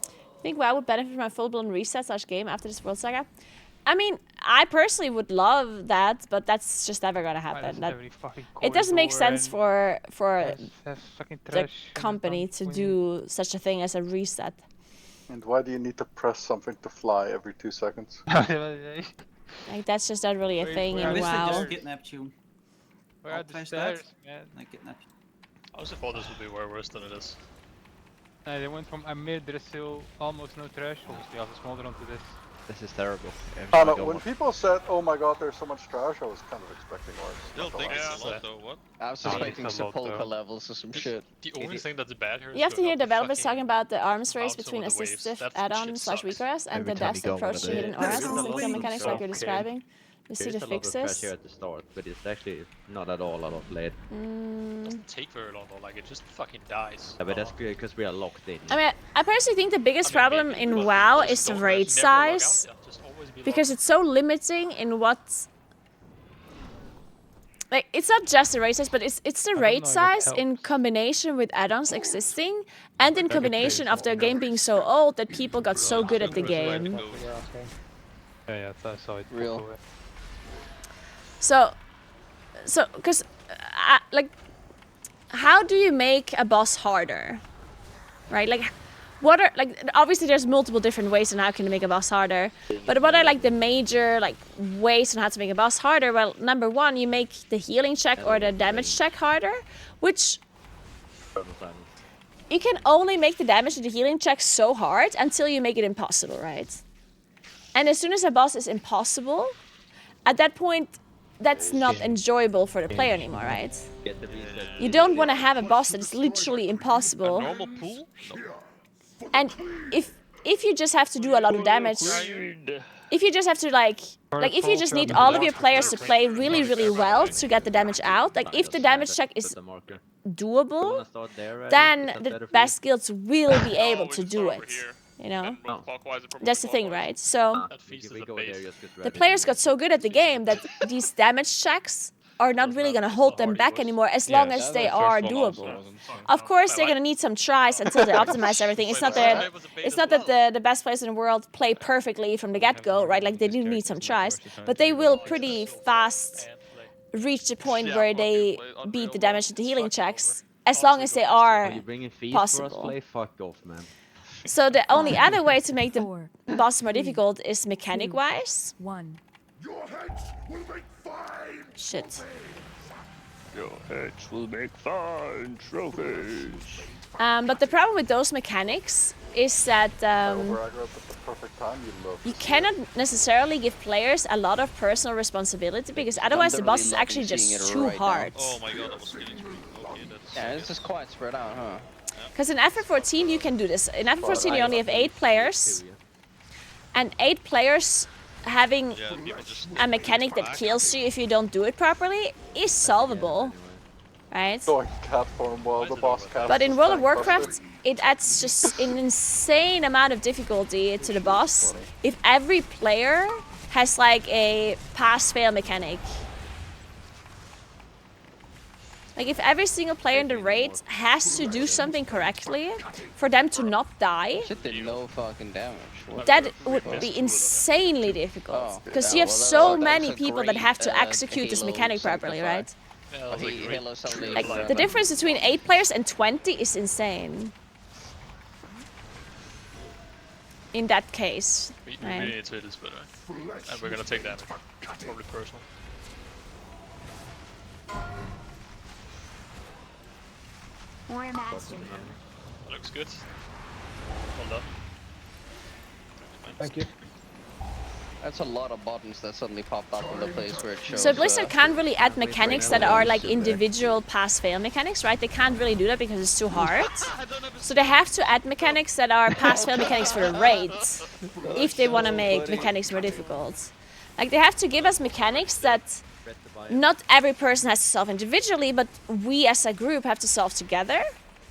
I think WoW would benefit from a full-blown reset / game after this World Saga. I mean, I personally would love that, but that's just never gonna happen. It doesn't make sense for the company to do such a thing as a reset. And why do you need to press something to fly every 2 seconds? Like that's just not really a thing in They WoW. just kidnapped you. Where are the stairs, man? I kidnapped you. I also thought this would be way worse than it is. They went from Amir, there's still almost no trash. Obviously, I have a smolder onto this. This is terrible. I don't know, when people said, "Oh my God, there's so much trash," I was kind of expecting worse. Still not gonna think lie. it's a lot though, what? I was suspecting Sepulchre levels or some shit. The only thing that's bad here is You have to going hear up the developers fucking talking about the arms race mountain between with the waves. assistive That add-on shit slash sucks. regress and Every the time devs you go on approach one to of hidden the- auras There is a and lot kill of mechanics stuff. like you're describing. We see There the is a lot of trash fixes. here at the start, but it's actually not at all a lot late. Doesn't take very long though, like it just fucking dies. Yeah, but that's good because we are locked in. I mean, I personally think the biggest problem in WoW is the raid size, because it's so limiting in what. Like, it's not just the raid size, but it's the raid size in combination with add-ons existing, and in combination of the game being so old that people got so good at the game. Yeah, I saw it. Real. So, because, like, how do you make a boss harder, right? Like, what are, like, obviously there's multiple different ways on how can you make a boss harder, but what are, like, the major, like, ways on how to make a boss harder? Well, number one, you make the healing check or the damage check harder, which you can only make the damage and the healing check so hard until you make it impossible, right? And as soon as a boss is impossible, at that point, that's not enjoyable for the player anymore, right? You don't want to have a boss that is literally impossible. Normal pool? And if you just have to do a lot of damage, if you just have to like if you just need all of your players to play really, really well to get the damage out, like if the damage check is doable, then the best guilds will be able to do it. You know, that's the thing, right? So the players got so good at the game that these damage checks are not really gonna hold them back anymore as long as they are doable. Of course, they're gonna need some tries until they optimize everything. It's not that the best players in the world play perfectly from the get-go, right? Like they do need some tries, but they will pretty fast reach the point where they beat the damage and the healing checks as long as they are possible. Fuck off, man. So the only other way to make the boss more difficult is mechanic-wise. Your heads will make fine. Shit. Your heads will make fine trophies. But the problem with those mechanics is that you cannot necessarily give players a lot of personal responsibility because otherwise the boss is actually just too hard. Oh my god, that was killing me. Okay, that's... Yeah, it's just quite spread out, huh? Because in FF14 you can do this. In FF14 you only have 8 players. And 8 players having a mechanic that kills you if you don't do it properly is solvable. Right? Going cat form while the boss casts. But in World of Warcraft, it adds just an insane amount of difficulty to the boss if every player has like a pass-fail mechanic. Like if every single player in the raid has to do something correctly for them to not die, Shit did no fucking damage. that would be insanely difficult. Because you have so many people that have to execute this mechanic properly, right? Like the difference between 8 players and 20 is insane. In that case. We need to hit this better. And we're gonna take damage. Probably personal. More mastery. That looks good. Well done. Thank you. That's a lot of buttons that suddenly popped up in the place where it shows. So Blizzard can't really add mechanics that are like individual pass-fail mechanics, right? They can't really do that because it's too hard. So they have to add mechanics that are pass-fail mechanics for the raids if they want to make mechanics more difficult. Like they have to give us mechanics that not every person has to solve individually, but we as a group have to solve together.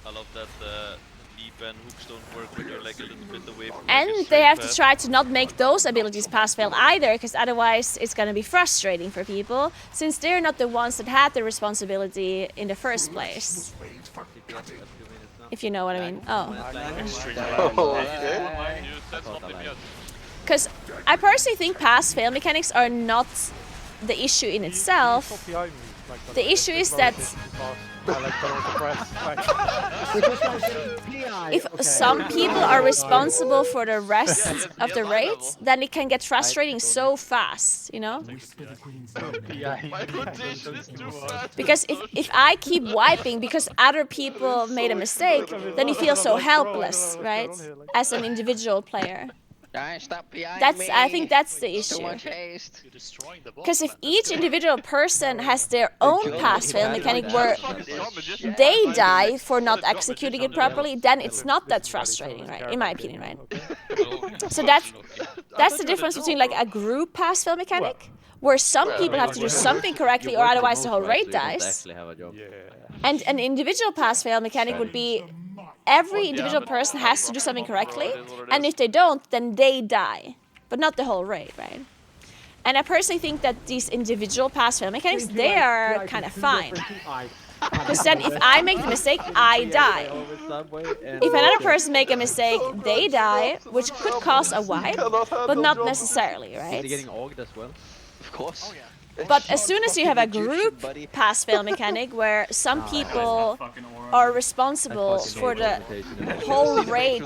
I love that the leap and hooks don't work when you're like a little bit away from And they have to try to not make those abilities pass-fail either, because otherwise it's going to be frustrating for people, since they're not the ones that had the responsibility in the first place. If you know what I mean. Oh. Because I personally think pass-fail mechanics are not the issue in itself. The issue is that if some people are responsible for the rest of the raids, then it can get frustrating so fast, you know? Because if I keep wiping because other people made a mistake, then you feel so helpless, right? As an individual player. Stop behind That's me. I think that's the Too issue. much haste. You're destroying the boss. Because if man, that's each good. individual person has their own pass-fail mechanic where they die for not executing it properly, then it's not that frustrating, right? In my opinion, right? So that's the difference between like a group pass-fail mechanic, where some people have to do something correctly or otherwise the whole raid dies, and an individual pass-fail mechanic would be every individual person has to do something correctly, and if they don't, then they die, but not the whole raid, right? And I personally think that these individual pass-fail mechanics, they are kind of fine. Because then if I make the mistake, I die. If another person make a mistake, they die, which could cause a wipe, but not necessarily, right? They're getting ogged as well. Of course. But as soon as you have a group pass-fail mechanic where some people are responsible for the whole raid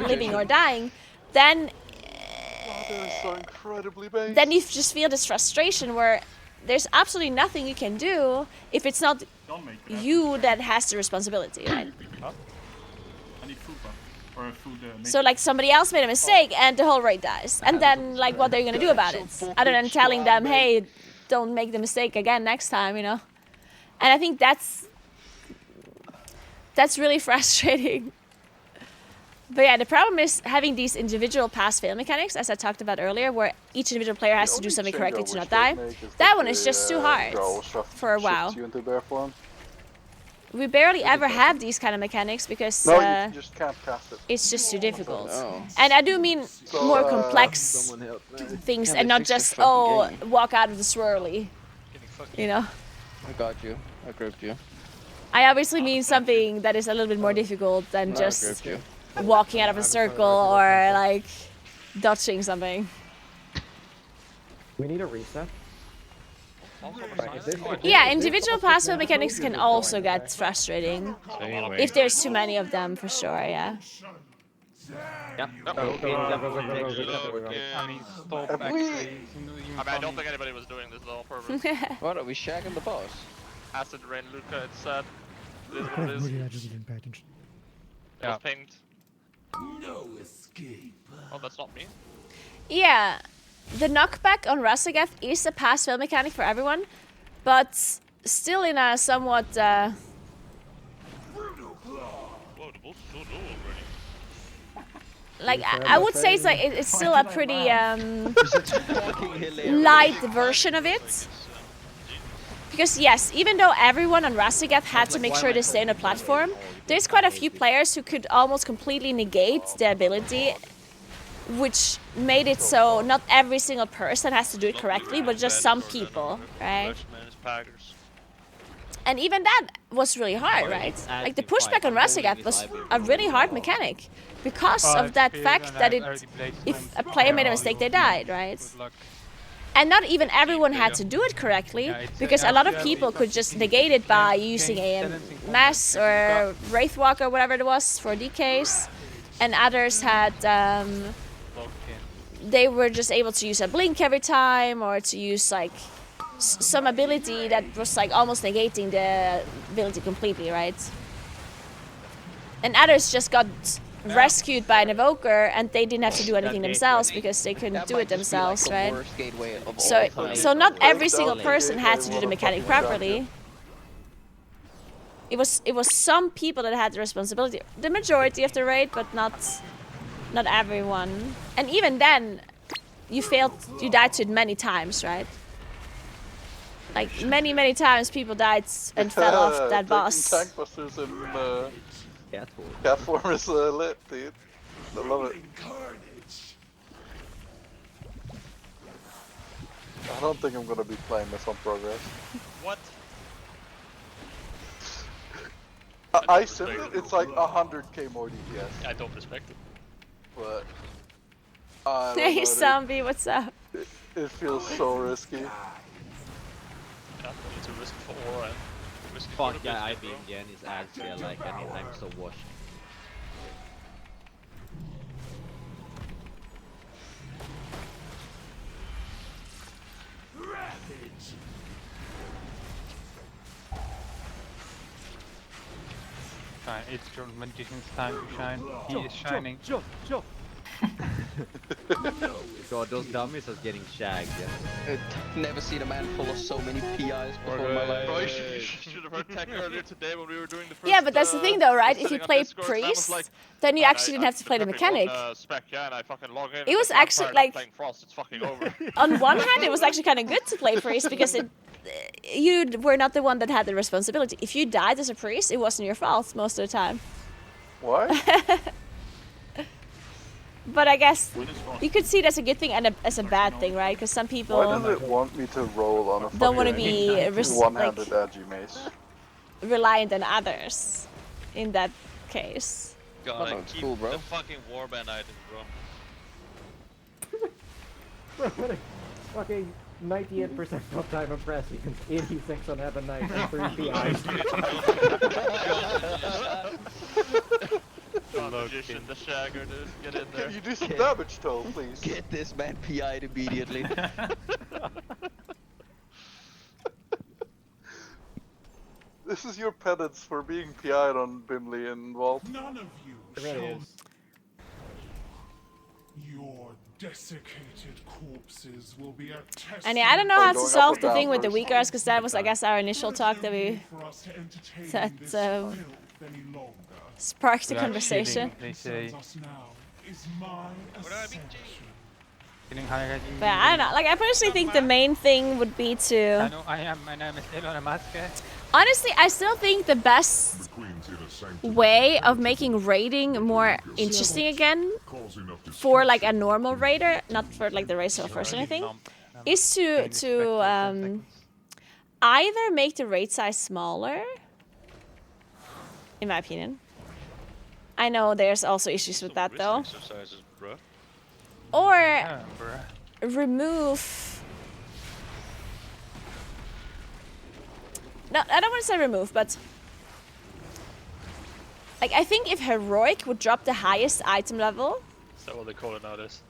living or dying, then then you just feel this frustration where there's absolutely nothing you can do if it's not you that has the responsibility, right? I need food, or food. So like somebody else made a mistake and the whole raid dies, and then like what are you gonna do about it other than telling them, hey, don't make the mistake again next time, you know? And I think that's really frustrating. But yeah, the problem is having these individual pass-fail mechanics, as I talked about earlier, where each individual player has to do something correctly to not die. That one is just too hard for a WoW. We barely ever have these kind of mechanics because you just can't cast it. it's just too difficult. And I do mean more complex things and not just, oh, walk out of the swirly, you know? I got you. I gripped you. I obviously mean something that is a little bit more difficult than just walking out of a circle or like dodging something. We need a reset. Yeah, individual pass-fail mechanics can also get frustrating if there's too many of them, for sure, yeah. I mean, stop actually. I don't think anybody was doing this though on purpose. What, are we shagging the boss? Acid Rain Luca, it's sad. It is what it Really, I is. just didn't pay attention. It was pinged. No escape. Oh, that's not me. Yeah, the knockback on Rasagath is a pass-fail mechanic for everyone, but still in a somewhat... Whoa, the boss is so low already. like, I would say it's still a pretty light version of it. Because yes, even though everyone on Rasagath had to make sure to stay on a platform, there's quite a few players who could almost completely negate the ability, which made it so not every single person has to do it correctly, but just some people, right? And even that was really hard, right? Like the pushback on Rasagath was a really hard mechanic because of that fact that if a player made a mistake, they died, right? And not even everyone had to do it correctly, because a lot of people could just negate it by using a mass or Wraithwalk or whatever it was for DKs, and others had they were just able to use a blink every time, or to use like some ability that was like almost negating the ability completely, right? And others just got rescued by an evoker and they didn't have to do anything themselves because they couldn't do it themselves, right? So not every single person had to do the mechanic properly. It was some people that had the responsibility. The majority of the raid, but not everyone. And even then, you died to it many times, right? Like many times people died and fell off that boss. Tankbusters in cat form is lit, dude. I love it. I don't think I'm gonna be playing this on progress. What? I simmed it, it's like 100k more DPS. I don't respect it. But Hey zombie, what's up? It feels so risky. Yeah, but it's a risk for aura. Risk Fuck yeah, I beam again, his ads feel like I'm so washed. It's Jordan Magician's time to shine. He is shining. Jump! God, those dummies are getting shagged. Yeah. Never seen a man full of so many PIs before in my life. Bro, you should have heard Tech earlier today when we were doing the first. Yeah, but that's the thing though, right? If you setting up play Discord, and I was priest, like, then you "Man, actually didn't have to play the mechanic. Spec, yeah, and I fucking log in. It and was it's not actually, fired up like- playing Frost. It's fucking over. On one hand, it was actually kind of good to play priest because you were not the one that had the responsibility. If you died as a priest, it wasn't your fault most of the time. What? But I guess you could see it as a good thing and as a bad thing, right? Because some people Why does it want me to roll on a don't want to fucking be one-handed agi mace? reliant on others in that case. Gotta keep the fucking warband items, bro. Fucking 98% of time I'm pressing, 86 on Heaven Knight and 3 PIs. Magician, the shagger, dude. Get in there. Can you do some damage, Toe, please? Get this man PI'd immediately. This is your penance for being PI'd on Bimley and Walt. None of you shall... Your desiccated corpses will be a test. And yeah, I don't know how to solve the thing with the weak guards because that was, I guess, our initial talk that we sparked the conversation. They say. But I don't know. Like, I personally think the main thing would be to. Honestly, I still think the best way of making raiding more interesting again for like a normal raider, not for like the racer first or anything, is to either make the raid size smaller, in my opinion. I know there's also issues with that though. Or remove. No, I don't want to say remove, but like I think if heroic would drop the highest item level. Is that what they call it nowadays?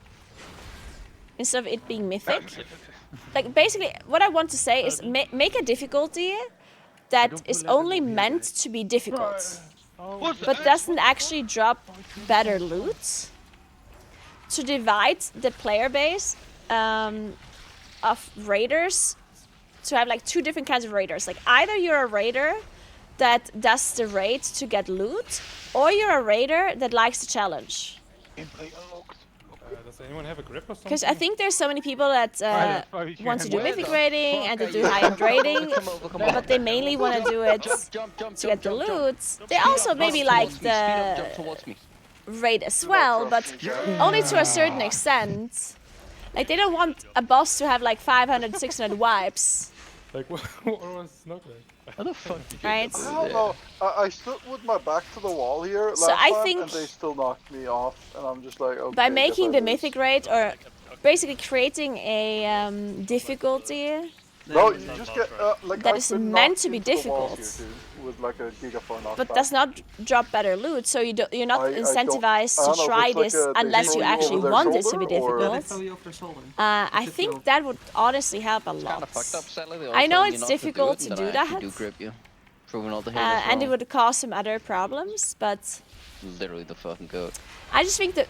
Instead of it being mythic. Like basically, what I want to say is make a difficulty that is only meant to be difficult, but doesn't actually drop better loot. To divide the player base of raiders, to have like two different kinds of raiders. Like either you're a raider that does the raid to get loot, or you're a raider that likes the challenge. Does anyone have a grip or something? Because I think there's so many people that want to do mythic raiding and to do high-end raiding, but they mainly want to do it to get the loot. They also maybe like the raid as well, but only to a certain extent. Like they don't want a boss to have like 500, 600 wipes. Like what was Snook like? How the fuck did you Right? I don't know. I stood with my back to the wall here last So I time, think- and they still knocked me off, and I'm just like, okay. By guess making I the lose. mythic raid, or basically creating a difficulty No, you just get like that I've is been meant knocked to be into the walls difficult. here, too, with like a gigaphone but knockback. does not drop better loot, so you're not I don't- incentivized I don't to know if try it's like this they unless throw you you actually over their want it to be shoulder, or- Yeah, they difficult. throw you off their shoulder. I think that would honestly help a lot. Kinda fucked up, sadly. They I know also, it's you difficult to to do it, do and I actually that. do grip you. Proving all the haters And it wrong. would cause some other problems, but Literally the fucking goat. I just think that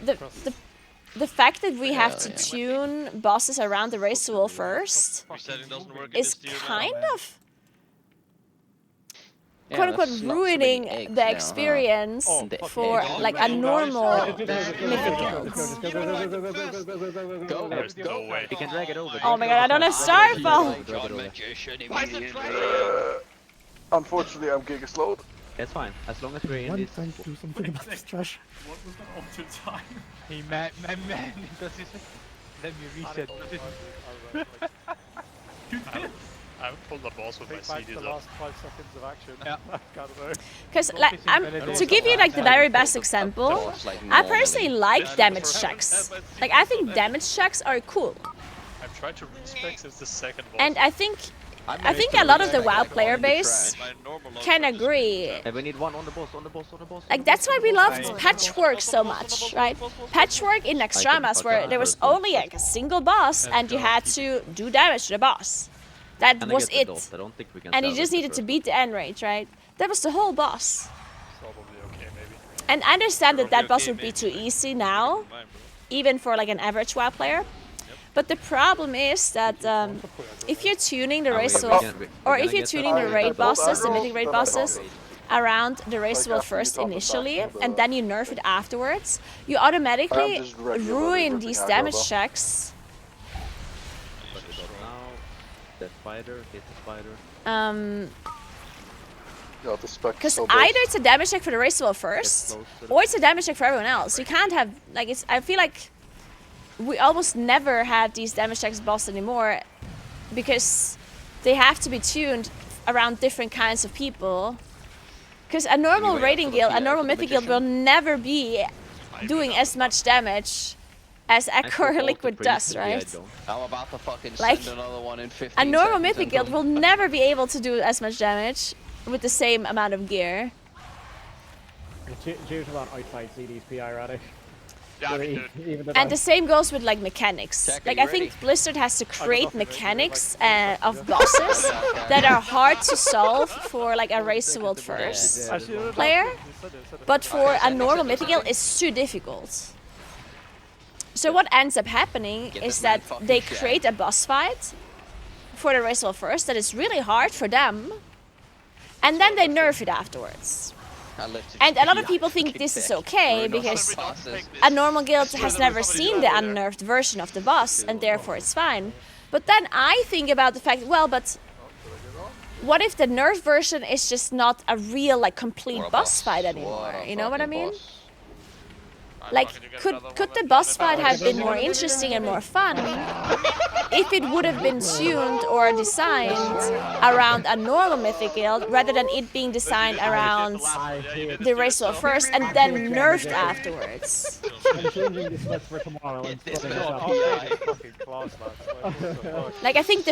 the fact that we have to Yeah. tune bosses around the race tool first Resetting doesn't work in is this tier kind now. of Yeah, quote unquote that's not so many ruining eggs the now, huh? experience Oh, fuck for eggs. like a normal mythic guild. Go, Hey, go. You can drag it over. Oh my god, I don't have Starfall! Drag it over. Unfortunately, I'm giga slowed. That's fine, as long as we're in One this. time to do something about this trash. What was the option time? Hey man, because he's like, let me reset. I haven't pulled the boss with my Take back CDs the up. last 5 seconds of action. Yeah. Can't know. Because like to give you like the very best example, I personally like damage checks. Like I think damage checks are cool, I've tried to respec since the second boss. and I think a lot of the WoW player base can agree. And we need one on the boss, on the boss, on the boss. Like that's why we loved Patchwork so much, right? Patchwork in Naxxramas, where there was only like a single boss and you had to do damage to the boss. That And I was get the it. dot. I don't think we can And you salvage just the needed to first beat the end rate, right? That was the whole boss. Probably okay, maybe. And I understand that Probably that boss okay, would be maybe, too but easy now, even for like an average WoW player. But the problem is that if you're tuning the race or if you're tuning the raid bosses, the mythic raid bosses, around the race world first initially, and then you nerf it afterwards, you automatically ruin these damage checks. The spider, hit the spider. Because either it's a damage check for the race world first, or it's a damage check for everyone else. You can't have like it's. I feel like we almost never have these damage checks boss anymore, because they have to be tuned around different kinds of people. Because a normal raiding guild, a normal mythic guild will never be doing as much damage as Echo Liquid does, right? I'm about to fucking Like, send another one in 15 a normal seconds mythic and guild boom. will never be able to do as much damage with the same amount of gear. Cheers on outside CD's PI ready. Yeah, And the same goes with like mechanics. Like I think Blizzard has to create mechanics of bosses that are hard to solve for like a race to world first player, but for a normal mythic guild it's too difficult. So what ends up happening is that they create a boss fight for the race world first that is really hard for them, and then they nerf it afterwards. And a lot of people think this is okay because a normal guild has never seen the unnerfed version of the boss and therefore it's fine. But then I think about the fact, well, but what if the nerf version is just not a real like complete boss fight anymore? You know what I mean? Like, could the boss fight have been more interesting and more fun if it would have been tuned or designed around a normal mythic guild rather than it being designed around the race world first and then nerfed afterwards? I'm changing this list for tomorrow. Like I think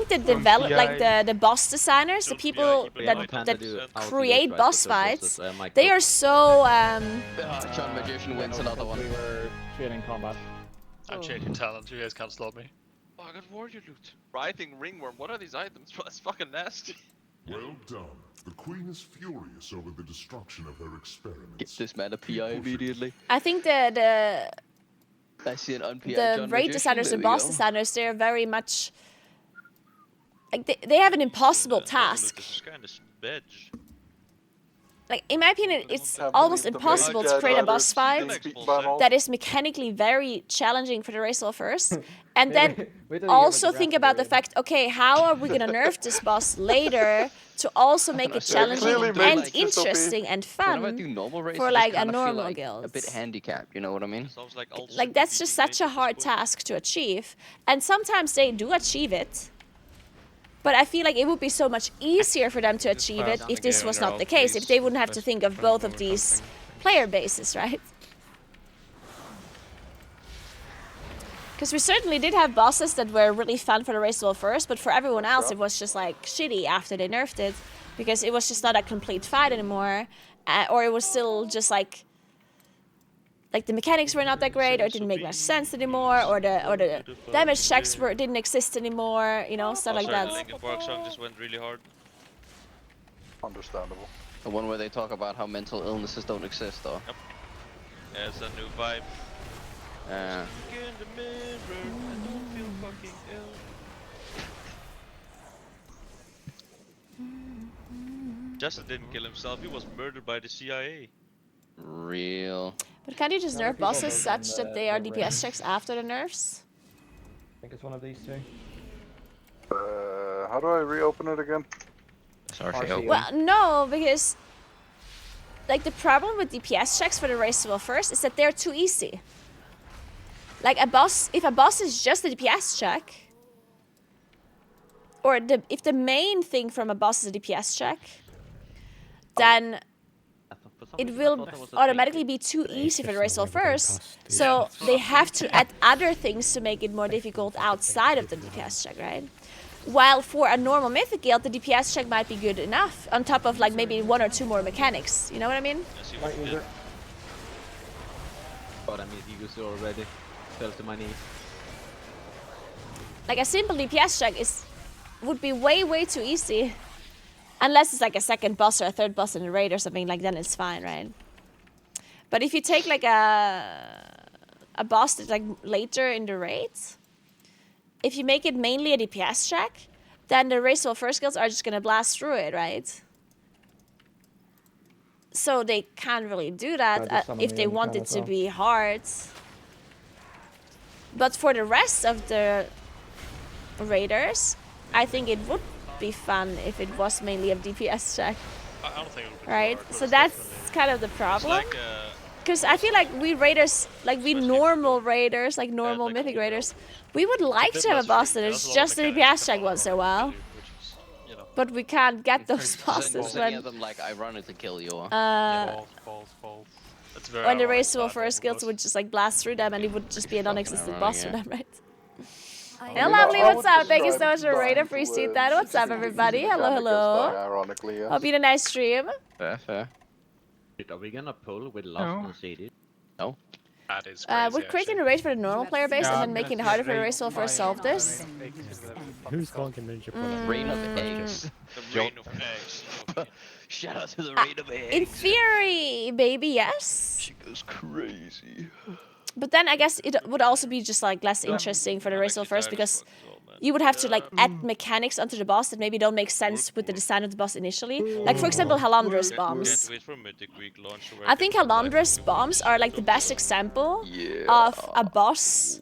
the boss designers, the people that create boss fights, they are so Magician wins another one. We were training combat. I'm changing talent. You guys can't stop me. Oh, I got warrior loot. Writhing ringworm. What are these items? That's fucking nasty. Well done. The queen is furious over the destruction of her experiments. Get this man a PI immediately. I think the I see an unpi the raid designers and boss designers, they're very much like they have an impossible task. This is kind of veg. Like in my opinion, it's almost impossible to create a boss fight that is mechanically very challenging for the race world first, and then also think about the fact, okay, how are we gonna nerf this boss later to also make it challenging and interesting and fun for like a normal guild? A bit handicapped, you know what I mean? Like that's just such a hard task to achieve, and sometimes they do achieve it. But I feel like it would be so much easier for them to achieve it if this was not the case, if they wouldn't have to think of both of these player bases, right? Because we certainly did have bosses that were really fun for the race world first, but for everyone else it was just like shitty after they nerfed it, because it was just not a complete fight anymore, or it was still just like the mechanics were not that great, or it didn't make much sense anymore, or the damage checks didn't exist anymore, you know, stuff like that. Linkin Park song just went really hard. Understandable. The one where they talk about how mental illnesses don't exist, though. Yep. Yeah, it's a new vibe. Look in the mirror, I don't feel fucking ill. Justin didn't kill himself, he was murdered by the CIA. Real. But can't you just nerf bosses such that they are DPS checks after the nerfs? I think it's one of these two. How do I reopen it again? Sorry. Well, no, because like the problem with DPS checks for the race world first is that they're too easy. Like if a boss is just a DPS check, or if the main thing from a boss is a DPS check, then it will automatically be too easy for the race world first. So they have to add other things to make it more difficult outside of the DPS check, right? While for a normal mythic guild, the DPS check might be good enough, on top of like maybe one or two more mechanics. You know what I mean? But I mean, you guys already fell to my knees. Like a simple DPS check would be way too easy. Unless it's like a second boss or a third boss in a raid or something, like then it's fine, right? But if you take like a a boss that's like later in the raid, if you make it mainly a DPS check, then the racial first skills are just gonna blast through it, right? So they can't really do that if they want it to be hard. But for the rest of the raiders, I think it would be fun if it was mainly a DPS check. I don't think it would be right? hard, but So it's that's definitely- kind of the problem. Like, Because I feel like we raiders, like we normal raiders, like normal mythic raiders, we would like to have a boss that is just a DPS check once in a while. But we can't get those bosses Does any when of them like ironically kill you? False. That's very when the ironic racial that first skills would just like blast through them and it would just be a non-existent ironic, boss yeah. for them, right? I Hey, mean, lovely, I what's would up? Thank you so describe much for Raider, dying appreciate to that. What's up, 60 everybody? mechanic Hello, as dying, hello. ironically, yes. Hope you had a nice stream. Fair. Are we gonna pull with last conceded? No. That is Would creating a raid for the normal player base and then making it harder for the race will first solve this? Who's talking ninja Rain of eggs. The rain of eggs. Shout out to the rain of eggs. In theory, baby, yes. She goes crazy. But then I guess it would also be just like less interesting for the racial first because you would have to like add mechanics onto the boss that maybe don't make sense with the design of the boss initially. Like for example, Halandra's bombs. I think Halandra's bombs are like the best example of a boss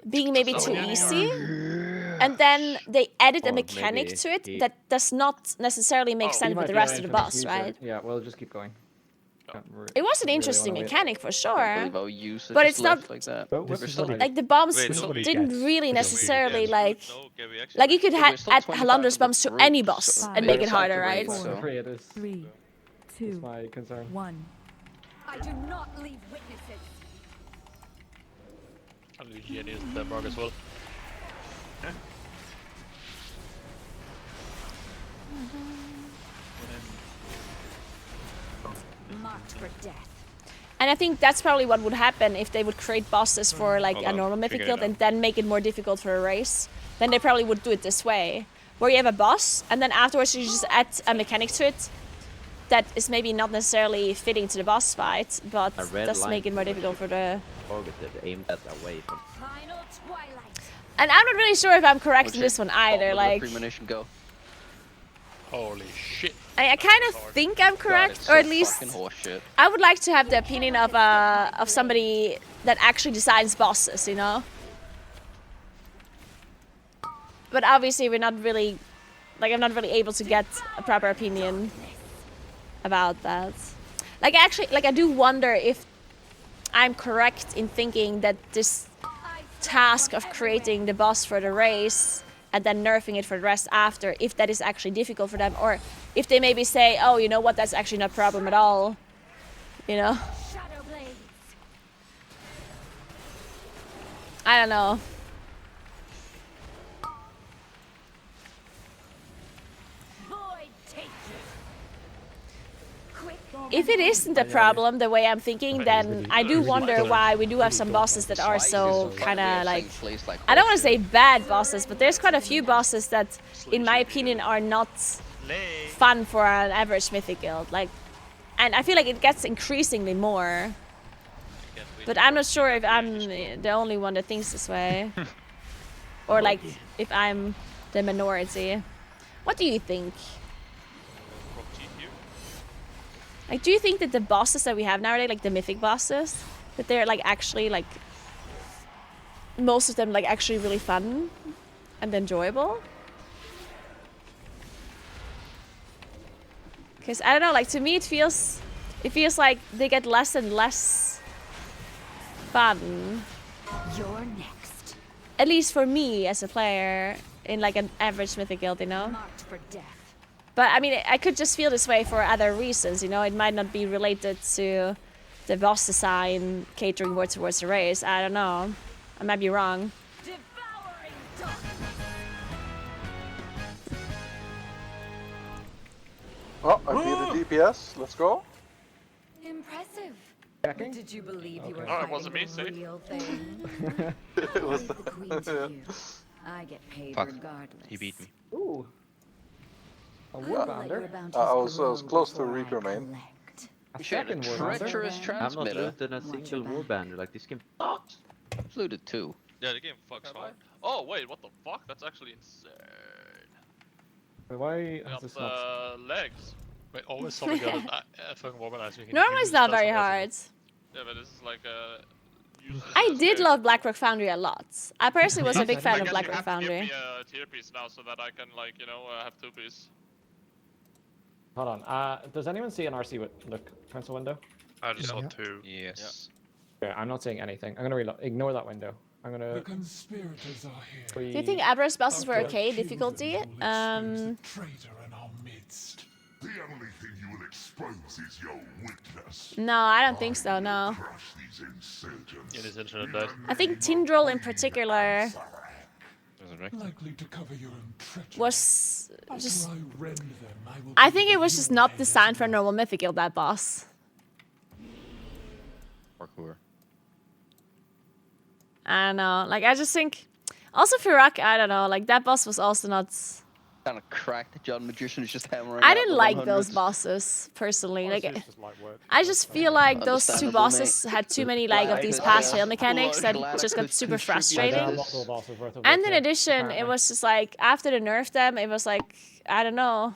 being maybe too easy. And then they added a mechanic to it that does not necessarily make sense with the rest of the boss, right? Yeah, we'll just keep going. It was an interesting mechanic for sure, But but it's not like that. like the bombs didn't really necessarily like you could add Halandra's bombs to any boss and make it harder, right? Three, it is. 3, 2, That's my concern. 1. I do not leave witnesses. I'm the genius in Denmark as well. Marked for death. And I think that's probably what would happen if they would create bosses for like a normal mythic guild and then make it more difficult for a race. Then they probably would do it this way, where you have a boss and then afterwards you just add a mechanic to it that is maybe not necessarily fitting to the boss fight, but does make it more difficult for the. Targeted, aimed at away from. Final twilight. And I'm not really sure if I'm correct in this one either. Like, Premonition go. Holy shit. I kind of think I'm correct, or at least I would like to have the opinion of somebody that actually designs bosses, you know. But obviously, we're not really, like, I'm not really able to get a proper opinion about that. Like, actually, like, I do wonder if I'm correct in thinking that this task of creating the boss for the race and then nerfing it for the rest after, if that is actually difficult for them, or if they maybe say, oh, you know what, that's actually not a problem at all, you know? I don't know. If it isn't a problem the way I'm thinking, then I do wonder why we do have some bosses that are so kind of like, I don't want to say bad bosses, but there's quite a few bosses that, in my opinion, are not fun for an average mythic guild. Like, and I feel like it gets increasingly more. But I'm not sure if I'm the only one that thinks this way, or like if I'm the minority. What do you think? Like, do you think that the bosses that we have nowadays, like the mythic bosses, that they're like actually like most of them like actually really fun and enjoyable? Because I don't know, like to me it feels like they get less and less fun. You're next. At least for me as a player in like an average mythic guild, you know. Marked for death. But I mean, I could just feel this way for other reasons, you know. It might not be related to the boss design catering more towards the race. I don't know. I might be wrong. Oh, I beat the DPS. Let's go. Impressive. Checking? Did you believe you were No, it fighting wasn't me, the see? real thing? It was Leave the queen to you. I get paid Fuck. regardless. He beat me. Ooh. A I'll warbander. let your bounties I was grow close to before I Reaper main. collect. A Shit, a second warbander. treacherous I'm not transmitter. looting a single warbander. Like this game sucks. looted too. Yeah, the game fucks hard. Oh wait, what the fuck? That's actually insane. Wait, why I has got this the not... legs. Wait, always something got a fucking womanizer. Normally it's not very hard. Yeah, but this is like a. I did love Blackrock Foundry a lot. I personally was a big fan of Blackrock Give Foundry. me a tier piece now so that I can like have 2 piece. Hold on. Does anyone see an RC with the console window? I just saw 2. Yes. Okay, I'm not seeing anything. I'm gonna reload. Ignore that window. I'm gonna. The conspirators are here. Do you think Aberrus bosses were okay difficulty? Traitor in our midst. The only thing you will expose is your weakness. No, I don't think so, no. Crush these insurgents. Yeah, this internet died. I think Tindril in particular Likely to cover your own treachery. was just... After I rend them, I will I think it was just not designed for a normal mythic guild, that boss. Parkour. I don't know, like I just think... Also Firak, I don't know, like that boss was also not... Kind of cracked. John Magician is just hammering. I out didn't with like 100s. those bosses, personally. Like, Honestly, it's just light work. I just feel like those two Understandable, bosses had too many like of these pass fail mechanics that just got super frustrating. And in addition, it was just like after they nerfed them, it was like I don't know.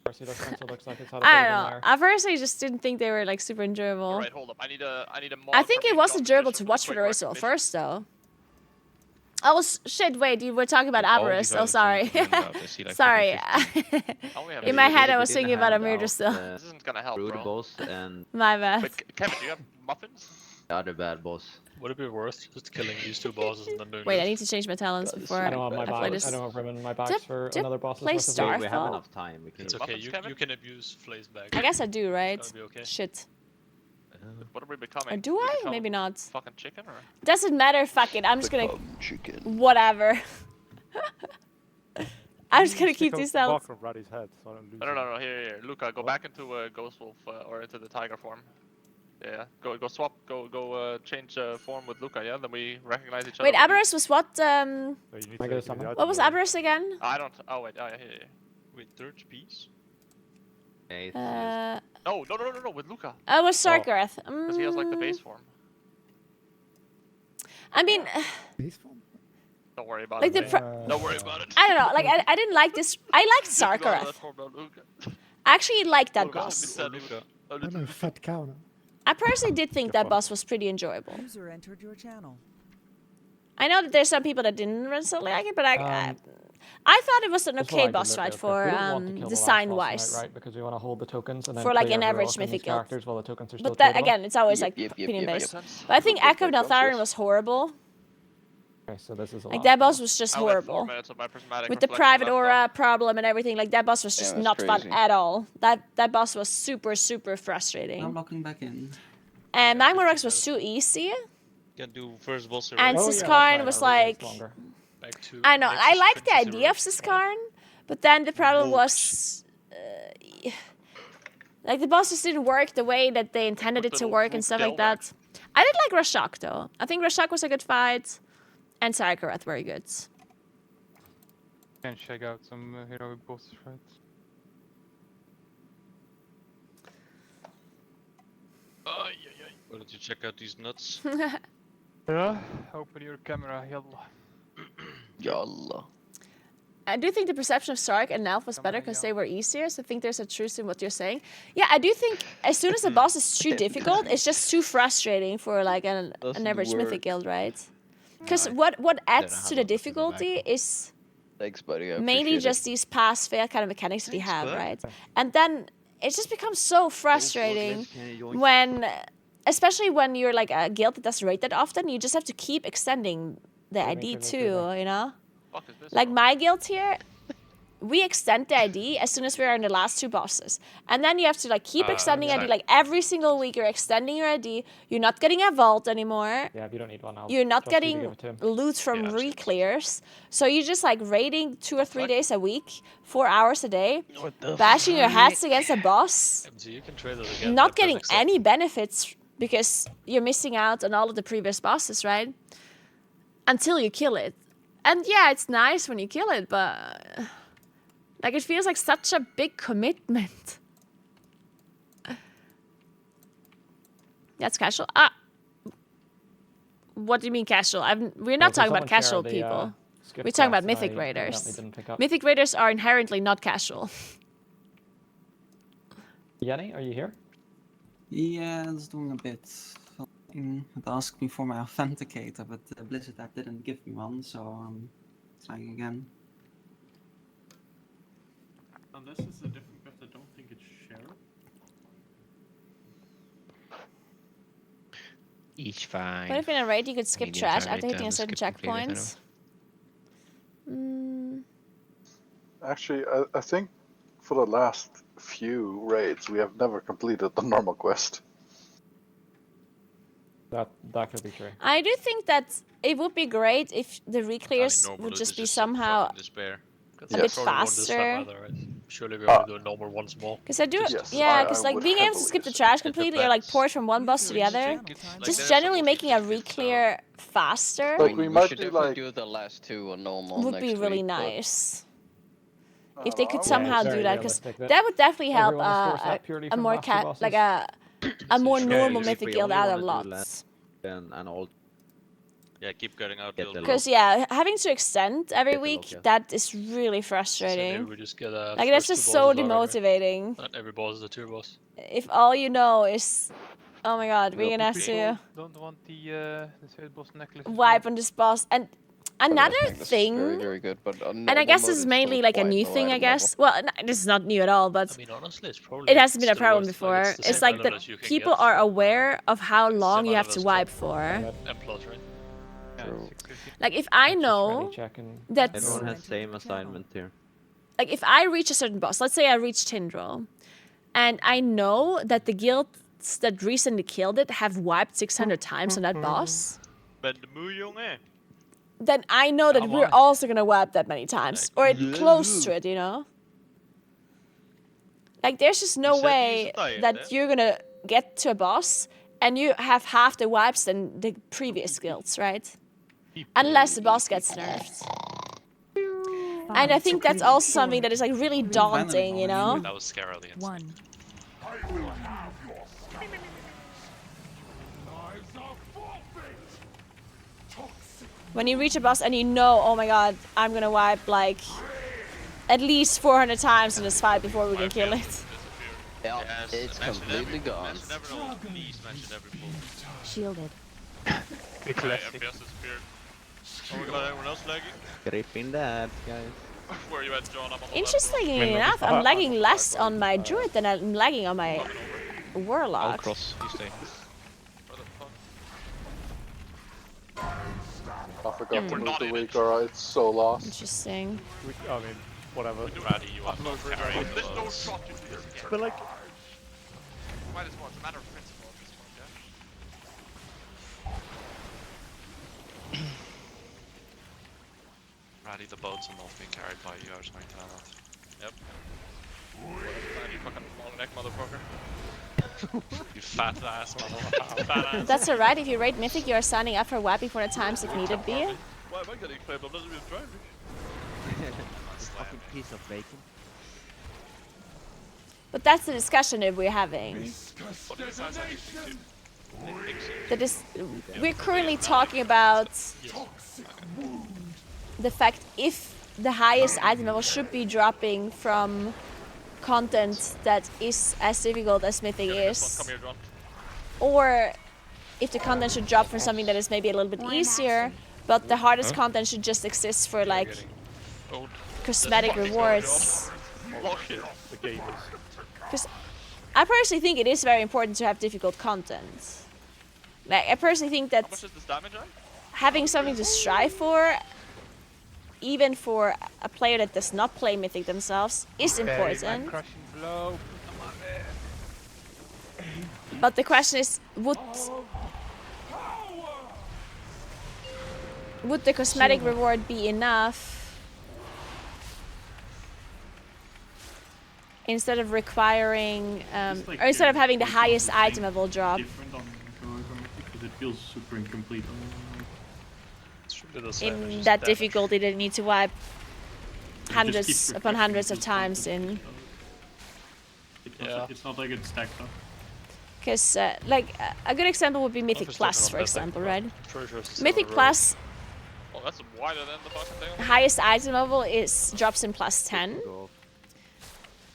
I don't know. I personally just didn't think they were like super enjoyable. Alright, hold up. I need a mod I think from it was John enjoyable Magician to watch for the rest first though. Oh shit! Wait, you were talking about Aberrus. Oh, sorry. Sorry. In my head, I was thinking about Amir still. This isn't gonna help, Brood bro. boss and My bad. Wait, Kevin, do you have muffins? the other bad boss. Would it be worth just killing these 2 bosses and then doing Wait, I this? need to change my talents before I don't have my play bags. this. I don't have room in my bags for another boss's play worth of Starfall? loot. We have enough time. We can It's okay, you can abuse Flay's bag. I guess I do, right? It's gonna be okay. Shit. What are we becoming? Or do I? become Maybe not. Fucking chicken or? Doesn't matter. Fuck it. I'm just gonna. Whatever. I'm just gonna keep these talents. Bark on Raddy's head, so I don't lose No. Here. Luca, go back into Ghost Wolf or into the tiger form. Yeah. Go swap. Go change form with Luca. Yeah. Then we recognize each other. Wait, Aberrus was what? What was Aberrus again? I don't. Oh wait. Oh yeah. Here. Wait, third piece? No. With Luca. Oh, it was Sarkarath. Because he has like the base form. I mean, Don't worry about like it. the. Don't worry about it. I don't know. Like I didn't like this. I liked Sarkarath. I actually liked that boss. I'm a fat cow now. I personally did think that boss was pretty enjoyable. User entered your channel. I know that there's some people that didn't necessarily like it, but I thought it was an okay boss fight for design-wise. Right, because we want to hold the tokens and then For like play an everyone average else in these mythic guild. characters while the tokens are still But that tradable. again, it's always like opinion-based. But I think Echo of Neltharion was horrible. Okay, so this is a Like lot. that boss was just I only have 4 horrible. minutes of my prismatic With the reflection private left, aura problem and everything, like that boss was just that's not fun crazy. at all. That boss was super frustrating. I'm locking back in. And Magma Rex was too easy. You can do first boss And Siskarn was like, I know, I like the idea of Siskarn, but then the problem was, like the boss just didn't work the way that they intended it to work and stuff like that. I did like Rashok though. I think Rashok was a good fight, and Sarkarath very good. Can check out some heroic boss fights. Why don't you check out these nuts? Yeah, open your camera, yalla. Yalla. I do think the perception of Sark and Nelf was better because they were easier, so I think there's a truth in what you're saying. Yeah, I do think as soon as the boss is too difficult, it's just too frustrating for like an average mythic guild, right? Because what adds to the difficulty is Thanks, buddy. I mainly appreciate it. just these pass-fail kind of mechanics that you have, right? And then it just becomes so frustrating when, especially when you're like a guild that doesn't rate that often, you just have to keep extending the ID too, you know? Like my guild here, we extend the ID as soon as we're in the last 2 bosses. And then you have to like keep extending ID, like every single week you're extending your ID. You're not getting a vault anymore. Yeah, if you don't need one, You're not trust you to getting give it to him. loot from re-clears. So you're just like raiding 2 or 3 days a week, 4 hours a day, bashing your heads against a boss, MG, you can trade it again. not getting any benefits because you're missing out on all of the previous bosses, right? Until you kill it. And yeah, it's nice when you kill it, but like it feels like such a big commitment. That's casual. What do you mean casual? We're not talking about casual people. We're talking about mythic raiders. Mythic raiders are inherently not casual. Yanni, are you here? Yeah, it's doing a bit. It asked me for my authenticator, but the Blizzard app didn't give me one, so I'm trying again. Unless it's a different method, I don't think it's shared. Each fine. What if in a raid you could skip Medium trash target after hitting a down, certain skip completely, checkpoint? Mm, Actually, I think for the last few raids, we have never completed the normal quest. That could be true. I do think that it would be great if the reclears would just be somehow a bit faster. Surely we only do normal once more. Because I do, Yes, yeah, I because like would being able to heavily skip the trash completely or like port from one boss to the other, just generally making a reclear faster Like, we we might should do definitely like do the last two on normal would next be really week, but- nice. If they could Yeah, somehow it's do very that, because realistic that would definitely help everyone is forced out purely a from more master bosses. like a more Yeah, normal if mythic we guild only out wanna of do lots. and all Yeah, keep getting out. Get the Because yeah, having to extend every Get the week, lock, yeah. that is really So maybe frustrating. we just get Like that's just so demotivating. And every boss is a tier boss. If all you know is, oh my god, we're gonna have to Don't want the third boss necklace. as wipe well? on this boss. And I another think this is thing, very, very good, but on and I normal guess mode this is it's mainly still like a quite new low thing, I item guess. level. Well, this is not new at all, but I mean, honestly, it's probably it hasn't been a still problem worth, before. Like, It's the like same that level as you can people get are from, aware of how long you have to semi-level wipe for. and plus, right? Yeah, Like if I know that, Everyone has same assignment here. like if I reach a certain boss, let's say I reach Tindril, and I know that the guilds that recently killed it have wiped 600 times on that boss, Ben de moe, jongen. then I know that we're also gonna wipe that many times, or close to it, you know? Like there's just no way that you're gonna get to a boss and you have half the wipes than the previous guilds, right? Unless the boss gets nerfed. And I think that's also something that is like really daunting, you know? That was scarily insane. When you reach a boss and you know, oh my god, I'm gonna wipe like at least 400 times in this fight before we can kill it. Yeah, it's completely gone. Shielded. The classic. FPS disappeared. Oh my god, everyone else lagging? Gripping that, guys. Where are you at, John? I'm on the Interestingly enough, I'm lagging less on my druid than I'm lagging on my I'll warlock. cross, you stay. I forgot to move the Reaker, it's so lost. Interesting. I mean, whatever. Ratty, you are not carrying There's no those. shot you can get. But like, Might as well. It's a matter of principle at this point, yeah? Ratty, the boats are not being carried by you, I was going to tell that. Yep. You fucking long neck motherfucker. You fat ass motherfucker. Fat ass. That's alright, if you rate Mythic, you are signing up for wiping for the times if needed be. Why am I getting claimed? I'm not even driving. Fucking piece of bacon. But that's the discussion that we're having. That is, we're currently talking about the fact if the highest item level should be dropping from content that is as difficult as Mythic is, or if the content should drop for something that is maybe a little bit easier, but the hardest content should just exist for like cosmetic rewards. Because I personally think it is very important to have difficult content. Like, I personally think that How much is this damage on? having something to strive for, even for a player that does not play Mythic themselves, is important. Crushing blow. But the question is, would the cosmetic reward be enough instead of requiring, or instead of having the highest item level drop? Different on because it feels super incomplete. In that difficulty, they need to wipe hundreds upon hundreds of times in. It's not like it stacks up. Because, like, a good example would be Mythic Office Plus, taken for on that thing, example, but right? Treasures is Mythic still a road. Plus, Oh, that's wider than the fucking thing. highest item level is drops in plus 10.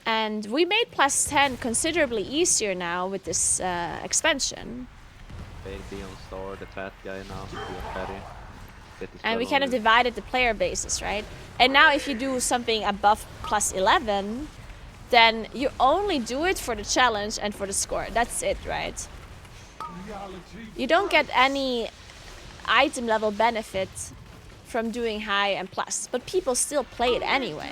And we made plus 10 considerably easier now with this expansion. Be on star, the fat guy now, be on fatty. And we kind of divided the player bases, right? And now if you do something above plus 11, then you only do it for the challenge and for the score. That's it, right? You don't get any item level benefit from doing high and plus, but people still play it anyway.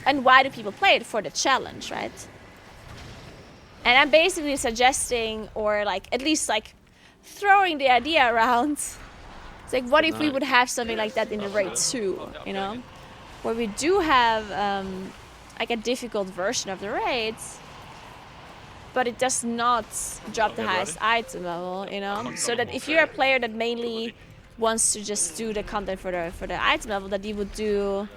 And why do people play it? For the challenge, right? And I'm basically suggesting, or like at least like throwing the idea around. It's like, what if we would have something like that in the raid 2, you know? Where we do have like a difficult version of the raids, but it does not drop the highest item level, you know? So that if you're a player that mainly wants to just do the content for the item level, that you would do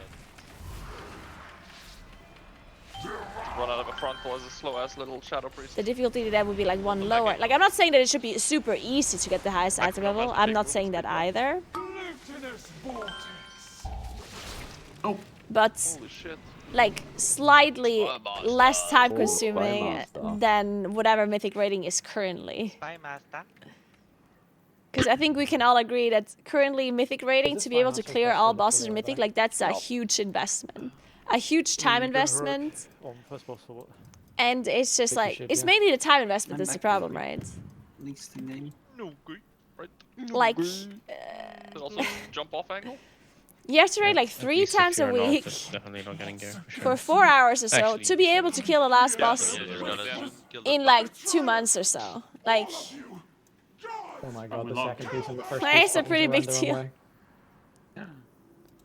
Run out of a frontal as a slow ass little shadow priest. the difficulty that would be like 1 lower. Like, I'm not saying that it should be super easy to get the highest item level. I'm not saying that either. But Holy shit. like slightly less time consuming than whatever mythic rating is currently. Bye, master. Because I think we can all agree that currently mythic rating, to be able to clear all bosses in mythic, like that's a huge investment. A huge time investment. On first boss or what? And it's just like, it's mainly the time investment that's the problem, right? Least in game. No good, right? Like, There's also jump off angle. you have to raid like 3 times a week Definitely not getting gear. for 4 hours or so Actually, to be able to kill the last boss in like 2 months or so. Like, Oh my god, the second piece of the first it's piece a pretty big went the wrong deal. way.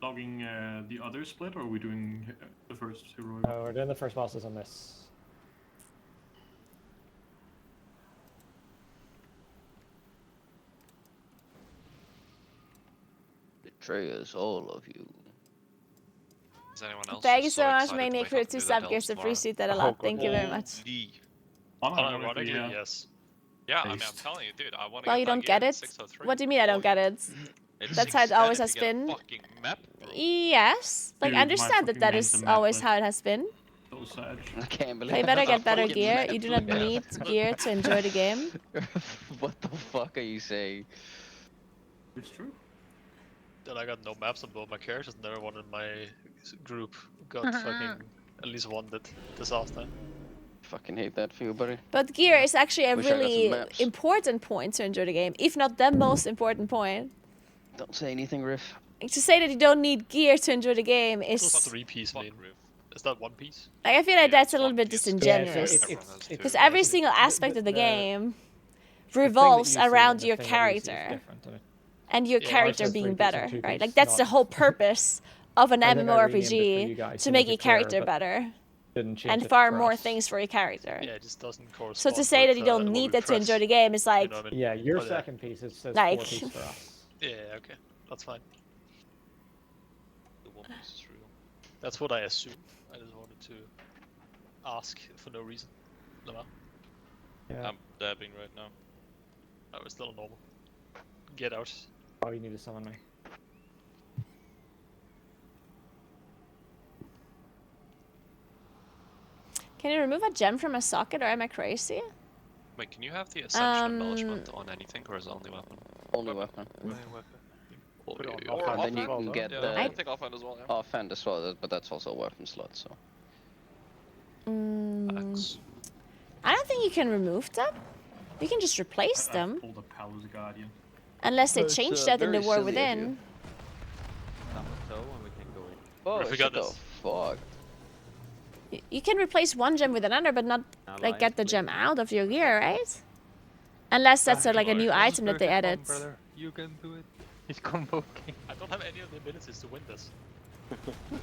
Logging the other split, or are we doing the first hero? No, we're doing the first bosses on this. Betrayers, all of you. Is anyone else Thank you so so much, excited to Maniac, wake for the up 2 and do that sub hill gifts. tomorrow? Appreciate that a lot. Thank you very much. Unironically, yes. Yeah, I mean, I'm telling you, dude, I want to Well, you don't get it? What do you mean I don't get it? That's how it always has been. Yes. Like, Dude, I my understand that fucking that name's is the map, always like- how it has been. I can't believe Play better, that's a get better fucking gear. map. You do not need gear to enjoy the game. What the fuck are you saying? It's true. Then I got no maps on both my characters, and everyone in my group got fucking at least one disaster. Fucking hate that for you, buddy. But gear is actually a Wish I got some really maps. important point to enjoy the game, if not the most important point. Don't say anything, Riff. To say that you don't need gear to enjoy the game It's is... 3 piece main. Is that 1 piece? Like, I feel like that's a little bit disingenuous. it's- Because every single aspect of the game revolves around your character. And your Yeah, character ours has being 3 piece better, and 2 right? piece, Like, that's the not- whole purpose of an I think I renamed it for you MMORPG, guys to make your it clearer, character but better. Didn't change And it farm for more us. things for your character. Yeah, it just doesn't So correspond. to say that you with, don't what need we that to enjoy press. the game is like... You know what I mean? Yeah, your But, second piece says Like- 4 piece for us. Yeah, okay. That's fine. The 1 piece is real. That's what I assume. I just wanted to ask for no reason. No, Yeah. I'm dabbing right now. I was still normal. Get out. Oh, you need to summon me. Can you remove a gem from a socket, or am I crazy? Wait, can you have the Ascension Embellishment on anything, or is it only weapon? Only weapon. Only weapon. Or then you can get the I think offhand as well. Yeah. offhand as well, but that's also a weapon slot, so. I don't think you can remove them. You can just replace them. Pull the Palace Guardian. Unless they It's, change that in the very War silly of Within. you. So, and we can go in. Oh, Riff, we shut got the this. fuck. You can replace one gem with another, but not like get the gem out of your gear, right? Unless that's like a new item that they added. You can do it. He's convoking. I don't have any of the abilities to win this.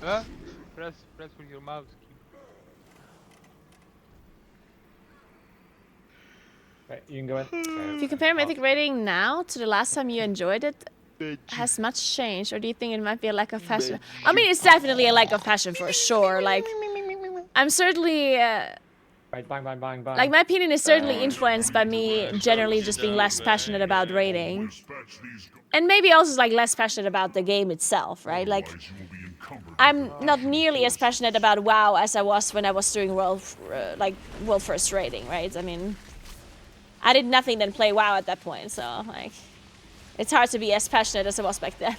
Huh? Press with your mouse. Right, you can go in. If you compare Mythic rating now to the last time you enjoyed it, has much changed, or do you think it might be a lack of passion? I mean, it's definitely a lack of passion for sure. Like, I'm certainly Right, bang, bang, bang, bang. Like, my opinion is certainly influenced by me generally just being less passionate about raiding. And maybe also like less passionate about the game itself, right? Like, I'm not nearly as passionate about WoW as I was when I was doing world first raiding, right? I mean, I did nothing than play WoW at that point, so like, it's hard to be as passionate as I was back then.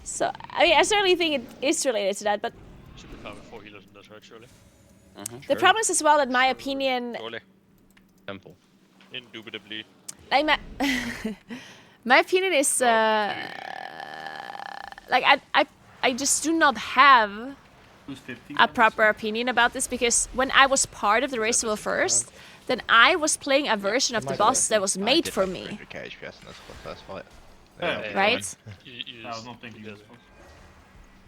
So, I mean, I certainly think it is related to that, but Should be power 4 healers in that hurt, surely. the problem is as well that my opinion, Surely. Temple. Indubitably. like my opinion is like I just do not have a proper opinion about this, because when I was part of the race world first, then I was playing a version of the boss that was made for me. KHPS in this first fight. Right? I was not thinking this.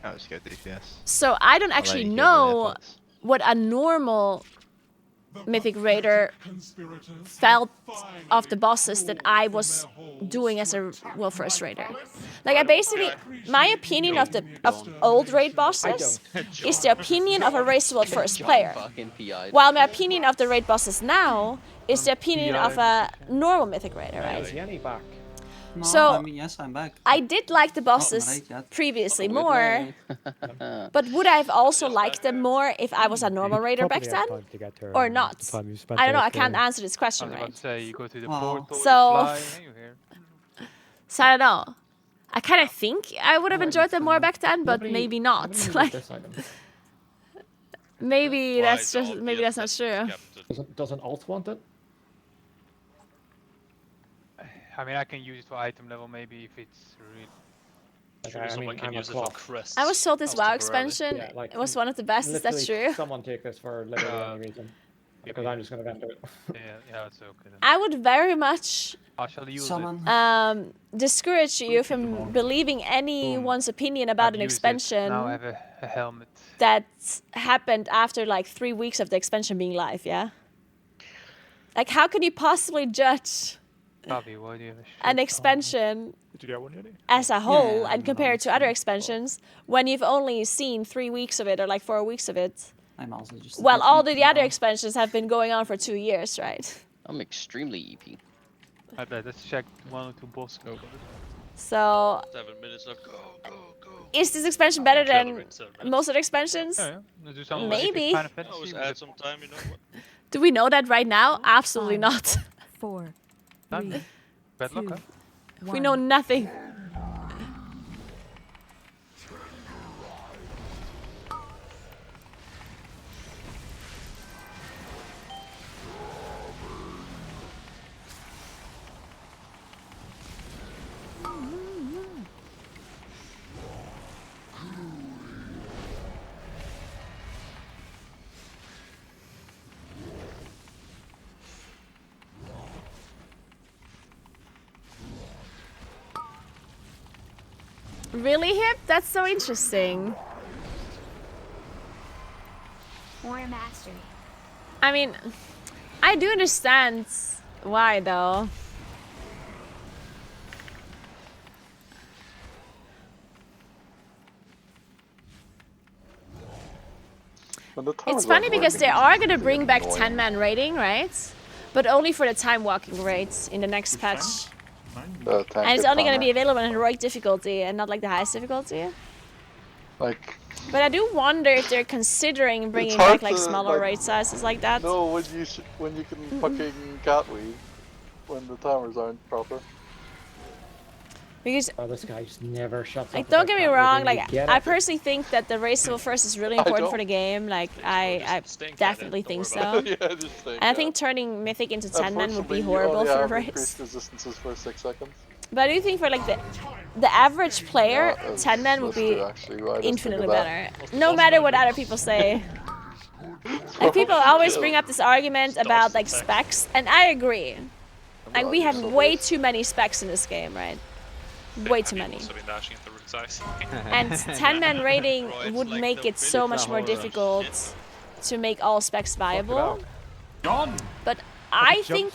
I'll just go DPS. So I don't actually know what a normal Mythic Raider felt of the bosses that I was doing as a World First Raider. Like, I basically, my opinion of old raid bosses is the opinion of a race World First player, while my opinion of the raid bosses now is the opinion of a normal Mythic Raider, right? No, So, I mean, yes, I'm back. I did like the bosses right yet. previously more, but would I have also liked them more if I was a normal raider back then? Or not? I don't know, I can't answer this question, I was about right? to say, you go to the Wow. portal, So- you fly, and you're here. So I don't know. I kind of think I would have enjoyed them more back then, but maybe not. Like, maybe that's not true. Doesn't alt want it? I mean, I can use it for item level maybe if it's really. Surely someone can use it for crests. I was told this How's WoW temporarily? expansion Yeah, like, was one of the best. Is that Literally, true? Someone take this for literally any reason. Because I'm just gonna vent to it. Yeah, it's okay then. I would very much I shall use discourage you from believing anyone's opinion about an expansion Now I have a helmet. that happened after like 3 weeks of the expansion being live, yeah? Like, how can you possibly judge Bobby, why do you have a an expansion Did you get one yet? as a whole Yeah, and compare it to other expansions when you've only seen 3 weeks of it or like 4 weeks of it? I'm also just. Well, all the other expansions have been going on for 2 years, right? I'm extremely EP. I bet, let's check 1 or 2 boss. Go. So, 7 minutes of go. is this expansion better than most other expansions? Yeah, let's do some Maybe. Final Always Fantasy. add some time, you know what? Do we know that right now? Absolutely 5, not. 4, Done. 3, Bad luck, 2, huh? We know nothing. Really, Hip? That's so interesting. War mastery. I mean, I do understand why, though. It's funny because they are gonna bring back 10-man raiding, right? But only for the time walking raids in the next patch. And it's only gonna be available in heroic difficulty and not like the highest difficulty. Like, But I do wonder if they're considering bringing hard back like to, smaller like, raid sizes like that. no, when you can fucking cat weave when the timers aren't proper. Because this guy just never shuts like, up. don't get me wrong, like I personally think that the race level first is really important for the game. Like I definitely think so. Yeah, just think, And I think turning Mythic into 10-man would be horrible for raids. Increased resistances for 6 seconds. But I do think for like the average player, Yeah, 10-man would be actually, right, infinitely let's better. think of No matter what other people say. Like, people always bring up this argument about like specs, and I agree. Like, we have way too many specs in this game, right? Way too many. Also been dashing at the root size. And 10-man raiding would make it so much more difficult to make all specs viable. But I think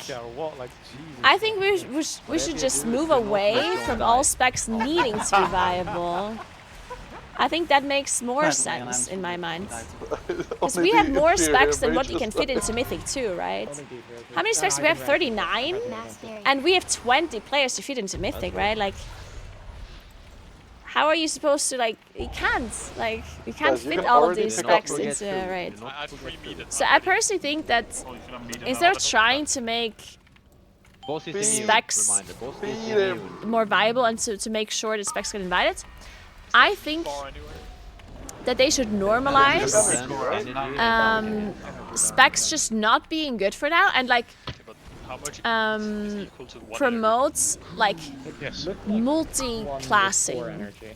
we should just move away from all specs needing to be viable I think that makes more By the way, sense and in my mind. Because Only we have the more inferior specs than what you mages. can fit into Mythic too, right? Only defense. How many specs do we have? 39? Mastery. And we have 20 players to fit into Mythic, right? Like, how are you supposed to, like, you can't Guys, you fit can all of already these pick specs up into food. raid. I had 3 meat. So I personally think that instead of trying to make Boss is immune. specs Reminder, boss is Feed him. immune. more viable and to make sure that specs get invited, I think that they should normalize specs just not being good for now and like How much is equal to 1 promotes like Yes. multi-classing. Energy.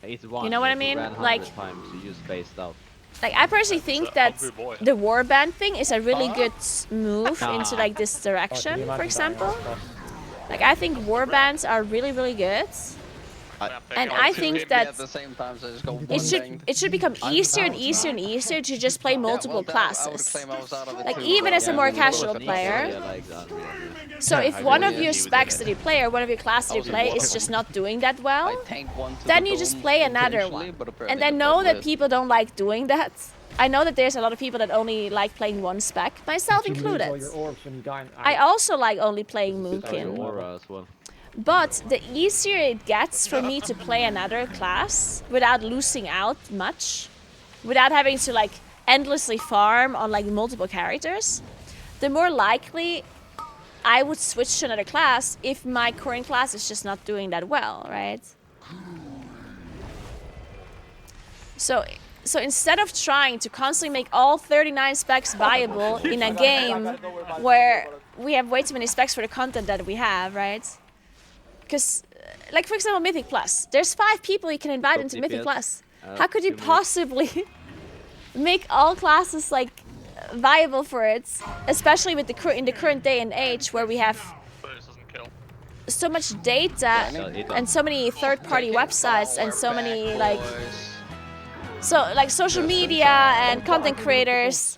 It's one. You know what I if you mean? ran 100 Like- times, you use spaced out. Like I personally think that hungry boy. the warband thing is a really good move into like this Oh, can direction, you for imagine example. dying on Like I think warbands are really good. And I think that at the same time, so I just go it should become easier and easier and easier to just play multiple classes. Like even as a more casual player. So if one of your specs that you play or one of your classes that you play is just not doing that well, then you just play another one. And I know that people don't like doing that. I know that there's a lot of people that only like playing one spec, myself You lose included. all your orbs when you die. I also like only playing Your Moonkin. aura as well. But the easier it gets for me to play another class without losing out much, without having to like endlessly farm on like multiple characters, the more likely I would switch to another class if my current class is just not doing that well, right? So instead of trying to constantly make all 39 specs viable in a game where we have way too many specs for the content that we have, right? Because, like for example, Mythic Plus, there's 5 people you can invite into Mythic Plus. How could you possibly make all classes like viable for it, especially with in the current day and age where we have so much data and so many third-party websites and so many like social media and content creators.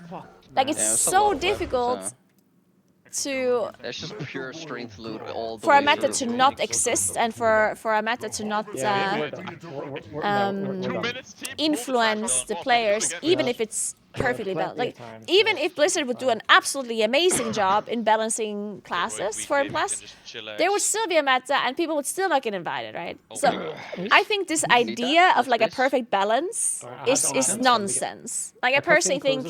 Like it's so difficult to It's just pure strength loot all the for a way meta through. to not exist and for a meta to not influence the players, even if it's perfectly balanced. Like even if Blizzard would do an absolutely amazing job in balancing classes for a plus, there would still be a meta and people would still not get invited, right? So I think this idea of like a perfect balance is nonsense. Like I personally think,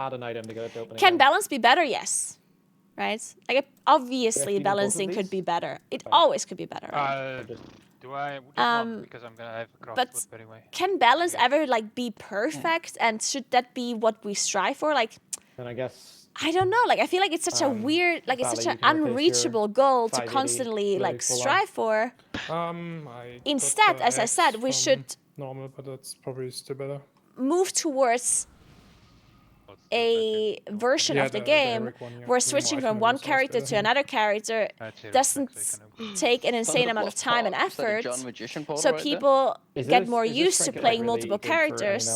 Add an item to get it open can again. balance be better? Yes. Right? Like obviously balancing could be better. It always could be better. Right? Do I? Not, because I'm gonna have a craft But flip anyway. can balance ever like be perfect? And should that be what we strive for? Like, Then I guess I don't know. Like I feel like it's such a weird, like it's Valley, such you an can replace your unreachable goal to 580 constantly like full strive for. I Instead, as I said, we should normal, but that's probably still better. move towards a version Yeah, of the the game direct one, yeah. where Yeah, switching I from think one that sounds character better. to another character doesn't take an insane amount of time and effort, so people get more used to playing multiple characters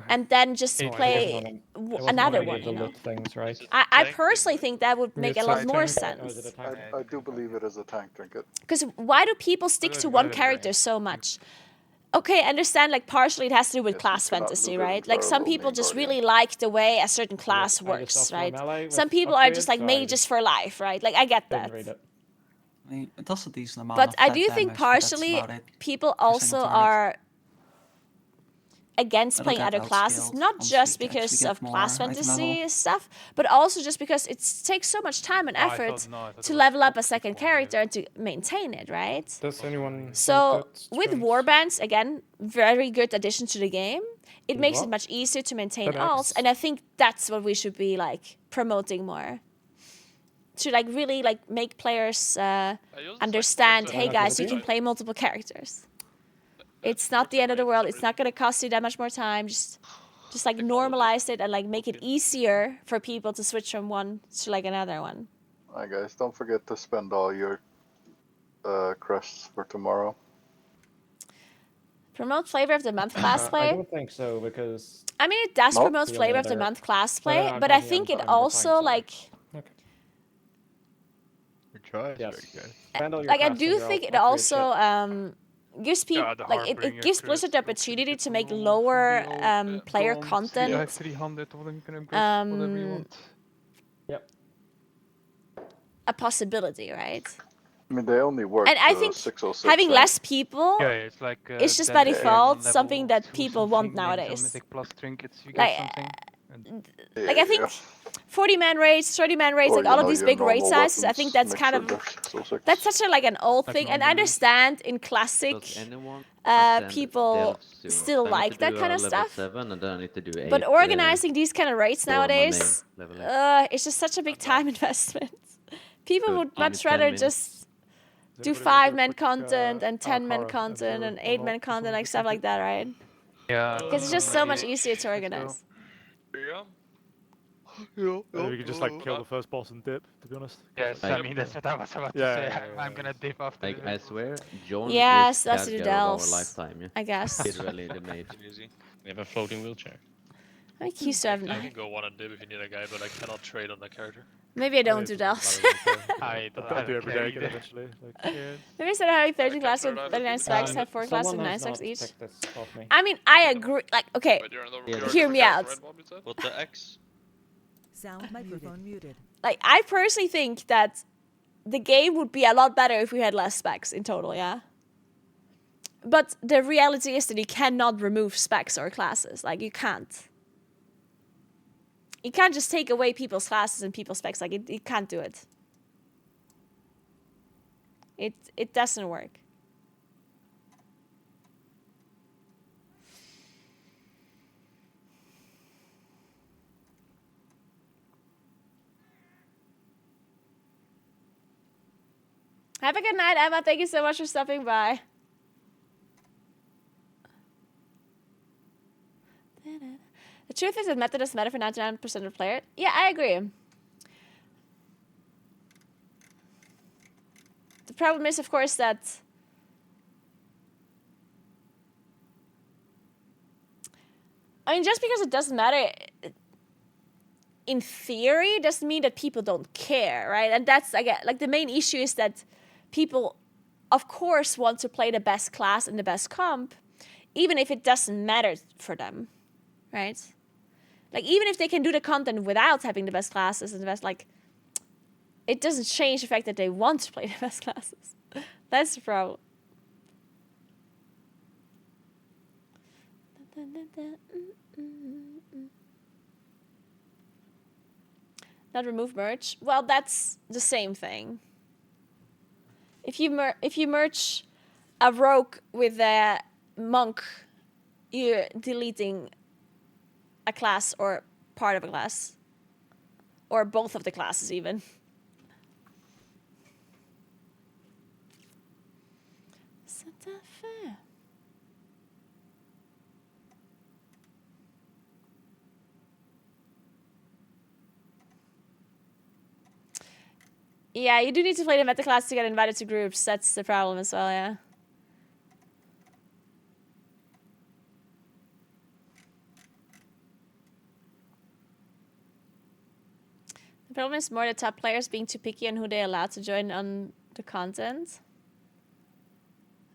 and then just play another one, you know? Things, right? I personally think that would make a It's lot like more tank. sense. I do believe it is a tank trinket. Because why do people stick to one character so much? Okay, I understand, like, partially it has to do with class fantasy, right? Like, some people just really like the way a certain class works, right? Some people are just, like, mages for life, right? Like, I get that. I mean, it does a decent amount But of I flat do think damage, but that's partially about it. people also are against It'll playing get other classes, outskilled not once just you actually because get of more class item fantasy level. stuff, but also just because it takes so much time and Oh, I effort thought to it level up a second character and to maintain it, right? Does anyone So with warbands, again, very good addition to the game. It makes it What? much easier to maintain That alts, acts. and I think that's what we should be like promoting more. To like really like make players understand, hey guys, you can play multiple characters. It's not the end of the world. It's not gonna cost you that much more time. Just like normalize it and like make it easier for people to switch from one to like another one. Alright guys, don't forget to spend all your crests for tomorrow. Promote flavor of the month class I play. don't think so because I mean, it does Nope. promote flavor of the there. month class No, play, no, I'm but I talking- think I'm it talking also time, like Good try. Yes. Very good. Spend all your like I crafts do and your think it upgrade also shit. gives people Yeah, the like it Harbinger gives Blizzard the opportunity to make lower player content. Yeah, 300 of them you can upgrade whatever you want. Yep. A possibility, right? I mean, they only work And I think 606, having right? less people Yeah, it's like is just by then default on something level that 2 people want something, maybe some nowadays. mythic plus trinkets you Like, get something. And Like I think 40-man raids, 30-man raids, Or, like you all of know, these your big raid normal sizes, I think that's weapons kind mixed of with the 606. that's such a like an old Like thing, and I non-belief. understand in classic Does anyone understand people delve soon? still I need like to that do kind a of level stuff. 7 and then I need to do 8. But organizing these kind of raids for my main nowadays, level 8. it's just such a big time investment. People Good. would Only much 10 rather minutes. just do Does anybody wanna do a 5-man quick, content and 10-man Alcara content ever and or 8-man not? content, like stuff like that, right? yeah, Because it's just so much maybe easier to let's go. organize. Yeah. Maybe we could just like kill the first boss and dip, to be honest. Yes, Like- I mean that's what I was about to Yeah, say. yeah, yeah, I'm gonna dip after Like, this. I swear, John Yes, is that's the Khadgar of our delves, lifetime, yeah. I guess. Literally the mage. Easy. We have a floating wheelchair. I think he used to have. I can go one and dip if you need a guy, but I cannot trade on that character. Maybe I don't do delves. I I do every day either. eventually. Like, Maybe instead of having 13 I classes can't with turn 39 on specs, it. have 4 classes with Someone 9 has specs not each. picked this off me. I mean, I agree. Like, okay, Wait, you're in the, Yeah, you're a hear me different out. character, right, Bob, you said? What the X? Sound microphone muted. Like, I personally think that the game would be a lot better if we had less specs in total, yeah? But the reality is that you cannot remove specs or classes. Like, you can't. You can't just take away people's classes and people's specs. Like, you can't do it. It doesn't work. Have a good night, Emma. Thank you so much for stopping by. The truth is that meta doesn't matter for 99% of players. Yeah, I agree. The problem is, of course, that I mean, just because it doesn't matter in theory doesn't mean that people don't care, right? And that's, again, like the main issue is that people, of course, want to play the best class and the best comp, even if it doesn't matter for them, right? Like, even if they can do the content without having the best classes and the best, like, it doesn't change the fact that they want to play the best classes. That's the problem. Not remove merge? Well, that's the same thing. If you merge a rogue with a monk, you're deleting a class or part of a class. Or both of the classes even. Santa Fe. Yeah, you do need to play the meta class to get invited to groups. That's the problem as well, yeah. The problem is more the top players being too picky on who they allow to join on the content.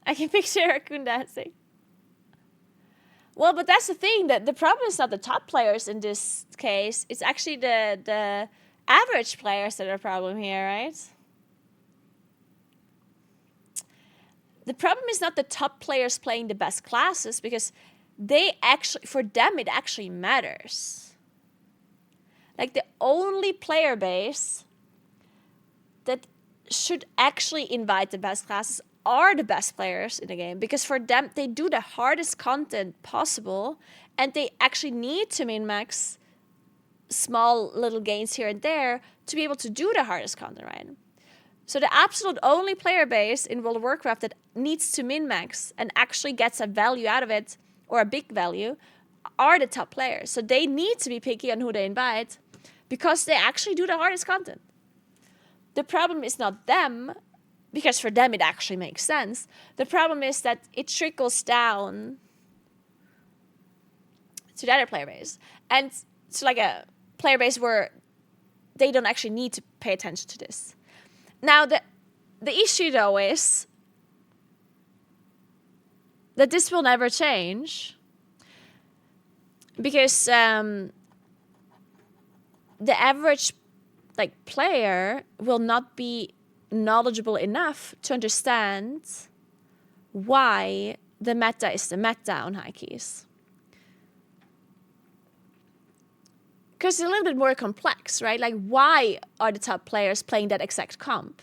I can picture Raccoon dancing. Well, but that's the thing. That the problem is not the top players in this case. It's actually the average players that are a problem here, right? The problem is not the top players playing the best classes, because they actually, for them, it actually matters. Like, the only player base that should actually invite the best classes are the best players in the game, because for them, they do the hardest content possible, and they actually need to min-max small little gains here and there to be able to do the hardest content, right? So the absolute only player base in World of Warcraft that needs to min-max and actually gets a value out of it, or a big value, are the top players. So they need to be picky on who they invite, because they actually do the hardest content. The problem is not them, because for them it actually makes sense. The problem is that it trickles down to the other player base. And it's like a player base where they don't actually need to pay attention to this. Now, the issue, though, is that this will never change because the average player will not be knowledgeable enough to understand why the meta is the meta on high keys. Because it's a little bit more complex, right? Like, why are the top players playing that exact comp?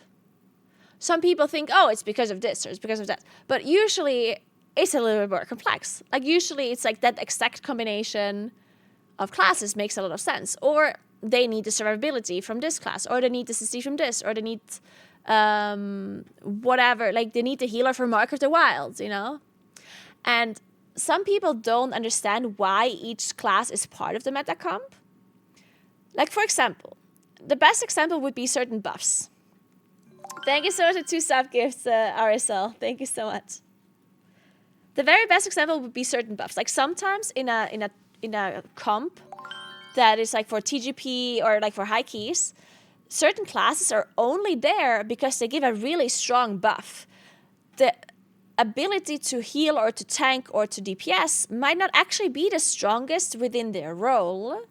Some people think, oh, it's because of this or it's because of that. But usually, it's a little bit more complex. Like, usually, it's like that exact combination of classes makes a lot of sense. Or they need the survivability from this class, or they need the CC from this, or they need whatever. Like, they need the healer from Mark of the Wild, you know? And some people don't understand why each class is part of the meta comp. Like, for example, the best example would be certain buffs. Thank you so much for 2 sub gifts, RSL. Thank you so much. The very best example would be certain buffs. Like, sometimes in a comp that is like for TGP or like for high keys, certain classes are only there because they give a really strong buff. The ability to heal or to tank or to DPS might not actually be the strongest within their role,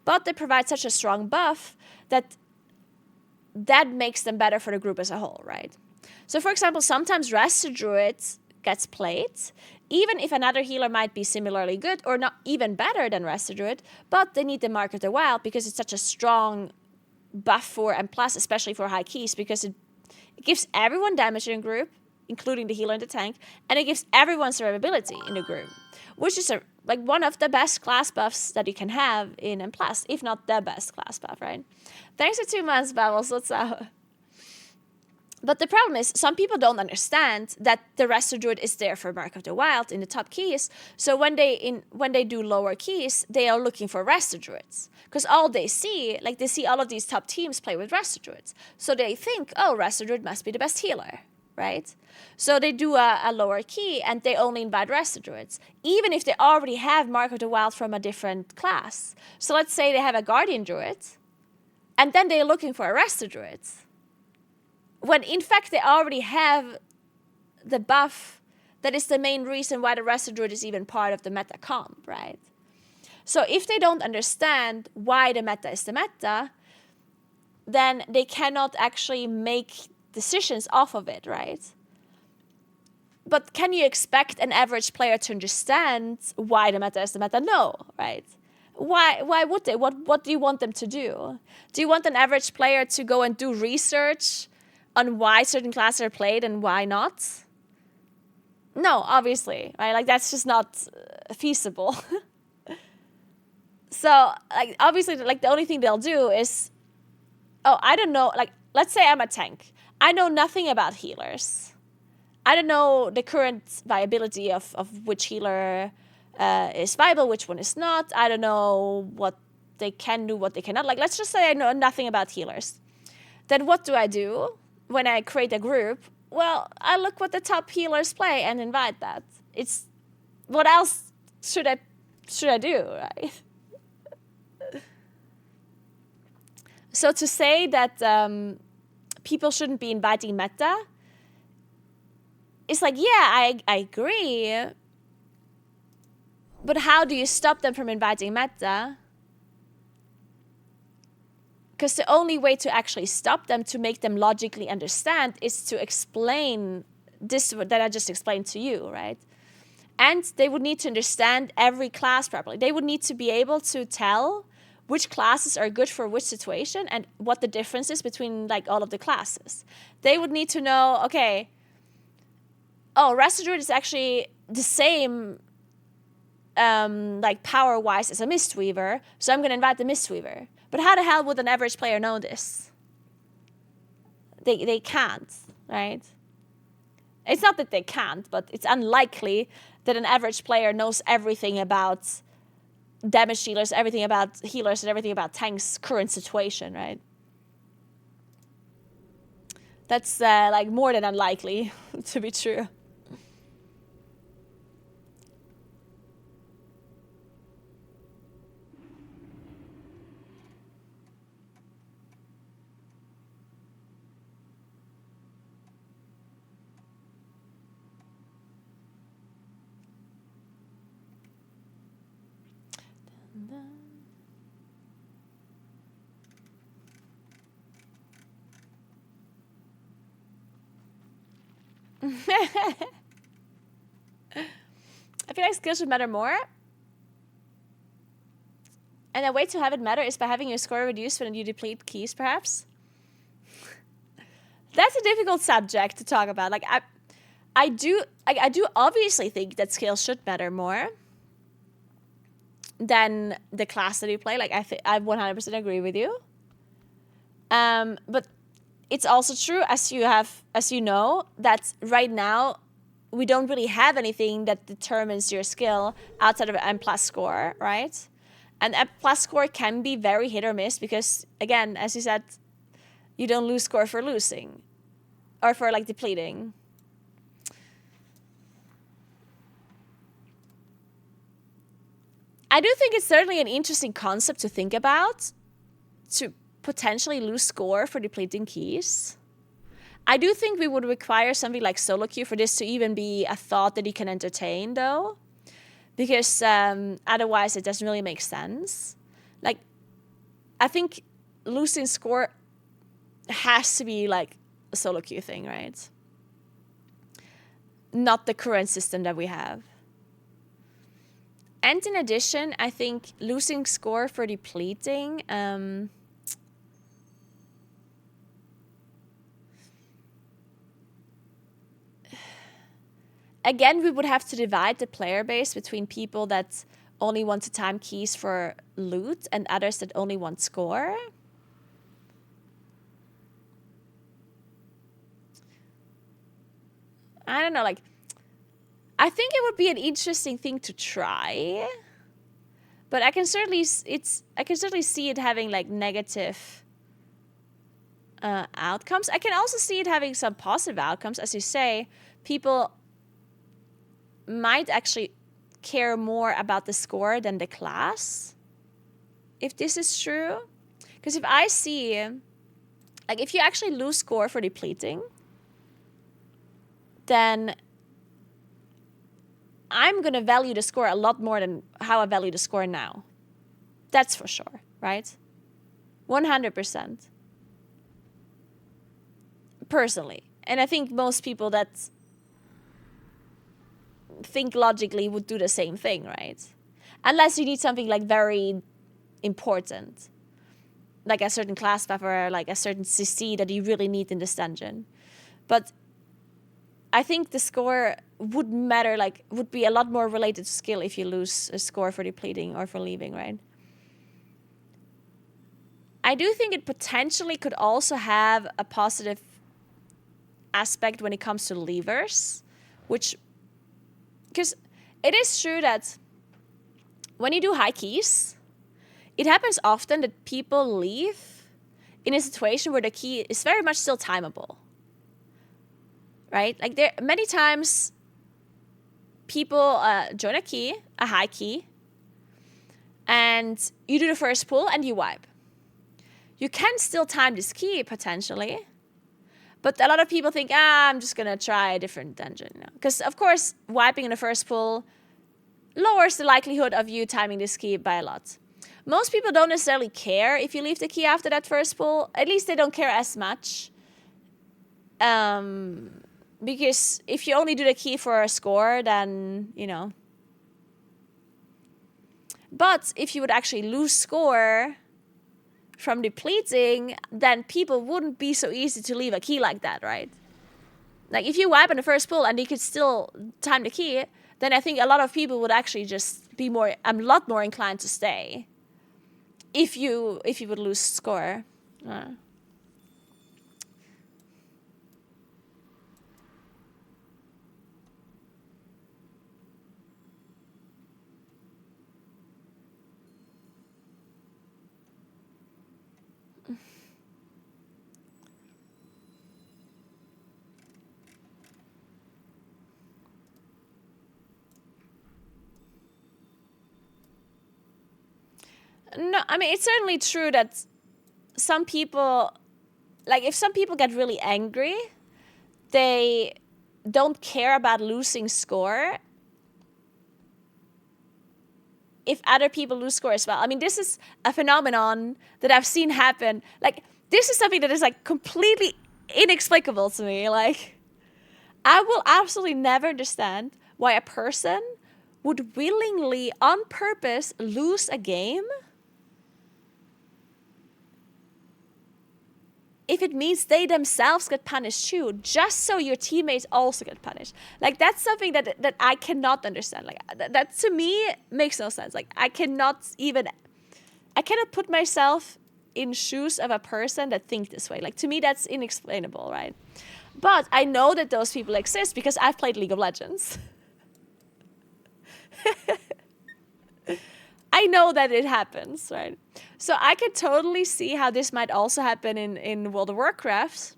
but they provide such a strong buff that makes them better for the group as a whole, right? So, for example, sometimes Resto Druid gets played, even if another healer might be similarly good or not even better than Resto Druid, but they need the Mark of the Wild because it's such a strong buff for, and plus especially for high keys, because it gives everyone damage in the group, including the healer and the tank, and it gives everyone survivability in the group, which is one of the best class buffs that you can have in M+, if not the best class buff, right? Thanks for 2 months, Bubbles. What's up? But the problem is, some people don't understand that the Resto Druid is there for Mark of the Wild in the top keys. So when they do lower keys, they are looking for Resto Druids. Because all they see, like they see all of these top teams play with Resto Druids. So they think, oh, Resto Druid must be the best healer, right? So they do a lower key and they only invite Resto Druids, even if they already have Mark of the Wild from a different class. So let's say they have a Guardian Druid, and then they're looking for a Resto Druid, when in fact they already have the buff that is the main reason why the Resto Druid is even part of the meta comp, right? So if they don't understand why the meta is the meta, then they cannot actually make decisions off of it, right? But can you expect an average player to understand why the meta is the meta? No, right? Why would they? What do you want them to do? Do you want an average player to go and do research on why certain classes are played and why not? No, obviously, right? Like, that's just not feasible. So, like, obviously, like, the only thing they'll do is, oh, I don't know, like, let's say I'm a tank. I know nothing about healers. I don't know the current viability of which healer is viable, which one is not. I don't know what they can do, what they cannot. Like, let's just say I know nothing about healers. Then what do I do when I create a group? Well, I look what the top healers play and invite that. It's, what else should I do, right? So to say that people shouldn't be inviting meta, it's like, yeah, I agree. But how do you stop them from inviting meta? Because the only way to actually stop them, to make them logically understand, is to explain this that I just explained to you, right? And they would need to understand every class properly. They would need to be able to tell which classes are good for which situation and what the difference is between like all of the classes. They would need to know, okay, oh, Resto Druid is actually the same like power-wise as a Mistweaver, so I'm going to invite the Mistweaver. But how the hell would an average player know this? They can't, right? It's not that they can't, but it's unlikely that an average player knows everything about damage dealers, everything about healers, and everything about tanks' current situation, right? That's like more than unlikely to be true. I feel like skills should matter more. And a way to have it matter is by having your score reduced when you deplete keys, perhaps. That's a difficult subject to talk about. Like I do obviously think that skills should matter more than the class that you play. Like I 100% agree with you. But it's also true, as you know, that right now we don't really have anything that determines your skill outside of an M+ score, right? And M+ score can be very hit or miss because, again, as you said, you don't lose score for losing or for like depleting. I do think it's certainly an interesting concept to think about, to potentially lose score for depleting keys. I do think we would require something like solo queue for this to even be a thought that you can entertain, though, because otherwise it doesn't really make sense. Like, I think losing score has to be like a solo queue thing, right? Not the current system that we have. And in addition, I think losing score for depleting, again, we would have to divide the player base between people that only want to time keys for loot and others that only want score. I don't know, like, I think it would be an interesting thing to try, but I can certainly see it having like negative outcomes. I can also see it having some positive outcomes, as you say. People might actually care more about the score than the class, if this is true. Because if I see, like, if you actually lose score for depleting, then I'm going to value the score a lot more than how I value the score now. That's for sure, right? 100%. Personally. And I think most people that think logically would do the same thing, right? Unless you need something like very important, like a certain class buff or like a certain CC that you really need in this dungeon. But I think the score would matter, like, would be a lot more related to skill if you lose a score for depleting or for leaving, right? I do think it potentially could also have a positive aspect when it comes to leavers, which, because it is true that when you do high keys, it happens often that people leave in a situation where the key is very much still timeable. Right? Like, there many times people join a high key, and you do the first pull and you wipe. You can still time this key potentially, but a lot of people think, I'm just gonna try a different dungeon. Because of course, wiping in the first pull lowers the likelihood of you timing this key by a lot. Most people don't necessarily care if you leave the key after that first pull. At least they don't care as much. Because if you only do the key for a score, then, you know. But if you would actually lose score from depleting, then people wouldn't be so easy to leave a key like that, right? Like, if you wipe on the first pull and you could still time the key, then I think a lot of people would actually just be a lot more inclined to stay if you would lose score. No, I mean, it's certainly true that some people, like, if some people get really angry, they don't care about losing score. if other people lose score as well. I mean, this is a phenomenon that I've seen happen. Like, this is something that is like completely inexplicable to me. Like, I will absolutely never understand why a person would willingly, on purpose, lose a game if it means they themselves get punished too, just so your teammates also get punished. Like, that's something that I cannot understand. Like, that to me makes no sense. Like, I cannot put myself in shoes of a person that think this way. Like, to me, that's inexplainable, right? But I know that those people exist because I've played League of Legends. I know that it happens, right? So I could totally see how this might also happen in World of Warcraft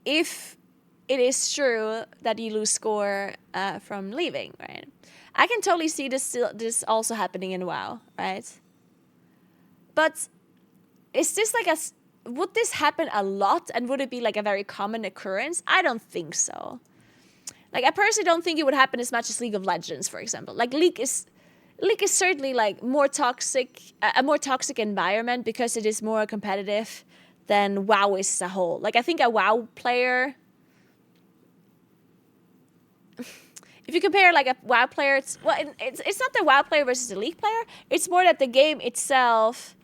if it is true that you lose score from leaving, right? I can totally see this also happening in WoW, right? But is this like would this happen a lot, and would it be like a very common occurrence? I don't think so. Like, I personally don't think it would happen as much as League of Legends, for example. Like, League is certainly like more toxic, a more toxic environment because it is more competitive than WoW is as a whole. Like, I think a WoW player, if you compare like a WoW player, it's not the WoW player versus the League player. It's more that the game itself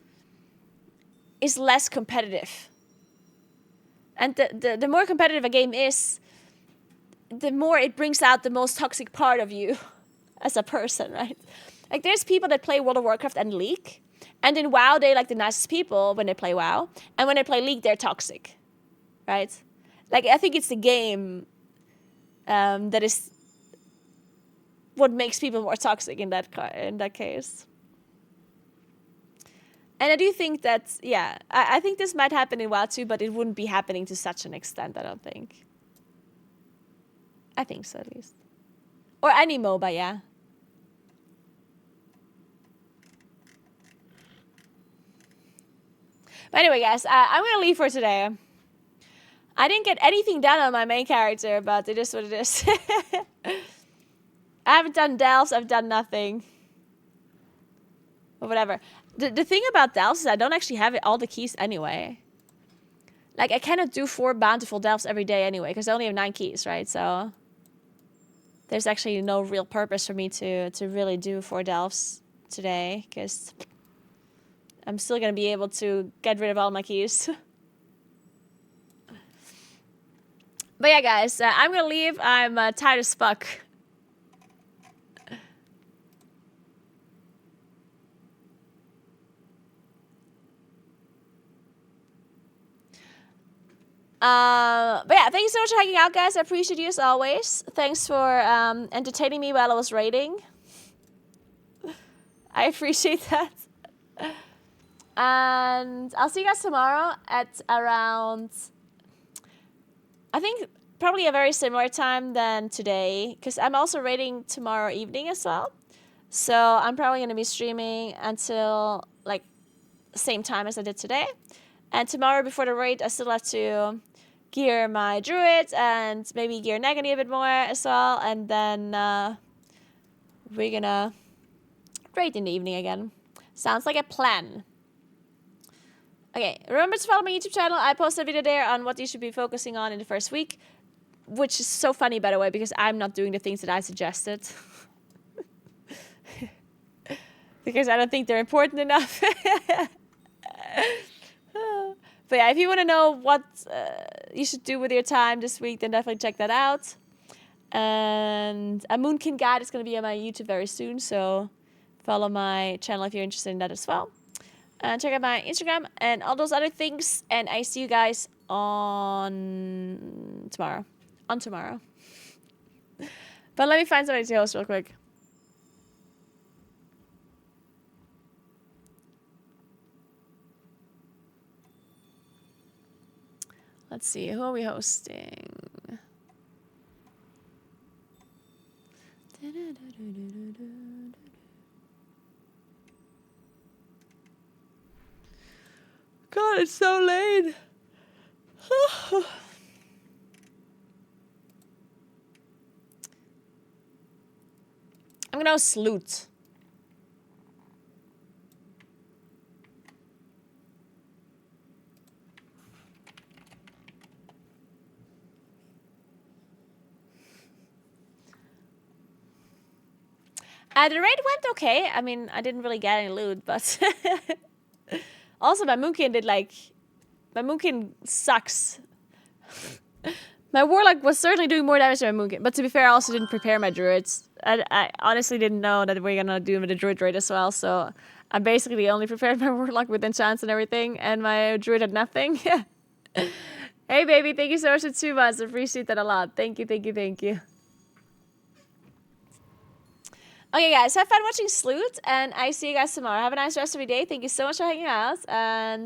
is less competitive. And the more competitive a game is, the more it brings out the most toxic part of you as a person, right? Like, there's people that play World of Warcraft and League, and in WoW, they're like the nicest people when they play WoW, and when they play League, they're toxic, right? Like, I think it's the game that is what makes people more toxic in that case. And I do think that, yeah, I think this might happen in WoW too, but it wouldn't be happening to such an extent, I don't think. I think so, at least. Or any MOBA, yeah. But anyway, guys, I'm going to leave for today. I didn't get anything done on my main character, but it is what it is. I haven't done delves, I've done nothing. Or whatever. The thing about delves is I don't actually have all the keys anyway. Like, I cannot do 4 bountiful delves every day anyway, because I only have 9 keys, right? So there's actually no real purpose for me to really do 4 delves today, because I'm still going to be able to get rid of all my keys. But yeah, guys, I'm going to leave. I'm tired as fuck. But yeah, thank you so much for hanging out, guys. I appreciate you as always. Thanks for entertaining me while I was raiding. I appreciate that. And I'll see you guys tomorrow at around, I think, probably a very similar time than today, because I'm also raiding tomorrow evening as well. So I'm probably going to be streaming until like same time as I did today. And tomorrow before the raid, I still have to gear my druid and maybe gear Nagany a bit more as well. And then we're going to raid in the evening again. Sounds like a plan. Okay, remember to follow my YouTube channel. I post a video there on what you should be focusing on in the first week. Which is so funny, by the way, because I'm not doing the things that I suggested. Because I don't think they're important enough. But yeah, if you want to know what you should do with your time this week, then definitely check that out. And a Moonkin guide is going to be on my YouTube very soon, so follow my channel if you're interested in that as well. And check out my Instagram and all those other things. And I see you guys on tomorrow. But let me find somebody to host real quick. Let's see, who are we hosting? God, it's so late. I'm gonna host Sloot. The raid went okay. I mean, I didn't really get any loot, but also my Moonkin did like, my Moonkin sucks. My Warlock was certainly doing more damage than my Moonkin, but to be fair, I also didn't prepare my Druids. I honestly didn't know that we are gonna do the Druid raid as well, so I basically only prepared my Warlock with enchants and everything, and my Druid had nothing. Hey baby, thank you so much for 2 months. I appreciate that a lot. Thank you, thank you, thank you. Okay, guys, have fun watching Sloot, and I see you guys tomorrow. Have a nice rest of your day. Thank you so much for hanging out, and